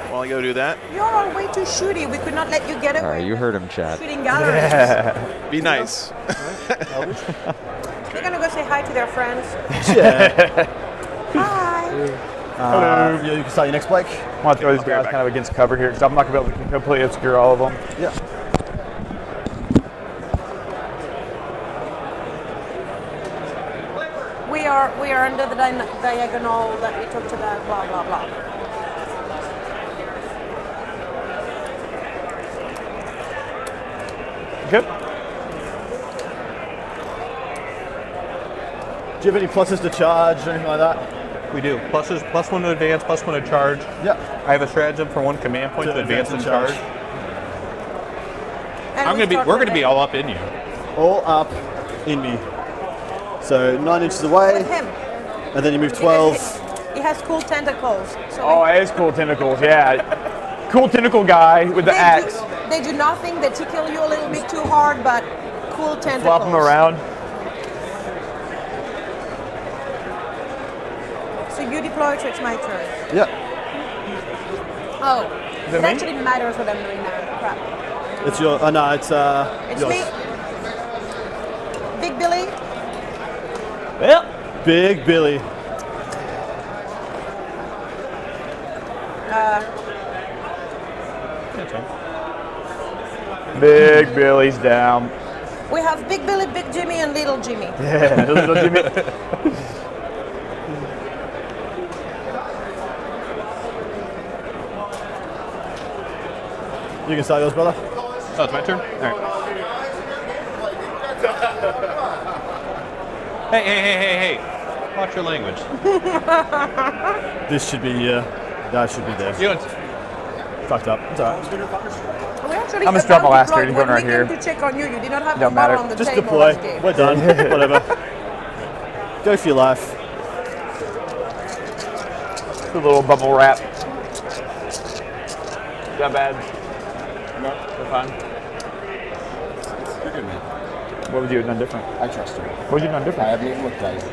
while I go do that. You're all way too shooty. We could not let you get away. All right, you heard him, Chad. Shooting galleries. Be nice. They're gonna go say hi to their friends. Yeah. Hi. Hello. You can start your next Blake. I want to throw these guys kind of against cover here because I'm not going to be able to completely obscure all of them. Yeah. We are under the diagonal that we talked about. Blah blah blah. Good. Do you have any pluses to charge or anything like that? We do. Pluses, +1 to advance, +1 to charge. Yep. I have a stratagem for 1 command point to advance and charge. We're gonna be all up in you. All up in me. So 9 inches away. With him. And then you move 12. He has cool tentacles. So Oh, it is cool tentacles, yeah. Cool tentacle guy with the axe. they do nothing. They tickle you a little bit too hard, but cool tentacles. Flop them around. So you deploy, so it's my turn. Yep. Oh, it it me? actually matters what I'm doing now. Crap. It's your. Oh no, it's It's yours. me. Big Billy. Yep. Big Billy. Big Billy's down. We have Big Billy, Big Jimmy, and Little Jimmy. Yeah, little Jimmy. You can start yours, brother. Oh, it's my turn? All right. Hey. Watch your language. This should be. That should be there. You don't. Fucked up. It's alright. We actually I'm just dropping my last deployed turn, going when right we here. came to check on you. You did not have Don't the bottle matter. on the Just table deploy. last game. We're done. Whatever. Go for your life. The little bubble wrap. Not bad. No, we're fine. You're good, man. What would you have done different? I trust you. What would you have done different? I haven't even looked at it.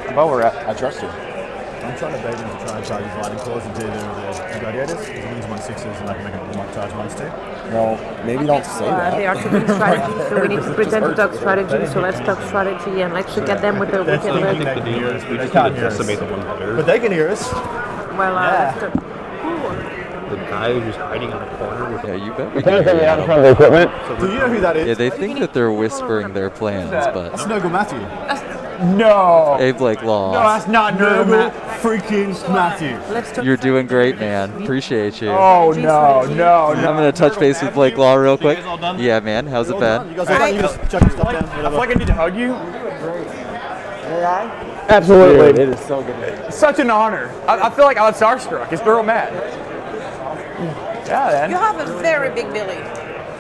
A bubble wrap. I trust you. I'm trying to bait him to try and charge his lightning claws into the gladiators. Because he needs 1/6s and I can make him charge -2. No, maybe don't say that. They are taking strategy, so we need to pretend to talk strategy. So let's talk strategy and let's get them with the wicked I lid. think the deal is we just can't need to hear us. decimate the one better. But they can hear us. Well, Yeah. that's The guy who's hiding on a corner with Yeah, you bet. We can't get me out in front of the equipment. Do you know who that is? Yeah, they think that they're whispering their plans, That's but Nurgle Matthew. No. Abe Blake Law. No, that's not Nurgle Nurgle. freaking Matthew. Let's talk You're doing great, man. Appreciate you. Oh, no. I'm gonna touch base with Blake Law real quick. Yeah, man. How's it You been? guys all done? You just chuck your stuff down. I feel Whatever. like I need to hug you. AI? Absolutely. It is so good. It's such an honor. I feel like I was starstruck. It's Thorough Matt. Yeah, You then. have a very big Billy.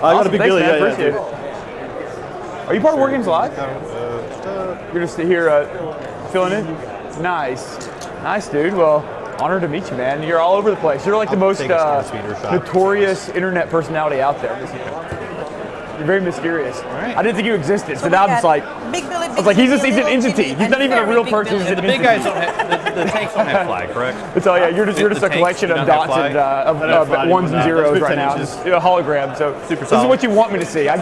I got a big Thanks, Billy. man. Yeah, Appreciate it. Are you part of War Games Live? You're just here filling in? Nice. Nice, dude. Well, honored to meet you, man. You're all over the place. You're like the most notorious internet personality out there. You're very mysterious. right. I didn't think you existed, so we now I'm got just like, Big Billy, I was like, he's an Little entity. Jimmy, He's not and even a very real Big person. Billy. He's an The big entity. guys don't have, the tanks don't have flag, correct? So yeah, you're just The a tanks collection do of not have dots and flag? of ones and zeros right now. 10 Just a hologram. So Super this is solid. what you want me to see. I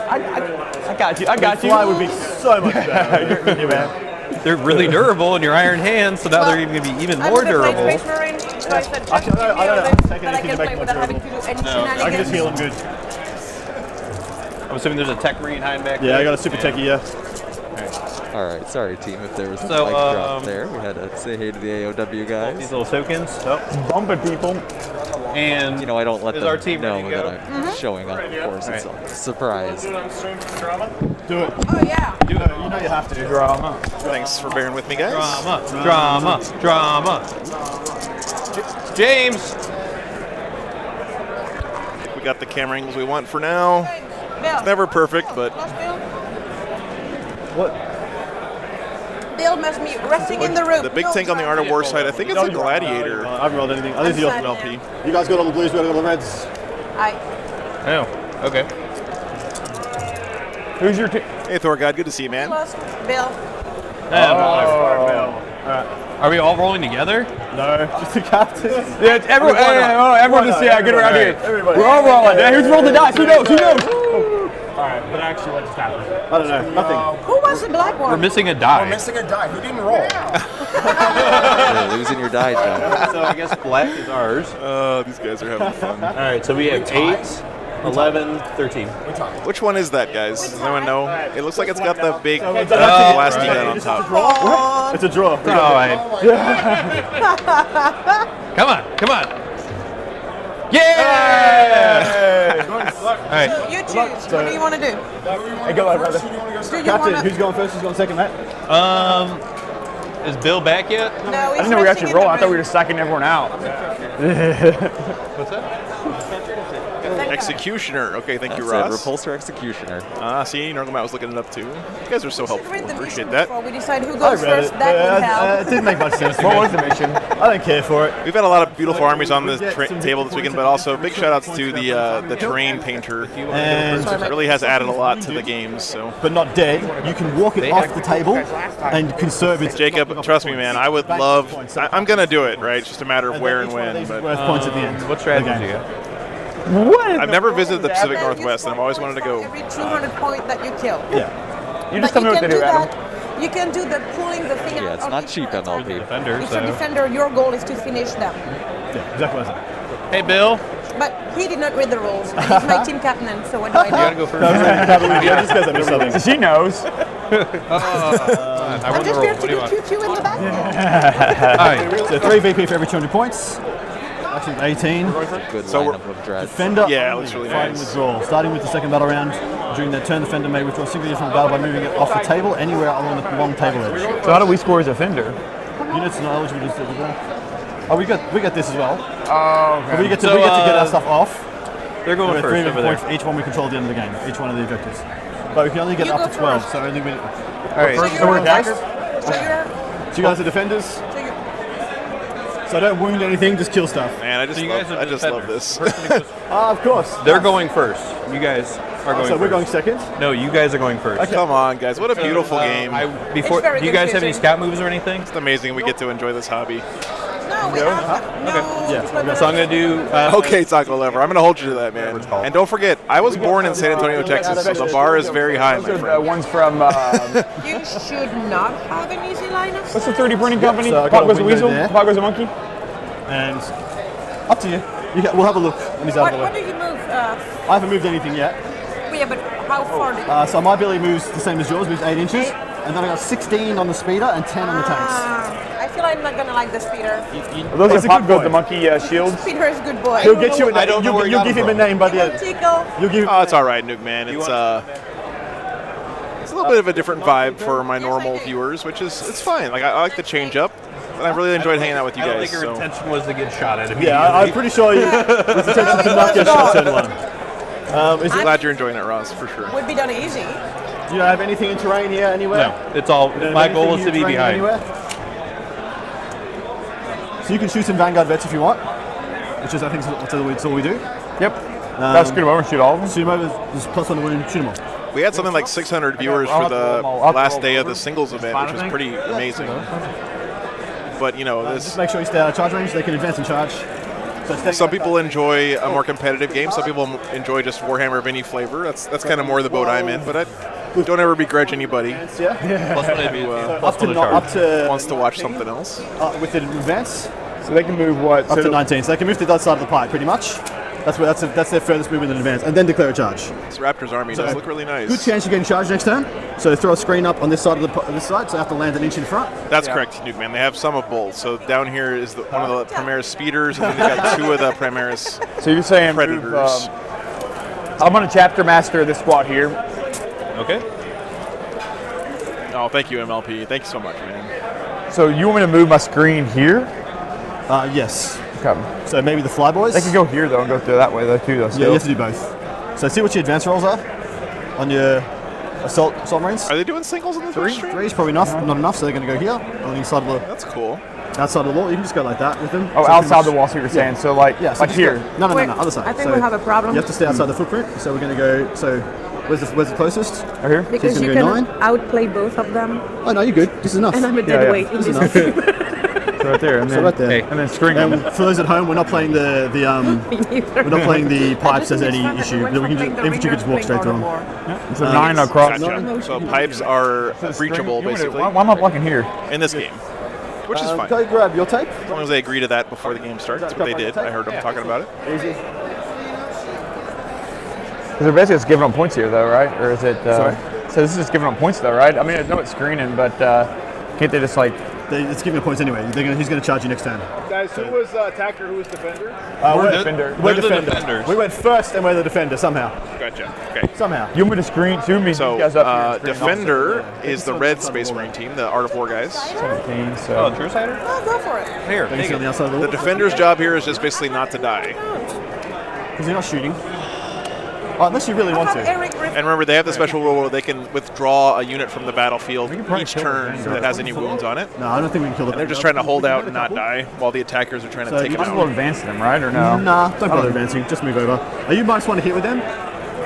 got you. I got you. Fly would be so much better. You're man. They're really durable in your iron hands, so now they're even going to be even more durable. Space Marine, so I said, Actually, I don't have to take that I anything can to make play them without having to do any shenanigans. I can just heal them good. I'm assuming there's a tech marine hiding back there. Yeah, I got a super techie, yeah. All right, sorry team if there was a So, mic drop there. We had to say hey to the AOW guys. These little tokens. Bumping people. And you know, I don't let is them our team know ready to go? that I'm showing up. Of course, it's a surprise. Do it. Oh, yeah. You know you have to. Drama. Thanks for bearing with me, guys. Drama. James. We got the camera angles we want for now. Bill. Never perfect, but What? Bill must be resting in the room. the big tank on the Art of War side, I think it's a Gladiator. I haven't rolled anything. I think it's the ultimate LP. You guys got all the blues, we got all the reds. Oh, okay. Who's your team? Hey, Thor God, good to see you, man. Plus Bill. Are we all rolling together? No, just the captain. Yeah, it's everyone. Everyone just get around here. We're all rolling. Hey, who's rolled the dice? Who knows? Alright, but actually what just happened? I don't know, nothing. Who was the black one? We're missing a die. Missing a die. Who didn't roll? You're losing your die, John. So I guess black is ours. These guys are having fun. All right, so we have 8, 11, 13. Which one is that, guys? Does anyone know? It looks like it's got the big blasting gun on top. It's a draw. All right. Come on. Yeah! All right. You choose. What do you want to do? Hey, go ahead, brother. Do you Captain, want who's going first? Who's going second, mate? Is Bill back yet? No, I didn't know we actually roll. I thought we were just sucking everyone out. What's that? Executioner. Okay, thank you, That's it, Ross. Repulsor Executioner. See, Normal Matt was looking it up too. You guys are so helpful. Read the Appreciate mission that. before we decide who I goes read first. it. That would help. It didn't make much sense to me. What was the mission? I don't care for it. We've had a lot of beautiful armies on the table this weekend, but also big shout outs to the terrain painter. And It really has added a lot to the games. So, but not dead. You can walk it off the table and conserve it. Jacob, trust me, man. I would love. I'm gonna do it. Right, it's just a matter of where and when. Worth But points at the end. What strategy you got? I've never visited the Pacific Northwest, and I've always wanted to go. Every 200 point that you kill. Yeah. You just tell me what to do, Adam. You can do the pulling the thing Yeah, out it's of not each cheap attack. MLP. Defender, If so. a defender, your goal is to finish them. Yeah, exactly what I said. Hey, Bill. But he did not read the rules. He's my team captain, so what do I You do? gotta go first. Yeah, just because I missed something. She knows. I I'm won the just roll. here What to do you do want? choo-choo in the back. All right. So 3 VP for every 200 points. Actually, 18. Good So lineup of dreads. Defender. Yeah, it looks really fighting nice. withdrawal. Starting with the second battle round. During their turn, the defender may withdraw a single unit from the battle by moving it off the table anywhere along the long table edge. So how do we score as a fender? Units not eligible to do that. Oh, we got this as well. Oh, We get to So, get our stuff off. They're going With 3 first over there. points for each one we control at the end of the game. Each one of the objectives. But we can only get You up go to 12. first. So only we. All right. So we're you're attackers? So you're. So you guys are defenders. So you're So don't wound anything. Just kill stuff. Man, I just So you love, guys are I just love defenders. this. Of course. They're going first. You guys are going So first. we're going second. No, you guys are going first. Come on, guys! What a beautiful game. Before, It's very do you guys have any confusing. scout moves or anything? It's amazing we get to enjoy this hobby. no, we have no. Yeah. So I'm going to do. Okay, Taco Lover, I'm going to hold you to that, man. And don't forget, I was born in San Antonio, Texas, so the bar is very high, my Those are the friend. ones from, You should not have an easy line of what's the 3D printing company? so I got Pop a goes a window weasel, there. Pop goes a monkey. And up to you. We'll have a look when he's out What, of the what way. do you move? I haven't moved anything yet. Yeah, but how far do you So my ability moves the same as yours, moves 8 inches. And then I got 16 on the speeder and 10 on the tanks. I feel I'm not gonna like the speeder. Those He's are a Pop good goes boy. the monkey shields. Speeder is a good boy. He'll get you a I don't know where he You'll got give him him a from. name by the end. Tickle. You'll give Oh, it's all right, Nuke Man. It's a little bit of a different vibe for my normal viewers, which is it's fine. Like I like the change up, and I really enjoyed hanging out with you I don't guys. think your So. intention was to get shot at. Yeah, I'm pretty sure you. It's attention to not get shot turn 1. I'm glad you're enjoying it, Ross, for sure. Would be done easy. Do you have anything in terrain here anywhere? No, it's all. You don't My have goal anything is to be in terrain behind. anywhere? So you can shoot some Vanguard vets if you want, which is I think it's all we do. Yep. That's good. I'm gonna shoot all of them. Shoot them over. Just +1 to wound. Shoot them all. We had something like 600 viewers for the last day of the singles event, which was pretty amazing. But you know, just make sure you stay out of charge range. They can advance and charge. So some people enjoy a more competitive game. Some people enjoy just Warhammer of any flavor. That's kind of more the boat I'm in. But I don't ever begrudge anybody who up to wants to watch something else. With the advance. So they can move what? Up to 19. So they can move to the other side of the pipe, pretty much. That's their furthest movement in advance, and then declare a charge. This Raptor's army does look really nice. Good chance you're getting charged next turn. So throw a screen up on this side of this side, so I have to land an inch in front. That's correct, Nuke Man. They have some of both. So down here is one of the Primaris speeders, and then they've got 2 of the Primaris So you're saying predators. I'm gonna chapter master this squad here. Okay. Oh, thank you, MLP. Thank you so much, man. So you want me to move my screen here? Yes. Okay. So maybe the flyboys. They can go here though and go through that way though too. Though. Yeah, you have to do both. So see what your advance rolls are on your assault marines. Are they doing singles in the first stream? 3 is probably not enough, so they're going to go here on the inside of the. That's cool. Outside of the wall, you can just go like that with them. Oh, so outside the wall, so you're saying. So like, so like here. No, other side. I think we have a problem. You have to stay outside the footprint. So we're going to go. So where's the closest? Right here. Because so you can outplay both of them. Oh no, you're good. This is enough. And I'm a dead weight. This is enough. So right there, and then, right there. and then string them. For those at home, we're not playing we're not playing the pipes as any issue. Infantry can just walk straight through them. Yeah. So 9 across. Gotcha. So pipes are breachable, basically. Why am I blocking here? In this game, which is fine. Go grab your tape. As long as they agree to that before the game starts. That's what they did. I heard them talking about it. Easy. Because they're basically just giving them points here, though, right? Or is it? Sorry. So this is just giving them points, though, right? I mean, I know it's screening, but can't they just like? It's giving points anyway. He's going to charge you next turn. Guys, who was attacker? Who was defender? We're defender. We're the defenders. We went first, and we're the defender somehow. Gotcha. Okay. Somehow. You want me to screen? Zoom me. So guys up here defender is the red Space Marine team, the Art of War guys. 17. So. Oh, True Sider? Oh, go for it. Here, Take take on the it. outside of the The wall. defender's job here is just basically not to die. Because you're not shooting. Unless you really want to. And remember, they have the special rule where they can withdraw a unit from the battlefield each turn that has any wounds on it. No, I don't think we can kill them. They're just trying to hold out and not die while the attackers are trying to take You them might as well out. advance them, right? Or no? Nah, don't bother advancing. Just move over. Are you minus 1 to hit with them?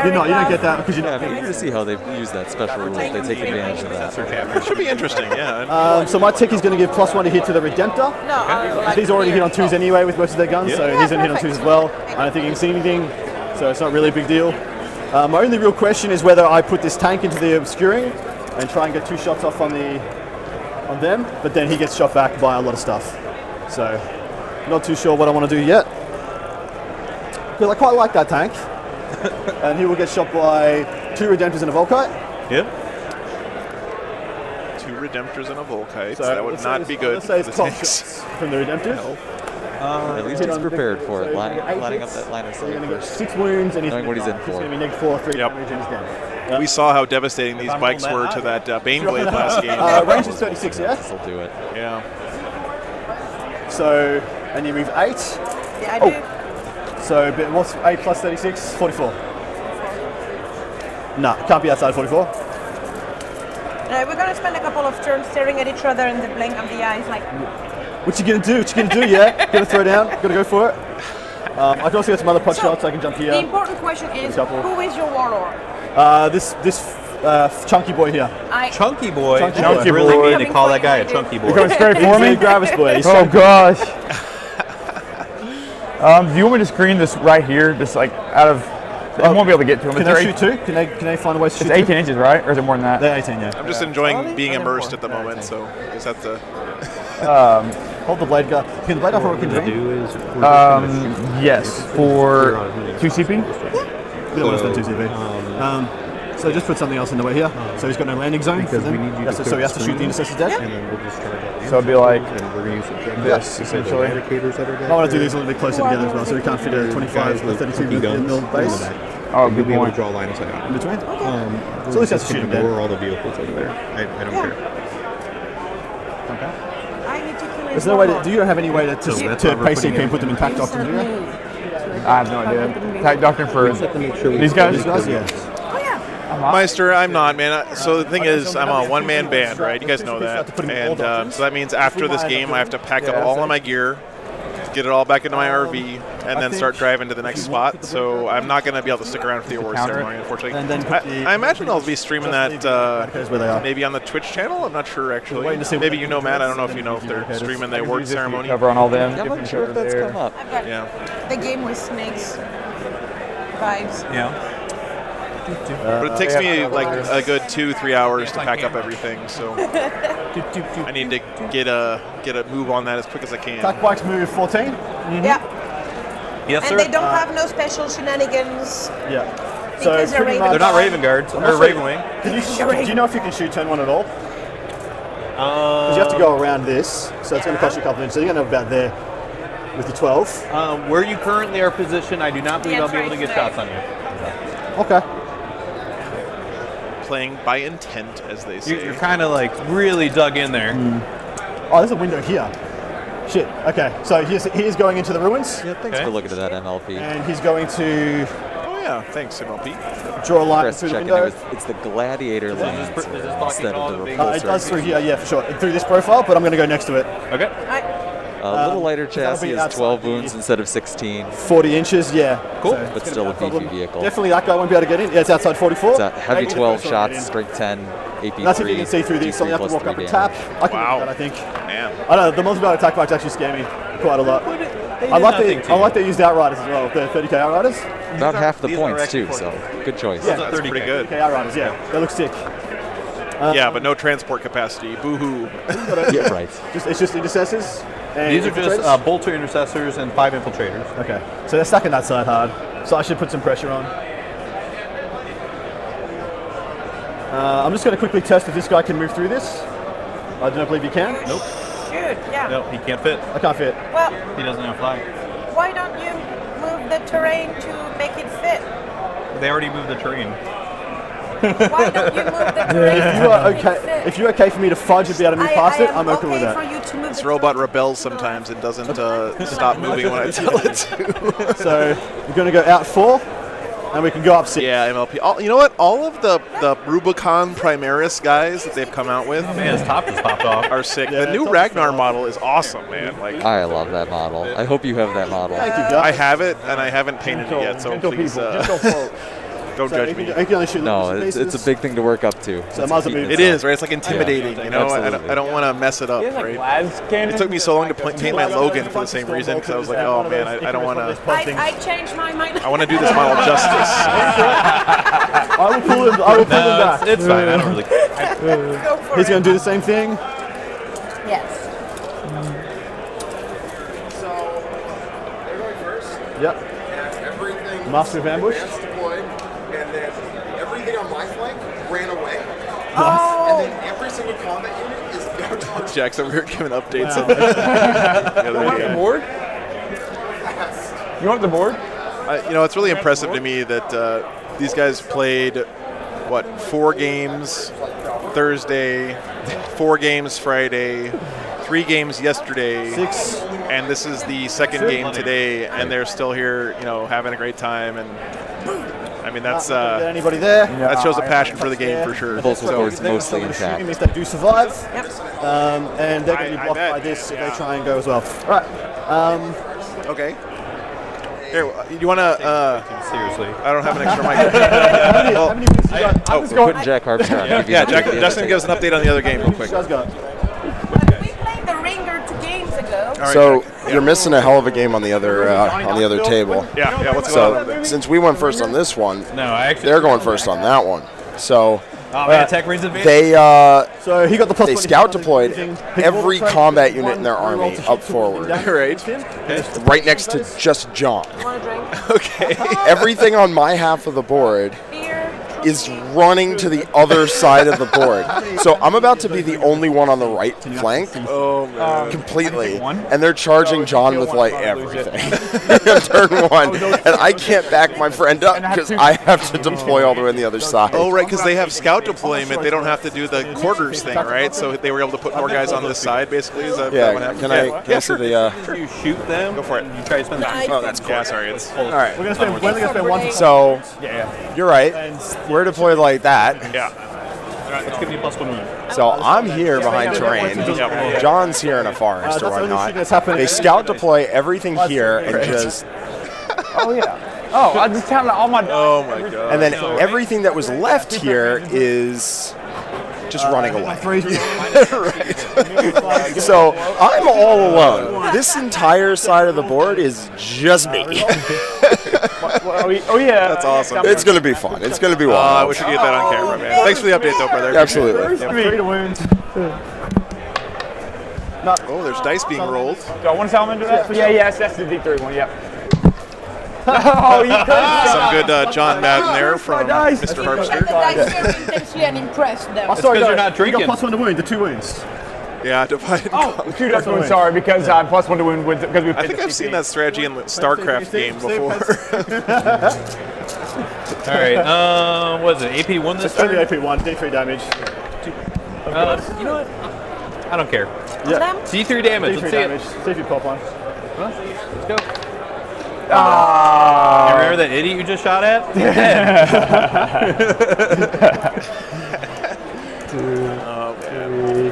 You're not. You don't get that because you're Yeah, not. I'm eager to see how they use that special rule. If they take advantage of that. It should be interesting, yeah. So my tick is going to give +1 to hit to the Redemptor. He's already hit on 2s anyway with most of their guns, so he's going to hit on 2s as well. I don't think he can see anything, so it's not really a big deal. My only real question is whether I put this tank into the obscuring and try and get 2 shots off on them, but then he gets shot back by a lot of stuff. So, not too sure what I want to do yet. Because I quite like that tank. And he will get shot by 2 Redemptors and a Volkite. Yep. 2 Redemptors and a Volkite. So That would not be good Let's say for it's the 12 tanks. shots from the Redemptors. At least he's prepared for it, lining up that line of You're going sight to get first. 6 wounds and he's Knowing what he's in for. going to be -4, 3 damage and he's down. We saw how devastating these bikes were to that Baneblade last game. Range is 36, yeah? This'll do it. Yeah. So, and you move 8. Yeah, I do. So, but what's 8 plus 36? 44. No, can't be outside 44. We're going to spend a couple of turns staring at each other in the blink of the eyes, like. What you gonna do? What you gonna do? Yeah, gonna throw down. Gonna go for it. I can also get some other pot shots. I can jump here. The important question is, who is your warlord? This chunky boy here. Chunky boy. Chunky You really boy. need to call that guy a chunky boy. You're coming straight for me? He's a Gravis boy. He's Oh chunky. gosh. Do you want me to screen this right here, just like out of? I won't be able to get to him. Can they shoot 2? Can they find a way to shoot It's 18 2? inches, right? Or is it more than that? They're 18, yeah. I'm just enjoying being immersed at the moment, so just have to. Hold the blade gun. Can the blade off or can you? Yes, for 2 CP. We don't want to spend 2 CP. So just put something else in the way here. So he's got no landing zone for them. So he has to shoot the intercessor's dead. So it'd be like this, essentially. I want to do these a little bit closer together as well, so we can't fit a 25 or 32 mil base. Oh, good be able to point. draw a line of sight on In between. So at least has to shoot him dead. Or all the vehicles over there. I don't care. I need to kill There's no way to. Do you have any way to pace CP and put them in pack doctrine? Do you? I have no idea. Tag doctrine for these guys? These guys, yeah. Meister, I'm not, man. So the thing is, I'm a one-man band, right? You guys know that. And so that means after this game, I have to pack up all of my gear, get it all back into my RV, and then start driving to the next spot. So I'm not going to be able to stick around for the awards ceremony, unfortunately. And then I imagine I'll be streaming that maybe on the Twitch channel. I'm not sure, actually. Maybe you know, Matt. I don't know if you know if they're streaming the awards ceremony. Cover on all them. I'm not sure if that's come up. I've got Yeah. the game with snakes vibes. Yeah. But it takes me like a good 2-3 hours to pack up everything, so I need to get a move on that as quick as I can. Attack bikes move 14. Yeah. Yes, And they don't have no special shenanigans. Yeah. Because they're pretty Raven much- They're not Raven Guards, or Ravenwing. Ravenwing. Do you know if you can shoot turn 1 at all? Because you have to go around this, so it's going to cost you a couple of inches. So you're going to have about there with the 12. Where you currently are positioned, I do not believe I'll be able to get shots on you. Okay. Playing by intent, as they say. You're kind of like really dug in there. Oh, there's a window here. Shit. Okay, so he's going into the ruins. Yeah, thanks for looking at that MLP. And he's going to yeah, thanks, MLP. draw a line Chris through the checking window. it's the gladiator lines instead of the repulsor. It does through here, yeah, for sure. Through this profile, but I'm going to go next to it. Okay. A little lighter because that'll chassis be is outside 12 the- wounds instead of 16. 40 inches, yeah. Cool. So But still a beefy vehicle. Definitely that guy won't be able to get in. Yeah, it's outside 44. It's a heavy Maybe the 12 first one will get shots, in. strength 10, AP 3. That's if you can see through these, so you have to walk up and tap. I can do that, I think. Man. I don't know, the multi-battle attack bikes actually scare me quite a lot. I like they used Outriders as well, the 30k Outriders. About half the points too, so good choice. Yeah, That's pretty good. 30k Outriders, yeah. They look sick. Yeah, but no transport capacity. Boo-hoo. Yeah, right. It's just intercessors. And These are just infiltrators? bolter intercessors and 5 infiltrators. Okay, so they're stacking that side hard. So I should put some pressure on. I'm just going to quickly test if this guy can move through this. I don't believe he can. Nope. Shoot, yeah. No, he can't fit. I can't fit. Well, He doesn't have flag. why don't you move the terrain to make it fit? They already moved the terrain. Why don't you move the terrain If to you are make it okay, fit? if you're okay for me to fudge and be able to move past it, I'm okay with that. for you to move This robot rebels sometimes and doesn't stop moving when I tell it to. So we're going to go out 4, and we can go up 6. Yeah, MLP. You know what? All of the Rubicon Primaris guys that they've come out with, Man, his top just popped off. are sick. Yeah, The new Ragnar model is awesome, man. Like, I love that model. I hope you have that model. Thank you, guys. I have it and I haven't painted it yet, so Gentle please people, gentle folk. don't So judge me. you can only shoot No, little it's pieces. a big thing to work up to. So It's might as a well feat move. It is, right? It's like intimidating, you know? absolutely. I don't want to mess it up, right? It took me so long to paint my Logan for the same reason, because I was like, oh man, I don't want to. I changed my mind. I want to do this model justice. I will pull him. I will pull him back. It's fine. I don't really. Go for He's it. going to do the same thing. Yes. So they're going first. Yep. And everything. Master of ambush. Advanced deployed, and then everything on my flank ran away. Oh. And then every single combat unit is now charged. Jack's over here giving updates. You want the board? You want the board? You know, it's really impressive to me that these guys played, 4 games Thursday, 4 games Friday, 3 games yesterday, 6. and this is the second game today, and they're still here, you know, having a great time. And I mean, that's Get anybody there? that shows a passion for the game for sure. Full support's They're mostly gonna shoot him intact. if they do survive. Yep. And they're going to be I blocked bet. by this if they try and go as well. All right. Okay. Here, you want to? Seriously. I don't have an extra mic. How many minutes you got? We're putting Jack Harpster on. Give you Yeah, the Jack, update. Justin, give us an update on the other game real quick. You guys got? We played the Ringer 2 games ago. So you're missing a hell of a game on the other table. Yeah, what's going on over So there? since we went first on this one, No, I actually. they're going first on that one. So Oh, man, tech reads advantage. they So he got the plus they 20 scout using deployed his every roll combat train, unit in their one roll army to shoot up to forward, down. Right. right next to just John. Want a drink? Okay. Everything on my half of the board Beer? is running to the other side of the board. So I'm about to be the only one on the right flank Oh man. completely, and they're charging John with like everything. Turn 1, and I can't back my friend up because I have to deploy all the way on the other side. Oh right, because they have scout deployment. They don't have to do the quarters thing, right? So they were able to put more guys on this side, basically. Is that what Yeah, happened? can I see the? You shoot them. Go for it. You try to spend the Oh, that's cool. Yeah, sorry. It's All right. We're going to spend 1 So yeah. you're right. We're deployed like that. yeah. right, let's give me +1 wound. So I'm here behind terrain. John's here in a forest or whatnot. They scout deploy everything here and just. Oh yeah. Oh, I just counted all my. Oh my god. And then everything that was left here is just running away. Right. So I'm all alone. This entire side of the board is just me. Oh yeah. That's awesome. It's going to be fun. It's going to be wild. I wish we could get that on camera, man. Thanks for the update, though, brother. Absolutely. Three to wound. Oh, there's dice being rolled. Do I want to salamander that? Yeah, yes, that's the D3 one. Yep. Oh, you Some good John Madden there from Mr. Harpster. Intensely and impressed them. Oh, sorry, you're not drinking. You got +1 to wound, the 2 wounds. Yeah, divide. Oh, shoot, that's one. Sorry, because I'm +1 to win because we. I think I've seen that strategy in the StarCraft game before. All right. What is it? AP1 this Only turn? AP1, D3 damage. You know what? I don't care. Yeah. D3 damage. D3 Let's see damage. it. See if you pop one. Let's go. You remember that idiot you just shot at? Two, 3,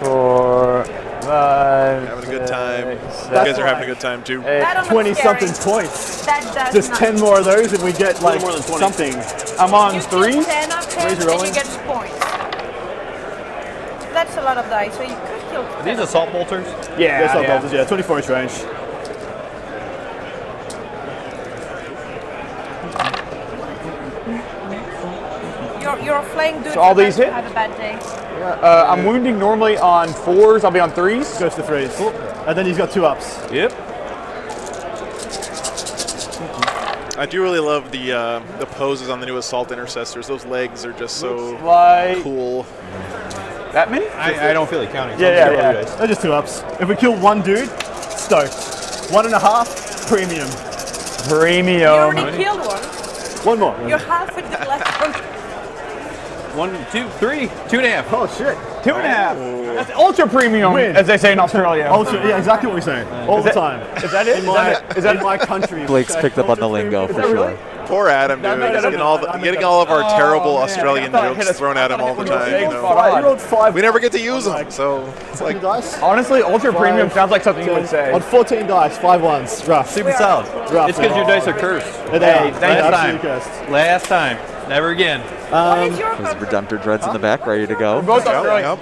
4, 5. Having a good time. You guys are having a good time too. 20-something points. That does Just not. 10 more of those and we get like something. I'm on You 3. kill 10 of them Raise your and rolling. you get points. That's a lot of dice, so you could kill. Are these assault bolters? Yeah. That's not bolters, yeah. 24 inch range. You're flaying dudes. So all that these hit? have a bad day. I'm wounding normally on 4s. I'll be on 3s. Goes to 3s. And then he's got 2 ups. Yep. I do really love the poses on the new Assault Intercessors. Those legs are just so Like cool. that many? I don't feel like counting. So Yeah. I'm They're just 2 ups. If we kill one dude, stoked. 1.5, premium. You Premium. already killed one. One more. You're half with the left one. 1, 2, 3, 2.5. Oh shit. 2.5. That's ultra premium, Win. as they say in Australia. Also, yeah, exactly what we're saying. All the time. Is that it? In my country. Blake's picked up on the lingo for sure. Poor Adam, dude. He's getting all of our terrible Australian jokes thrown at him all the time. You know. You rolled 5. We never get to use them, so it's like dice. Honestly, ultra premium sounds like something you would say. On 14 dice, 5 ones. Rough. Super solid. Rough. It's because your dice are cursed. Hey, Last time. Never again. What is your There's Redemptor Dreads in the back, ready to go. Both Australian.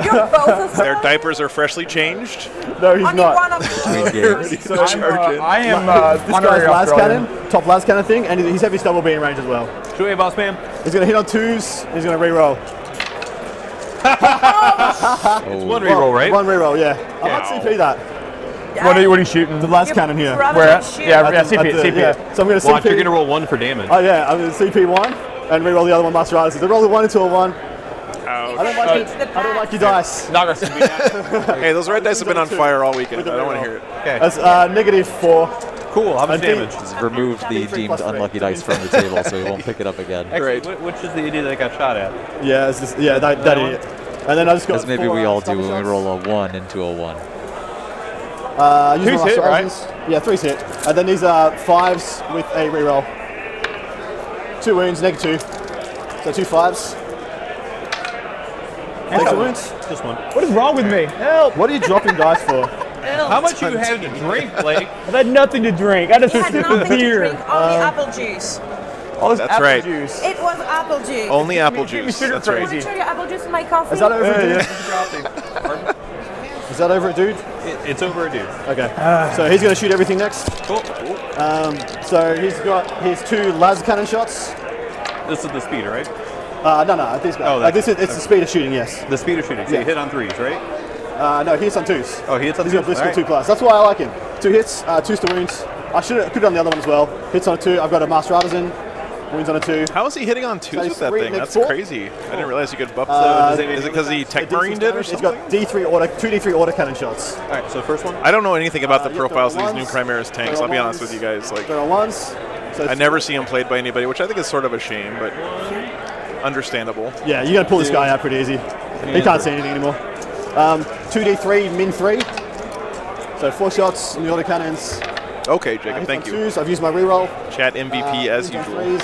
You're both of them. Their diapers are freshly changed. No, he's Only not. one of them. I am This guy's honorary las Australian. cannon, top las cannon thing, and he's heavy stubble being range as well. Shoot me, boss man. He's going to hit on 2s, he's going to reroll. It's one reroll, right? One reroll, yeah. I might CP that. What are you shooting? The las cannon here. Where at? Yeah, CP it, CP yeah. it. So I'm going to Watch, you're CP. gonna roll 1 for damage. Oh yeah, I'm going to CP 1 and reroll the other one, Master Artist. They roll the 1 into a 1. I don't like your dice. Not gonna CP that. Hey, those red dice have been on fire all weekend. I don't want to hear it. Okay. That's -4. Cool. How much damage? He's removed the deemed unlucky dice from the table, so he won't pick it up again. Actually, which is the idiot that got shot at? Yeah, it's just, yeah, that idiot. And then I just got As maybe 4 we all do when we shots. roll a 1 into a 1. Use my 2's hit, Master right? Artist. Yeah, 3's hit. And then these are 5s with a reroll. 2 wounds, -2. So 2 5s. Takes a wounds. Just 1. What is wrong with me? Help! What are you dropping dice for? How much you had to drink, Blake? I've had nothing to drink. I just You a had sip of nothing to beer. drink, only apple juice. All this That's apple right. juice. It was apple juice. Only apple Give me juice. sugar That's right. crazy. Show you apple juice in my coffee. Is that over a dude? Is that over a dude? It's over a dude. Okay. So he's going to shoot everything next. Cool. So he's got his 2 las cannon shots. This is the speeder, right? No, this guy. Oh, this is it's the speed of shooting, yes. The speeder shooting. So Yeah. you hit on 3s, right? No, he hits on 2s. Oh, he hits on He's 2s. got Blissful Alright. 2+. That's why I like him. 2 hits, 2s to wounds. I could have done the other one as well. Hits on a 2. I've got a Master Artisan. Wounds on a 2. How is he hitting on 2s with that 3, thing? That's 4. crazy. I didn't realize you could buff Uh, those. Is it because he tech marined it or He's something? got D3 auto, 2 D3 autocannon shots. All right. So first one. I don't know anything about the yeah, profiles of they're these new ones. Primaris tanks. They're I'll be honest ones. with you guys. Like, There are 1s. So I never see him played by anybody, which I think is sort of a shame, but understandable. Yeah, you're going to pull this guy out pretty easy. He can't see anything anymore. 2D3, min 3. So 4 shots in the autocannons. Okay, Jacob, thank you. 2s. I've used my reroll. Chat MVP as usual.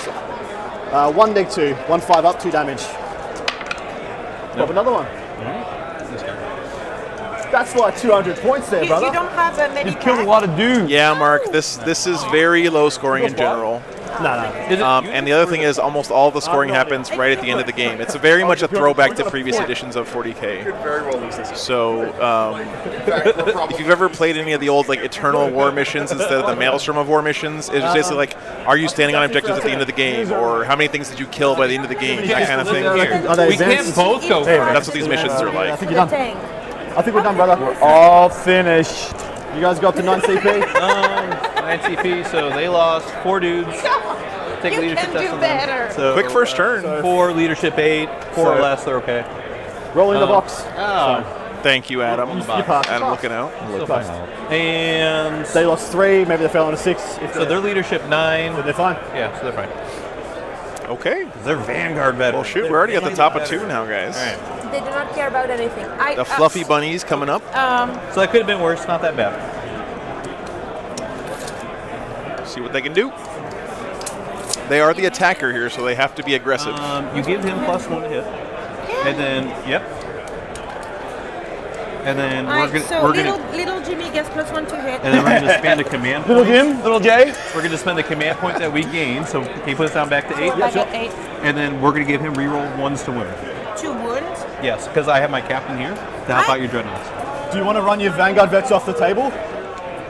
1 neg 2, 1 5 up, 2 damage. Pop another one. That's like 200 points there, brother. You don't have a many You've killed a lot of dudes. Yeah, Mark, this is very low scoring in general. No. And the other thing is almost all the scoring happens right at the end of the game. It's very much a throwback to previous editions of 40K. Very well lose this. So if you've ever played any of the old like Eternal War missions instead of the Maelstrom of War missions, it's just basically like, are you standing on objectives at the end of the game, or how many things did you kill by the end of the game, that kind of thing. We can't both go first. That's what these missions are I like. think you're done. I think we're done, brother. We're all finished. You guys got to 9 CP? 9 CP, so they lost 4 dudes. Take You leadership can test do on them. better. So, Quick first turn. 4 leadership 8, 4 or less, they're okay. Roll in the box. Thank you, Adam. You passed. Adam looking out. And they lost 3, maybe they fell on a 6. So they're leadership 9. They're fine. Yeah, so they're fine. Okay. They're Vanguard veterans. Well, shoot, we're already at the top of 2 now, guys. They do not care about anything. The fluffy bunnies coming up. So that could have been worse, not that bad. See what they can do. They are the attacker here, so they have to be aggressive. You give him +1 to hit. And then, And then little Jimmy gets +1 to hit. And then we're going to spend a command point. Little Jim, little Jay. We're going to spend a command point that we gain, so can you put us down back to 8? So back at 8. And then we're going to give him reroll 1s to win. 2 wounds. Yes, because I have my captain here to help out your dreadnoughts. Do you want to run your Vanguard vets off the table?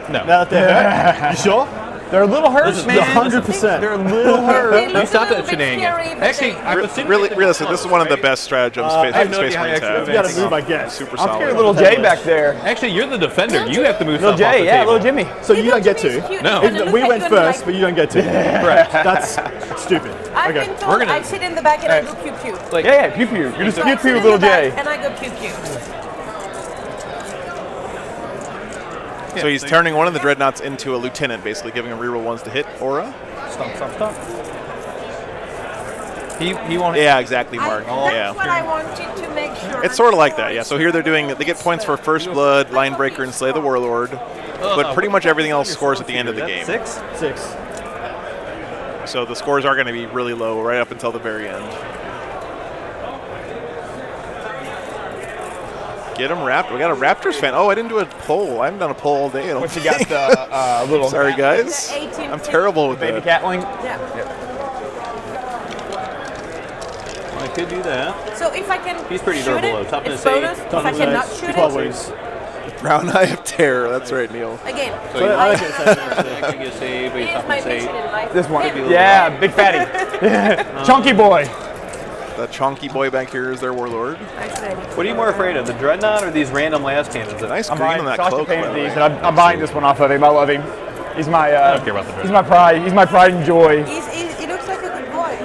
No. Now that they're hurt? You sure? They're a little hurt, Listen, man. 100%. They're a little hurt. You stop that shenanigans. Actually, I was Really, listen, this is one of the best stratagems Space no Marines idea how have. you You got to move, I guess. Super I'm solid. scared of little Jay back there. Actually, you're the defender. You have to move Little stuff off Jay, the yeah, table. little Jimmy. So you don't get to. No. We went first, but you don't get to. Correct. That's stupid. I've Okay. been told I sit in the back and I go pew pew. Like, Yeah, pew pew. You're just So pew I sit pew in with little the back Jay. and I go pew pew. So he's turning one of the dreadnoughts into a lieutenant, basically giving him reroll 1s to hit aura. Stop. He won't. Yeah, exactly, Mark. That's what I wanted to make sure. It's sort of like that, yeah. So here they get points for First Blood, Line Breaker, and Slay the Warlord, but pretty much everything else scores at the end of the game. 6? 6. So the scores are going to be really low right up until the very end. Get him wrapped. We got a Raptors fan. Oh, I didn't do a poll. I haven't done a poll all day. What you got the little Sorry, guys. I'm terrible with baby that. catling? Yeah. I could do that. So if I can He's pretty shoot durable, it, though. Toughness it's bonus. 8. If I cannot shoot it, Brown Eye of Terror. That's right, Neil. again. So you I like can get saved, but It your is my toughness mission 8. in life. This one. Him. Yeah, big fatty. Chunky boy. The chonky boy back here is their Warlord. What are you more afraid of, the Dreadnought or these random las cannons? Nice I'm green buying on that Sasha cloak. painted by the these, way. and I'm buying this one off of him. I love him. He's my. I don't care about the He's my pride. He's my pride and joy. He looks like a good boy.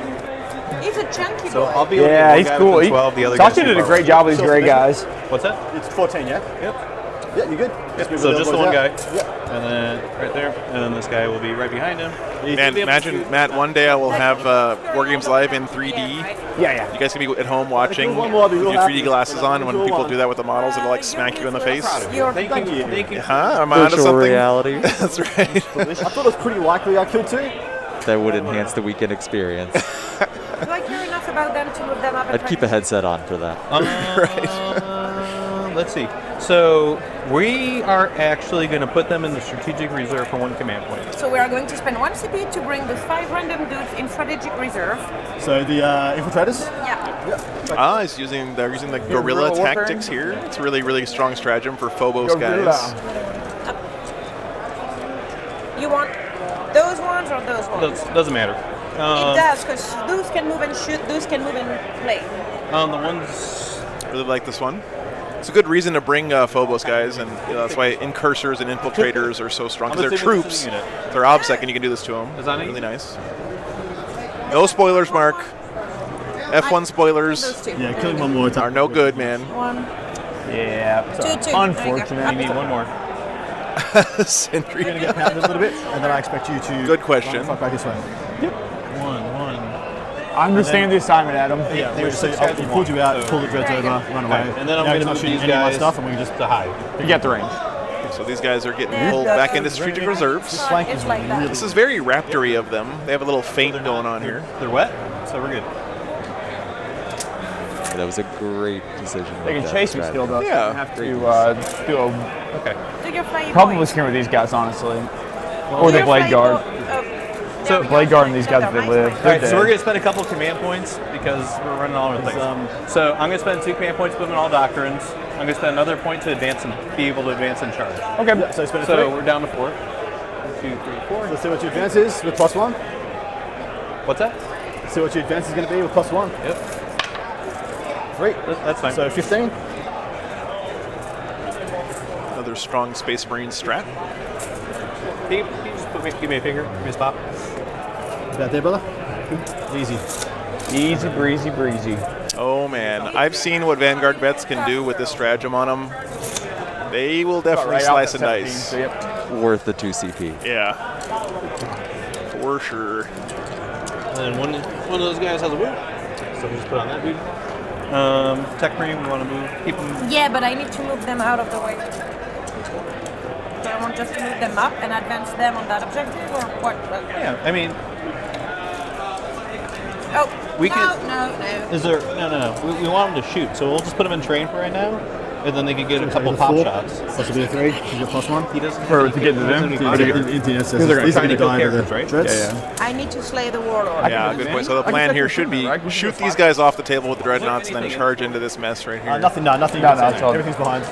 He's a chunky So boy. I'll be Yeah, he's cool. 12, the other guys Sasha too did a far great away. job with these gray guys. What's that? It's 14, yeah? Yep. Yeah, you're good. So just the one guy. Yeah. And then right there. And then this guy will be right behind him. Man, imagine, Matt, one day I will have War Games Live in 3D. Yeah. You guys can be at home watching One more, I'll be with real your 3D happy. glasses on. When Cool people one. do that with the models, it'll like smack you in the face. Thank you. Thank you. Huh? Am I onto Virtual something? reality. That's right. I thought it was pretty likely I killed 2. That would enhance the weekend experience. Do I care enough about them to move them up? I'd keep a headset on for that. Let's see. So we are actually going to put them in the strategic reserve for 1 command point. So we are going to spend 1 CP to bring the 5 random dudes in strategic reserve. So the infiltrators? Yeah. They're using the guerrilla tactics here. It's a really, really strong stratagem for Phobos guys. You want those ones or those ones? Doesn't matter. It does, because those can move and shoot, those can move and play. The ones. Really like this one. It's a good reason to bring Phobos guys, and that's why incursors and infiltrators are so strong. Because they're troops. They're OBSEC, and you can do this to them. Is that really nice? No spoilers, Mark. F1 spoilers Yeah, killing one more time. are no good, man. 1. Yeah. Two. Unfortunate. You need one more. Sentry. You're going to get pounded a little bit, and then I expect you to... Good question. Fuck back this way. One. I understand the assignment, Adam. Yeah, we just say, you pulled you out, pull the dreads over, run away. And then I'm now going he's to not move shooting these any of my guys stuff, and we can just... to hide. You get the range. So these guys are getting pulled back into strategic reserves. This flank is like that. This is very Raptory of them. They have a little feint going on here. They're wet? so we're good. Yeah, that was a great decision. They with can that chase me strategy. still, though. Yeah. I have to do a Okay. Do your flying probably boys. skin with these guys, honestly. Or the Your blade flying guard. So Blade guard and these guys, if they live. All right, so we're going to spend a couple command points because we're running all over the place. So I'm going to spend 2 command points, put them in all doctrines. I'm going to spend another point to advance and be able to advance and charge. Okay. So spend a So 3. we're down to 4. 1, 2, 3, 4. Let's see what your advance is with +1. What's that? Let's see what your advance is going to be with +1. Yep. 3. That's fine. So 15. Another strong Space Marine strat. Can you just give me a finger? Give me a spot. About there, brother. Easy. Easy breezy breezy. Oh man, I've seen what Vanguard vets can do with this stratagem on them. They will definitely Right out slice at and 17, dice. so yep. Worth the 2 CP. Yeah, for sure. And then one of those guys has a wound. So we just put on that dude. Tech Marine, we want to move. Keep them. Yeah, but I need to move them out of the way. So I want just to move them up and advance them on that objective, or what? Yeah, I mean, Oh, We no, could- no. is there? No. We want them to shoot, so we'll just put them in train for right now, and then they can get a couple pop shots. So this will be a 3. You get +1. He doesn't. For to get to them. Into the SS. They're These are trying to going to kill die with characters, the right? dreads. Yeah. I need to slay the warlord. Yeah, good point. So the plan here should be shoot these guys off the table with the dreadnoughts and then charge into this mess right here. Nothing. No, it's all- Everything's behind.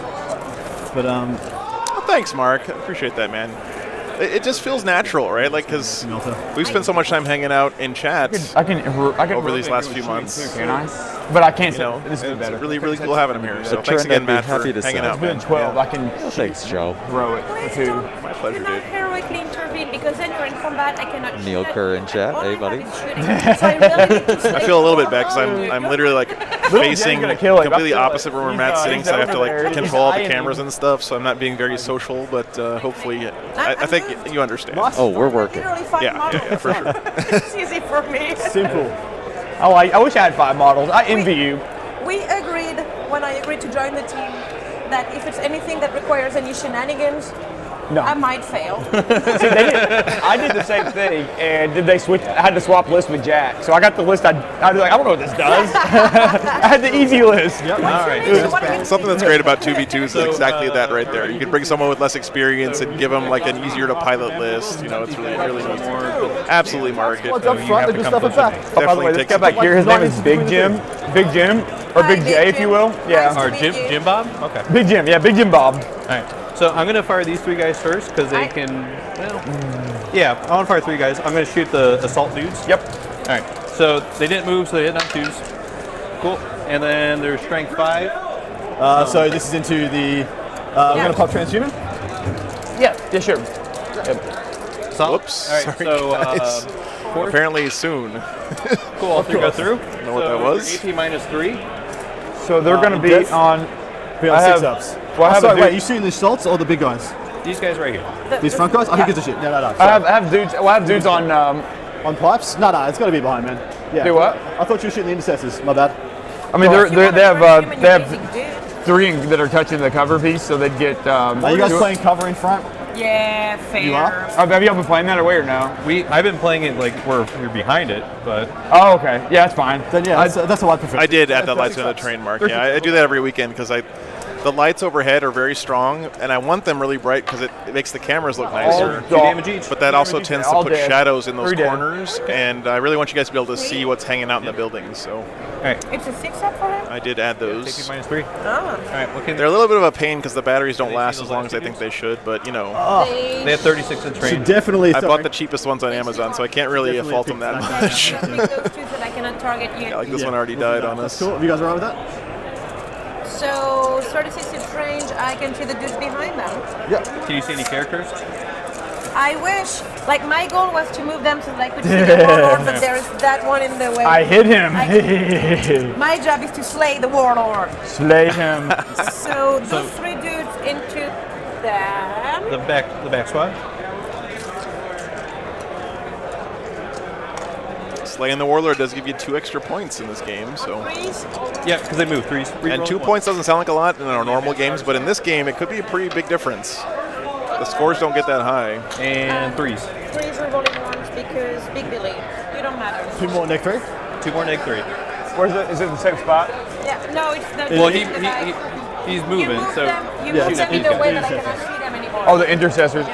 But Well, thanks, Mark. I appreciate that, man. It just feels natural, right? Like, because we've spent so much time hanging out in chats I can over these last few months. Can I? But I can't. You know, this is it's better. really, really cool having him here. So A thanks turn again, I'd be Matt, for happy to hanging sell. out. It's been Man. 12. Yeah. I can Thanks, Joe. throw it for 2. My pleasure, Do not dude. heroically intervene because then you're in combat. I cannot Neil shoot. Kerr in chat. All I Hey, have buddy. is shooting. So I really need to slay I feel a little bit the bad because warlord. I'm literally like facing gonna kill him. completely I feel opposite from where he's, Matt's sitting, he's so I have to over there. like He's control all the eyeing cameras you. and stuff. So I'm not being very social, but hopefully, I think you understand. Oh, we're working. Literally 5 Yeah, models. yeah, for sure. It's easy for me. simple. Oh, I wish I had 5 models. I envy you. We agreed when I agreed to join the team that if it's anything that requires any shenanigans, No. I might fail. See, I did the same thing, and did they switch? I had to swap lists with Jack, so I got the list. I was like, I don't know what this does. I had the easy list. All right. Something that's great about 2v2s is exactly that right there. You can bring someone with less experience and give them like an easier to pilot list. You know, it's really, really neat. Absolutely, Mark. What's up front? The good stuff is back. Oh, by the way, this guy back here, his name is Big Jim. Big Jim, or Big J, if you will. Yeah. Or Jim Bob? Okay. Big Jim. Yeah, Big Jim Bob. All right. So I'm going to fire these 3 guys first because they can, well, yeah, I want to fire 3 guys. I'm going to shoot the assault dudes. Yep. All right. So they didn't move, so they hit on 2s. Cool. And then there's strength 5. So this is into the. I'm going to pop transhuman. Yeah. Yeah, sure. Solid. Whoops. All right. Sorry, So guys. 4. Apparently soon. Cool. All 3 go through. Don't know what that was. AP minus 3. So they're going to be Death. on. Be on I 6 have- ups. well, I have a sorry, dude- wait. You shooting the assaults or the big guys? These guys right here. These front guys? Who gives a shit? No. I have dudes. Well, I have dudes on. On pipes? No, it's got to be behind, man. Yeah. Do what? I thought you were shooting the intercessors. My bad. I mean, If you wanna they join have him and they you're have basic dude. 3 that are touching the cover piece, so they'd get. Are you guys playing cover in front? Yeah, fair. You are? Have y'all been playing that away or no? I've been playing it like we're behind it, but Oh, okay. Yeah, that's fine. Then yeah, that's what I prefer. I did add that lights on the train, Mark. Yeah, I do that every weekend because the lights overhead are very strong, and I want them really bright because it makes the cameras look nicer. 2 damage each. But that also tends to All put dead. shadows in those 3 dead. corners, and I really want you guys to be able to see what's hanging out in the buildings. So all right. It's a 6-up for him? I did add AP those. minus 3. Oh. All right. What can They're a little bit of a pain because the batteries don't Can they last see as those long last as I two think they should, but you know. They have 36 in train. Should definitely. I bought the cheapest ones on Amazon, so I can't really Definitely fault them that pick much. Just pick those 2 that I cannot target you. Yeah, like this one already died on That's us. cool. Have you guys alright with that? So 36 inch range, I can see the dudes behind them. Yeah. Can you see any characters? I wish, like my goal was to move them so that I could see the warlord, but there's that one in the way. I hit him. My job is to slay the warlord. Slay him. So those 3 dudes into them. The back squad. Slaying the Warlord does give you 2 extra points in this game, so. Threes. Yeah, because they move 3s. And 2 points doesn't sound like a lot in our normal games, but in this game it could be a pretty big difference. The scores don't get that high. And 3s. 3s are rolling ones because big delay. You don't matter. 2 more neck 3. 2 more neg 3. Where's it? Is it the same spot? Yeah, no, it's the. Well, You he's moving, move so them, you move them in a way that I cannot see them anymore. Oh, the intercessors.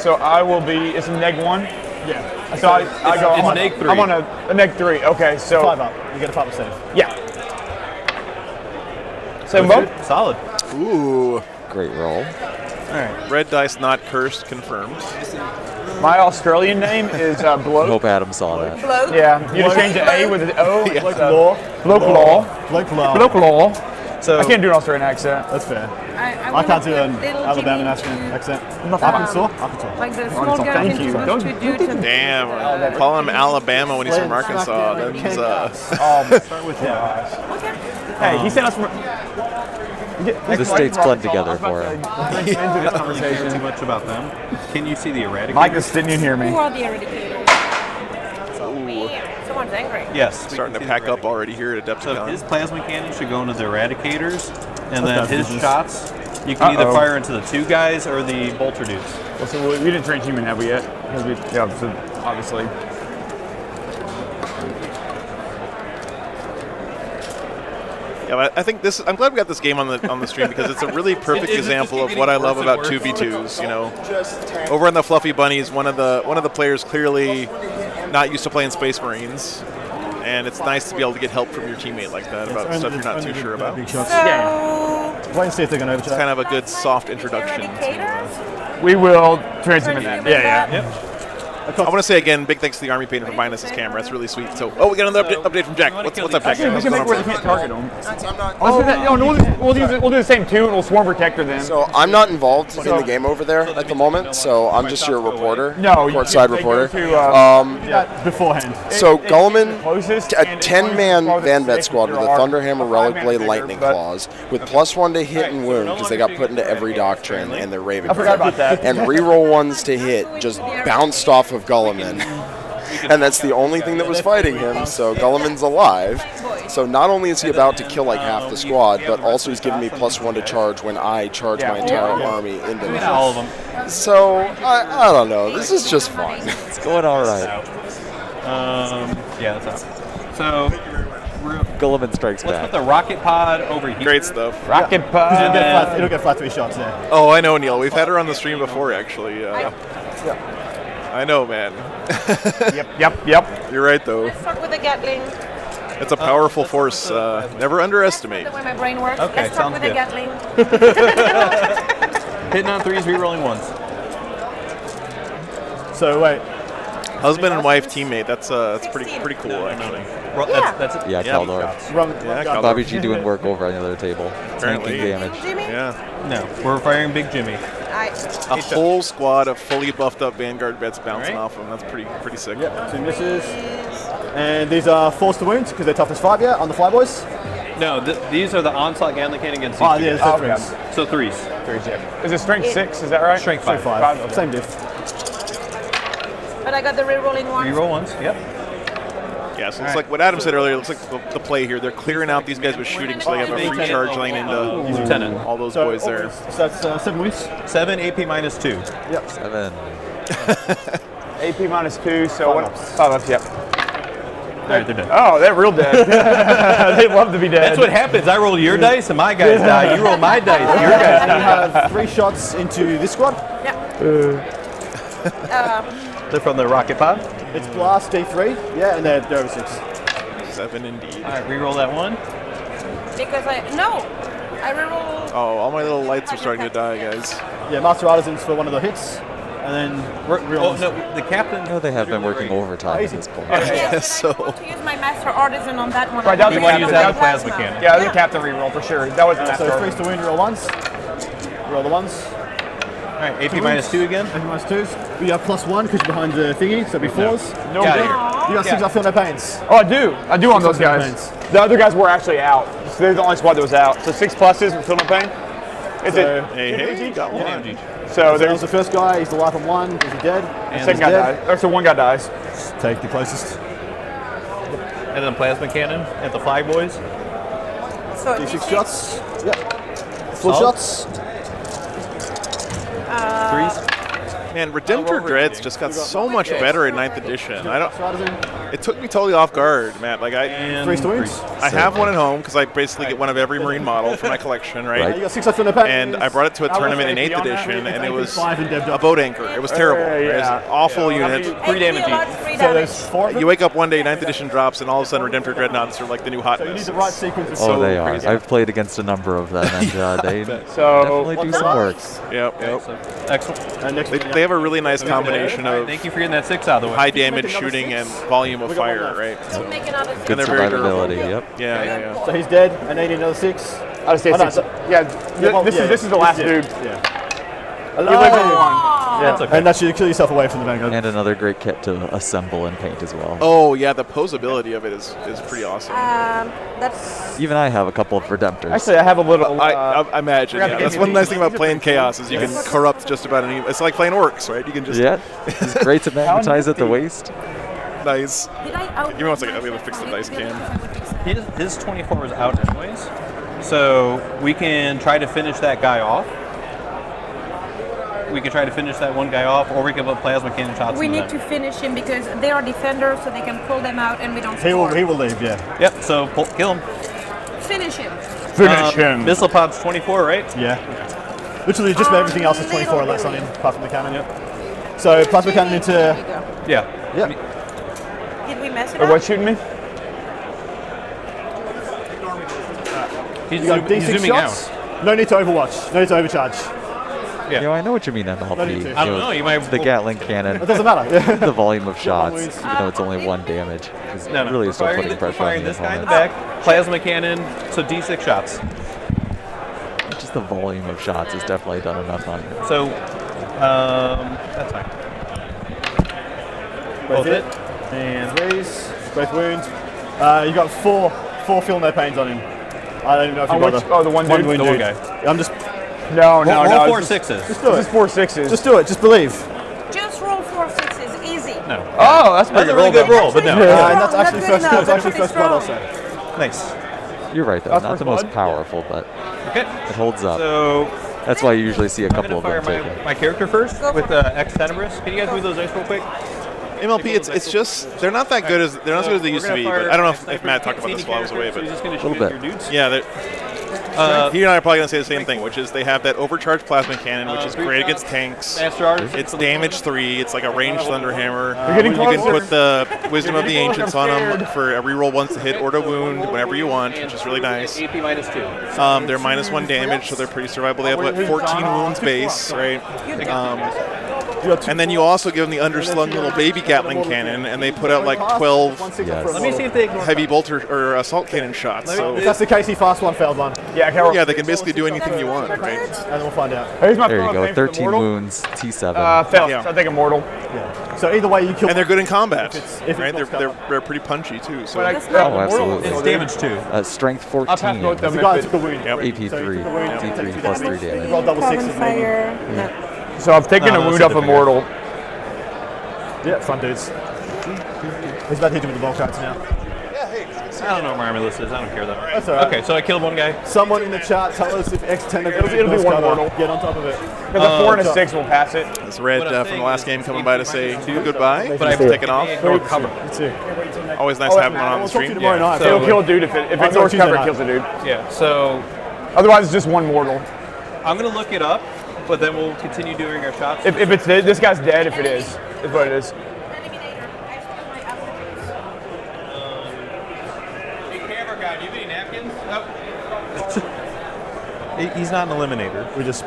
So I will be. It's a neg 1. Yeah. So I go. It's neg 3. I'm on a neg 3. Okay, so 5 up. You get a 5 save. Yeah. 7 bump. Solid. Ooh. Great roll. All right. Red dice not cursed confirmed. My Australian name is Bloke. Hope Adam saw that. Bloke. Yeah, you just change the A with an O. Yeah. Bloke Law. Bloke Law. Bloke Law. Bloke Law. So I can't do an Australian accent. That's fair. I can't do an little Alabama Jimmy accent. Not Arkansas? Like the small girl Thank you. introduced to do to Damn, call him Alabama when he's from Arkansas. That's, Start with Hey, he sent us from. The states blend together for him. I don't really care too much about them. Can you see the Eradicators? Mike, just didn't you hear me? Who are the Eradicators? Someone's angry. Yes. starting to pack up already here at Adepticon. So his plasma cannon should go into the Eradicators, and then his shots, you can either fire into the 2 guys or the bolter dudes. Well, so we didn't train human, have we yet? Yeah, so obviously. Yeah, but I think this. I'm glad we got this game on the stream because it's a really perfect example of what I love about 2v2s. You know, over on the Fluffy Bunnies, one of the players clearly not used to playing Space Marines, and it's nice to be able to get help from your teammate like that about stuff you're not too sure about. Big shots. So, Wait and see if they're going to It's overcharge. kind of a good soft introduction. We will transmit that. Yeah. Yep. I want to say again, big thanks to the Army Painter for buying us this camera. That's really sweet. So, we got another update from Jack. What's up, Jack? Actually, we What's can going make on? where they can't target them. We'll do the same 2, and we'll swarm protector then. So I'm not involved in the game over there at the moment, so I'm just your reporter. No, courtside reporter. Beforehand. So Gulliman, Closest, a 10-man Van Vet squad with a Thunderhammer Relic Blade Lightning Claws, with +1 to hit and wound because they got put into every doctrine and their Raven. I forgot about that. And reroll 1s to hit just bounced off of Gulliman. And that's the only thing that was fighting him, so Gulliman's alive. So not only is he about to kill like half the squad, but also he's giving me +1 to charge when I charge my entire army into him. All of them. So, I don't know. This is just fun. It's going all right. Yeah, that's out. So, Gulliman strikes let's back. put the rocket pod over here. Great stuff. Rocket pod. It'll get flat 3 shots there. Oh, I know, Neil. We've had her on the stream before, actually. I know, man. Yep. You're right, though. let's start with the Gatling. It's a powerful force. Never underestimate. The way my brain works. Okay, let's start sounds with the good. Gatling. Hitting on 3s, re-rolling 1s. So wait. Husband and wife teammate. That's pretty cool, actually. That's it. Yeah, Kaldor. Yeah, Kaldor. Bobby G doing work over on the other table. Apparently. Tanking damage. Jimmy? Yeah. No, we're firing Big Jimmy. A whole squad of fully buffed up Vanguard vets bouncing off him. That's pretty sick. Yep, 2 misses. And these are forced to wound because they're toughness 5, yeah, on the Flyboys. No, these are the onslaught Gatling cannon against these two Yeah, guys. that's So 3s. Is it strength 6? Is that right? Strength 5. 5. Okay. Same diff. But I got the re-rolling one. Re-roll 1s, yep. Yeah, so it's like what Adam said earlier. It looks like the play here. They're clearing out these guys with shooting, so they have a free charge lane into Lieutenant. all those boys there. So that's 7 wounds. 7 AP minus 2. Yep. 7. AP minus 2, so what? 5 ups, yep. All right, they're dead. Oh, they're real dead. They love to be dead. That's what happens. I roll your dice and my guys die. You roll my dice, your guys And you die. have 3 shots into this squad. They're from the rocket pod. It's blast D3, yeah, and they're over 6. 7 indeed. All right, re-roll that 1. Because I re-roll. Oh, all my little lights are starting to die, guys. Yeah, Master Artisans for one of the hits, and then Oh, no, the captain. No, they have been working overtime at this point. So To use my master artisan on that one. Right, that was We the want to use captain. that plasma cannon. Yeah, that was a captain reroll for sure. That was a so master. 3s to wound, roll 1s. Roll the 1s. All right, AP minus 2 again. AP minus 2s. We have +1 because you're behind the thingy, so it'll be 4s. No Get good. out You got 6, I feel no pains. Oh, I do on those guys. Pains. The other guys were actually out. So they're the only squad that was out. So 6 pluses with Philip Pain. Is it? hey, got one. So There's there's the first guy, he's the life on 1, is he dead? the second guy dies. Or so one guy dies. Take the closest. And then plasma cannon at the Fly Boys. So D6 shots. Yep. Full Solid. shots. 3s. Man, Redemptor Dreads just got so much better in 9th edition. It took me totally off guard, Matt. Like I have one at home because I basically get one of every Marine model for my collection, right? You got 6 left in the pack. And I brought it to a tournament in 8th edition, and it was a boat anchor. It was terrible. It was an awful unit. 3 damage. So there's 4. You wake up one day, 9th edition drops, and all of a sudden Redemptor Dreadnoughts are like the new hotness. So you need the right sequence. Oh, they are. I've played against a number of them, and they definitely do some work. Yep. Excellent. They have a really nice combination of Thank you for getting that 6 out of the way. high damage shooting and volume of fire, right? So, Good survivability, yep. Yeah. So he's dead, and they need another 6. I'll just say 6. This is the last dude. Yeah. He lives in one. That's okay. And that's you kill yourself away from the Vanguard. And another great kit to assemble and paint as well. Oh yeah, the posability of it is pretty awesome. That's Even I have a couple of Redemptors. Actually, I have a little. I imagine. Yeah. That's one nice thing about playing Chaos is you can corrupt just about any. It's like playing Orcs, right? You can just. Yeah. It's great to magnetize at the waist. Nice. Give me one second. I'm gonna fix the dice cam. His 24 is out anyways, so we can try to finish that guy off. We can try to finish that one guy off, or we can put plasma cannon shots. We need to finish him because they are defenders, so they can pull them out, and we don't. He will leave. Yeah. Yep. So kill him. Finish him. Finish him. Missile pod's 24, right? Yeah. Literally, just everything else is 24 less on him, apart from the cannon. Yep. So plasma cannon into. Yeah. Did we mess it Or up? what's shooting me? He's You got D6 zooming shots. out. No need to overwatch. No need to overcharge. Yeah. You know, I know what you mean, MLP. I don't know. You might. The Gatling cannon. It doesn't matter. The volume of shots, even though it's only 1 damage, is really still putting pressure on the this guy in the opponent. back. Plasma cannon. So D6 shots. Just the volume of shots has definitely done enough on you. So that's fine. Both it. And threes, both wounds. You got four feel no pains on him. I don't even know if you bother. The one One dude? wound The one dude. guy. I'm just. No. roll 4 just- 6s. Just do it. This is 4 6s. Just do it. Just believe. Just roll 4 6s. Easy. No. Oh, that's That's a really good roll, but no. And that's actually first. That's actually first blood also. Nice. You're right, though. That's Not the first most powerful, but Okay. it holds up. So That's why you usually see a I'm couple gonna of them fire taken. my character first with X Tenebris. Can you guys move those dice real quick? MLP, it's just they're not that good as they're not as good as they used to be. But I don't know if Matt talked about this while I was away, but A little bit. yeah, he and I are probably gonna say the same thing, which is they have that overcharged plasma cannon, which is great against tanks. It's damage 3. It's like a ranged thunderhammer. You can put the Wisdom of the Ancients on them for a reroll once to hit or to wound whenever you want, which is really nice. AP -2. They're -1 damage, so they're pretty survivable. They have what 14 wounds base, right? And then you also give them the underslung little baby Gatling cannon, and they put out like 12 Let me see if they ignore heavy bolt or assault cannon shots. So If that's the case, he fast one, failed one. yeah, they can basically do anything you want, right? And then we'll find out. Here's my There you promo go. thing for the 13 mortal. wounds, T7. Failed. Yeah. So I think immortal. Yeah. So either way, you kill. And they're good in combat, if right? it's They're pretty punchy too. So But I, Oh, absolutely. It's damage 2. Strength I'll pass 14. both them the if guy it- took the wound. AP3, D3 plus 3 damage. Roll double Carbon sixes, maybe. fire. No. So I've taken No, a that's wound a off different immortal. Yeah, fun dudes. He's about to hit him with the Volkites now. I don't know what my army list is. I don't care though. That's all right. Okay, so I killed one guy. Someone in the chat tell us if X10 It'll be one mortal. Get on top of it. Because a 4 and a 6 will pass it. it's Red from the last game coming by to say goodbye, But I taking off. ignore cover. Me too. Always nice to have one on the We'll talk to you stream. tomorrow night. So- It'll kill a dude if it I'll ignores talk cover, it Tuesday kills a dude. Yeah, so Otherwise, it's just one mortal. I'm gonna look it up, but then we'll continue doing our shots. If it's this guy's dead, if it is what it is. Hey, camera guy, do you have any napkins? Nope. He's not an eliminator. We just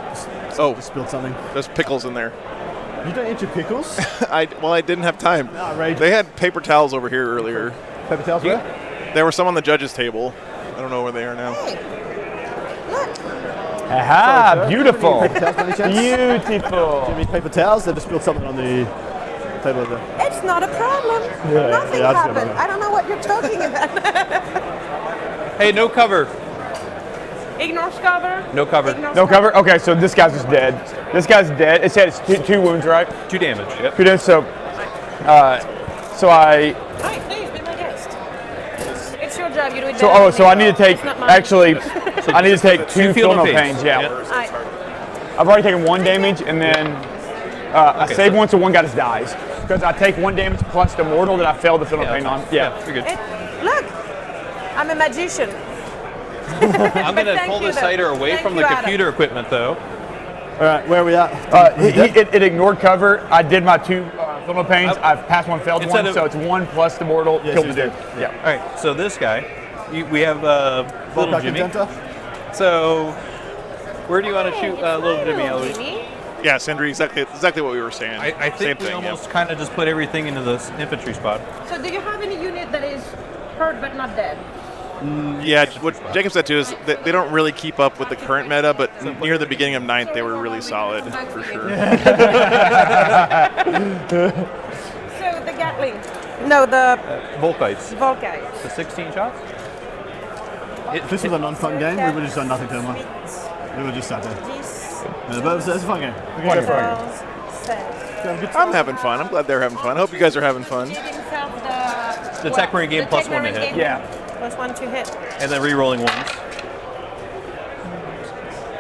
Oh, spilled something. there's pickles in there. You don't eat your pickles? I didn't have time. Outrageous. They had paper towels over here earlier. Paper towels where? There were some on the judges' table. I don't know where they are now. Aha! Beautiful. Paper towels, by any chance? Beautiful. Do you mean paper towels? They just spilled something on the table over there. It's not a problem. Yeah, Nothing yeah, I just happened. got it. I don't know what you're talking about. Hey, no cover. Ignores cover. No cover. Ignores No cover? Okay, so this guy's just dead. This guy's dead. It says two wounds, right? 2 damage. Yep. 2 damage, so I Hi, please be my guest. It's your job. You do it so better than so me. I need to take It's not mine. actually I need to take 2 feel feel no no pains, pains. yeah. Yep. Alright. I've already taken 1 damage and then I save one so one guy just dies. Because I take 1 damage plus the mortal that I failed to fill the pain on. Yeah, you're good. Look, I'm a magician. I'm going to pull the cider away from the computer equipment, though. All right, where are we at? It ignored cover. I did my 2 fill of pains. I've passed 1, failed 1, so it's 1 plus the mortal, killed the dude. Yeah. All right, so this guy, we have little Jimmy. So where do you want to shoot little Jimmy, Eloise? Yeah, Sindri, exactly what we were saying. I think we almost kind of just put everything into this infantry spot. So do you have any unit that is hurt but not dead? Yeah, what Jacob said too is that they don't really keep up with the current meta, but near the beginning of 9th, they were really solid, for sure. So the Gatling. No, the Volkites. Volkites. The 16 shots? If this was a non-fun game, we would have just done nothing to them. We would have just sat there. But it's a fun game. I'm having fun. I'm glad they're having fun. I hope you guys are having fun. The Tech Marine game plus 1 to hit. Yeah. Plus 1 to hit. And then re-rolling ones.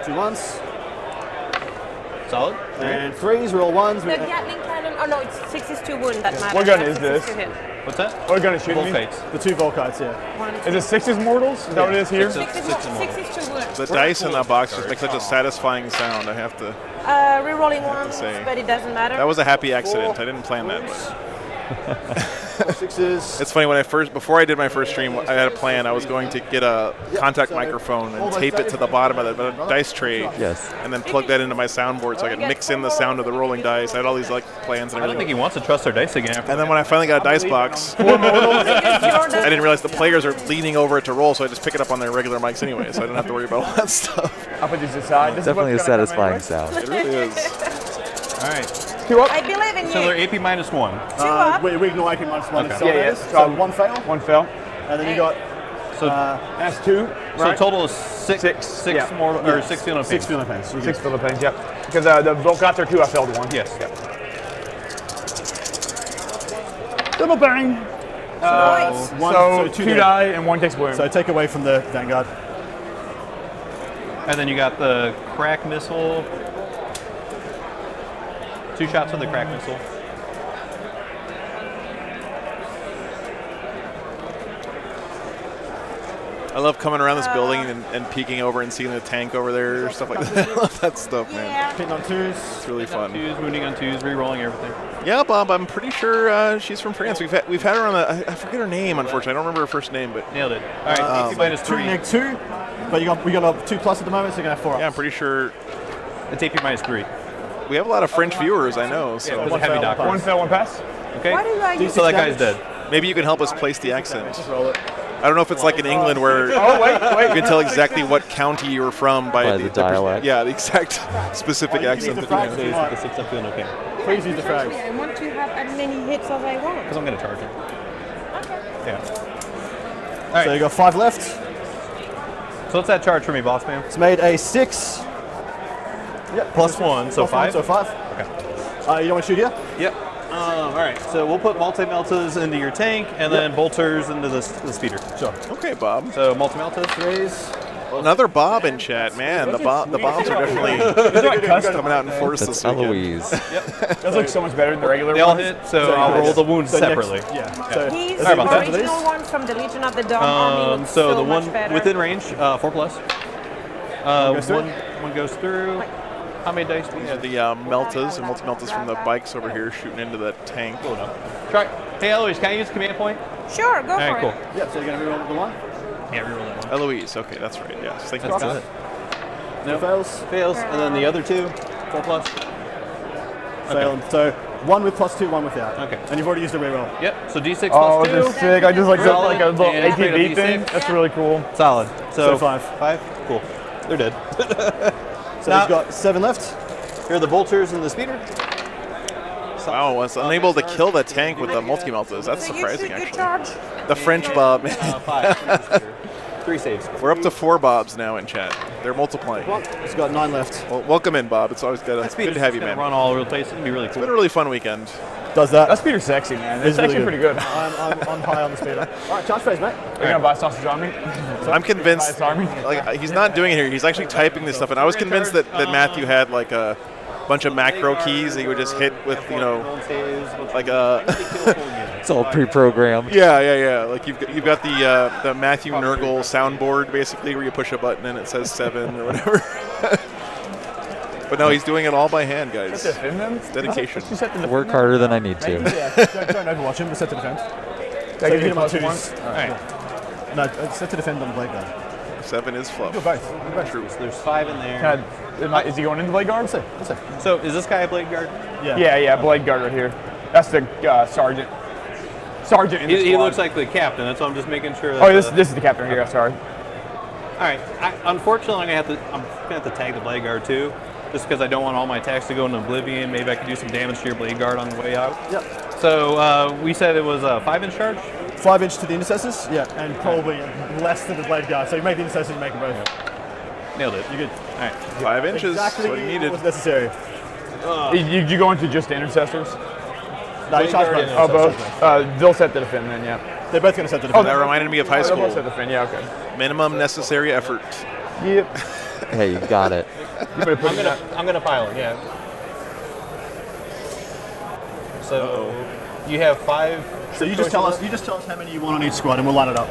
2 1s. Solid. And 3s, roll 1s. The Gatling cannon. Oh no, it's 6 is to wound that matters. What gun not is 6 this? to hit. What's that? What gun is shooting me? Volkites. The 2 Volkites, yeah. Is it 6's mortals? Is that what it is here? 6 is to wound. The dice in that box just make such a satisfying sound. I have to Re-rolling ones, say. but it doesn't matter. That was a happy accident. I didn't plan that, but 6s. it's funny before I did my first stream, I had a plan. I was going to get a contact microphone and tape it to the bottom of the dice tray, and then plug that into my soundboard so I could mix in the sound of the rolling dice. I had all these plans and everything. I don't think he wants to trust our dice again. And then when I finally got a dice box, I didn't realize the players are leaning over it to roll, so I just pick it up on their regular mics anyway, so I don't have to worry about all that stuff. I'll put these aside. Definitely a satisfying sound. It really is. All right. 2 up. I believe in you. So they're AP minus 1. 2 up. We ignore AP minus 1 Okay. and so 1 fail. 1 fail. And then you got So that's 2. So right? total is 6 Yeah. more, or 6 feeling of pain. 6 feeling pains. 6 Philippines, yep. Because the Volkites are 2, I failed 1. Yes. Yep. Double bang. Nice. So 2 die and 1 takes wound. So take away from the Vanguard. And then you got the crack missile. 2 shots with the crack missile. I love coming around this building and peeking over and seeing the tank over there, stuff like that. I love that stuff, man. Hitting on 2s. It's really fun. 2s, wounding on 2s, re-rolling everything. Yeah, Bob, I'm pretty sure she's from France. We've had her on I forget her name, unfortunately. I don't remember her first name, but nailed it. All right, AP minus 3. 2, but we got a 2 plus at the moment, so you're going to have 4 ups. Yeah, I'm pretty sure. It's AP minus 3. We have a lot of French viewers, I know. So Yeah, heavy doctor. 1 fail, 1 pass. Okay. Why do I use So that guy's dead. maybe you can help us place the accent. Just roll it. I don't know if it's like in England where you can tell exactly what county you're from by the dialect. Yeah, the exact specific accent that you have. The 6 I'm feeling okay. Please use the frags. I want to have as many hits as I want. Because I'm going to charge him. Okay. Yeah. So you got 5 left. So what's that charge for me, boss man? It's made a 6. Yep. Plus 1, so 5? So 5. Okay. You don't want to shoot here? Yep. All right, so we'll put multi-meltas into your tank and then bolters into the speeder. Sure. Okay, Bob. So multi-meltas. 3s. Another Bob in chat, man. The bombs are definitely coming out in force That's this weekend. Eloise. Those look so much better than the regular They all ones. hit, so I'll roll the wounds separately. So He's Sorry about the that. original one from the Legion of the Dawn army. Looks So the much one better. within range, 4 plus. One goes through. How many dice do you have? The meltas and multi-meltas from the bikes over here shooting into the tank. Cool enough. Try. Hey, Eloise, can I use command point? Sure, go All for right, cool. it. Yeah, so you're going to reroll the 1? Yeah, reroll that one. Eloise, okay, that's right. Yeah, thank you. That's it. No fails. Fails, and then the other 2, 4 plus. Failed. So 1 with plus 2, 1 without. Okay. And you've already used a reroll. Yep. So D6 Oh, plus 2. this is sick. I just like a little And straight up ATV thing. D6. That's really cool. Solid. So 5. 5. Cool. They're dead. So he's got 7 left. Here are the bolters and the speeder. Wow, I was unable to kill the tank with the multi-meltas. That's So surprising, you actually. charge? The French Bob. 5. 3 saves. We're up to 4 Bobs now in chat. They're multiplying. He's got 9 left. Well, welcome in, Bob. It's always good to have you, man. Run all over the place. It'd be really It's cool. been a really fun weekend. Does that? That speeder's sexy, man. It's really actually pretty good. I'm high on the speeder. All right, charge phase, mate. Are you gonna buy Sausage Army? I'm convinced. Army? Like he's not doing it here. He's actually typing this stuff, and I was convinced that Matthew had like a bunch of macro keys that you would just hit with, like a. It's all pre-programmed. Yeah. Like you've got the Matthew Nurgle soundboard basically, where you push a button and it says 7 or whatever. But no, he's doing it all by hand, guys. It's dedication. Work harder than I need to. Don't overwatch him, but set to defend. So you hit him on 2s. No, set to defend on the blade guard. 7 is fluff. Do both. True. There's 5 in there. Is he going into blade guard? Let's see. So is this guy a blade guard? Yeah, blade guard right here. That's the sergeant. Sergeant in the He squad. looks like the captain. That's why I'm just making sure. That Oh, this is the captain here. Sorry. All right. Unfortunately, I'm gonna have to tag the blade guard too, just because I don't want all my attacks to go into oblivion. Maybe I could do some damage to your blade guard on the way out. Yep. So we said it was a 5-inch charge. 5-inch to the intercessors. Yeah, and probably less to the blade guard. So you make the intercessors, you make them both. Nailed it. You're good. All right. 5 inches. Exactly What you needed. what was necessary. Did you go into just the intercessors? No, you charge both. Oh, both. They'll set the defend then. Yeah. They're both going to set the defend. That reminded me of high school. They'll set the defend. Yeah. Okay. Minimum necessary effort. Yep. Hey, you got it. I'm gonna pile it. Yeah. So you have 5. So you just tell us how many you want on each squad, and we'll line it up.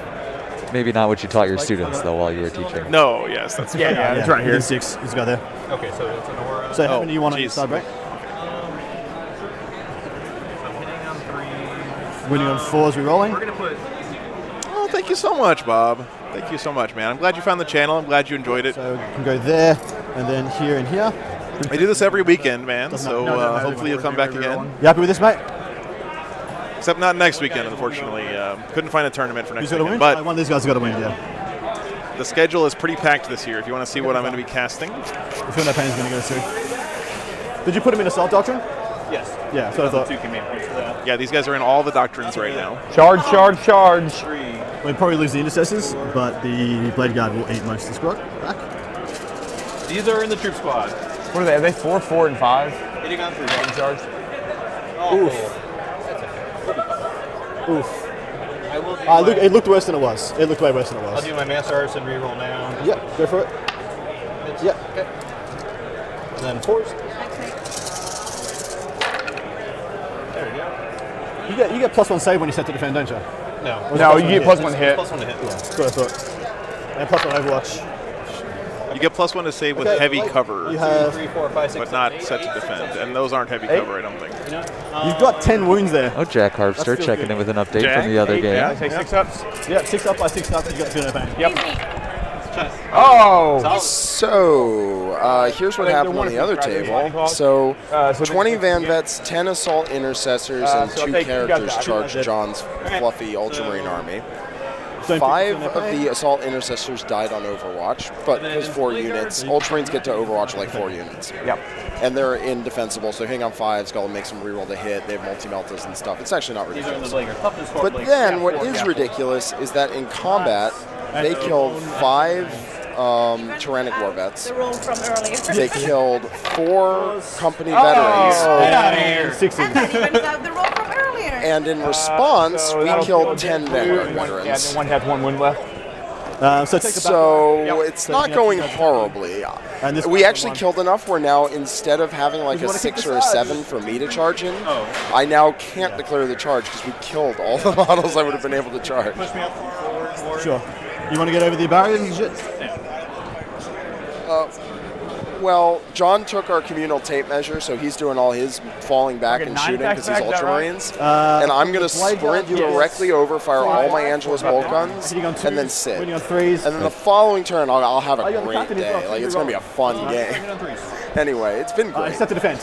Maybe not what you taught your students though while you were teaching. No, yes, that's Yeah, it's right here. 6. He's got there. Okay, so it's an aura. So how many you want on each side, break? I'm hitting on 3. Winning on 4s, we rolling. We're gonna put. Oh, thank you so much, Bob. Thank you so much, man. I'm glad you found the channel. I'm glad you enjoyed it. So we can go there, and then here and here. I do this every weekend, man. Doesn't So matter. No, hopefully you'll come back again. You happy with this, mate? Except not next weekend, unfortunately. Couldn't find a tournament for next Who's got to weekend. win? But One of these guys has got to win, yeah. the schedule is pretty packed this year. If you want to see what I'm going to be casting. I feel that pain's going to go through. Did you put him in Assault Doctrine? Yes. Yeah, so I thought. 2 command points for that. Yeah, these guys are in all the doctrines right now. Charge. 3. We'd probably lose the Intercessors, but the Blade Guard will eat most of the squad back. These are in the troop squad. What are they? Are they 4, 4, and 5? Hitting on 3. In charge. Oh, Oof. cool. Oof. I will do It looked worse than it was. It looked way worse than it I'll was. do my Master Arts and reroll now. Yeah, go for it. Yeah. Okay. Then 4s. There we go. You get +1 save when you set to defend, don't you? No. No, you get +1 to hit. +1 to hit. That's what I thought. And +1 Overwatch. You get +1 to save with Okay, heavy like, cover, you have- 3, 4, 5, 6, but not 7, 8, set to defend. And those aren't heavy cover, I don't think. You've got 10 wounds there. Oh, Jack Harvester feels checking good. in with an update Jack? from the other game. Yeah, I say 6 ups. Yeah, 6 up by 6 up, you got 2 no pain. Yep. Oh. So, here's what happened on the other table. So, 20 Van Vets, 10 Assault Intercessors, and so 2 take- you got characters that. charged John's fluffy Ultramarine army. 5 of the Assault Intercessors died on Overwatch, but there's 4 units. Ultramarines get to Overwatch like 4 units. Yep. And they're indefensible, so hitting on 5's got to make some reroll to hit. They have multi-meltas and stuff. It's actually not These are in the ridiculous. Blade Guard. Toughness 4, But Blade then, Guard. what is ridiculous is that in combat, they killed 5 Tyrannic War Vets. The roll from earlier. They killed 4 company veterans. Sixes. And then even have the roll from earlier. And in response, we killed 10 Vanguard Yeah, veterans. one has 1 win left. So take the So it's not going horribly. And this We actually killed enough where now instead of having like You a wanna keep 6 the or a size. 7 for me to charge in, I now can't declare the charge because we killed all the models I would have been able to charge. Push me up forward. Sure. You want to get over the barriers and shit? Well, John took our communal tape measure, so he's doing all his falling back Okay, and 9 shooting because he's attacks back, is that right? Ultramarines. And I'm going to Blade Guard, sprint yes. directly over, fire all my Angelus bolt guns, Hitting on 2s, and then sit. winning on 3s. And then the following turn, I'll have a Oh, you're the great captain as day. well, Like, so it's you're going to be a fun game. Anyway, it's been great. Set to defend.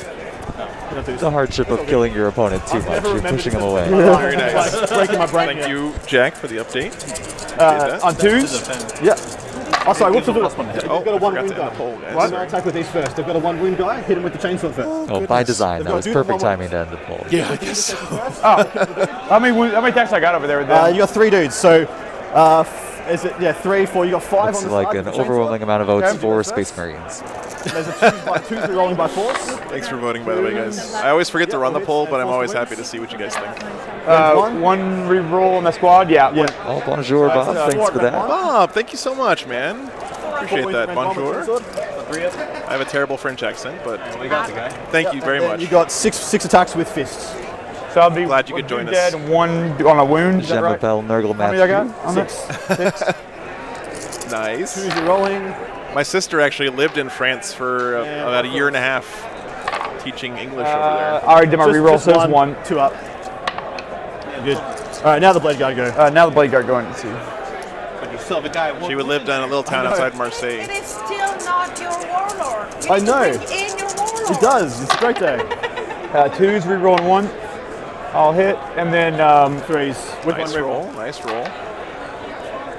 The hardship of killing your opponent too much. You're pushing him away. Very nice. Breaking my brain. Thank you, Jack, for the update. On 2s? Yeah. Oh, sorry, what's the Oh, They've got a I 1 forgot wound to guy. end the poll, guys. What? Sorry. Attack with these first. They've got a 1 wound guy, hit him with the chainsaw first. Oh, by design. They've That got was a dude perfect with one- timing to end the poll. Yeah, I guess so. How many attacks I got over there with them? You got 3 dudes. So Is it? Yeah, 3, 4. You got 5 Looks on the like side an with the chainsaw. overwhelming amount of votes Okay, for first. Space Marines. There's a 2 rolling by force. Thanks for voting, by the way, guys. I always forget to run the poll, but I'm always happy to see what you guys think. 1 reroll on the squad. Yeah. Oh, bonjour, Bob. Thanks for that. Bob, thank you so much, man. Appreciate that. Bonjour. I have a terrible French accent, but thank you very And much. You got 6 attacks with fists. So I'll be Glad you could join us. dead and 1 on a wound. Is that right? Jemapel Nurgle How many I got? Matthew. On that? 6. Nice. Who's you rolling? My sister actually lived in France for about a year and a half teaching English over there. I already did my reroll, so it's 1. 2 up. Good. All right, now the blade guard go. Now the blade guard going. Let's see. She would live down a little town outside Marseille. It is still not your warlord. You I need to know. bring in your warlord. It does. It's a great day. 2s, rerolling 1. I'll hit, and then 3s with Nice 1 roll. reroll. Nice roll.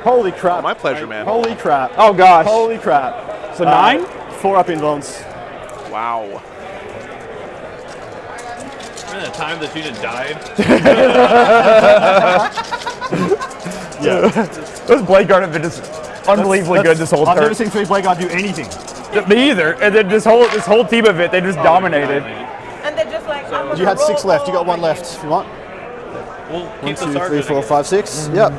Holy crap. Oh, my pleasure, man. Holy crap. Oh gosh. Holy crap. So 9? 4 up invulns. Wow. Remember the time that Gina died? Yeah. Those blade guard have been just unbelievably good this whole I've turn. never seen 3 blade guard do anything. Me either. And then this whole team of it, they just dominated. And they're just like, I'm You had 6 left. You got 1 left if you want. We'll 1, keep the 2, 3, sergeant. 4, 5, 6. Yep.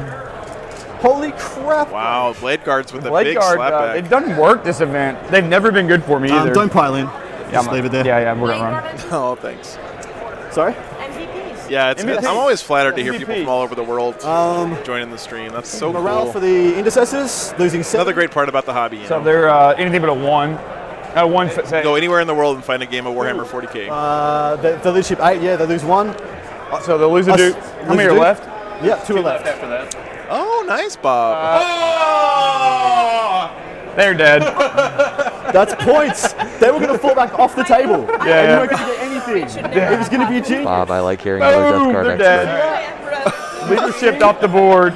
Holy crap. Wow, Blade Guards with a Blade big guard, slapback. it doesn't work this event. They've never been good for me either. Don't pile in. Just I'm- leave it there. Yeah, we're gonna run. Oh, thanks. Sorry? MVPs. Yeah, I'm always flattered to hear people MVP. from all over the world joining the stream. That's so Morale cool. for the intercessors, losing 7. Another great part about the hobby. You So know? they're anything but a 1. 1 say. Go anywhere in the world and find a game of Warhammer 40k. They lose ship 8, yeah, they lose 1. So they'll lose a dude. How many are left? Yeah, 2 are left. After that. Oh, nice, Bob. They're dead. That's points. They were going to fall back off the table. Yeah, And yeah. you weren't going to get anything. It was going to be a genius. Bob, I like hearing another death Boom, card they're next dead. Leadership off the board.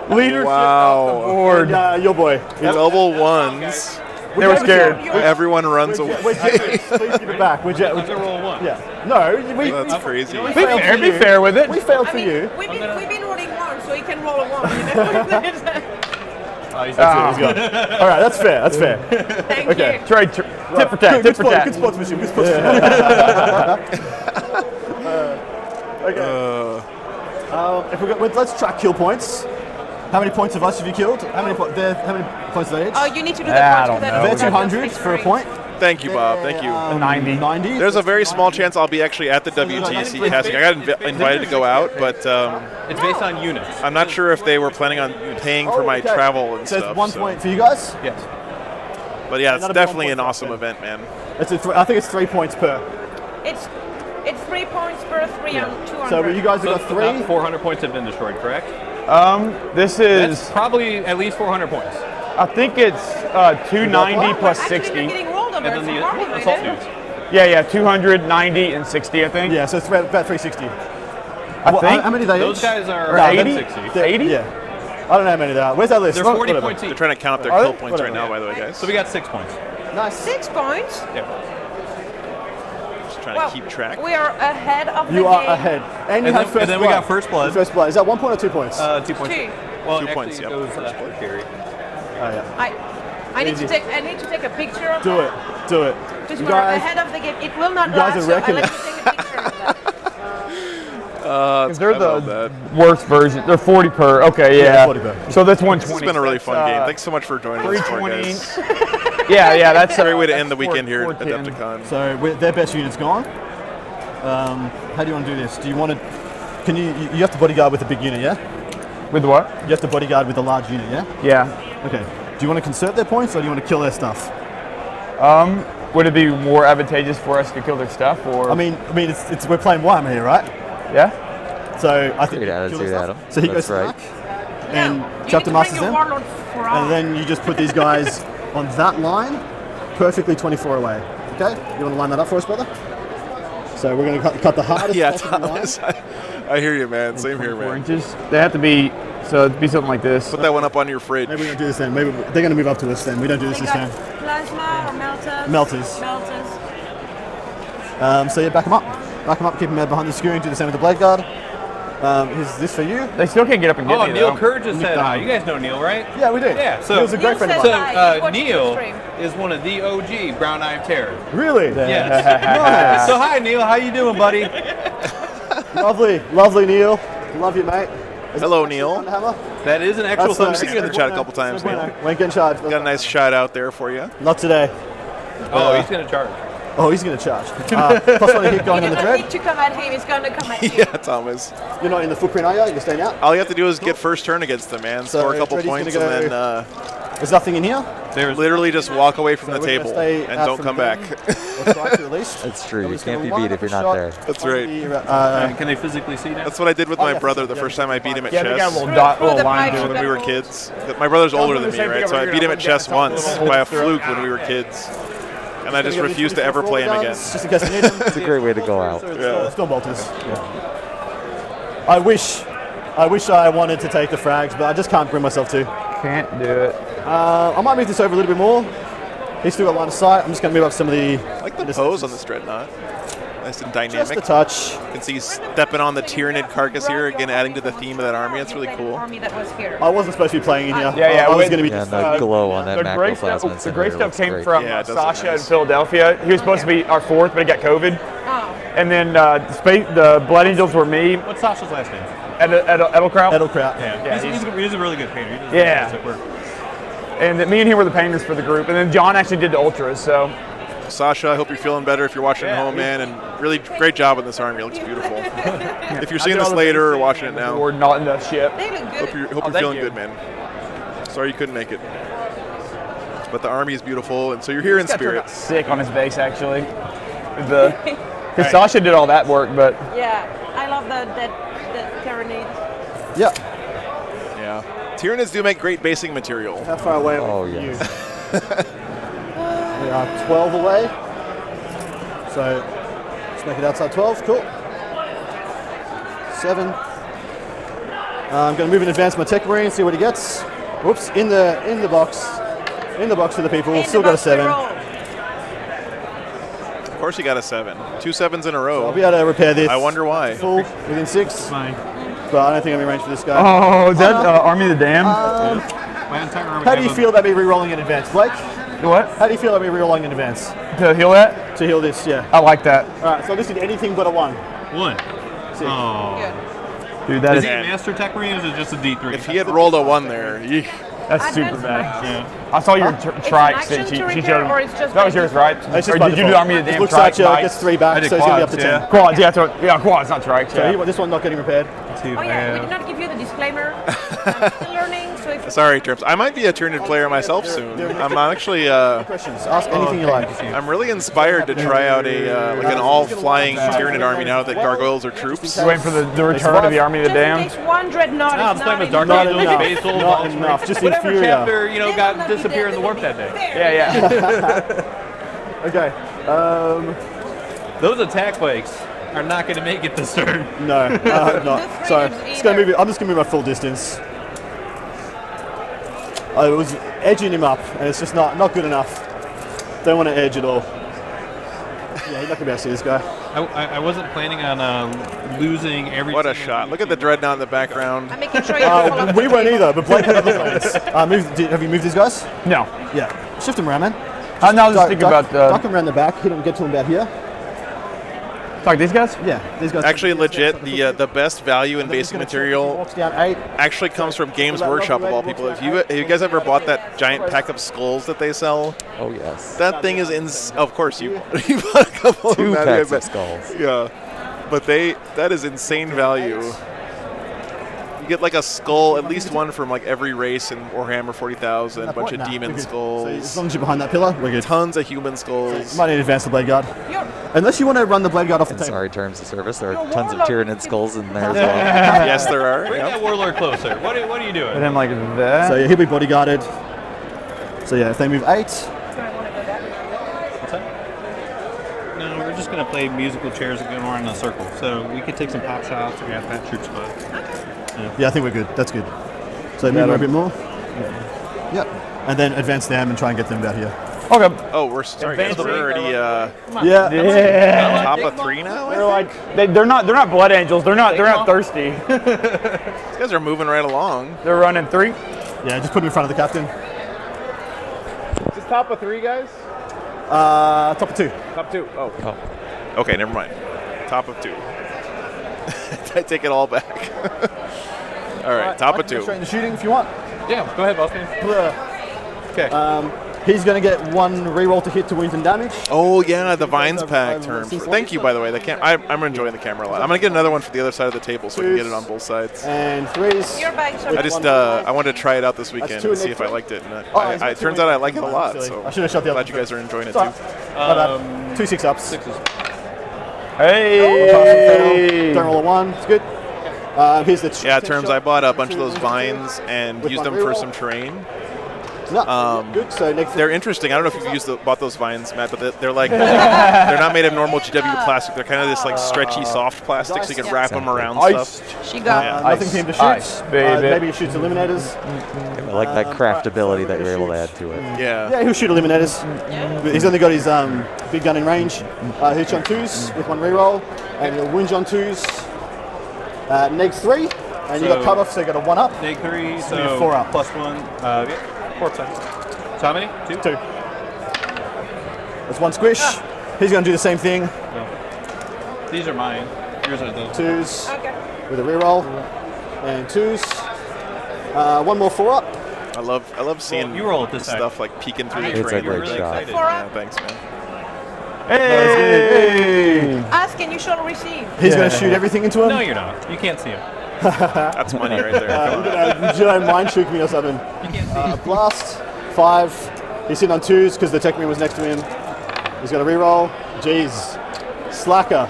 Leadership off the board. Your boy. Double ones. They were scared. Everyone runs away. We're generous. Please give it back. We're I'm gonna roll 1. Yeah. No, we That's crazy. we Be failed fair, for be you. fair with it. We failed for I mean, you. we've been rolling 1, so he can roll a 1. You know? Oh, he's That's it. He's gone. All right, that's fair. That's fair. Thank Okay. you. Trade, tit for tat, tit for tat. Good sportsmanship. Good sportsmanship. Okay. If we got, let's track kill points. How many points of us have you killed? How many points are they each? Oh, you need to do the I points don't for that. know. They're 200 for a point. Thank you, Bob. Thank you. 90. 90. There's a very small chance I'll be actually at the WTC casting. I got invited to go out, but It's based on units. I'm not sure if they were planning on paying for my Okay. travel and So stuff. it's 1 point for you guys. Yes. But yeah, it's Another definitely 1 an point awesome for event, man. I think it's 3 points per. It's 3 points per 3 and 200. So you guys have got 3. About 400 points have been destroyed, correct? This That's is, probably at least 400 points. I think it's 290 plus Actually, 60. they're getting rolled over. And then It's hardly the assault right? dudes. Yeah, 290 and 60, I think. Yeah, so it's about 360. I think. How many are they Those each? guys are Or 80? 80? 80? Yeah. I don't know how many there are. Where's that list? They're Oh, 40 whatever. points They're each. trying to count up their Are kill they? points right Whatever. now, by the way, guys. So we got 6 points. Nice. 6 points. Yeah. Just trying Well, to keep track. we are ahead of the You game. are ahead. And you have first And then we blood. got first blood. First blood. Is that 1 point or 2 points? 2 points. 2. Well, 2 actually points, it yep. goes for carry. Oh, yeah. I need Easy. to take a picture of Do it. that. Do it. Just You we're guys, ahead of the game. It will not you guys last, are so wrecking I'll let it. you take a picture of that. They're I love the that. worst version. They're 40 per. Okay, Yeah, yeah. 40 per. So that's This 120. has been a really fun That's, game. Thanks so much for joining us, for 320. guys. Yeah, that's Great way to that's end the weekend here at 410. Adepticon. So their best unit's gone. How do you want to do this? Do you want to? Can you have to bodyguard with a big unit? Yeah. With what? You have to bodyguard with a large unit. Yeah. Yeah. Okay. Do you want to conserve their points or do you want to kill their stuff? Would it be more advantageous for us to kill their stuff, or? I mean, it's we're playing Warhammer here, right? Yeah. So I think Great kill their attitude, stuff. Adam. So he That's goes to the right. back, and You chapter need to masters bring them, your warlord frog. and then you just put these guys on that line, perfectly 24 away. Okay. You want to line that up for us, brother? So we're going to cut the hardest Yeah, possible line. Thomas. I hear you, man. Same here, 4 man. inches. They have to be. So it'd be something like this. Put that one up on your fridge. Maybe we don't do this then. Maybe they're going to move up to us then. We don't do this They this got time. plasma or melters. Melters. Melters. So yeah, back them up. Back them up, keep them behind the skewing, do the same with the blade guard. Is this for you? They still can't get up and get Oh, me. Neil though. Kerr just said hi. You guys know Neil, right? Yeah, we do. Yeah, so Neil's a great friend of so, mine. Neil is one of the OG Brown Eye of Terror. Really? Yes. Nice. So hi, Neil. How you doing, buddy? Lovely, Neil. Love you, mate. Hello, Neil. That is an actual I've thumbstick. seen you in the chat a couple times, Neil. Won't get charged. Got a nice shout out there for you. Not today. Oh, he's going to charge. Oh, he's going to charge. Plus one hit going on the You dread. need to come at him. He's going to come at you. Yeah, Thomas. You're not in the footprint, are you? You're staying out? All you have to do is get first turn against them, man. So Score a couple Dreddy's points gonna and go- then There's nothing in here? there's literally just walk away from So the we're gonna table stay and out don't from come the back. Let's try to at least. It's true. You Nobody's can't gonna be line beat up if you're a not shot. there. That's right. Can they physically see now? That's what I did with my brother the first time I beat him at Yeah, they got a chess. little dot, little line to When it. we were kids. My brother's older than me, right? So I beat him at chess once by a fluke when we were kids. And I just refused to ever play him again. Just in case we need them. It's a great way to go out. Still bolters. I wish I wanted to take the frags, but I just can't bring myself to. Can't do it. I might move this over a little bit more. He's still got line of sight. I'm just going to move up some of the. I like the pose on this dreadnought. Nice and dynamic. Just a touch. You can see he's stepping on the Tyranid carcass here, again adding to the theme of that army. That's really cool. Army that was here. I wasn't supposed to be playing in here. Yeah. I was going to be. Yeah, and the glow on that The gray stuff, macroplasma. the gray stuff came great. from Yeah, it does Sasha look nice. in Philadelphia. He was supposed to be our fourth, but he got COVID. Oh. And then the Blood Angels were me, What's Sasha's last name? Edelkraut. Edelkraut. Yeah, he's a really good painter. He does Yeah. fantastic work. And then me and him were the painters for the group. And then John actually did the ultras. So Sasha, I hope you're feeling better if you're watching at home, man. And really great job on this army. It looks beautiful. If you're seeing this later or watching it now, we're not in the ship. They look hope good. you're thank feeling you. good, man. Sorry you couldn't make it. But the army is beautiful, and so you're here in spirit. Sick on his base actually. Because Sasha did all that work, but Yeah, I love the Tyranid. Yeah. Yeah. Tyranids do make great basing material. How far away Oh, are you? yes. We are 12 away. So let's make it outside 12. Cool. 7. I'm going to move in advance my tech marine, see what he gets. Whoops! In the box. In the box for the people. Still got a 7. Of course you got a 7. 2 7s in a row. I'll be able to repair this. I wonder why. Full within 6. Fine. But I don't think I'm in range for this guy. oh, is that Army of the Damned? My entire army How do you has feel about me re-rolling in advance, Blake? What? How do you feel about me re-rolling in advance? To heal that? To heal this, yeah. I like that. All right, so I just did anything but a 1. one. Oh. Dude, that Is is he a Master Tech Marine or is it just a D3? If he had rolled a 1 there, yeesh. that's super Advanced bad. Yeah. I saw your It's trikes an that action to she repair, showed. or it's just That was by yours, default? right? It's just Or by did you do default. Army of the Damned Looks trike like gets 3 back, I did so he's going to be up to quads, 10. Quads, yeah, quads, not trikes. So Yeah. this one not getting repaired. Let's see if Oh I yeah, we have- did not give you the disclaimer. I'm still learning, so if Sorry, Trips. I might be a Tyranid player myself soon. I'm actually. Questions? Ask anything you like. I'm really inspired to try out a like an all-flying Tyranid army now that gargoyles are troops. You waiting for the return of the Army of the just in Damned? case one dreadnought I'm is playing not with in Dark Not Angels, enough. Basil, Not Vulture. enough. Just Whatever inferior. chapter, They will got not be disappear in dead, the they warp will that be day. there. Yeah. Okay. Those attack flakes are not going to make it this turn. No, not. The So three just gonna either. move it. I'm just gonna move my full distance. I was edging him up, and it's just not good enough. Don't want to edge at all. Yeah, he's not gonna be able to see this guy. I wasn't planning on losing every. What a shot! Look at the dreadnought in the background. I'm making sure you follow the We weren't table. either, but Blake had other plans. Have you moved these guys? No. Yeah. Shift them around, man. I was just thinking about duck them around the back. Hit them. Get to them about here. Talk these guys? Yeah, these guys. Actually, legit, the best value in basic material Walks down 8. actually comes from Games Workshop of all people. Have you guys ever bought that giant pack of skulls that they sell? Oh, yes. That thing is of course you bought a couple 2 of packs them. of skulls. Yeah, but that is insane value. You get like a skull, at least one from like every race in Warhammer 40,000, a bunch of Nah, demon we're good. skulls. So as long as you're behind that pillar, we're good. Tons of human skulls. Might need to advance the blade guard. Unless you want to run the blade guard off the In table. sorry terms of service, there are tons of Tyranid skulls in there as well. Yes, there are. Bring that warlord closer. What are you doing? And then like that. So yeah, he'll be bodyguarded. So yeah, if they move 8, What's that? No, we're just going to play musical chairs and go around in a circle. So we could take some pop shots if we have that troop spot. yeah, I think we're good. That's good. So move a bit more. Yep. And then advance them and try and get them about here. Okay. Oh, we're sorry, guys. We're already Yeah. top of 3 now. They're like they're not blood angels. They're not thirsty. These guys are moving right along. They're running 3. Yeah, just put him in front of the captain. Is this top of 3, guys? Top of 2. Top 2. Oh. Okay, never mind. Top of 2. I take it all back. All right, top of 2. Straight into shooting if you want. Yeah, go ahead, boss man. Okay. He's going to get 1 reroll to hit to wounds and damage. Oh yeah, the vines pack term. Thank you, by the way. I'm enjoying the camera a lot. I'm gonna get another one for the other side of the table so we can get it on both sides. And 3s. I wanted to try it out this weekend and see if I liked it. And it turns out I like it a lot. So I should have shot the other. Glad you guys are enjoying it too. My bad. 2 6-ups. 6s. Hey. Don't roll a 1. It's good. Here's the terms. I bought a bunch of those vines and used them for some terrain. Good. So next they're interesting. I don't know if you've bought those vines, Matt, but they're like they're not made of normal GW plastic. They're kind of this like stretchy, soft plastic, so you can wrap them around stuff. She got nothing for him to shoot. Maybe he shoots eliminators. I like that craftability that you're able to add to it. Yeah, he'll shoot eliminators. He's only got his big gun in range. He'll hit on 2s with 1 reroll, and he'll wound on 2s. Negs 3, and you got cut off, so you got a 1 up. Neg 3, so 4 up. plus 1. 4 times. So how many? 2? 2. That's 1 squish. He's going to do the same thing. No. These are mine. Yours are those. 2s with a reroll, and 2s. 1 more 4 up. I love seeing you roll it this stuff like peeking through the It's terrain. a great really shot. excited. Yeah, thanks, man. Hey. Ask and you shall receive. He's going to shoot everything into him. No, you're not. You can't see him. That's money right there. Come on. Jedi mind trick me or something. Blast 5. He's sitting on 2s because the tech man was next to him. He's got a reroll. Jeez. Slacker.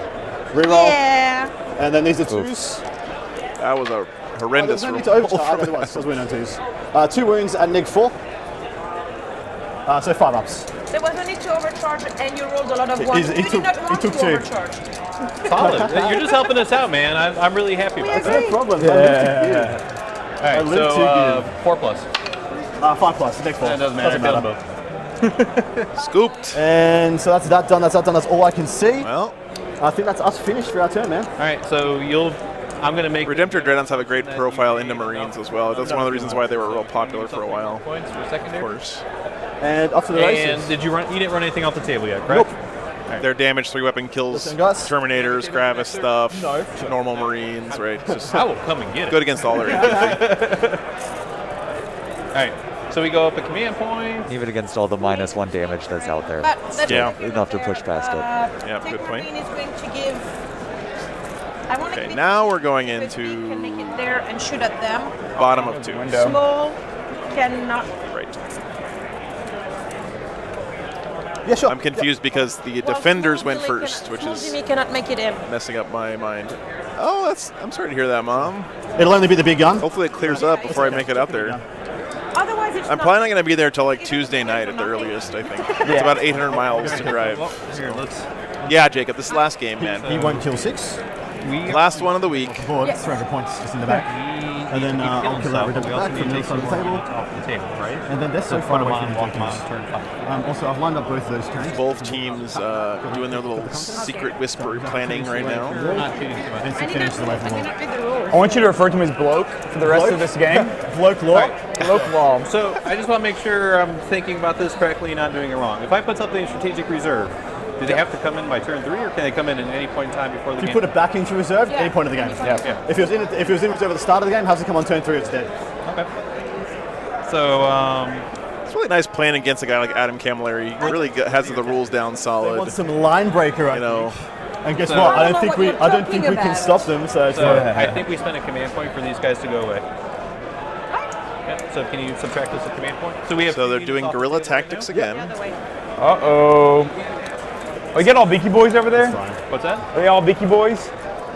Reroll. Yeah. And then these are 2s. That was a horrendous There's no need roll. to overcharge. There was. I was winning on 2s. 2 wounds at neg 4. So 5 ups. There was no need to overcharge, and you rolled a lot of 1s. You did not want to overcharge. Solid. You're just helping us out, man. I'm really happy about No that. problem. Yeah. All right, so 4 plus. 5 plus. Neg 4. That doesn't matter. Doesn't Kill them both. Scooped. And so that's that done. That's that done. That's all I can see. Well, I think that's us finished for our turn, man. All right, so I'm going to make Redemptor Dreadnoughts have a great profile into Marines as well. That's one of the reasons why they were real popular for a while. points for Of secondary. course. And off to the races. And did you run? You didn't run anything off the table yet, correct? Nope. Their damage 3-weapon kills Listen, guys. Terminators, Gravis stuff, normal Marines, right? It's just I will come and get it. good against all their infantry. All right, so we go up a command point. Even against all the -1 damage that's out there. But that's Yeah. Enough to push past it. Yeah, good point. Marine is going to give. I want to Okay, now we're going can into make it there and shoot at them. bottom of 2. Small cannot. Right. Yeah, sure. I'm confused because the defenders went first, which Small is Jimmy cannot make it in. messing up my mind. Oh, I'm sorry to hear that, Mom. It'll only be the big gun. Hopefully it clears up before I make it out there. Otherwise, it's I'm not. probably not going to be there till like Tuesday night at the earliest, I think. It's about 800 miles to drive. Well, here, let's. Yeah, Jacob, this is the last game, He man. won't kill 6. Last one of the week. Board, Yes. 300 points just in the back. And then I'll kill that redemptor back from the other side of the table. Off the table, right? And then they're so far away from the walk them on objectives. turn 5. Also, I've lined up both those turns. Both teams doing their little secret whisper planning right now. We're not shooting too much. And I 6 did inches not away from the wall. read the rules. I want you to refer to him as bloke for the rest of this game. Bloke law. Bloke law. So I just want to make sure I'm thinking about this correctly and not doing it wrong. If I put something in strategic reserve, do they have to come in by turn 3, or can they come in at any point in time before the If you game? put it back into reserve, Yeah. any point of the game. Yeah. If it was in reserve at the start of the game, has to come on turn 3, it's dead. Okay. So It's really nice playing against a guy like Adam Camilleri. He really has the rules down They solid. want some line breaker, I You know, think. And guess So- what? I I don't think don't know we what you're can talking about. stop them. So it's I think we spent a command point for these guys to go away. Yeah, so can you subtract this a command point? So we have. so they're three doing units off guerrilla the table right tactics now? again. The other way. Uh-oh. Oh, you get all Beaky Boys over there? What's that? Are they all Beaky Boys?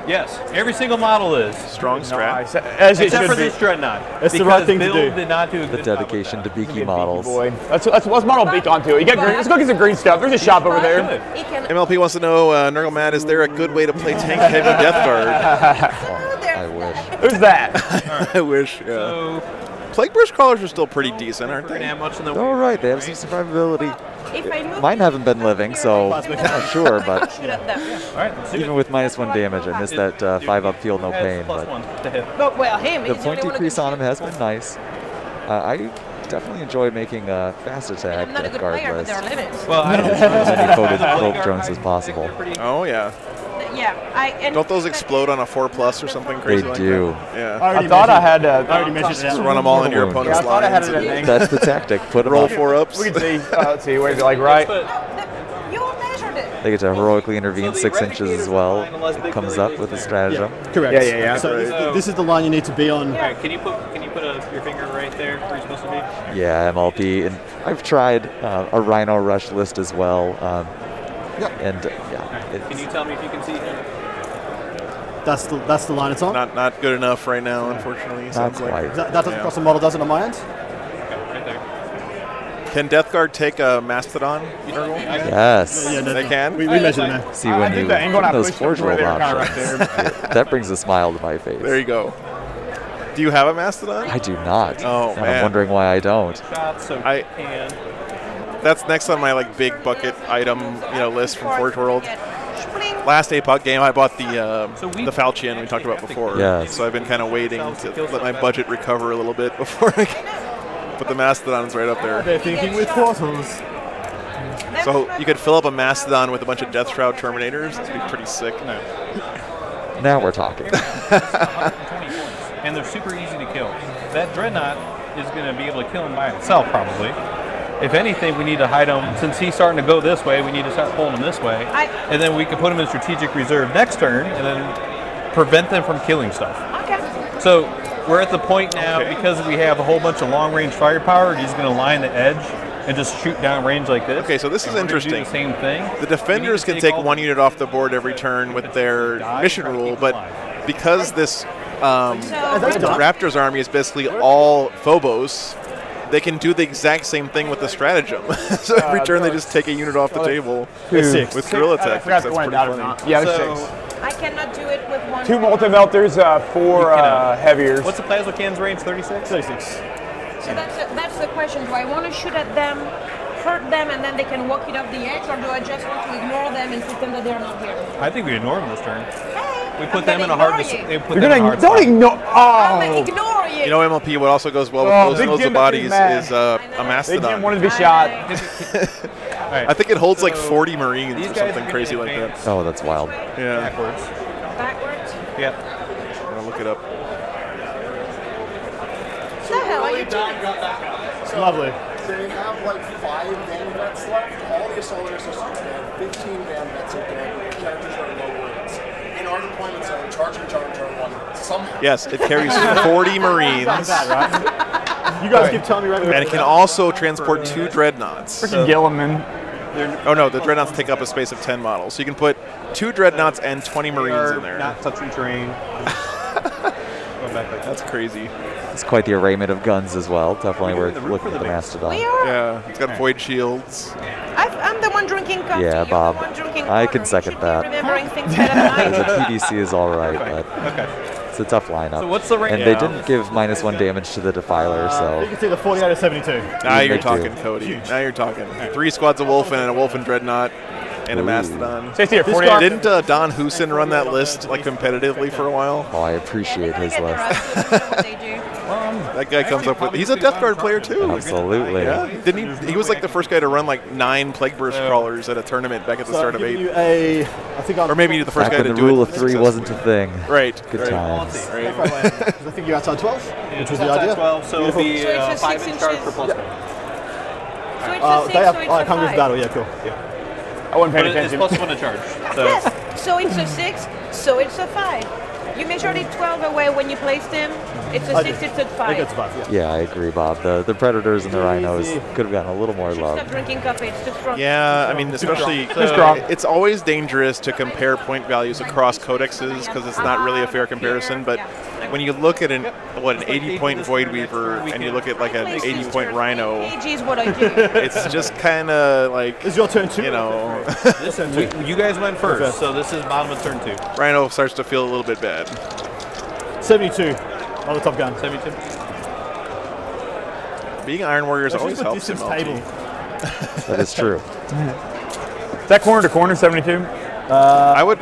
Yes, every single model is. Strong strat. Nice. As it Except should for be. this dreadnought. It's the because right thing to Bill do. did not do a The good job with dedication to that. Beaky models. Boy. Let's model Beak onto it. You get green. Let's go get some green stuff. There's a shop over there. Good. He can. MLP wants to know, Nurgle Matt, is there a good way to play tank heavy Death Guard? I wish. Who's that? I wish. Yeah. So Plague Burst Crawlers are still pretty decent, aren't they? All right, they have some survivability. If I move Mine haven't been living, so I'm not sure, but shoot at them. All right, let's do even it. with -1 damage, I missed that 5-up feel no pain. But +1 to hit. No, well, him. the he's point only one decrease that on him has been nice. I definitely enjoy making a fast attack I'm not a good guard player, but list. there are limits. Well, I don't As many folk drones as possible. Oh, yeah. Yeah, and Don't those explode on a 4+ or something crazy They like do. that? Yeah. I thought I had. I already mentioned Just that. run them all into your opponent's I thought I had lines. it at and an That's the tactic. Put them roll up. 4-ups. We can see. Let's see. Where is it? Like right. you measured it. They get to heroically intervene 6 inches as well. It comes up with a stratagem. Correct. Yeah. So this is the line you need to be on. All right, can you put your finger right there where you're supposed to be? Yeah, MLP, and I've tried a Rhino Rush list as well. And Can you tell me if you can see him? That's the line it's on. Not good enough right now, unfortunately. Not sounds like. quite. That doesn't cross the model, does it on my end? Okay, right there. Can Death Guard take a Mastodon? Yes. Yeah, no, They can? We measured it, man. See, when you the angle put I those pushed Forge them where World they were kinda options, right that brings a smile to my face. There you go. Do you have a Mastodon? I do not. Oh, and man. I'm wondering why I don't. Shot, so I- can. That's next on my big bucket item list from Forge World. Last APOC game, I bought the Falchion we talked about before. Yes. So I've been kind of waiting to let my budget recover a little bit before I put the Mastodon's right up there. They're thinking with portals. So you could fill up a Mastodon with a bunch of Death Shroud Terminators. That'd be pretty sick. Now we're talking. 120 points, and they're super easy to kill. That Dreadnought is going to be able to kill him by himself, probably. If anything, we need to hide him. Since he's starting to go this way, we need to start pulling him this way. And then we can put him in strategic reserve next turn and then prevent them from killing stuff. Okay. So we're at the point now, because we have a whole bunch of long-range firepower, he's going to line the edge and just shoot down range like this. Okay, so this is And we're gonna do interesting. the same thing. The defenders can take 1 unit off the board every turn with their mission rule, but because this Raptors army is basically all Phobos, they can do the exact same thing with the stratagem. So every turn they just take a unit off the table with guerrilla tactics. That's pretty funny. Yeah, So- 6. I cannot do it with one. 2 multi-melters, 4 heaviers. What's the plasma cannon's range? 36? 36. So that's the question. Do I want to shoot at them, hurt them, and then they can walk it off the edge, or do I just want to ignore them and pretend that they're not here? I think we ignore them this turn. Hey, We put I'm them in gonna a hard. ignore you. They put You're them in a gonna hard don't spot. ignore. I'm gonna Oh, ignore you. You know, MLP, what also goes well with Oh, those Big nodes Jim of is bodies mad. is a Big Jim Mastodon. wanted to be shot. I think it holds like 40 Marines These or guys something are crazy gonna like that. advance Oh, that's wild. Yeah, backwards. Backwards. Yep. I'm gonna look it up. What the hell are you doing? Lovely. They have like 5 van vets left. All the assaultors are dead. 15 van vets are dead. Characters are in low wounds. In our deployment zone, charging turn 1. Somehow. Yes, it carries 40 Marines, You guys keep telling me right and it can also transport 2 dreadnoughts. Freaking Gilliman. Oh no, the dreadnoughts take up a space of 10 models, so you can put 2 dreadnoughts and 20 Marines in there. Not touching terrain. Going back like That's crazy. It's quite the arrayment of guns as well. Definitely worth looking at the Mastodon. We are. Yeah, it's got void shields. I'm the one drinking coffee. Yeah, You're Bob. The one drinking I water. can You second should be that. remembering things better than I The do. PDC is all right, but Okay. it's a tough lineup. So what's the range? And they didn't give -1 damage to the Defiler, You so can see the 40 out of 72. Now They you're do. talking, Cody. Now you're talking. 3 squads of Wolfen and a Wolfen Dreadnought and a Ooh. Mastodon. Say here, 48. Didn't Don Husin run that list like competitively for a while? I appreciate his list. What they do. That guy comes up with. He's a Death Guard player too. Absolutely. Yeah, didn't he? He was like the first guy to run like 9 Plague Burst crawlers at a tournament back at the So start I'll of give 8, you a, I think or maybe the first Back guy when to the do rule it of 3 wasn't a thing. Right. Good right. times. Right. I think you're outside 12, which was the Outside idea. 12, so it'll be So it's a 5 6 inch charge inches. per plus. So it's Uh, a 6, they have, so it's oh, a it comes with 5. battle, yeah, cool. I wasn't But paying it's attention. +1 to charge. So Yes. So it's a 6, so it's a 5. You measured it 12 away when you placed him. It's a 6, it's a I think it's 5. 5, yeah. Yeah, I agree, Bob. The Predators and the Rhinos could have gotten a little more love. Stop drinking coffee, it's too strong. Yeah, I mean, especially it's always dangerous to compare point values across codexes because it's not really a fair comparison. But when you look at an 80-point Void Weaver and you look at like an 80-point Rhino, AG is what I do. it's just kind of like, It's your turn too. you know, you guys went first, so this is bottom of turn 2. Rhino starts to feel a little bit bad. 72 on the Top Gun. 72. Being Iron Warriors Let's always just put helps in distance MLT. table. That is true. Is that corner to corner 72? I would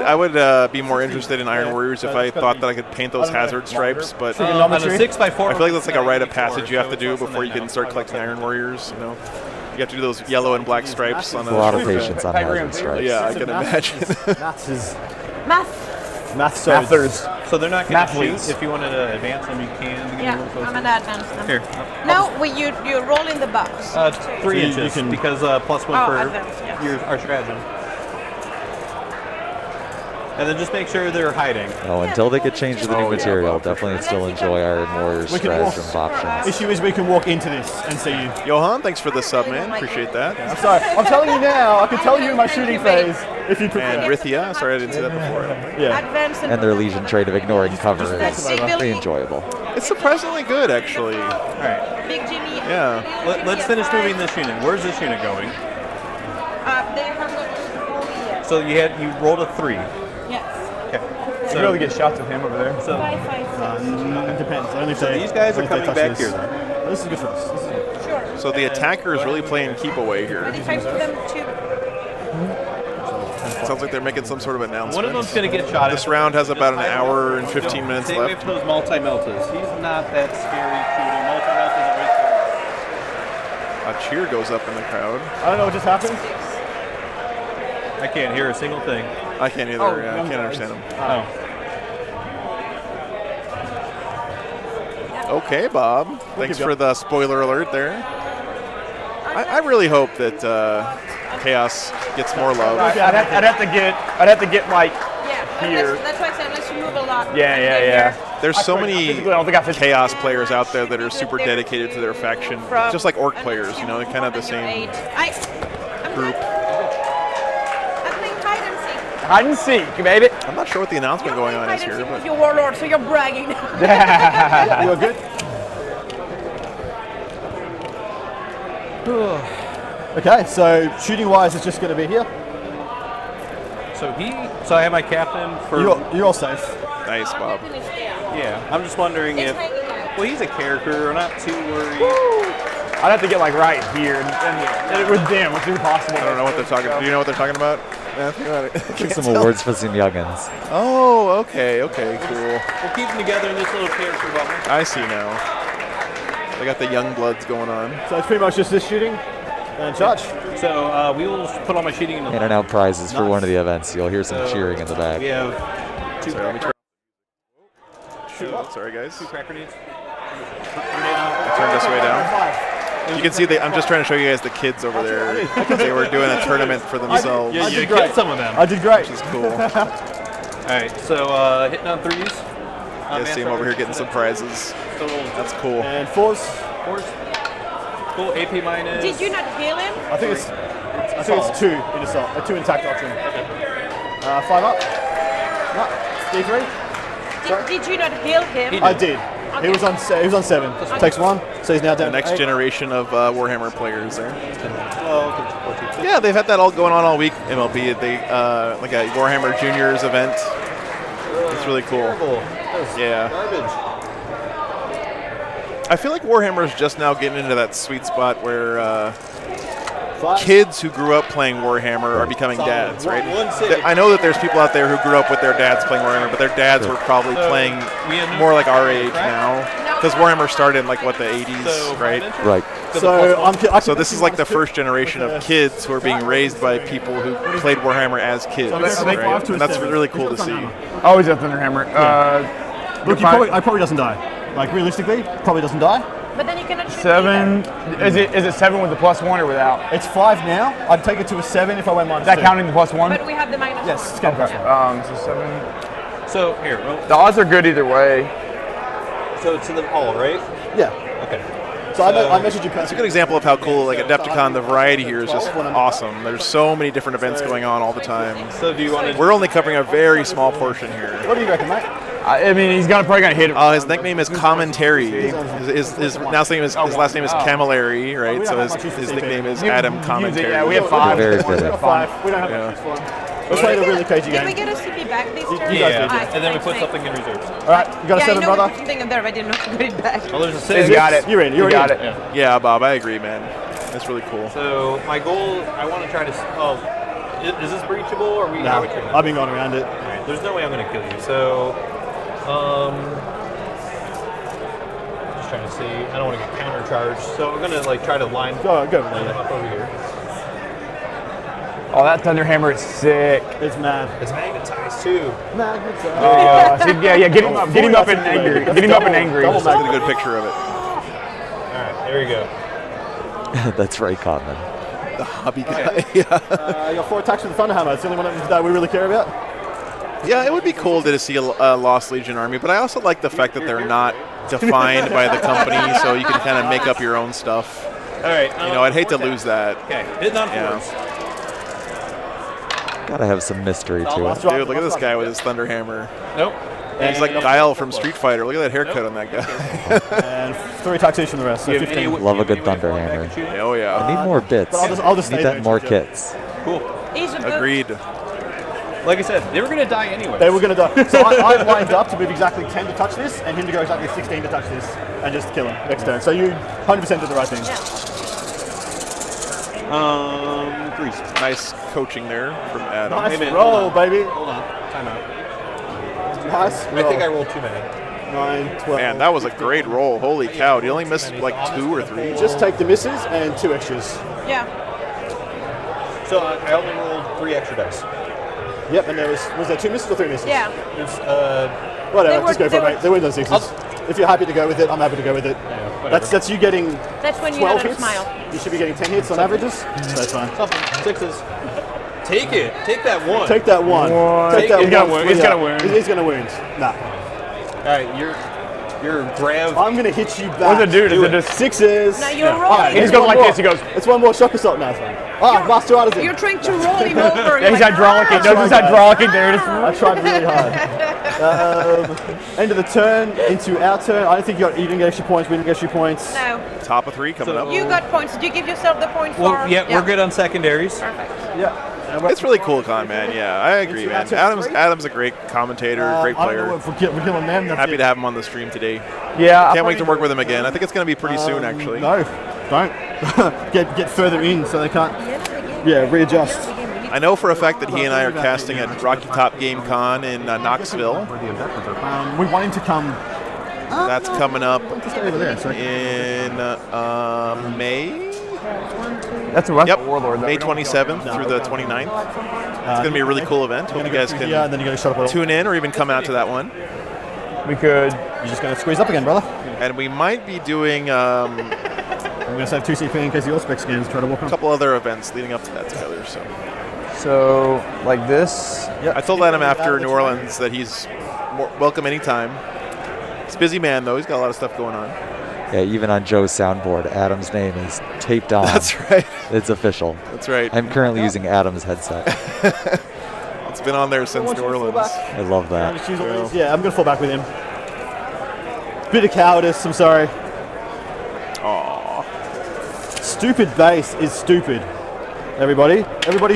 be more interested in Iron Warriors if I thought that I could paint those hazard stripes, but on a 6x4, I feel like that's like a rite of passage you have to do before you can start collecting Iron Warriors. You know, you have to do those yellow and black stripes on A lot of patience on hazard stripes. Yeah, I can imagine. Maths. So they're not going to Mathletes. shoot. If you wanted to advance them, you can. To get Yeah, a little closer. I'm gonna advance them. Here. No, you roll in the box. 3 you inches can- because +1 for advance, yes. our stratagem. And then just make sure they're hiding. Oh, until they get changed to the new material, definitely still enjoy Iron Warriors We can stratagem walk- options. Issue is we can walk into this and see you. Johan, thanks for the sub, man. Appreciate that. I'm sorry. I'm telling you now. I can tell you in my shooting phase if you prefer. And Rithia, sorry I didn't see that before. Yeah. Advance And their Legion trait of ignoring cover Let's is see, Billy. enjoyable. It's surprisingly good, actually. All right. Big Jimmy. Yeah. Let's finish moving this unit. Where's this unit going? They have not rolled yet. So you rolled a 3. Yes. Okay. You really get shots of him over there. So 5, 5, 6. It depends. Only if So they, these guys only are if they coming touch back this. here, then. Oh, this is good for us. This is good. Sure. So the attacker is really playing keep away here. But if I put them to Sounds like they're making some sort of announcement. one of them's going to get shot. This round has about an hour and 15 minutes Stay away left. from those multi-meltas. He's not that scary shooting. Multi-meltas are way A cheer goes up in the crowd. I don't know what just happened. I can't hear a single thing. I can't either. Oh, I young can't guys. understand them. Oh. Okay, Bob. Thanks for the spoiler alert there. I really hope that Chaos gets more love. I'd have to get like here. That's why I said let's move a lot. Yeah. There's so I many physically don't think I physically- Chaos players out there that are super dedicated to their faction, just like Orc players, you know, they're kind of the same group. I'm playing hide and seek. Hide and seek, baby. I'm not sure what the announcement going on is here, With but your warlord, so you're bragging. You are good. Okay, so shooting wise, it's just going to be here. So I have my captain for. You're all safe. Nice, Bob. Yeah, I'm just wondering if. Well, he's a character. I'm not too worried. I'd have to get like right here and with them, which is impossible. I don't know what they're talking about. Do you know what they're talking about? Give some awards for some youngins. Oh, okay, cool. We'll keep them together in this little character bubble. I see now. They got the young bloods going on. So it's pretty much just this shooting and charge. So we will put all my shooting in the. Handing out prizes for one of the events. You'll hear some cheering in the back. We have 2 Sorry, let me cracker. Sorry, guys. 2 cracker needs. Turn this way down. You can see I'm just trying to show you guys the kids over there. They were doing a tournament for themselves. Yeah, you killed some of them. I did great. Which is cool. All right, so hitting on 3s. You see him over here getting some prizes. So That's cool. And fours. Cool. AP minus. Did you not heal him? I think it's 2 in assault. A 2 intact option. 5 up. No. D3. Did you not heal him? I did. He was on 7. Takes 1, so he's now down. The next 8. generation of Warhammer players there. Yeah, they've had that all going on all week. MLB, they like a Warhammer Juniors event. It's really cool. Yeah. I feel like Warhammer is just now getting into that sweet spot where kids who grew up playing Warhammer are becoming dads, right? I know that there's people out there who grew up with their dads playing Warhammer, but their dads were probably playing more like our age now. Because Warhammer started in like what, the 80s, right? Right. So this is like the first generation of kids who are being raised by people who played Warhammer as kids, right? And that's really cool to see. Always a Thunderhammer. Look, he probably doesn't die. Like realistically, probably doesn't die. But then you cannot shoot 7. Is it 7 with the +1 or without? It's 5 now. I'd take it to a 7 if I went -2. Is that counting the +1? But we have the minus. Yes, it's counting Okay. So 7. So here. Well, The odds are good either way. so it's in the hall, right? Yeah. Okay. So I measured you. It's a good example of how cool like Adepticon, the variety here is just awesome. There's so many different events going on all the time. So do you want to? We're only covering a very small portion here. What do you reckon, mate? I mean, he's probably gonna hit him. His nickname is Commentary. His last name is Camilleri, right? So his nickname is Adam Commentary. Yeah, we have 5. Very We good. got 5. We don't have much for him. Let's play a really cagey Did game. we get a CP back this turn? Yeah, Ah, and then we put thanks. something in reserve. All right, you got a Yeah, 7, I know brother? we put something in there, but I didn't know if we got it back. Well, there's a He's 6. got it. You're in. You got it. Yeah, Bob, I agree, man. That's really cool. So my goal, I want to try to. Oh, is this breachable or we? No, are we killing it? I've been going around it. Alright, there's no way I'm going to kill you. So, just trying to see. I don't want to get counter charged. So I'm going to like try to line Go them up over here. Oh, that Thunderhammer is sick. It's mad. It's magnetized too. Magnetized. There you go. See, yeah, get him up. Get him up and angry. Get him up and angry. Just get a good picture of it. All right, there we go. That's right, Cotman. The hobby guy. Yeah. You got 4 attacks with the Thunderhammer. It's the only one that we really care about. Yeah, it would be cool to see a Lost Legion army, but I also like the fact that they're not defined by the company, so you can kind of make up your own stuff. All right. You know, I'd hate to lose that. Okay, hitting on fours. Gotta have some mystery to it. Dude, look at this guy with his Thunderhammer. Nope. He's like Guile from Street Fighter. Look at that haircut on that guy. And 3 attacks each from the rest, so 15. Love a good Thunderhammer. Oh, yeah. I need more bits. But I'll just need stay that there more until- kits. Cool. Agreed. Like I said, they were going to die anyway. They were going to die. So I lined up to move exactly 10 to touch this, and him to go exactly 16 to touch this, and just kill him next turn. So you 100% did the right thing. Threes. Nice coaching there from Adam. Nice minute, roll, hold on. baby. Hold on. Time out. Nice roll. I think I rolled too many. 9, 12. Man, that was a great roll. Holy cow. You only missed like 2 or 3. Just take the misses and 2 extras. Yeah. So I only rolled 3 extra dice. Yep, and there was there 2 misses or 3 misses? Yeah. It's, Whatever, just go for it, mate. They win those 6s. If you're happy to go with it, I'm happy to go with it. That's you getting That's when you 12 let them hits. smile. You should be getting 10 hits on averages. So that's fine. Something. 6s. Take it. Take that 1. Take that 1. Take that He's gonna 1. wound. He's gonna wound. He's gonna wound. Nah. All right, you're grab. I'm gonna hit you back. What's it do? Does it just 6s. Now you're rolling. He's going like this. He goes. It's 1 more shock assault now. Last 2 artisan. You're trying to roll him over. Yeah, he's like, hydraulicing. That's No, he's right, hydraulicing there. I tried really hard. End of the turn into our turn. I don't think you didn't get extra points. We didn't get extra points. No. Top of 3 coming up. You got points. Did you give yourself the point for? Well, yeah, we're good on secondaries. Perfect. Yeah. It's really cool, Con, man. Yeah, I agree, man. Adam's a great commentator, great I don't know player. if we're killing them. that's Happy it. to have him on the stream today. Yeah. Can't wait to work with him again. I think it's going to be pretty soon, actually. No, don't. get further in so they can't. Yeah, readjust. I know for a fact that he and I are casting at Rocky Top Game Con in Knoxville. We want him to come. That's coming up Just over there. So in May. That's a Yep, warlord. May 27th through the 29th. It's going to be a really cool event. Hope you guys can and then you're gonna shut up. tune in or even come out to that one. We could. You're just gonna squeeze up again, brother. And we might be doing I'm gonna save 2 CP in case the Auspex scans try to walk a on. couple other events leading up to that together. So like this. I told Adam after New Orleans that he's welcome anytime. He's a busy man though. He's got a lot of stuff going on. Yeah, even on Joe's soundboard, Adam's name is taped on. That's right. It's official. That's right. I'm currently using Adam's headset. It's been on there since New Orleans. I love that. Yeah, I'm gonna fall back with him. Bit of cowardice. I'm sorry. Aww. Stupid base is stupid. Everybody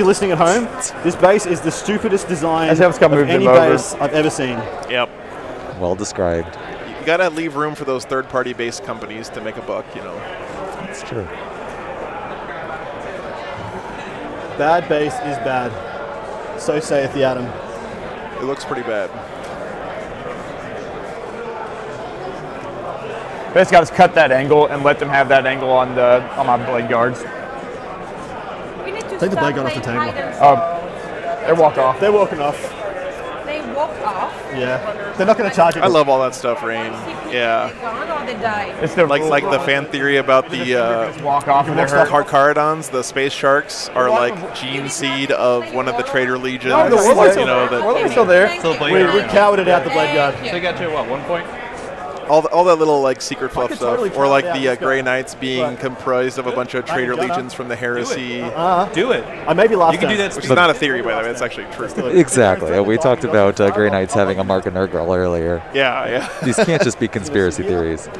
listening at home, this base is the stupidest design of any base I've ever seen. Yep. Well described. You gotta leave room for those third-party based companies to make a buck, you know. That's true. Bad base is bad. So saith the Atom. It looks pretty bad. Basically, got to cut that angle and let them have that angle on my blade guards. We need to Take the blade guard off the playing table. hide and seek. They walk off. They're walking off. They walk off. Yeah. They're not going to charge it. I love all that stuff, Rain. Yeah. They gone or they die. It's their Like the fan theory about the walk off and they're hurt. Carcharodons, the space sharks, are like gene seed of one of the traitor legions. No, the warlord's you know that. Warlord's still there. So the blade We guard. cowered it out the blade guard. So you got to what, 1 point? All that little like secret fluff could stuff, totally or like count it the out, let's go. Grey Knights being Right. comprised of a bunch of traitor Jonah. legions from the heresy, Do it. I maybe last You can do turn. that. which is not a theory by the way. It's actually true. Exactly. We talked about Grey Knights having a Mark and Nurgle earlier. Yeah. These can't just be conspiracy theories.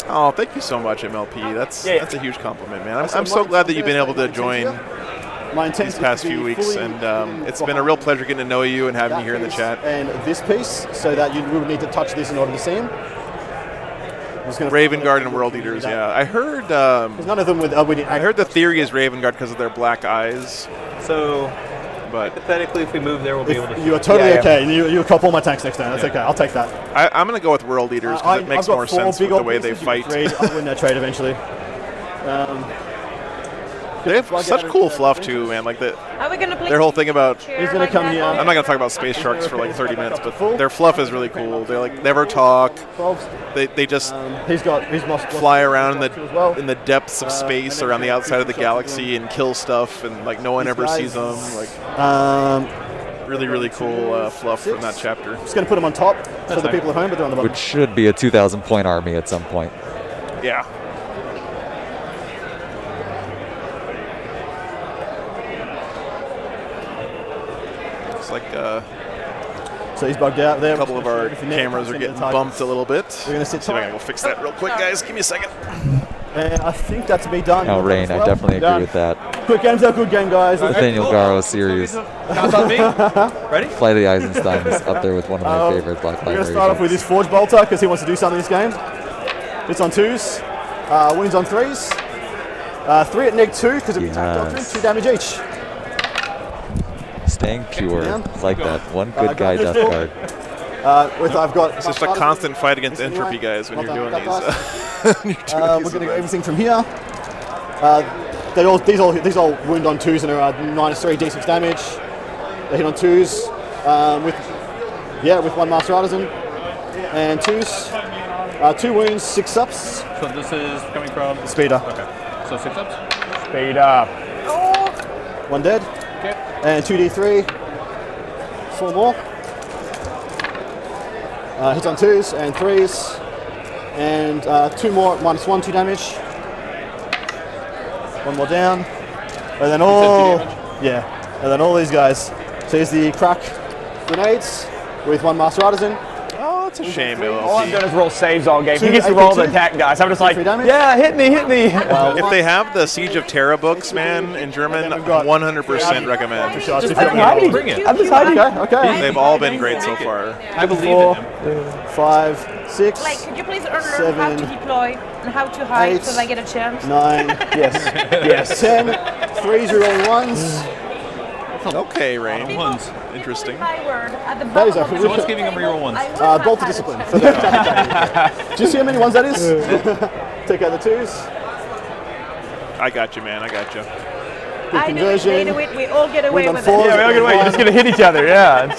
Oh, thank you so much, MLP. That's a huge compliment, man. I'm so glad that you've been able to join My intent these is past to be few weeks, fully and it's been a real pleasure getting to know you and having you here in the chat. And this piece, so that you would need to touch this in order to see him. Raven Guard and World Eaters, yeah. I heard. None of them with. I heard the theory is Raven Guard because of their black eyes. So, but hypothetically, if we move there, we'll be able to. You are totally okay. You cop all my tanks next time. That's okay. I'll take that. I'm going to go with World Eaters because it makes more sense with the way they fight. I'll win that trade eventually. They have such cool fluff too, man. Like Are we gonna play their whole thing about. He's gonna come here. I'm not gonna talk about space sharks for like 30 minutes, but their fluff is really cool. They like never talk. They just fly around in the depths of space around the outside of the galaxy and kill stuff, and like no one ever sees them. Like really cool fluff from that chapter. Just gonna put them on top for the people at home, but they're on the bottom. Which should be a 2,000 point army at some point. Yeah. Like so he's bugged out there. A couple of our cameras are getting bumped a little bit. We're gonna sit. So I gotta go fix that real quick, guys. Give me a second. And I think that's me done. No, Rain, I definitely agree with that. Good game's a good game, guys. Nathaniel Garo series. Ready? Flighty Eisenstein is up there with one of my favorite Black We're Library. gonna start off with this Forge Bolter because he wants to do something in this game. It's on 2s, wins on 3s. 3 at -2 because of attack doctrine, 2 damage each. Staying pure, like that. One good guy death guard. I've got. It's just a constant fight against entropy, guys, when you're doing these. We're going to go everything from here. These all wound on 2s and are -3 d6 damage. They hit on 2s with 1 Master Artisan and 2s. 2 wounds, 6 ups. So this is coming from Speeder. Okay. So 6 ups. Speed up. 1 dead. Okay. And 2d3. 4 more. Hits on 2s and 3s. And 2 more, -1, 2 damage. 1 more down. And then and then all these guys. So here's the crack grenades with 1 Master Artisan. Oh, it's a shame, All I've done is roll saves all game. Two He gets to roll the AP2. attack dice. I'm just like, 3 damage. yeah, hit me. If they have the Siege of Terra books, man, in German, 100% recommend. I'm just hiding. Okay. They've all been great so far. I believe 4, in him. 5, 6, Like, could you please learn how 7, to deploy and how to hide 8, so they get a chance? 9, yes, 10, 3s rolling 1s. Okay, Rain. Ones. Interesting. My word, at the That is bottom a of So the what's giving them reroll ones? I would have Bolt of had a Discipline. chance. For the Do you see how many 1s that is? Take out the 2s. I got you, man. I got you. I knew it, they knew it, we all get away Win on with 4s. it. Yeah, we all get away. You're just gonna hit each other. Yeah.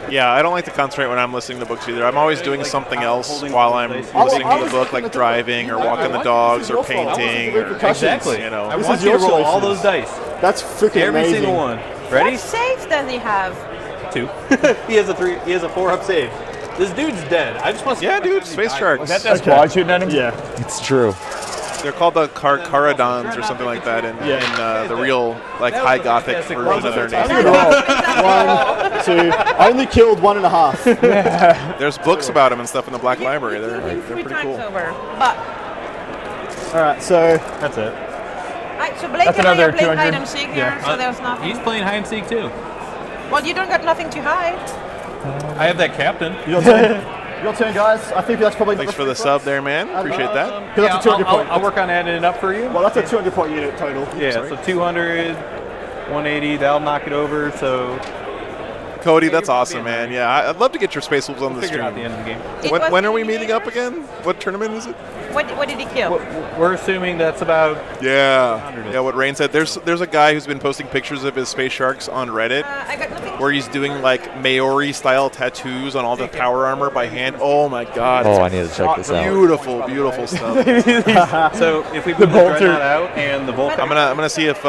Yeah, I don't like to concentrate when I'm listening to books either. I'm always doing something else while I'm listening to the book, like driving or walking the dogs or painting. Or, Exactly. you know. I want you to roll all those dice. That's freaking Every amazing. single one. Ready? What saves does he have? 2. He has a 3. He has a 4-up save. This dude's dead. I just want to. Yeah, dude, space sharks. That's squad shooting at him? Yeah. It's true. They're called the Caradons or something like that in the real like high Gothic version of their name. 1, 2. I only killed 1.5. There's books about them and stuff in the Black Library. They're pretty cool. Over. But, Alright, so. That's it. so Blake That's and I another are playing 200. hide and seek here, so there's nothing. He's playing hide and seek too. Well, you don't got nothing to hide. I have that captain. Your turn, guys. I think that's probably. Thanks for the sub there, man. Appreciate that. Because that's a 200 point. I'll work on adding it up for you. Well, that's a 200 point unit total. Yeah, so 200, 180, that'll knock it over. So Cody, that's awesome, man. Yeah, I'd love to get your Space Wolves on the figure it out stream. at the end of the game. When are we meeting up again? What tournament is it? What did he kill? We're assuming that's about. Yeah, what Rain said. There's a guy who's been posting pictures of his space sharks on Reddit, I got nothing. where he's doing like Maori style tattoos on all the power armor by hand. Oh my god! Oh, I need to check this out. Beautiful, beautiful stuff. So if we put the Dreadnought out and the Volk. I'm gonna see if It's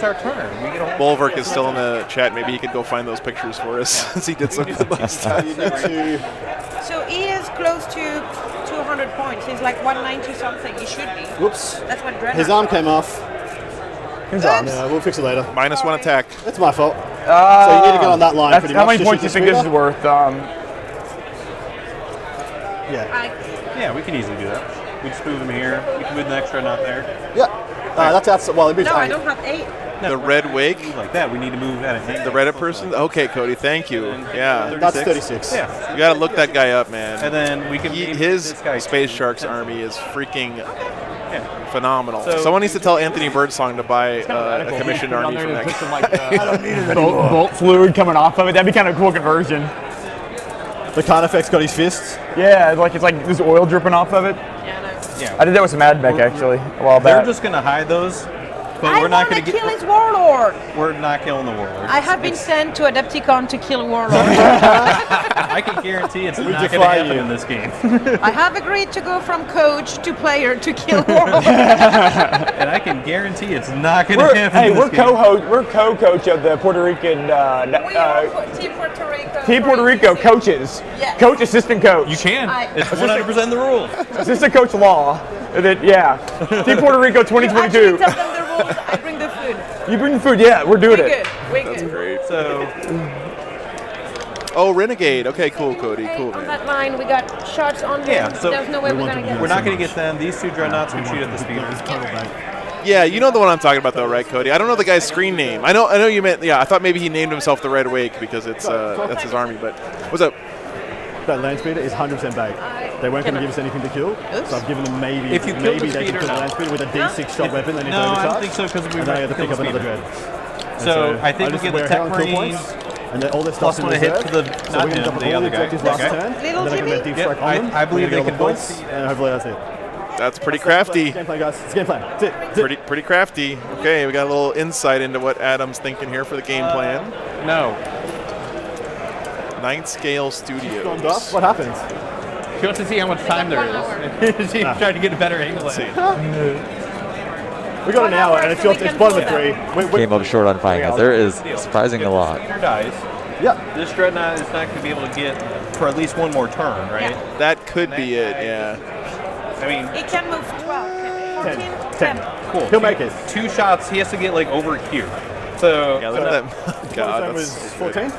our turn. We get a whole Bulwark is still in the chat. Maybe he could go find those pictures for us, since he did so good last time. So he is close to 200 points. He's like 190 something. He should be. Whoops. That's what Dreadnought His arm came off. His arm. Yeah, we'll fix it later. -1 attack. That's my fault. So you need to get on that line. That's Pretty how much many to points do you shoot think the this is speeder. worth? Yeah. Yeah, we can easily do that. We just move them here. We can move the next Dreadnought there. Yeah. That's outside. Well, it moves No, I 8. don't have 8. The red wake? Like that, we need to move at a The Reddit person? Okay, Cody, thank you. Yeah. That's 36. Yeah. You gotta look that guy up, man. And then we can his Space Sharks army is freaking phenomenal. Someone needs to tell Anthony Birdsong to buy a commissioned army from that guy. I don't need it anymore. Bolt fluid coming off of it. That'd be kind of a cool conversion. The Carnifex got his fists. Yeah, it's like this oil dripping off of it. Yeah. I did that with some Mad Mech actually a while They're back. just gonna hide those, but I we're not want gonna to kill his warlord. We're not killing the warlord. I have been sent to Adepticon to kill warlord. I can guarantee it's not going to defy happen you. in this game. I have agreed to go from coach to player to kill warlord. And I can guarantee it's not going to happen. Hey, in we're this game. co-host. We're co-coach of the Puerto Rican We are Team Puerto Rico. Team Puerto Rico coaches. Yes. Coach, assistant coach. You can. I- It's 100% the rule. Assistant coach law. And then, yeah. Team Puerto Rico You actually 2022. tell them the rules. I bring the food. You bring the food. Yeah, we're doing We it. good. We good. Great. So, Oh, Renegade. Okay, cool, Cody. Okay, Cool, on man. that line, we got shots on him. Yeah, so There's no way we're gonna get we're not going to get them. These two dreadnoughts can shoot at the speeder. Yeah, you know the one I'm talking about, though, right, Cody? I don't know the guy's screen name. I know you meant. Yeah, I thought maybe he named himself the Red Wake because it's that's his army. But what's up? That land speeder is 100% bait. They weren't going to give us anything to kill, so I've given them maybe. If you kill maybe the they can speeder, kill the no. land speeder with a D6 shot weapon. They need No, to I overcharge. don't think so because we And then I have to kill pick the up another speeder. dread. And So I think we just get the wear Tech Helen kill Marines. points, and then all this Plus stuff in one a hit reserve. to the- So not we're going to him, dump the all other the guy. objectives last Okay. turn, and Little then I can Jimmy? get deep Yep, strike on them. I believe We're they gonna can get both all the see points, and hopefully that's it. That's pretty crafty. Game plan, guys. It's game plan. That's it. Pretty crafty. Okay, we got a little insight into what Adam's thinking here for the game plan. No. Ninth Scale Studios. Gone off. What happens? She wants to see how much time there is. She's trying to get a better angle at it. We got an hour, and it's bottom of 3. Came up short on finding it. There is surprising a lot. Speeder dies. Yeah. This dreadnought is not going to be able to get for at least one more turn, right? That could be it, yeah. I mean, He can move 12, 14, 10. cool. He'll make it. 2 shots. He has to get like over here. So Yeah, look at that. God, Time that's was so good. 14.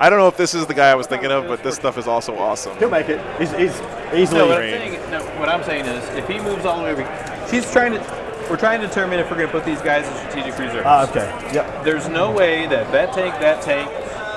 I don't know if this is the guy I was thinking of, but this stuff is also awesome. He'll make it. He's easily. No, what I'm saying is, if he moves all the way over, we're trying to determine if we're going to put these guys in strategic reserves. Ah, okay. Yep. There's no way that tank,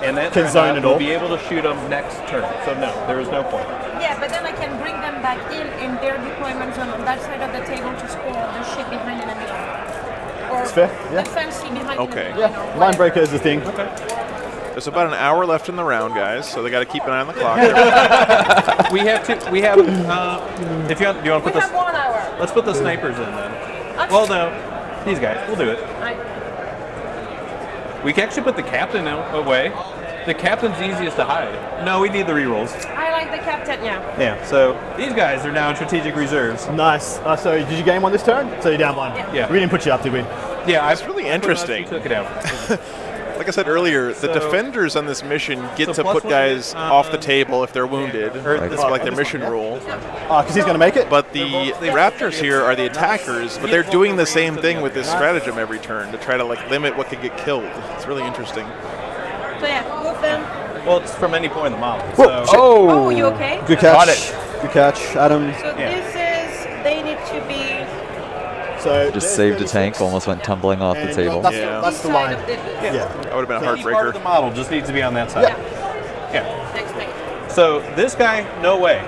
and that Can zone dreadnought it will all. be able to shoot them next turn. So no, there is no point. Yeah, but then I can bring them back in their deployment zone on that side of the table to score the shit behind enemy line. Or That's fair, yeah. the fancy behind Okay. enemy Yeah. line. or Line whatever. breaker is the thing. There's about an hour left in the round, guys, so they got to keep an eye on the clock. We have. If you want to We put this, have 1 hour. let's put the snipers in then. Well, no, these guys. We'll do it. We can actually put the captain away. The captain's easiest to hide. No, we need the rerolls. I like the captain, yeah. Yeah. So these guys are now in strategic reserves. Nice. So did you game one this turn? So you're down 1. Yeah. We didn't put you up, did we? Yeah, It's really interesting. We took it out. Like I said earlier, the So- defenders on this mission get So to plus put one guys on- off the table if they're wounded. Or It's like their mission rule. Because he's going to make it? But the Raptors here are the attackers, but they're doing the same thing with this stratagem every turn to try to like limit what could get killed. It's really interesting. So yeah, move them. Well, it's from any point in the model. So. Oh, you okay? Good catch. Good catch, Adam. So this is, they need to be So Just saved a tank, almost went tumbling off the table. That's the line. Yeah. That would have been a Any part of the heartbreaker. model just needs to be on that side. Yeah. next thing. So this guy, no way.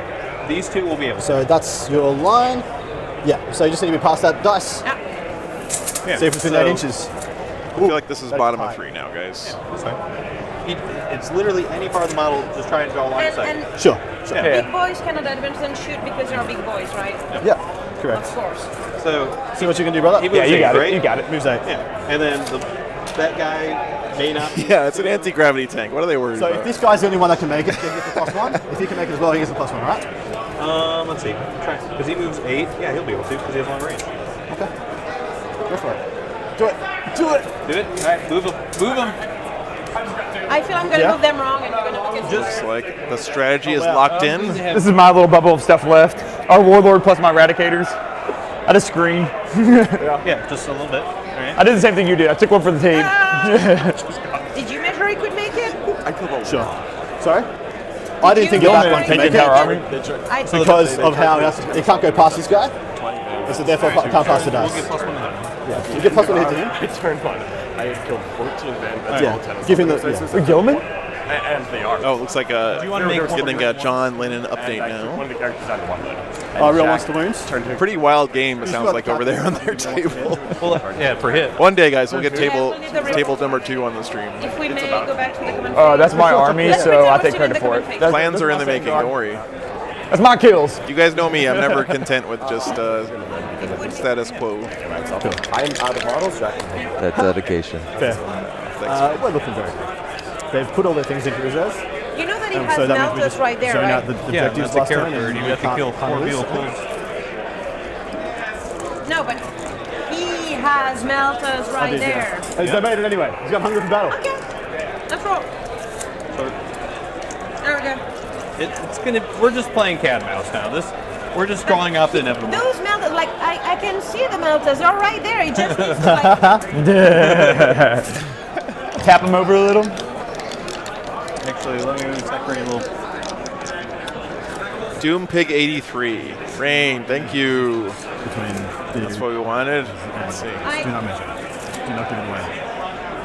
These two will be able to. So that's your line. Yeah. So you just need to be past that dice. Yeah. See if it's within So- 8 inches. I feel like this is bottom of 3 now, guys. That's fine. It's literally any part of the model, just try and draw line of sight. And Sure. Yeah. big boys cannot advance and shoot because they're big boys, right? Yeah. Correct. Of course. So See what you can do, brother. he moves eight, right? You got it. Moves 8. Yeah. And then that guy may not. Yeah, it's an anti-gravity tank. What are they worried So about? if this guy's the only one that can make it, he gets the +1. If he can make it as well, he gets the +1, all right? Let's see. Because he moves 8. Yeah, he'll be able to because he has long range. Okay. Go for it. Do it. Do it. Do it. All right, move him. Move him. I feel I'm gonna Yeah. move them wrong and you're gonna make it Looks like the strategy is locked in. This is my little bubble of stuff left. Our warlord plus my eradicators. I just screen. Yeah, just a little bit. All right. I did the same thing you did. I took one for the team. Did you measure he could make it? Sure. Sorry? I didn't think the back one can make it Tower Army. I because of how he can't go past this guy. So therefore, can't pass the dice. We'll get +1 to him. Yeah, you get +1 to hit to him. I turned one. I had killed 14 bandits. Yeah, give him the Gilman. And they are. Oh, it looks like you wanna make getting a John Lennon update now. One of the characters had one wound. Oh, real monster wounds. Pretty wild game. It sounds like over there on their table. Well, yeah, for hit. One day, guys, we'll get table number 2 on the stream. If we may go back to the command Oh, that's my army, so I take credit for it. Plans are in the making. Don't worry. That's my kills. You guys know me. I'm never content with just status quo. I'm out of models. That dedication. Fair. We're looking very good. They've put all their things into reserve. You know that he has so that means we melters just right there, zone right? out the Yeah, objectives that's the last turn character, and you have to kill 4 vehicles. No, but he has melters right there. He's made it anyway. He's got hungry for battle. Okay, let's roll. There we go. It's gonna. We're just playing cat and mouse now. We're just drawing out the inevitable. Those melters, like I can see the melters. They're right there. He just needs to like. Tap him over a little. Actually, let me separate a little. Doom Pig 83. Rain, thank you. That's what we wanted. Let's see. Do not measure. Do not give it away.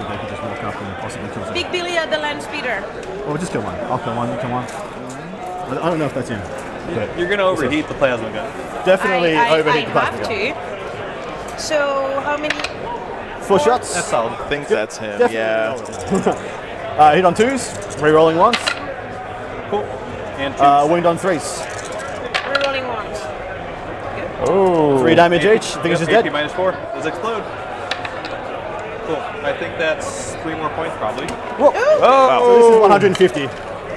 They could just walk up and possibly kill someone. Big Billy at the land speeder. Well, just kill one. I'll kill one. Kill one. I don't know if that's him. You're gonna overheat the plasma gun. Definitely overheat the plasma gun. I have to. So how many? 4 shots. That's solid. I think that's him. Definitely. Yeah. Hit on 2s. Re-rolling once. Cool. And wound on 3s. Re-rolling ones. Oh. 3 damage each. I think it's just dead. -4. Does explode. Cool. I think that's 3 more points probably. Whoa. So this is 150.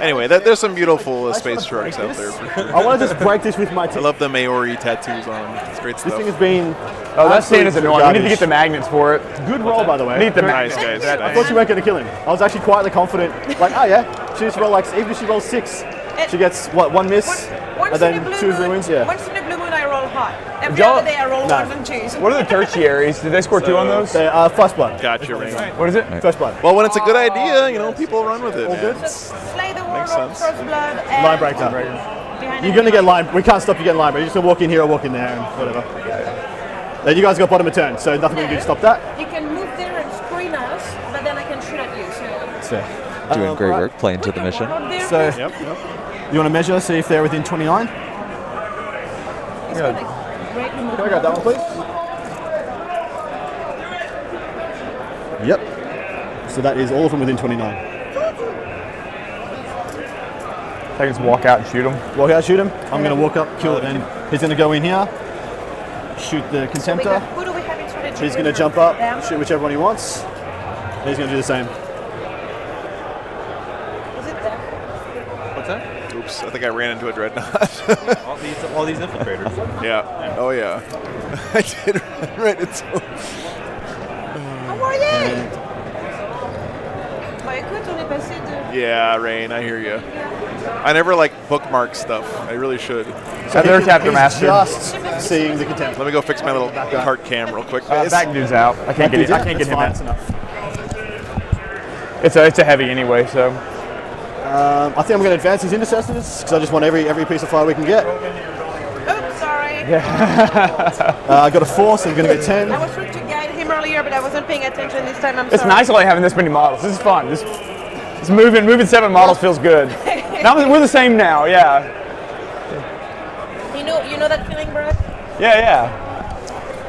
Anyway, there's some beautiful space sharks out there for sure. I want to just break this with my teeth. I love the Maori tattoos on them. It's great stuff. This thing has been. Oh, that stand is annoying. We need to get the magnets for it. Good roll, by the way. Need the Nice, magnets. guys. I thought you weren't going to kill him. I was actually quietly confident. Like, oh yeah, she just roll like even if she rolls 6, she gets what 1 miss, Once and then in a blue 2 moon, ruins. Yeah. Once in a blue moon, I roll hot. Every Y'all- other day, I roll No. 1s and 2s. What are the tertiaries? Did they score 2 on those? They first blood. Gotcha, Rain. What is it? First blood. Well, when it's a good idea, people run with it. All man. good. Slay the Makes warlord, sense. first blood, and Line breaker. behind You're going to get line. We can't stop you getting line breaker. You're just going to walk in here or walk in there and whatever. Then you guys got bottom of turn, so nothing we can do to stop that. You can move there and screen us, but then I can shoot at you. So. That's fair. Doing great right. work, playing to the mission. So, you want to measure, see if they're within 29? It's gonna greatly move. Can I grab that one, please? Yep. So that is all of them within 29. I can just walk out and shoot him. Walk out, shoot him. I'm going to walk up, kill, and he's going to go in here, shoot the contemptor. Who do we have in strategy? He's going to jump up, shoot whichever one he wants. And he's going to do the same. Is it there? What's that? Oops, I think I ran into a dreadnought. all these infiltrators. Yeah. Oh yeah. I did run right into. How are you? Bah écoute, on est passé de. Yeah, Rain, I hear you. I never bookmark stuff. I really should. So they're chapter master. Just seeing the contempt. Let me go fix my little cart cam real quick. Back dude's out. I can't get it. I can't get him That's in. enough. It's a heavy anyway, so. I think I'm going to advance these intercessors because I just want every piece of fire we can get. Oops, sorry. I got a 4, so I'm going to get 10. I was trying to guide him earlier, but I wasn't paying attention this time. I'm It's sorry. nice only having this many models. This is fun. This moving 7 models feels good. Now we're the same now. Yeah. You know that feeling, bro? Yeah.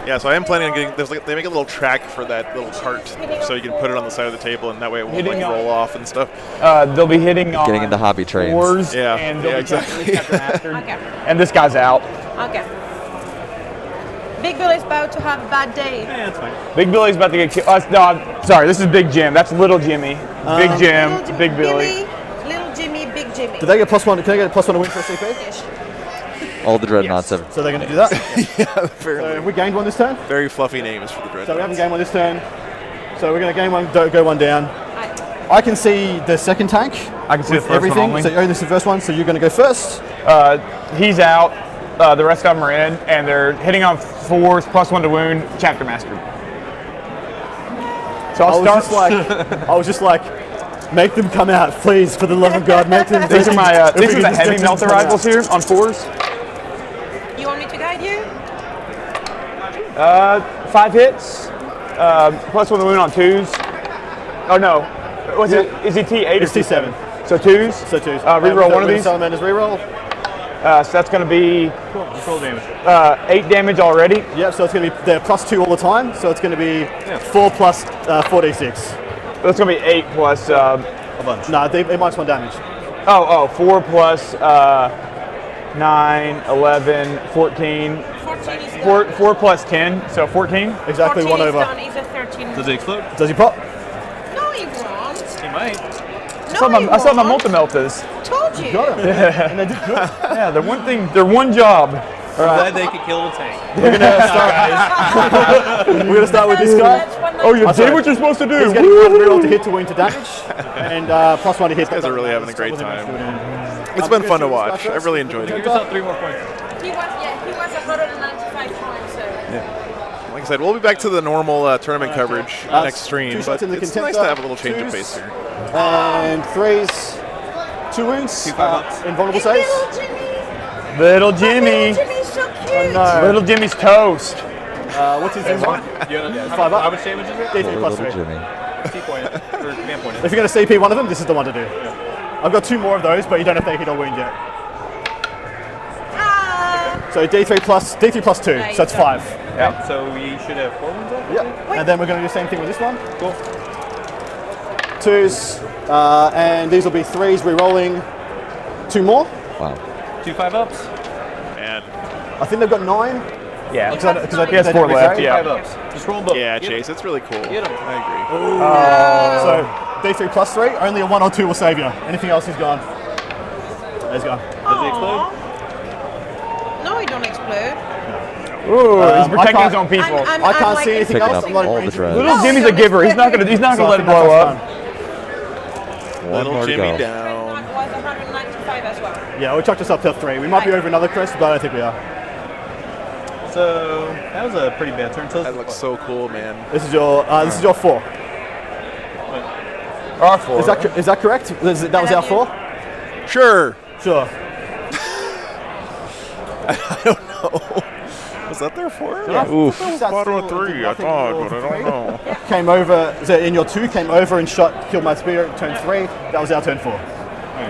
Yeah, so I am planning on getting. They make a little track for that little cart, so you can put it on the side of the table, and that way it won't roll off and stuff. They'll be hitting on Getting into hobby trains. Wars, Yeah, and yeah, exactly. Okay. And this guy's out. Okay. Big Bill is about to have a bad day. Yeah, that's fine. Big Billy's about to get killed. No, sorry, this is Big Jim. That's Little Jimmy. Big Jim, Little Big Billy. Little Jimmy, Big Jimmy. Do they get +1? Can I get +1 to win for a CP? All the dreadnoughts have. So they're going to do that? Yeah, fairly. So have we gained 1 this turn? Very fluffy names for the So we dreadnoughts. haven't gained 1 this turn. So we're going to gain 1, go 1 down. I can see the second tank. I can see the with first one everything. only. So this is the first one, so you're going to go first. He's out. The rest of them are in, and they're hitting on 4s, +1 to wound, chapter master. So I was just like, make them come out, please, for the love of God, make them. These are my these are the heavy melter rifles here on 4s. You want me to guide you? 5 hits, plus 1 wound on 2s. Oh no, what's it? Is he T8 It's or T7. So 2s? So 2s. Reroll one of these. Salamander's reroll. So that's going to be Just roll damage. 8 damage already. Yep, so it's going to be they're +2 all the time, so it's going to be 4 plus 4d6. That's going to be 8 plus. A bunch. No, they -1 damage. 4 plus 9, 11, 14. 14 is 4 plus 10, so 14. Exactly 14 one is over. done. He's a 13. Does it explode? Does he pop? No, he won't. He might. I saw my multi-meltas. Told you. Got him. And they did good. Yeah, they're one job. I'm glad they could kill the tank. We're gonna start with this guy. Oh, you did what you're supposed to do. He's getting 1 reroll to hit to wound to damage, and +1 to hit. You guys are really having a great time. It's been fun to watch. I really enjoyed it. Give yourself 3 more points. He was 195 points. So. Like I said, we'll be back to the normal tournament coverage next stream, 2 but shots in the it's contender, nice to have a little change of 2s, pace here. And 3s, 2 wounds, invulnerable saves. Little Jimmy. Jimmy's so cute. Oh, no. Little Jimmy's toast. What's his name? 5 up. How much damage is it? D3 plus 3. Jimmy. T point or command point. If you're going to CP one of them, this is the one to do. I've got 2 more of those, but you don't know if they hit or wound yet. So D3 plus 2, so it's 5. Yeah. So we should have 4 wounds left? Yeah. And then we're going to do the same thing with this one. Cool. 2s, and these will be 3s, re-rolling 2 more. Wow. 2 5-ups. Man. I think they've got 9. Yeah. Because I He has 4 left. Yeah. 5-ups. Just roll them up. Yeah, Chase, it's really cool. Get him. I agree. So D3 plus 3, only a 1 or 2 will save you. Anything else is gone. There's gone. Does he explode? No, he don't explode. Ooh, he's protecting I his own people. I can't see anything Picking else. up I'm not all the agreeing. dread. Little Jimmy's a giver. He's not gonna let it blow up. One Little more to Jimmy go. down. That was 195 as well. Yeah, we chucked us up to 3. We might be over another crest, but I don't think we are. So that was a pretty bad turn. So That looks so cool, man. This is your 4. Our 4. Is that correct? That was our 4? Sure. Sure. I don't know. Was that their 4? Yeah. Oof. Bottom of 3, I thought, but I don't know. Came over, so in your 2, came over and killed my spear, turn 3. That was our turn 4.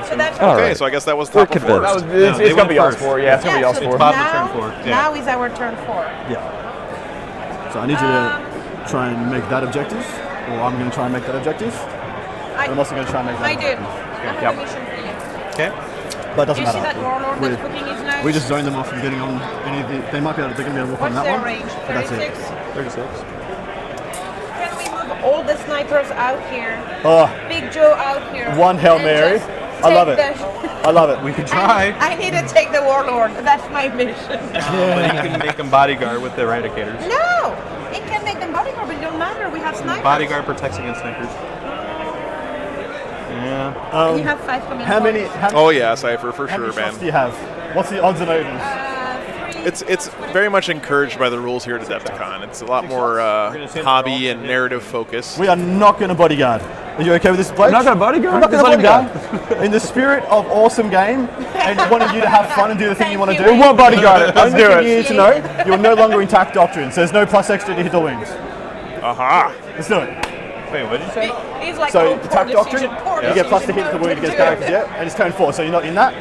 So that's All Okay, right. so I guess that was We're top of 4. convinced. It's gonna be us 4. Yeah, it's gonna be us so 4. bottom of now, turn 4, yeah. now is our turn 4. Yeah. So I need you to try and make that objective, or I'm going to try and make that objective. And I'm also going to try and make that I did. objective. I have a mission for you. okay. But it doesn't Do you see matter. that warlord that's cooking his nose? We just zone them off from getting on any of the. They might be able. They're going to be able to walk on What's that their one. range? But that's 36? it. 36. Can we move all the snipers out here? Oh, Big Joe out here. one Hail and Mary. just I love it. take I love it. We could try. I need to take the warlord. That's my mission. But you can make them bodyguard with the eradicators. No! It can make them bodyguard, but it don't matter. We have snipers. Bodyguard protects against snipers. Yeah. You have 5 command How many? points. How, Oh yeah, Cypher, for how many sure, shots man. do you have? What's the odds and overs? 3. It's very much encouraged by the rules here at Adepticon. It's a lot more hobby and narrative focus. We are not going to bodyguard. Are you okay with this, Blake? I'm not gonna bodyguard. We're not Just going to let him bodyguard. In the spirit of awesome game and wanting you to have fun and do the thing you want to do, We won't bodyguard it. Let's only do thing it. you need to know, you're no longer in tact doctrine, so there's no plus extra to hit the wings. Aha! Let's do it. Wait, what did you say? He's like, So oh, the poor tact doctrine, decision, poor you get plus to decision, hit the no, wound against do it. characters, yeah? And it's turn 4, so you're not in that.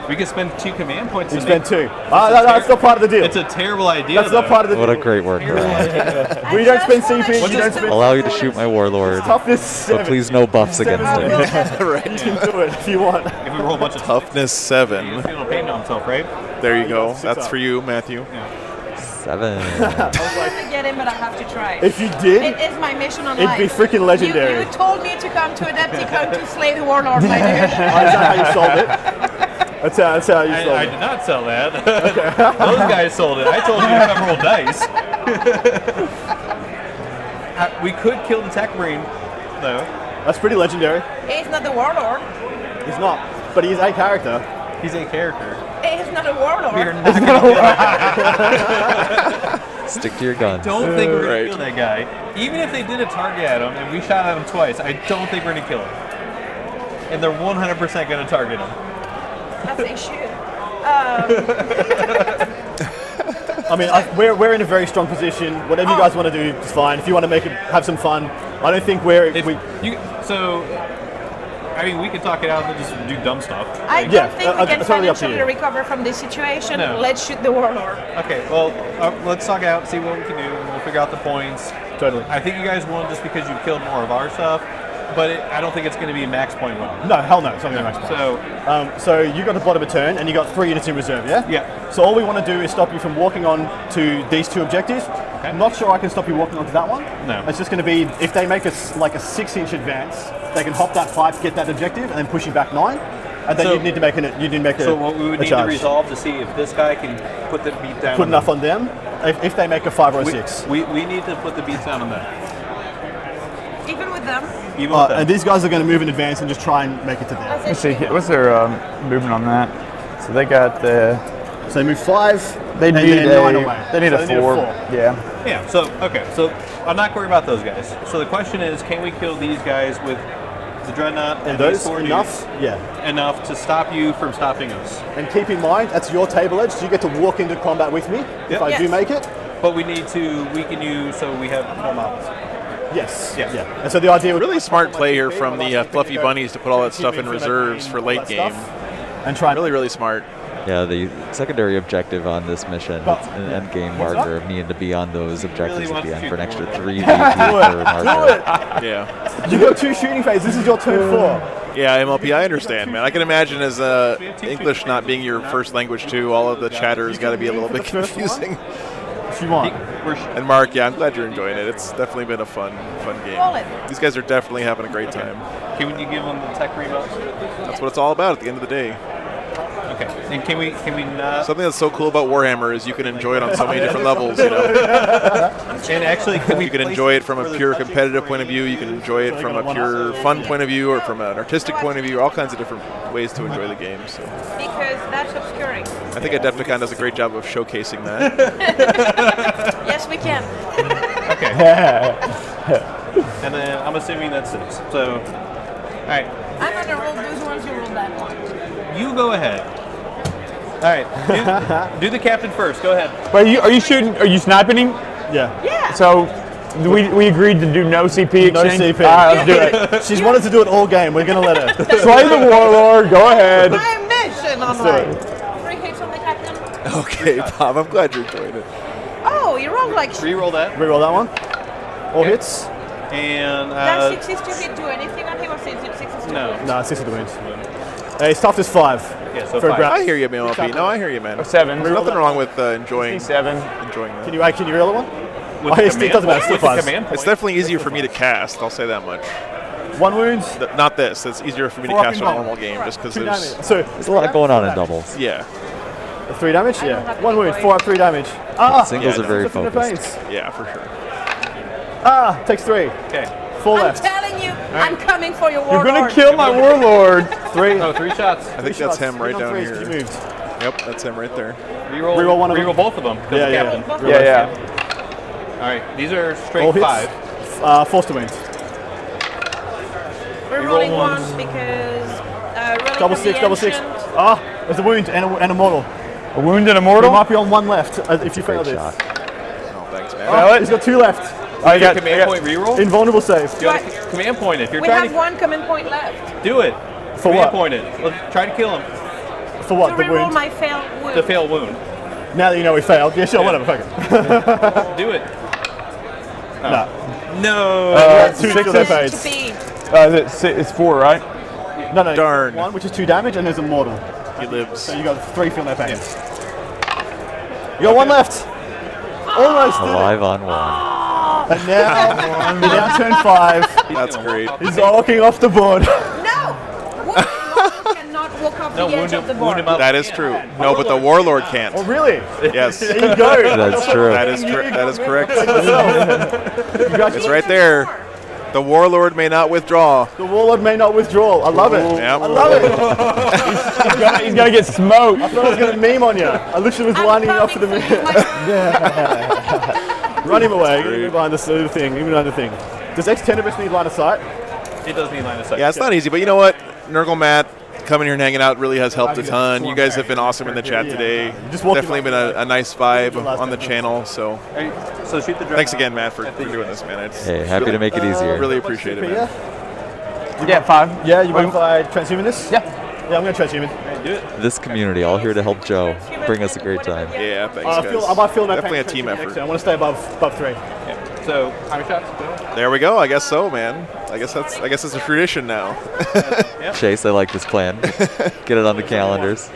We could spend 2 command points. You to spend make- 2. That's not part of the deal. It's a terrible idea. That's not part of the What deal. a great workaround. We don't spend CP, you don't spend Allow you to shoot my warlord, toughness but 7. please no buffs against it. Right. You can do it if you want. If we roll a bunch of Toughness 7. he's feeling pain to himself, right? There you go. 6 That's up. for you, Matthew. 7. I want to get him, but I have to try. If you did, It is my mission on it'd life. be freaking legendary. You told me to come to Adepticon to slay the warlord, my dude. That's how you sold it. That's how you sold I it. did not sell that. Those guys sold it. I told you to come roll dice. We could kill the tech marine, though. That's pretty legendary. He's not the warlord. He's not, but he's a character. He's a character. He's not a warlord. We're not going to kill him. Stick to your guns. Don't think we're going Right. to kill that guy. Even if they did a target at him and we shot at him twice, I don't think we're going to kill him. And they're 100% going to target him. As they should. I mean, we're in a very strong position. Whatever you guys want to do is fine. If you want to have some fun, I don't think I mean, we could talk it out and just do dumb stuff. I don't think we can totally up to financially you. recover from this situation. No. Let's shoot the warlord. Okay, well, let's talk it out, see what we can do, and we'll figure out the points. Totally. I think you guys won just because you killed more of our stuff, but I don't think it's going to be max point win. No, hell no, it's not going to be max point. So you got the bottom of turn, and you got 3 units in reserve, yeah? Yeah. So all we want to do is stop you from walking on to these 2 objectives. Okay. I'm not sure I can stop you walking onto that one. No. It's just going to be, if they make us like a 6-inch advance, they can hop that 5, get that objective, and then push you back 9. And then you'd need to make a So what we would need to charge. resolve to see if this guy can put the beat down. Put enough on them, if they make a 5 or a 6. We need to put the beats down on them. Even with them. Even with them. And these guys are going to move in advance and just try and make it to them. Let's see, what's their movement on that? So they got the. So they move 5. They and need then 9 away. They need So a they 4. need Yeah. Yeah, so I'm not worried about those guys. So the question is, can we kill these guys with the Dreadnought And these those 4 enough? dudes Yeah. enough to stop you from stopping us? And keep in mind, that's your table edge, so you get to walk into combat with me if I do make it. But we need to weaken you so we have more models. Yes. Yeah. And so the idea Really smart play here from the Fluffy Bunnies to put all that stuff in reserves for late game. And try really smart. Yeah, the secondary objective on this mission, it's an end game marker of needing to be on those objectives at the end for an extra 3 VP per marker. Yeah. You got 2 shooting phases. This is your turn 4. Yeah, MLP, I understand, man. I can imagine as English not being your first language too, all of the chatter has got to be a little bit confusing. If you want. And Mark, yeah, I'm glad you're enjoying it. It's definitely been a fun game. These guys are definitely having a great time. Can you give them the tech rebuffs? That's what it's all about at the end of the day. Okay. And can we not? Something that's so cool about Warhammer is you can enjoy it on so many different levels, you know. And actually, you can enjoy it from a pure competitive point of view. You can enjoy it from a pure fun point of view, or from an artistic point of view. All kinds of different ways to enjoy the game. So Because that's obscuring. I think Adepticon does a great job of showcasing that. Yes, we can. Okay. And then I'm assuming that's 6. So, all right. I'm gonna roll those ones. You roll that one. You go ahead. All right. Do the captain first. Go ahead. Wait, are you shooting? Are you sniping him? Yeah. So we agreed to do no CP No exchange. CP. All right, let's do it. She's wanted to do it all game. We're going to let her. Slay the warlord. Go ahead. My mission, all do right. 3 hits on the captain. Okay, Bob, I'm glad you're enjoying it. Oh, you rolled like. Reroll that. Reroll that one. All hits. And Does 6 is too hit do anything on him, or 6 is too No. hit? No, 6 of the wounds. Hey, stuff is 5. Yeah, so For a 5. grab. I hear you, MLP. No, I hear you, man. 7. There's nothing wrong with enjoying 7. that. Can you roll one? With Oh, the it command doesn't matter. point? Still With the 5. command point? It's definitely easier for me to cast. I'll say that much. 1 wound. Not this. It's easier for me to 4 cast a up normal game just because 2 there's. damage. So There's a lot going on in doubles. Yeah. 3 damage. I don't Yeah. have 1 wound. any 4 up. 3 damage. Singles are very Flipping the focused. pains. Yeah, for sure. Takes 3. Okay. 4 I'm left. telling you, I'm coming for your You're warlord. gonna kill my warlord. 3. Oh, 3 shots. I think that's him right down You here. moved. Yep, that's him right there. Reroll one of them. Reroll both of them. Yeah, yeah. Captain. Yeah. All right. These are All straight hits. 5. Forced to wound. We're rolling ones because rolling Double from 6. the Double 6. ancient- There's a wound and a mortal. A wound and a You mortal. might be on 1 left if you fail Great this. shot. Oh, thanks, man. Fail it. He's got 2 left. I got Command point reroll. Invulnerable save. You gotta command point it. If you're We trying have 1 command point left. to do it. For Command what? point it. Let's try to kill him. For what? To The reroll wound. my failed wound. The failed wound. Now that you know we failed. Yeah, sure, whatever. Fuck it. Do it. No. No. 2 6 skill is- fades. It's 4, right? No. Darn. 1, which is 2 damage, and there's a mortal. He lives. So you got 3 feel their pains. You got 1 left. Almost. did it. Alive on 1. And now turn 5. That's great. He's walking off the board. No! Warlord cannot walk off No, the edge wound of the him, wound board. him up. That is true. No, but the Warlord can't. Oh, really? Yes. There you go. That's true. That is correct. Congratulations. It's right there. The Warlord may not withdraw. The warlord may not withdraw. I love it. Yep. I love it. He's gonna get smoked. I thought I was going to meme on you. I literally was lining you up for the meme. Run him away. Get him behind the thing. Even behind the thing. Does X10 of us need line of sight? It does need line of sight. Yeah, it's not easy, but you know what? Nurgle Matt, coming here and hanging out really has helped a ton. You guys have been awesome in the chat today. Definitely been a nice vibe on the channel. So, shoot the thanks again, Matt, for doing this, man. It's Hey, happy to make it easier. Really appreciate it, man. Yeah, 5. Yeah, you mind if I transhuman this? Yeah. Yeah, I'm going to transhuman. Do it. This community, all here to help Joe bring us a great time. Yeah, thanks, I might feel my definitely a pain team next effort. time. I want to stay above 3. Yeah. So, how many shots? There we go. I guess so, man. I guess it's a tradition now. Chase, I like this plan. Get it on the calendars.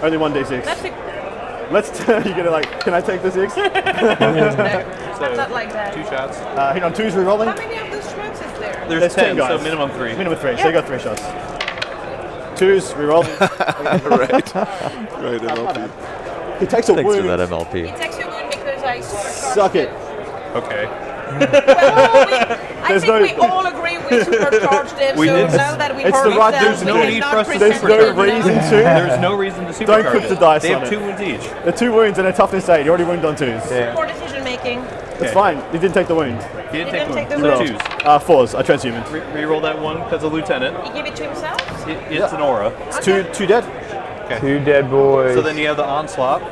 Only 1d6. Let's you get it like, can I take the 6? Not like that. 2 shots. Hit on 2s, rerolling. How many of those strokes is there? There's 10, guys. so minimum 3. Minimum 3, so you got 3 shots. 2s, rerolling. Right, MLP. He takes a Thanks wound. for that, MLP. It takes you good because I supercharged Suck it. Okay. I think we all agree we supercharged them, so now that we It's heard the right them, thing to we do. cannot There's no reason to. There's no reason to supercharge Don't put the dice They on have it. 2 wounds each. They're 2 wounds and a toughness 8. You already wounded on 2s. Poor decision making. It's fine. You didn't take the wound. He didn't didn't take take one. the So wound. 2s. 4s. I transhuman. Reroll that one because of Lieutenant. He gave it to himself? It's an aura. It's 2 dead. Okay. 2 dead boys. So then you have the onslaught.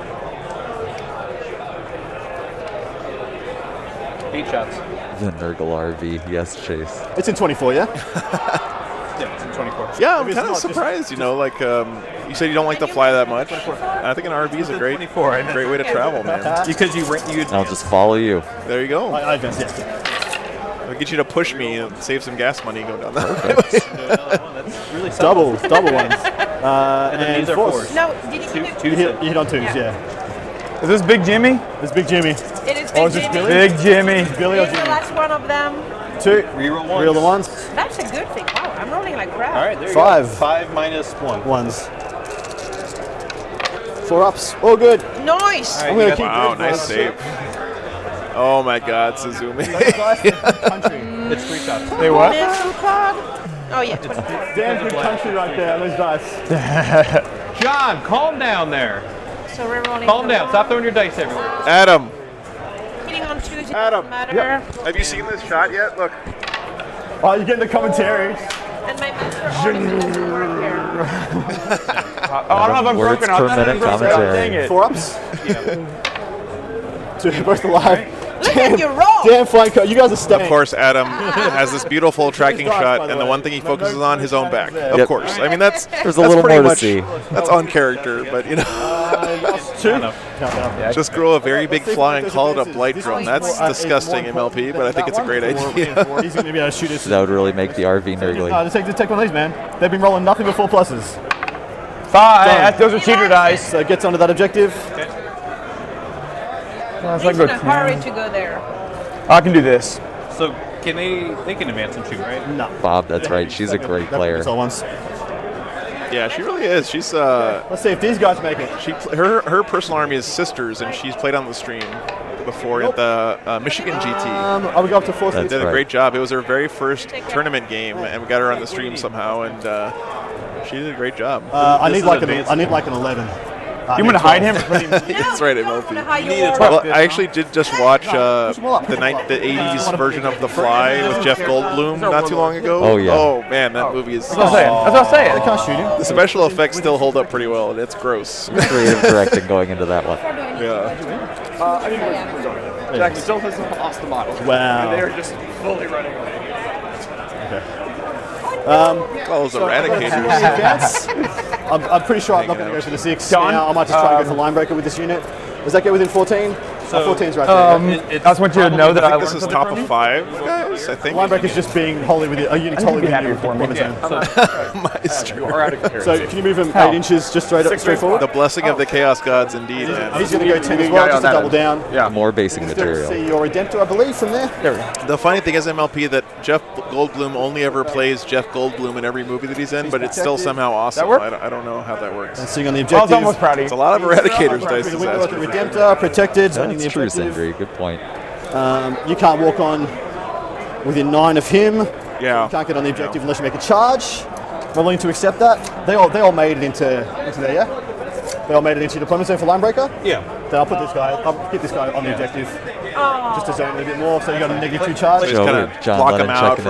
8 shots. The Nurgle RV. Yes, Chase. It's in 24, yeah? Yeah, it's in 24. Yeah, I'm Maybe it's kind of not just- surprised. You know, like you said, you don't like to fly that much. I think an RV is a great way to travel, man. Because you I'll just follow you. There you go. I advanced, yeah. I'll get you to push me and save some gas money and go down that way. That's really Double ones. And then these are 4s. No, did he give it? You hit on 2s, yeah. Is this Big Jimmy? It's Big Jimmy. It is Or Big is it Jimmy. Billy? Big Jimmy. Billy or It's the Jimmy? last one of them. 2. Reroll ones. Reroll the ones. That's a good thing. Wow, I'm rolling like crap. All right, there you 5. go. 5 minus 1. Ones. 4 ups. All good. Nice. I'm going to keep Wow, those nice ones. save. Oh my God, Suzumi. It's 3 shots. Hey, what? Mental card. Oh yeah, 24. Damn good country right there. Those dice. John, calm down there. So we're rolling. Calm down. Stop throwing your dice everywhere. Adam, Hitting on 2s. Adam. Matter. have you seen this shot yet? Look. Oh, you're getting the commentary. And my master artist doesn't work here. I don't have them Words broken up. per minute commentary. Dang it. 4 ups. 2 both alive. Look at you roll. Damn flying car. You guys are stuck. Of course, Adam has this beautiful tracking Nice dice, shot, by the and the way. one thing he focuses on, his own back. Of Yep. course. I mean, that's There's a that's little pretty more to much, see. That's on character, but you know, 2. just grow a very big fly and call it a blight drone. That's disgusting, MLP, but I think it's a great idea. He's going to be able to shoot us. That would really make the RV nurgly. No, just take one of these, man. They've been rolling nothing but 4 pluses. 5. Those are cheater dice. So it gets onto that objective. That's He's like in a hurry to go there. I can do this. So can they can advance and shoot, right? No. Bob, that's right. She's a great player. That's all once. Yeah, she really is. She's Let's see if these guys make it. her personal army is Sisters, and she's played on the stream before at the Michigan GT. I would go up to 4. Did a great job. It was her very first tournament game, and we got her on the stream somehow, and she did a great job. I need like an 11. You want to hide him? That's right, MLP. Well, Well, I actually did just watch the 80s version of The Fly with Jeff Goldblum not too long ago. Oh, yeah. Oh, man, that movie is... That's what I'm saying. That's what I'm saying. They can't shoot him. The special effects still hold up pretty well, and it's gross. Creative directing going into that one. Yeah. Jack still hasn't lost the model. Wow. They're just fully running away. Well, those Eradicators. I'm pretty sure I'm not going to go for the 6 John, now. I might just try and go for line breaker with this unit. Does that get within 14? So, 14's right there. I just want you to know that I I think this is learned top something of from 5, guys, I think. Line breaker's just being wholly with it. A unit's I think wholly you'd be with happy you. for me. Maestro. So can you move him How? 8 inches just straight forward? The blessing of the Chaos Gods, indeed, man. He's going to go 10 as well, just to double down. Yeah. More basic See material. your Redemptor, I believe, from there. There we go. The funny thing is, MLP, that Jeff Goldblum only ever plays Jeff Goldblum in every movie that he's in, but it's still somehow awesome. work? I don't know how that works. And seeing on the I was objective. almost proud of It's a you. lot of Eradicators dice. The This window at the Asper. Redemptor, protected, winning the That's true, objective. Sindri. Good point. You can't walk on within 9 of him. You Yeah. can't get on the objective unless you make a charge. We're willing to accept that. They all made it into there, yeah? They all made it into your deployment zone for line breaker? Yeah. Then I'll put this guy. I'll keep this guy on the objective, just to zone a little bit more. So you got a -2 charge. Just kind of block him out.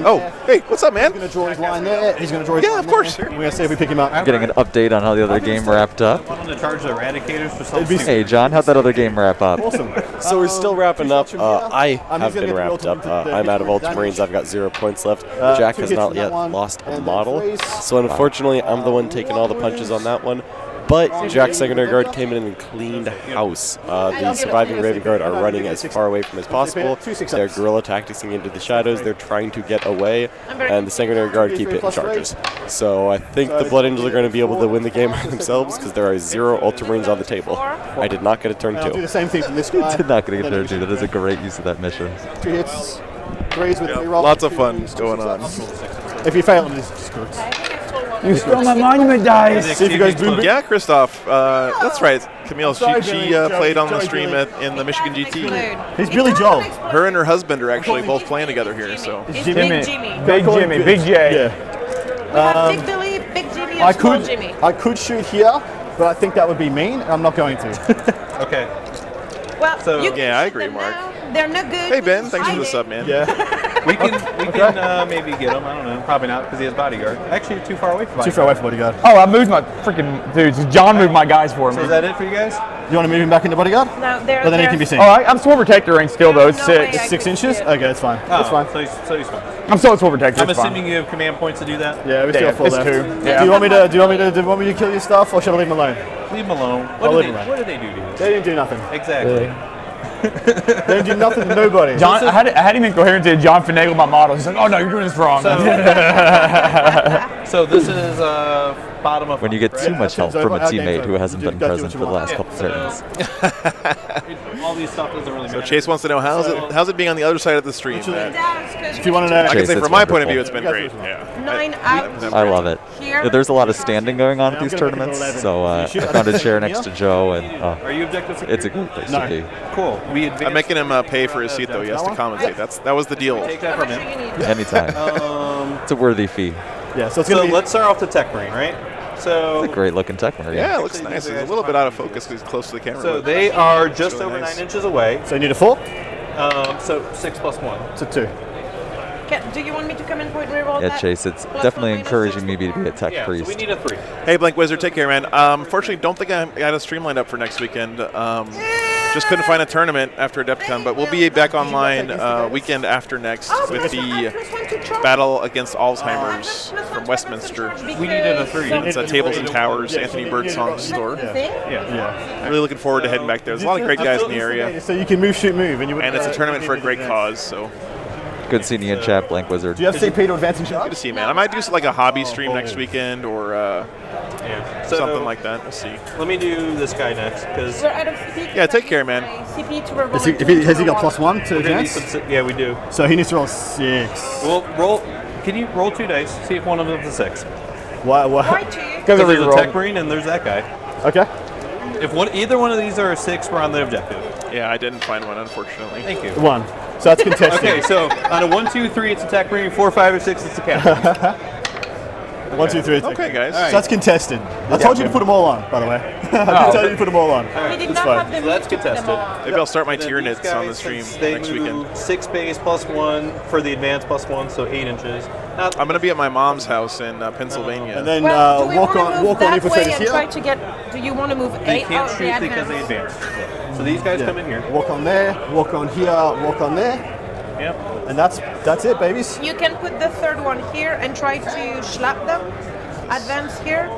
Oh, hey, what's up, man? He's going to draw his line there. He's going to draw his line of course. there. We're going to see if we pick him up. I'm getting an update on how the other game wrapped up. I'm going to charge the eradicators for something. Hey, John, how'd that other game wrap up? Awesome. So we're still wrapping up. I have been wrapped up. I'm out of Ultramarines. I've got 0 points left. Jack has not yet lost a model. So unfortunately, I'm the one taking all the punches on that one. But Jack's secondary guard came in and cleaned house. The surviving Raven Guard are running as far away from as possible. They're guerrilla tacticsing into the shadows. They're trying to get away, and the secondary guard keep hitting charges. So I think the Blood Angels are going to be able to win the game by themselves because there are 0 Ultramarines on the table. I did not get a turn 2. I'll do the same thing from this guy. Did not get a turn 2. That is a great use of that mission. 2 hits, 3s with 3 rolls. Lots of fun going on. If you fail, it's just crooks. You stole my monument dice. See if you guys boom. Yeah, Christoph. That's right. Camille, she played on the stream in the Michigan GT. He's Billy Joel. Her and her husband are actually both playing together here. So It's Big Jimmy. Big Jimmy. Big J. Yeah. We have Big Billy, Big Jimmy, and Small Jimmy. I could shoot here, but I think that would be mean, and I'm not going to. Okay. Well, So, you can yeah, I shoot agree, them Mark. now. They're not good. hey Ben, when thanks for you the hide sub, man. Yeah. We can maybe get him. I don't know. Probably not because he has bodyguard. Actually, you're too far away from bodyguard. Too far away from bodyguard. Oh, I moved my freaking dudes. John moved my guys for me. So is that it for you guys? You want to move him back into bodyguard? No, they're. But then he they're- can be seen. All right, I'm sword protector range still though. It's No way 6. I 6 could inches? see it. Okay, that's fine. That's fine. So he's fine. I'm still a sword protector. I'm it's fine. assuming you have command points to do that. Yeah, we still have 4 it's left. 2. Yeah. Do you want me to kill your stuff, or should I leave him alone? Leave him alone. I'll What leave did him alone. what did they do to you? They didn't do nothing. Exactly. They didn't do nothing to nobody. John, I had him incoherent to John finagle my model. He's like, oh no, you're doing this wrong. So this is bottom of. When you get too much help from a Our game's teammate over. who hasn't You been gotta do present what for you the last want. couple turns. all these stuff doesn't really So matter. Chase wants to know how's it being on the other side of the stream. It does, 'cause If you want to know, I can Chase, say it's from my point of wonderful. view, it's been great. Yeah. 9 out. I love it. Here. There's a lot of standing going on at these I'm gonna make it tournaments, 11. so I Shoot, found a I chair think next to Joe, and Are you objective? it's a good place No. to be. Cool. We advanced. I'm making him pay for his seat though. He has to commentate. That was the deal. Take that from him. Anytime. It's a worthy fee. yeah, so it's So going to be. let's start off the tech marine, right? So Great looking tech marine. Yeah, it looks nice. He's a little bit out of focus because he's close to the camera. So but they are just really over nice. 9 inches away. So you need a 4? So 6 plus 1. It's a 2. Do you want me to come and point reroll Yeah, that? Chase, it's Plus definitely 1 minus encouraging me to be a tech Yeah, so priest. we need a 3. Hey, Blank Wizard, take care, man. Fortunately, don't think I got a stream lined up for next weekend. Just couldn't find a tournament after Adepticon, but we'll be back online weekend after next with the battle against Alzheimer's from Westminster. We needed a 3. It's at Tables and Towers, Anthony Birdsong's store. Yeah. Really looking forward to heading back there. There's a lot of great guys in the area, So you can move, shoot, move. And and it's a tournament for a great cause, so Good seeing you in chat, Blank Wizard. Do you have CP to advance in good charge? to see you, man. I might do like a hobby stream next weekend or So something like that. We'll see. Let me do this guy next because We're out of CP. Yeah, take care, man. CP to reroll. Has he got +1 to advance? yeah, we do. So he needs to roll 6. We'll roll. Can you roll 2 dice? See if one of them's a 6. Why? Why 2? Because there's a tech marine and there's that guy. Okay. If either one of these are a 6, we're on the objective. Yeah, I didn't find one, unfortunately. Thank you. 1. So that's contested. Okay, so on a 1, 2, 3, it's a tech marine. 4, 5, or 6, it's a captain. 1, 2, 3. Okay, guys. So that's contested. I told you to put them all on, by the way. I told you to put them all on. We did It's not fine. have them. So that's to put them contested. all. Maybe I'll start my Then tier these knits on the guys, stream since they next move weekend. 6 base plus 1 for the advance plus 1, so 8 inches. Now, I'm gonna be at my mom's house in Pennsylvania. And then Well, do we walk wanna on, move walk on that infiltrators way and try here. to get? Do you want to move they 8 can't out the shoot because they advance? advance. So these guys come in here. Walk on there, walk on here, walk on there. Yep. And that's it, babies. You can put the third one here and try to slap them. Advance here.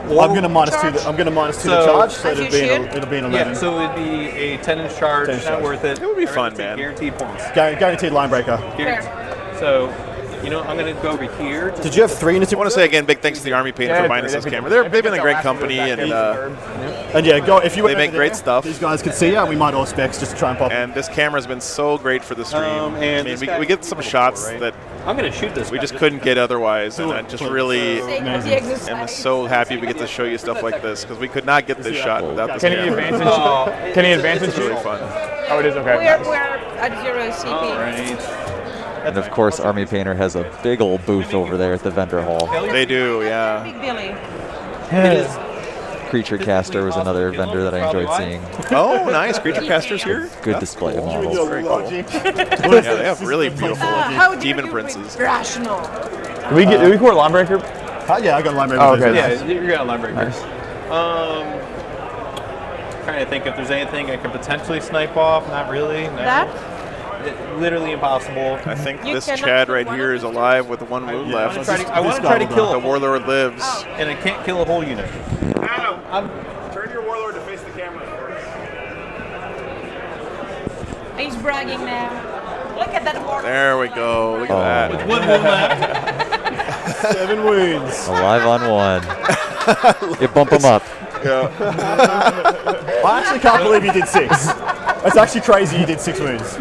I'm gonna minus charge. 2. I'm gonna minus 2 So- the charge, so As it'll you be should. it'll be an Yeah, 11. so it'd be a 10-inch charge. 10-inch Not charge. worth it. It would be fun, Guaranteed- man. Guaranteed points. Guaranteed line breaker. Fair. So, you know, I'm going to go over here. Did you have 3 units? I want to say again, big thanks to the Army Painter for buying us this camera. They've been a great company, and yeah, go if you. They make great stuff. These guys could see ya. We might all specs just to try and pop. And this camera's been so great for the stream. And I mean, this guy- we get some shots that I'm going to shoot this we guy. just couldn't get otherwise, and I just really Sake of the exercise. am so happy we get to show you stuff like this because we could not get this shot without this Can he camera. advance and Can he advance and It's really shoot? fun. Oh, it is okay. We're at 0 CP. Right. And of course, Army Painter has a big old booth over there at the vendor hall. They do, yeah. Big Billy. It is Creature Caster was another vendor that I enjoyed seeing. Oh, nice. Creature Caster's here? Good display of models. Very cool. Yeah, they have really beautiful How dare demon you princes. be rational. Did we record Line Breaker? Yeah, I got Line Breaker. Oh, okay. Yeah, you got a line breaker. Nice. Trying to think if there's anything I could potentially snipe off. Not really. No. That? Literally impossible. I think You this cannot Chad do right one here of is these alive with one wound left. I want to try to kill The it, Warlord lives. and I can't kill a whole unit. Adam, turn your warlord to face the camera first. He's bragging now. Look at that war. There we go. Look at that. One wound left. 7 wounds. Alive on 1. You bump him up. Yeah. I actually can't believe you did 6. That's actually crazy you did 6 wounds.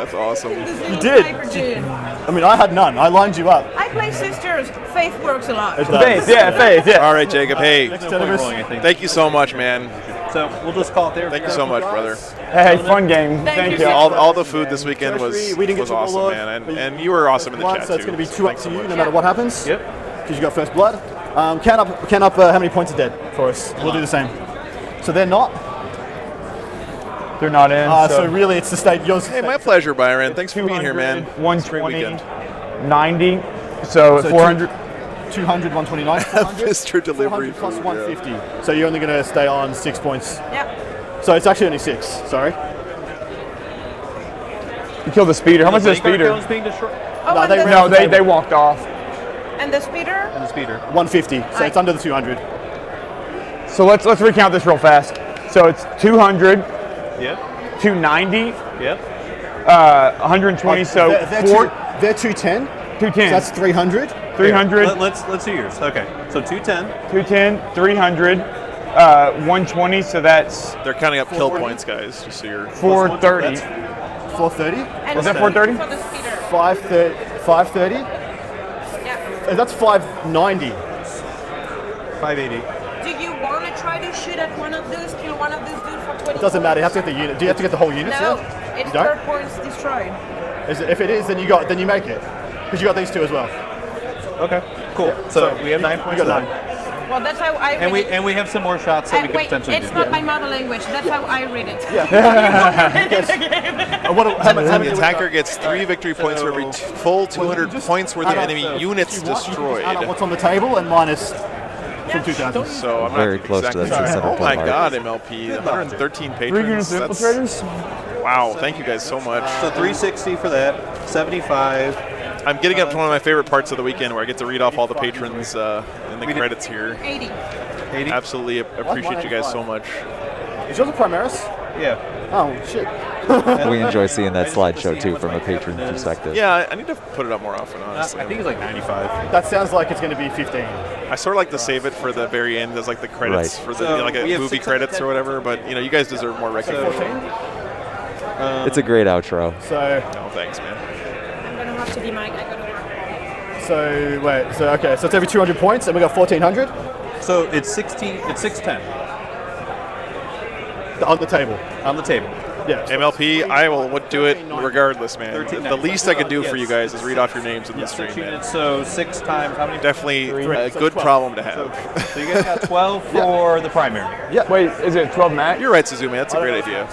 That's awesome. You did. I mean, I had none. I lined you up. I play sisters. Faith works a lot. Faith, yeah. All right, Jacob. Hey, Rolling, I think. thank you so much, man. So we'll just call it there. Thank you so much, brother. Hey, fun game. Thank you. All the food this weekend was We didn't get to awesome, Warlord, man. but And you were awesome in the chat, So too. it's going to be 2 up Thanks to so you much. no matter what happens. Yep. Because you got first blood. Count up how many points are dead for us. We'll do the same. So they're not. They're not in. So really, it's the state. Yours. Hey, my pleasure, Byron. Thanks for being here, man. 120, 90. So 400. 200, 129. 400, Mr. Delivery 400 plus food, 150. So you're only going to stay on 6 points. Yep. So it's actually only 6. Sorry. You killed the speeder. How much is the speeder? Vanguard being destroyed. Oh, No, and they the, ran- No, they walked off. and the speeder? And the speeder. 150. So it's under the 200. So let's recount this real fast. So it's 200, Yep. 290, Yep. 120. So They're 210. 210. So that's 300. 300, Let's do yours. Okay. So 210. 210, 300, 120. So that's They're counting up kill points, guys, just so you're... 430. 430. And Was that 430? for the speeder. 530. Yeah. That's 590. 580. Do you want to try to shoot at one of those, kill one of those dudes for 20 It doesn't matter. You have to points? get the unit. Do you have to get the whole unit? No, still? it's You don't? 3 points destroyed. If it is, then you make it. Because you got these 2 as well. Okay. Cool. So we have 9 points. You got left. 9. Well, that's how I And read it. we have some more shots that we could Wait, potentially it's do. not my mother language. That's how I read it. The attacker gets 3 victory points for every full 200 points where the enemy units destroyed. Add up what's on the table and minus from 2000. So I'm Very not close to exactly that sure. 600 Oh my mark. God, MLP, 113 Three units patrons. of infiltrators. Wow, thank you guys so much. So 360 for that. 75. I'm getting up to one of my favorite parts of the weekend where I get to read off all the patrons in the credits here. 80. 80. Absolutely appreciate you guys so much. Is yours a Primaris? Yeah. Oh, shit. We enjoy seeing that slideshow too from a patron perspective. Yeah, I need to put it up more often, honestly. I think it's like 95. That sounds like it's going to be 15. I sort of like to save it for the very end as like the credits Right. for the So like a we have movie 610 credits or whatever. But you guys deserve more recognition. It's a great outro. So, No, thanks, man. I'm going to have to be Mike. I got to work. okay, so it's every 200 points, and we got 1400 So it's 16. It's 610 on the table. on the table. Yeah. MLP, I will do it regardless, man. 13. The least I could do for you guys is read off your names in the stream, 6 man. units. So 6 times how many? Definitely a So good 12. problem to have. So you guys got 12 for the primary. Yeah. Wait, is it 12 max? You're right, Suzume. That's a great idea.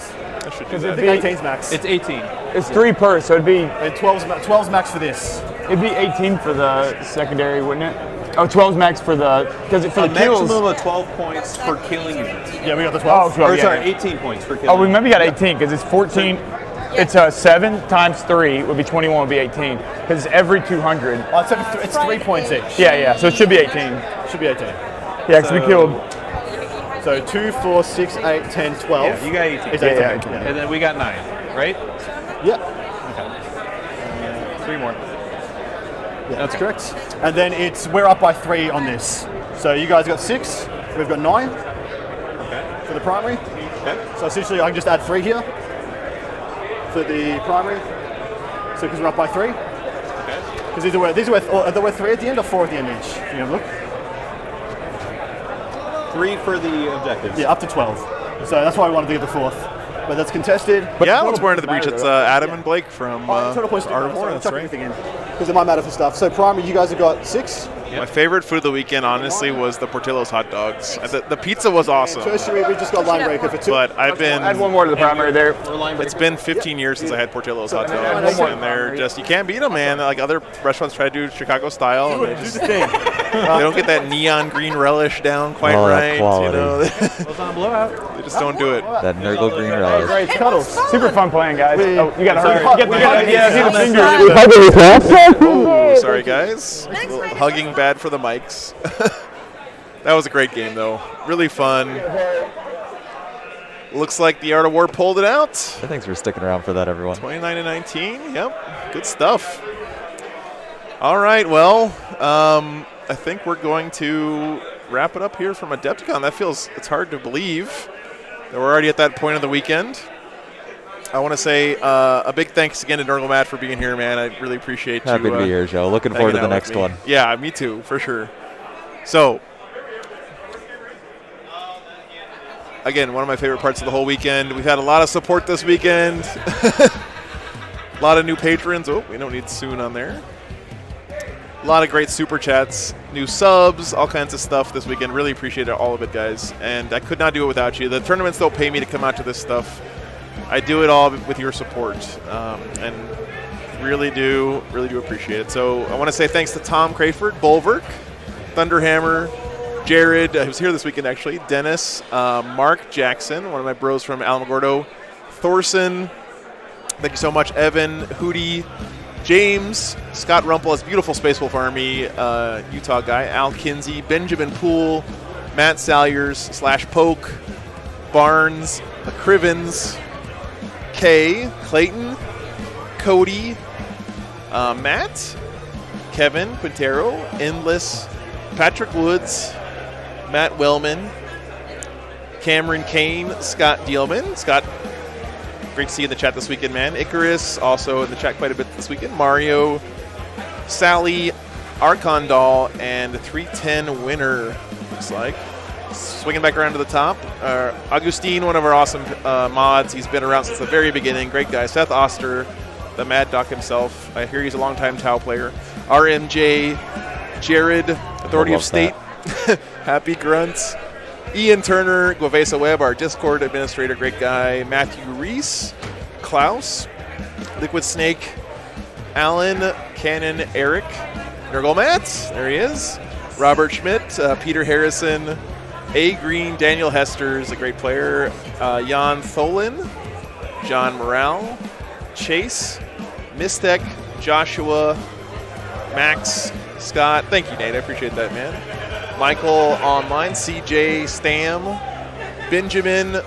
I should do I that. think 18's max. It's 18. It's 3 per, so it'd be And 12's max for this. it'd be 18 for the secondary, wouldn't it? Oh, 12's max for the because for A the kills. maximum of 12 points for killing units. Yeah, we got the Oh, 12. 12, Or yeah, sorry, yeah. 18 points for killing. Oh, we maybe got 18 because it's 14. It's 7 times 3 would be 21 would be 18 because it's every 200. Oh, it's 3 points each. Yeah, so it should be 18. Should be 18. Yeah, because we killed. So 2, 4, 6, 8, 10, 12. Yeah, you got 18. Is 18. Yeah, Yeah. And then we got 9, right? Yeah. 3 more. That's correct. And then we're up by 3 on this. So you guys got 6, we've got 9 for the primary. Okay. So essentially I can just add 3 here for the primary. So because we're up by 3. Okay. Because there were 3 at the end or 4 at the end each? Can you have a look? 3 for the objectives. Yeah, up to 12. So that's why we wanted to get the 4th. But that's contested. Yeah, let's wear into the breach. It's Adam and Blake from Total points Art of so War. I'll That's chuck right. everything in because it might matter for stuff. So primary, you guys have got 6. My favorite food of the weekend, honestly, was the Portillo's hot dogs. The pizza was awesome. Tertiary, we just got line breaker for 2. But I've been... Add one more to the primary there. It's been 15 years since I had Portillo's hot dogs, and they're just, you can't beat them, man. Like other restaurants try to do Chicago style, and they don't get that neon green relish down quite right. You know, they just don't do it. That Nurgle green relish. Great cuddles. Super fun playing, guys. Oh, you gotta hurry. Oh, sorry, guys. Hugging bad for the mics. That was a great game, though. Really fun. Looks like the Art of War pulled it out. Thanks for sticking around for that, everyone. 29-19. Yep. Good stuff. All right. Well, I think we're going to wrap it up here from Adepticon. It's hard to believe that we're already at that point of the weekend. I want to say a big thanks again to Nurgle Matt for being here, man. I really appreciate you. Happy to be here, Joe. Looking forward to the next one. Yeah, me too, for sure. So, again, one of my favorite parts of the whole weekend. We've had a lot of support this weekend. A lot of new patrons. Oh, we don't need soon on there. A lot of great super chats, new subs, all kinds of stuff this weekend. Really appreciate all of it, guys. And I could not do it without you. The tournaments don't pay me to come out to this stuff. I do it all with your support, and really do appreciate it. So I want to say thanks to Tom Crayford, Bulwark, Thunderhammer, Jared, who's here this weekend actually, Dennis, Mark Jackson, one of my bros from Alamogordo, Thorson, thank you so much, Evan, Hootie, James, Scott Rumpel, his beautiful Space Wolf Army, Utah guy, Al Kinsey, Benjamin Poole, Matt Salyers / Poke, Barnes, Crivens, Kay, Clayton, Cody, Matt, Kevin Quintero, Endless, Patrick Woods, Matt Wellman, Cameron Kane, Scott Dealman. Scott, great to see you in the chat this weekend, man. Icarus, also in the chat quite a bit this weekend. Mario, Sally, Archon Doll, and 310 winner, looks like. Swinging back around to the top, Augustine, one of our awesome mods. He's been around since the very beginning. Great guy. Seth Oster, the Mad Doc himself. I hear he's a longtime Tau player. RMJ, Jared, Authority of State, Happy Grunts, Ian Turner, Guavesa Webb, our Discord administrator, great guy. Matthew Reese, Klaus, Liquid Snake, Alan, Cannon, Eric, Nurgle Matt, there he is. Robert Schmidt, Peter Harrison, A. Green, Daniel Hester is a great player. Jan Tholin, John Morale, Chase, Mystek, Joshua, Max, Scott. Thank you, Nate. I appreciate that, man. Michael Online, CJ Stam, Benjamin,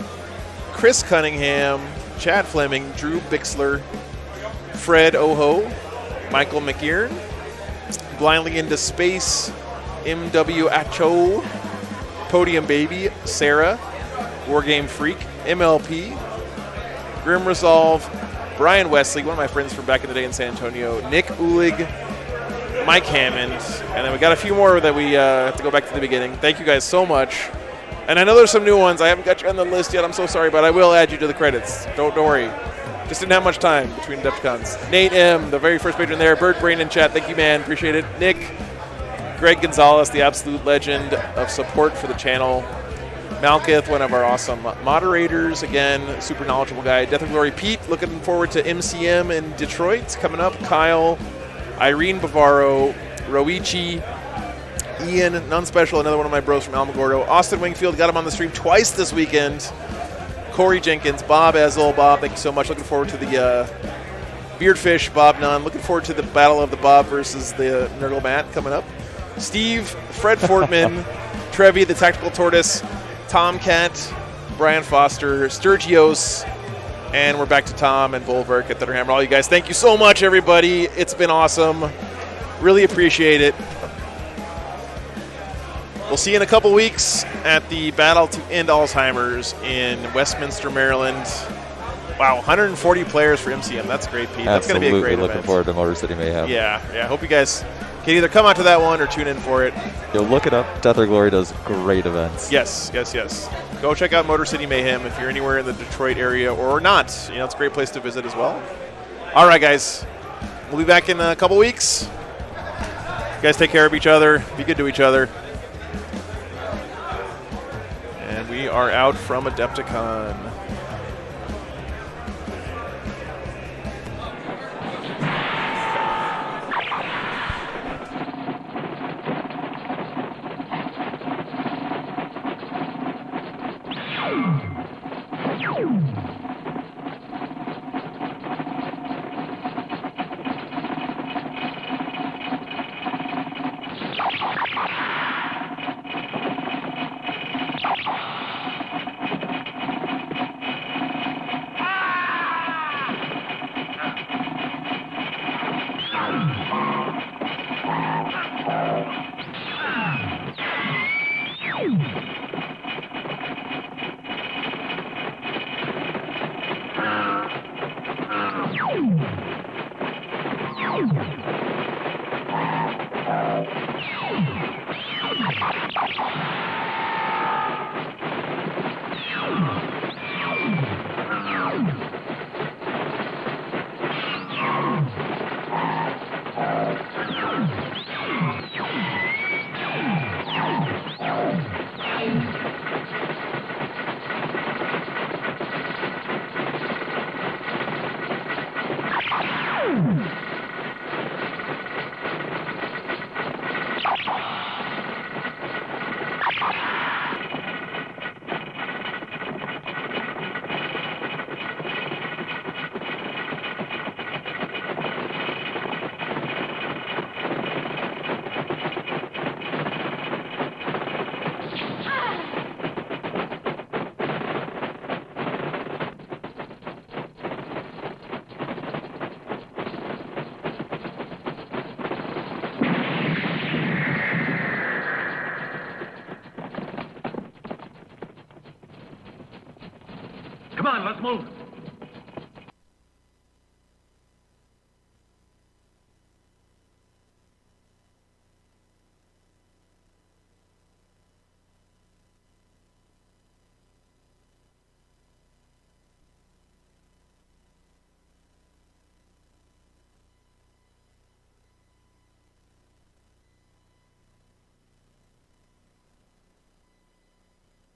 Chris Cunningham, Chad Fleming, Drew Bixler, Fred Oho, Michael McGearn, Blindly Into Space, MW Acho, Podium Baby, Sarah, Wargame Freak, MLP, Grim Resolve, Brian Wesley, one of my friends from back in the day in San Antonio, Nick Ulig, Mike Hammond, and then we got a few more that we have to go back to the beginning. Thank you guys so much. And I know there's some new ones. I haven't got you on the list yet. I'm so sorry, but I will add you to the credits. Don't worry. Just didn't have much time between Adepticons. Nate M., the very first patron there. Bird Brain in chat. Thank you, man. Appreciate it. Nick, Greg Gonzalez, the absolute legend of support for the channel. Malkith, one of our awesome moderators. Again, super knowledgeable guy. Death and Glory Pete, looking forward to MCM in Detroit coming up. Kyle, Irene Bavaro, Roichi, Ian, None Special, another one of my bros from Alamogordo. Austin Wingfield, got him on the stream twice this weekend. Corey Jenkins, Bob Ezel. Bob, thank you so much. Looking forward to the Beardfish, Bob Nunn. Looking forward to the Battle of the Bob versus the Nurgle Matt coming up. Steve, Fred Fortman, Trevi, the Tactical Tortoise, Tomcat, Brian Foster, Sturgios, and we're back to Tom and Bulwark at Thunderhammer. All you guys, thank you so much, everybody. It's been awesome. Really appreciate it. We'll see you in a couple weeks at the Battle to End Alzheimer's in Westminster, Maryland. Wow, 140 players for MCM. That's great, Pete. That's going to be a great event. Looking forward to Motor City Mayhem. Yeah. Hope you guys can either come out to that one or tune in for it. Yo, look it up. Death or Glory does great events. Yes. Go check out Motor City Mayhem if you're anywhere in the Detroit area or not. It's a great place to visit as well. All right, guys. We'll be back in a couple weeks. You guys take care of each other. Be good to each other. And we are out from Adepticon. Come on, let's move.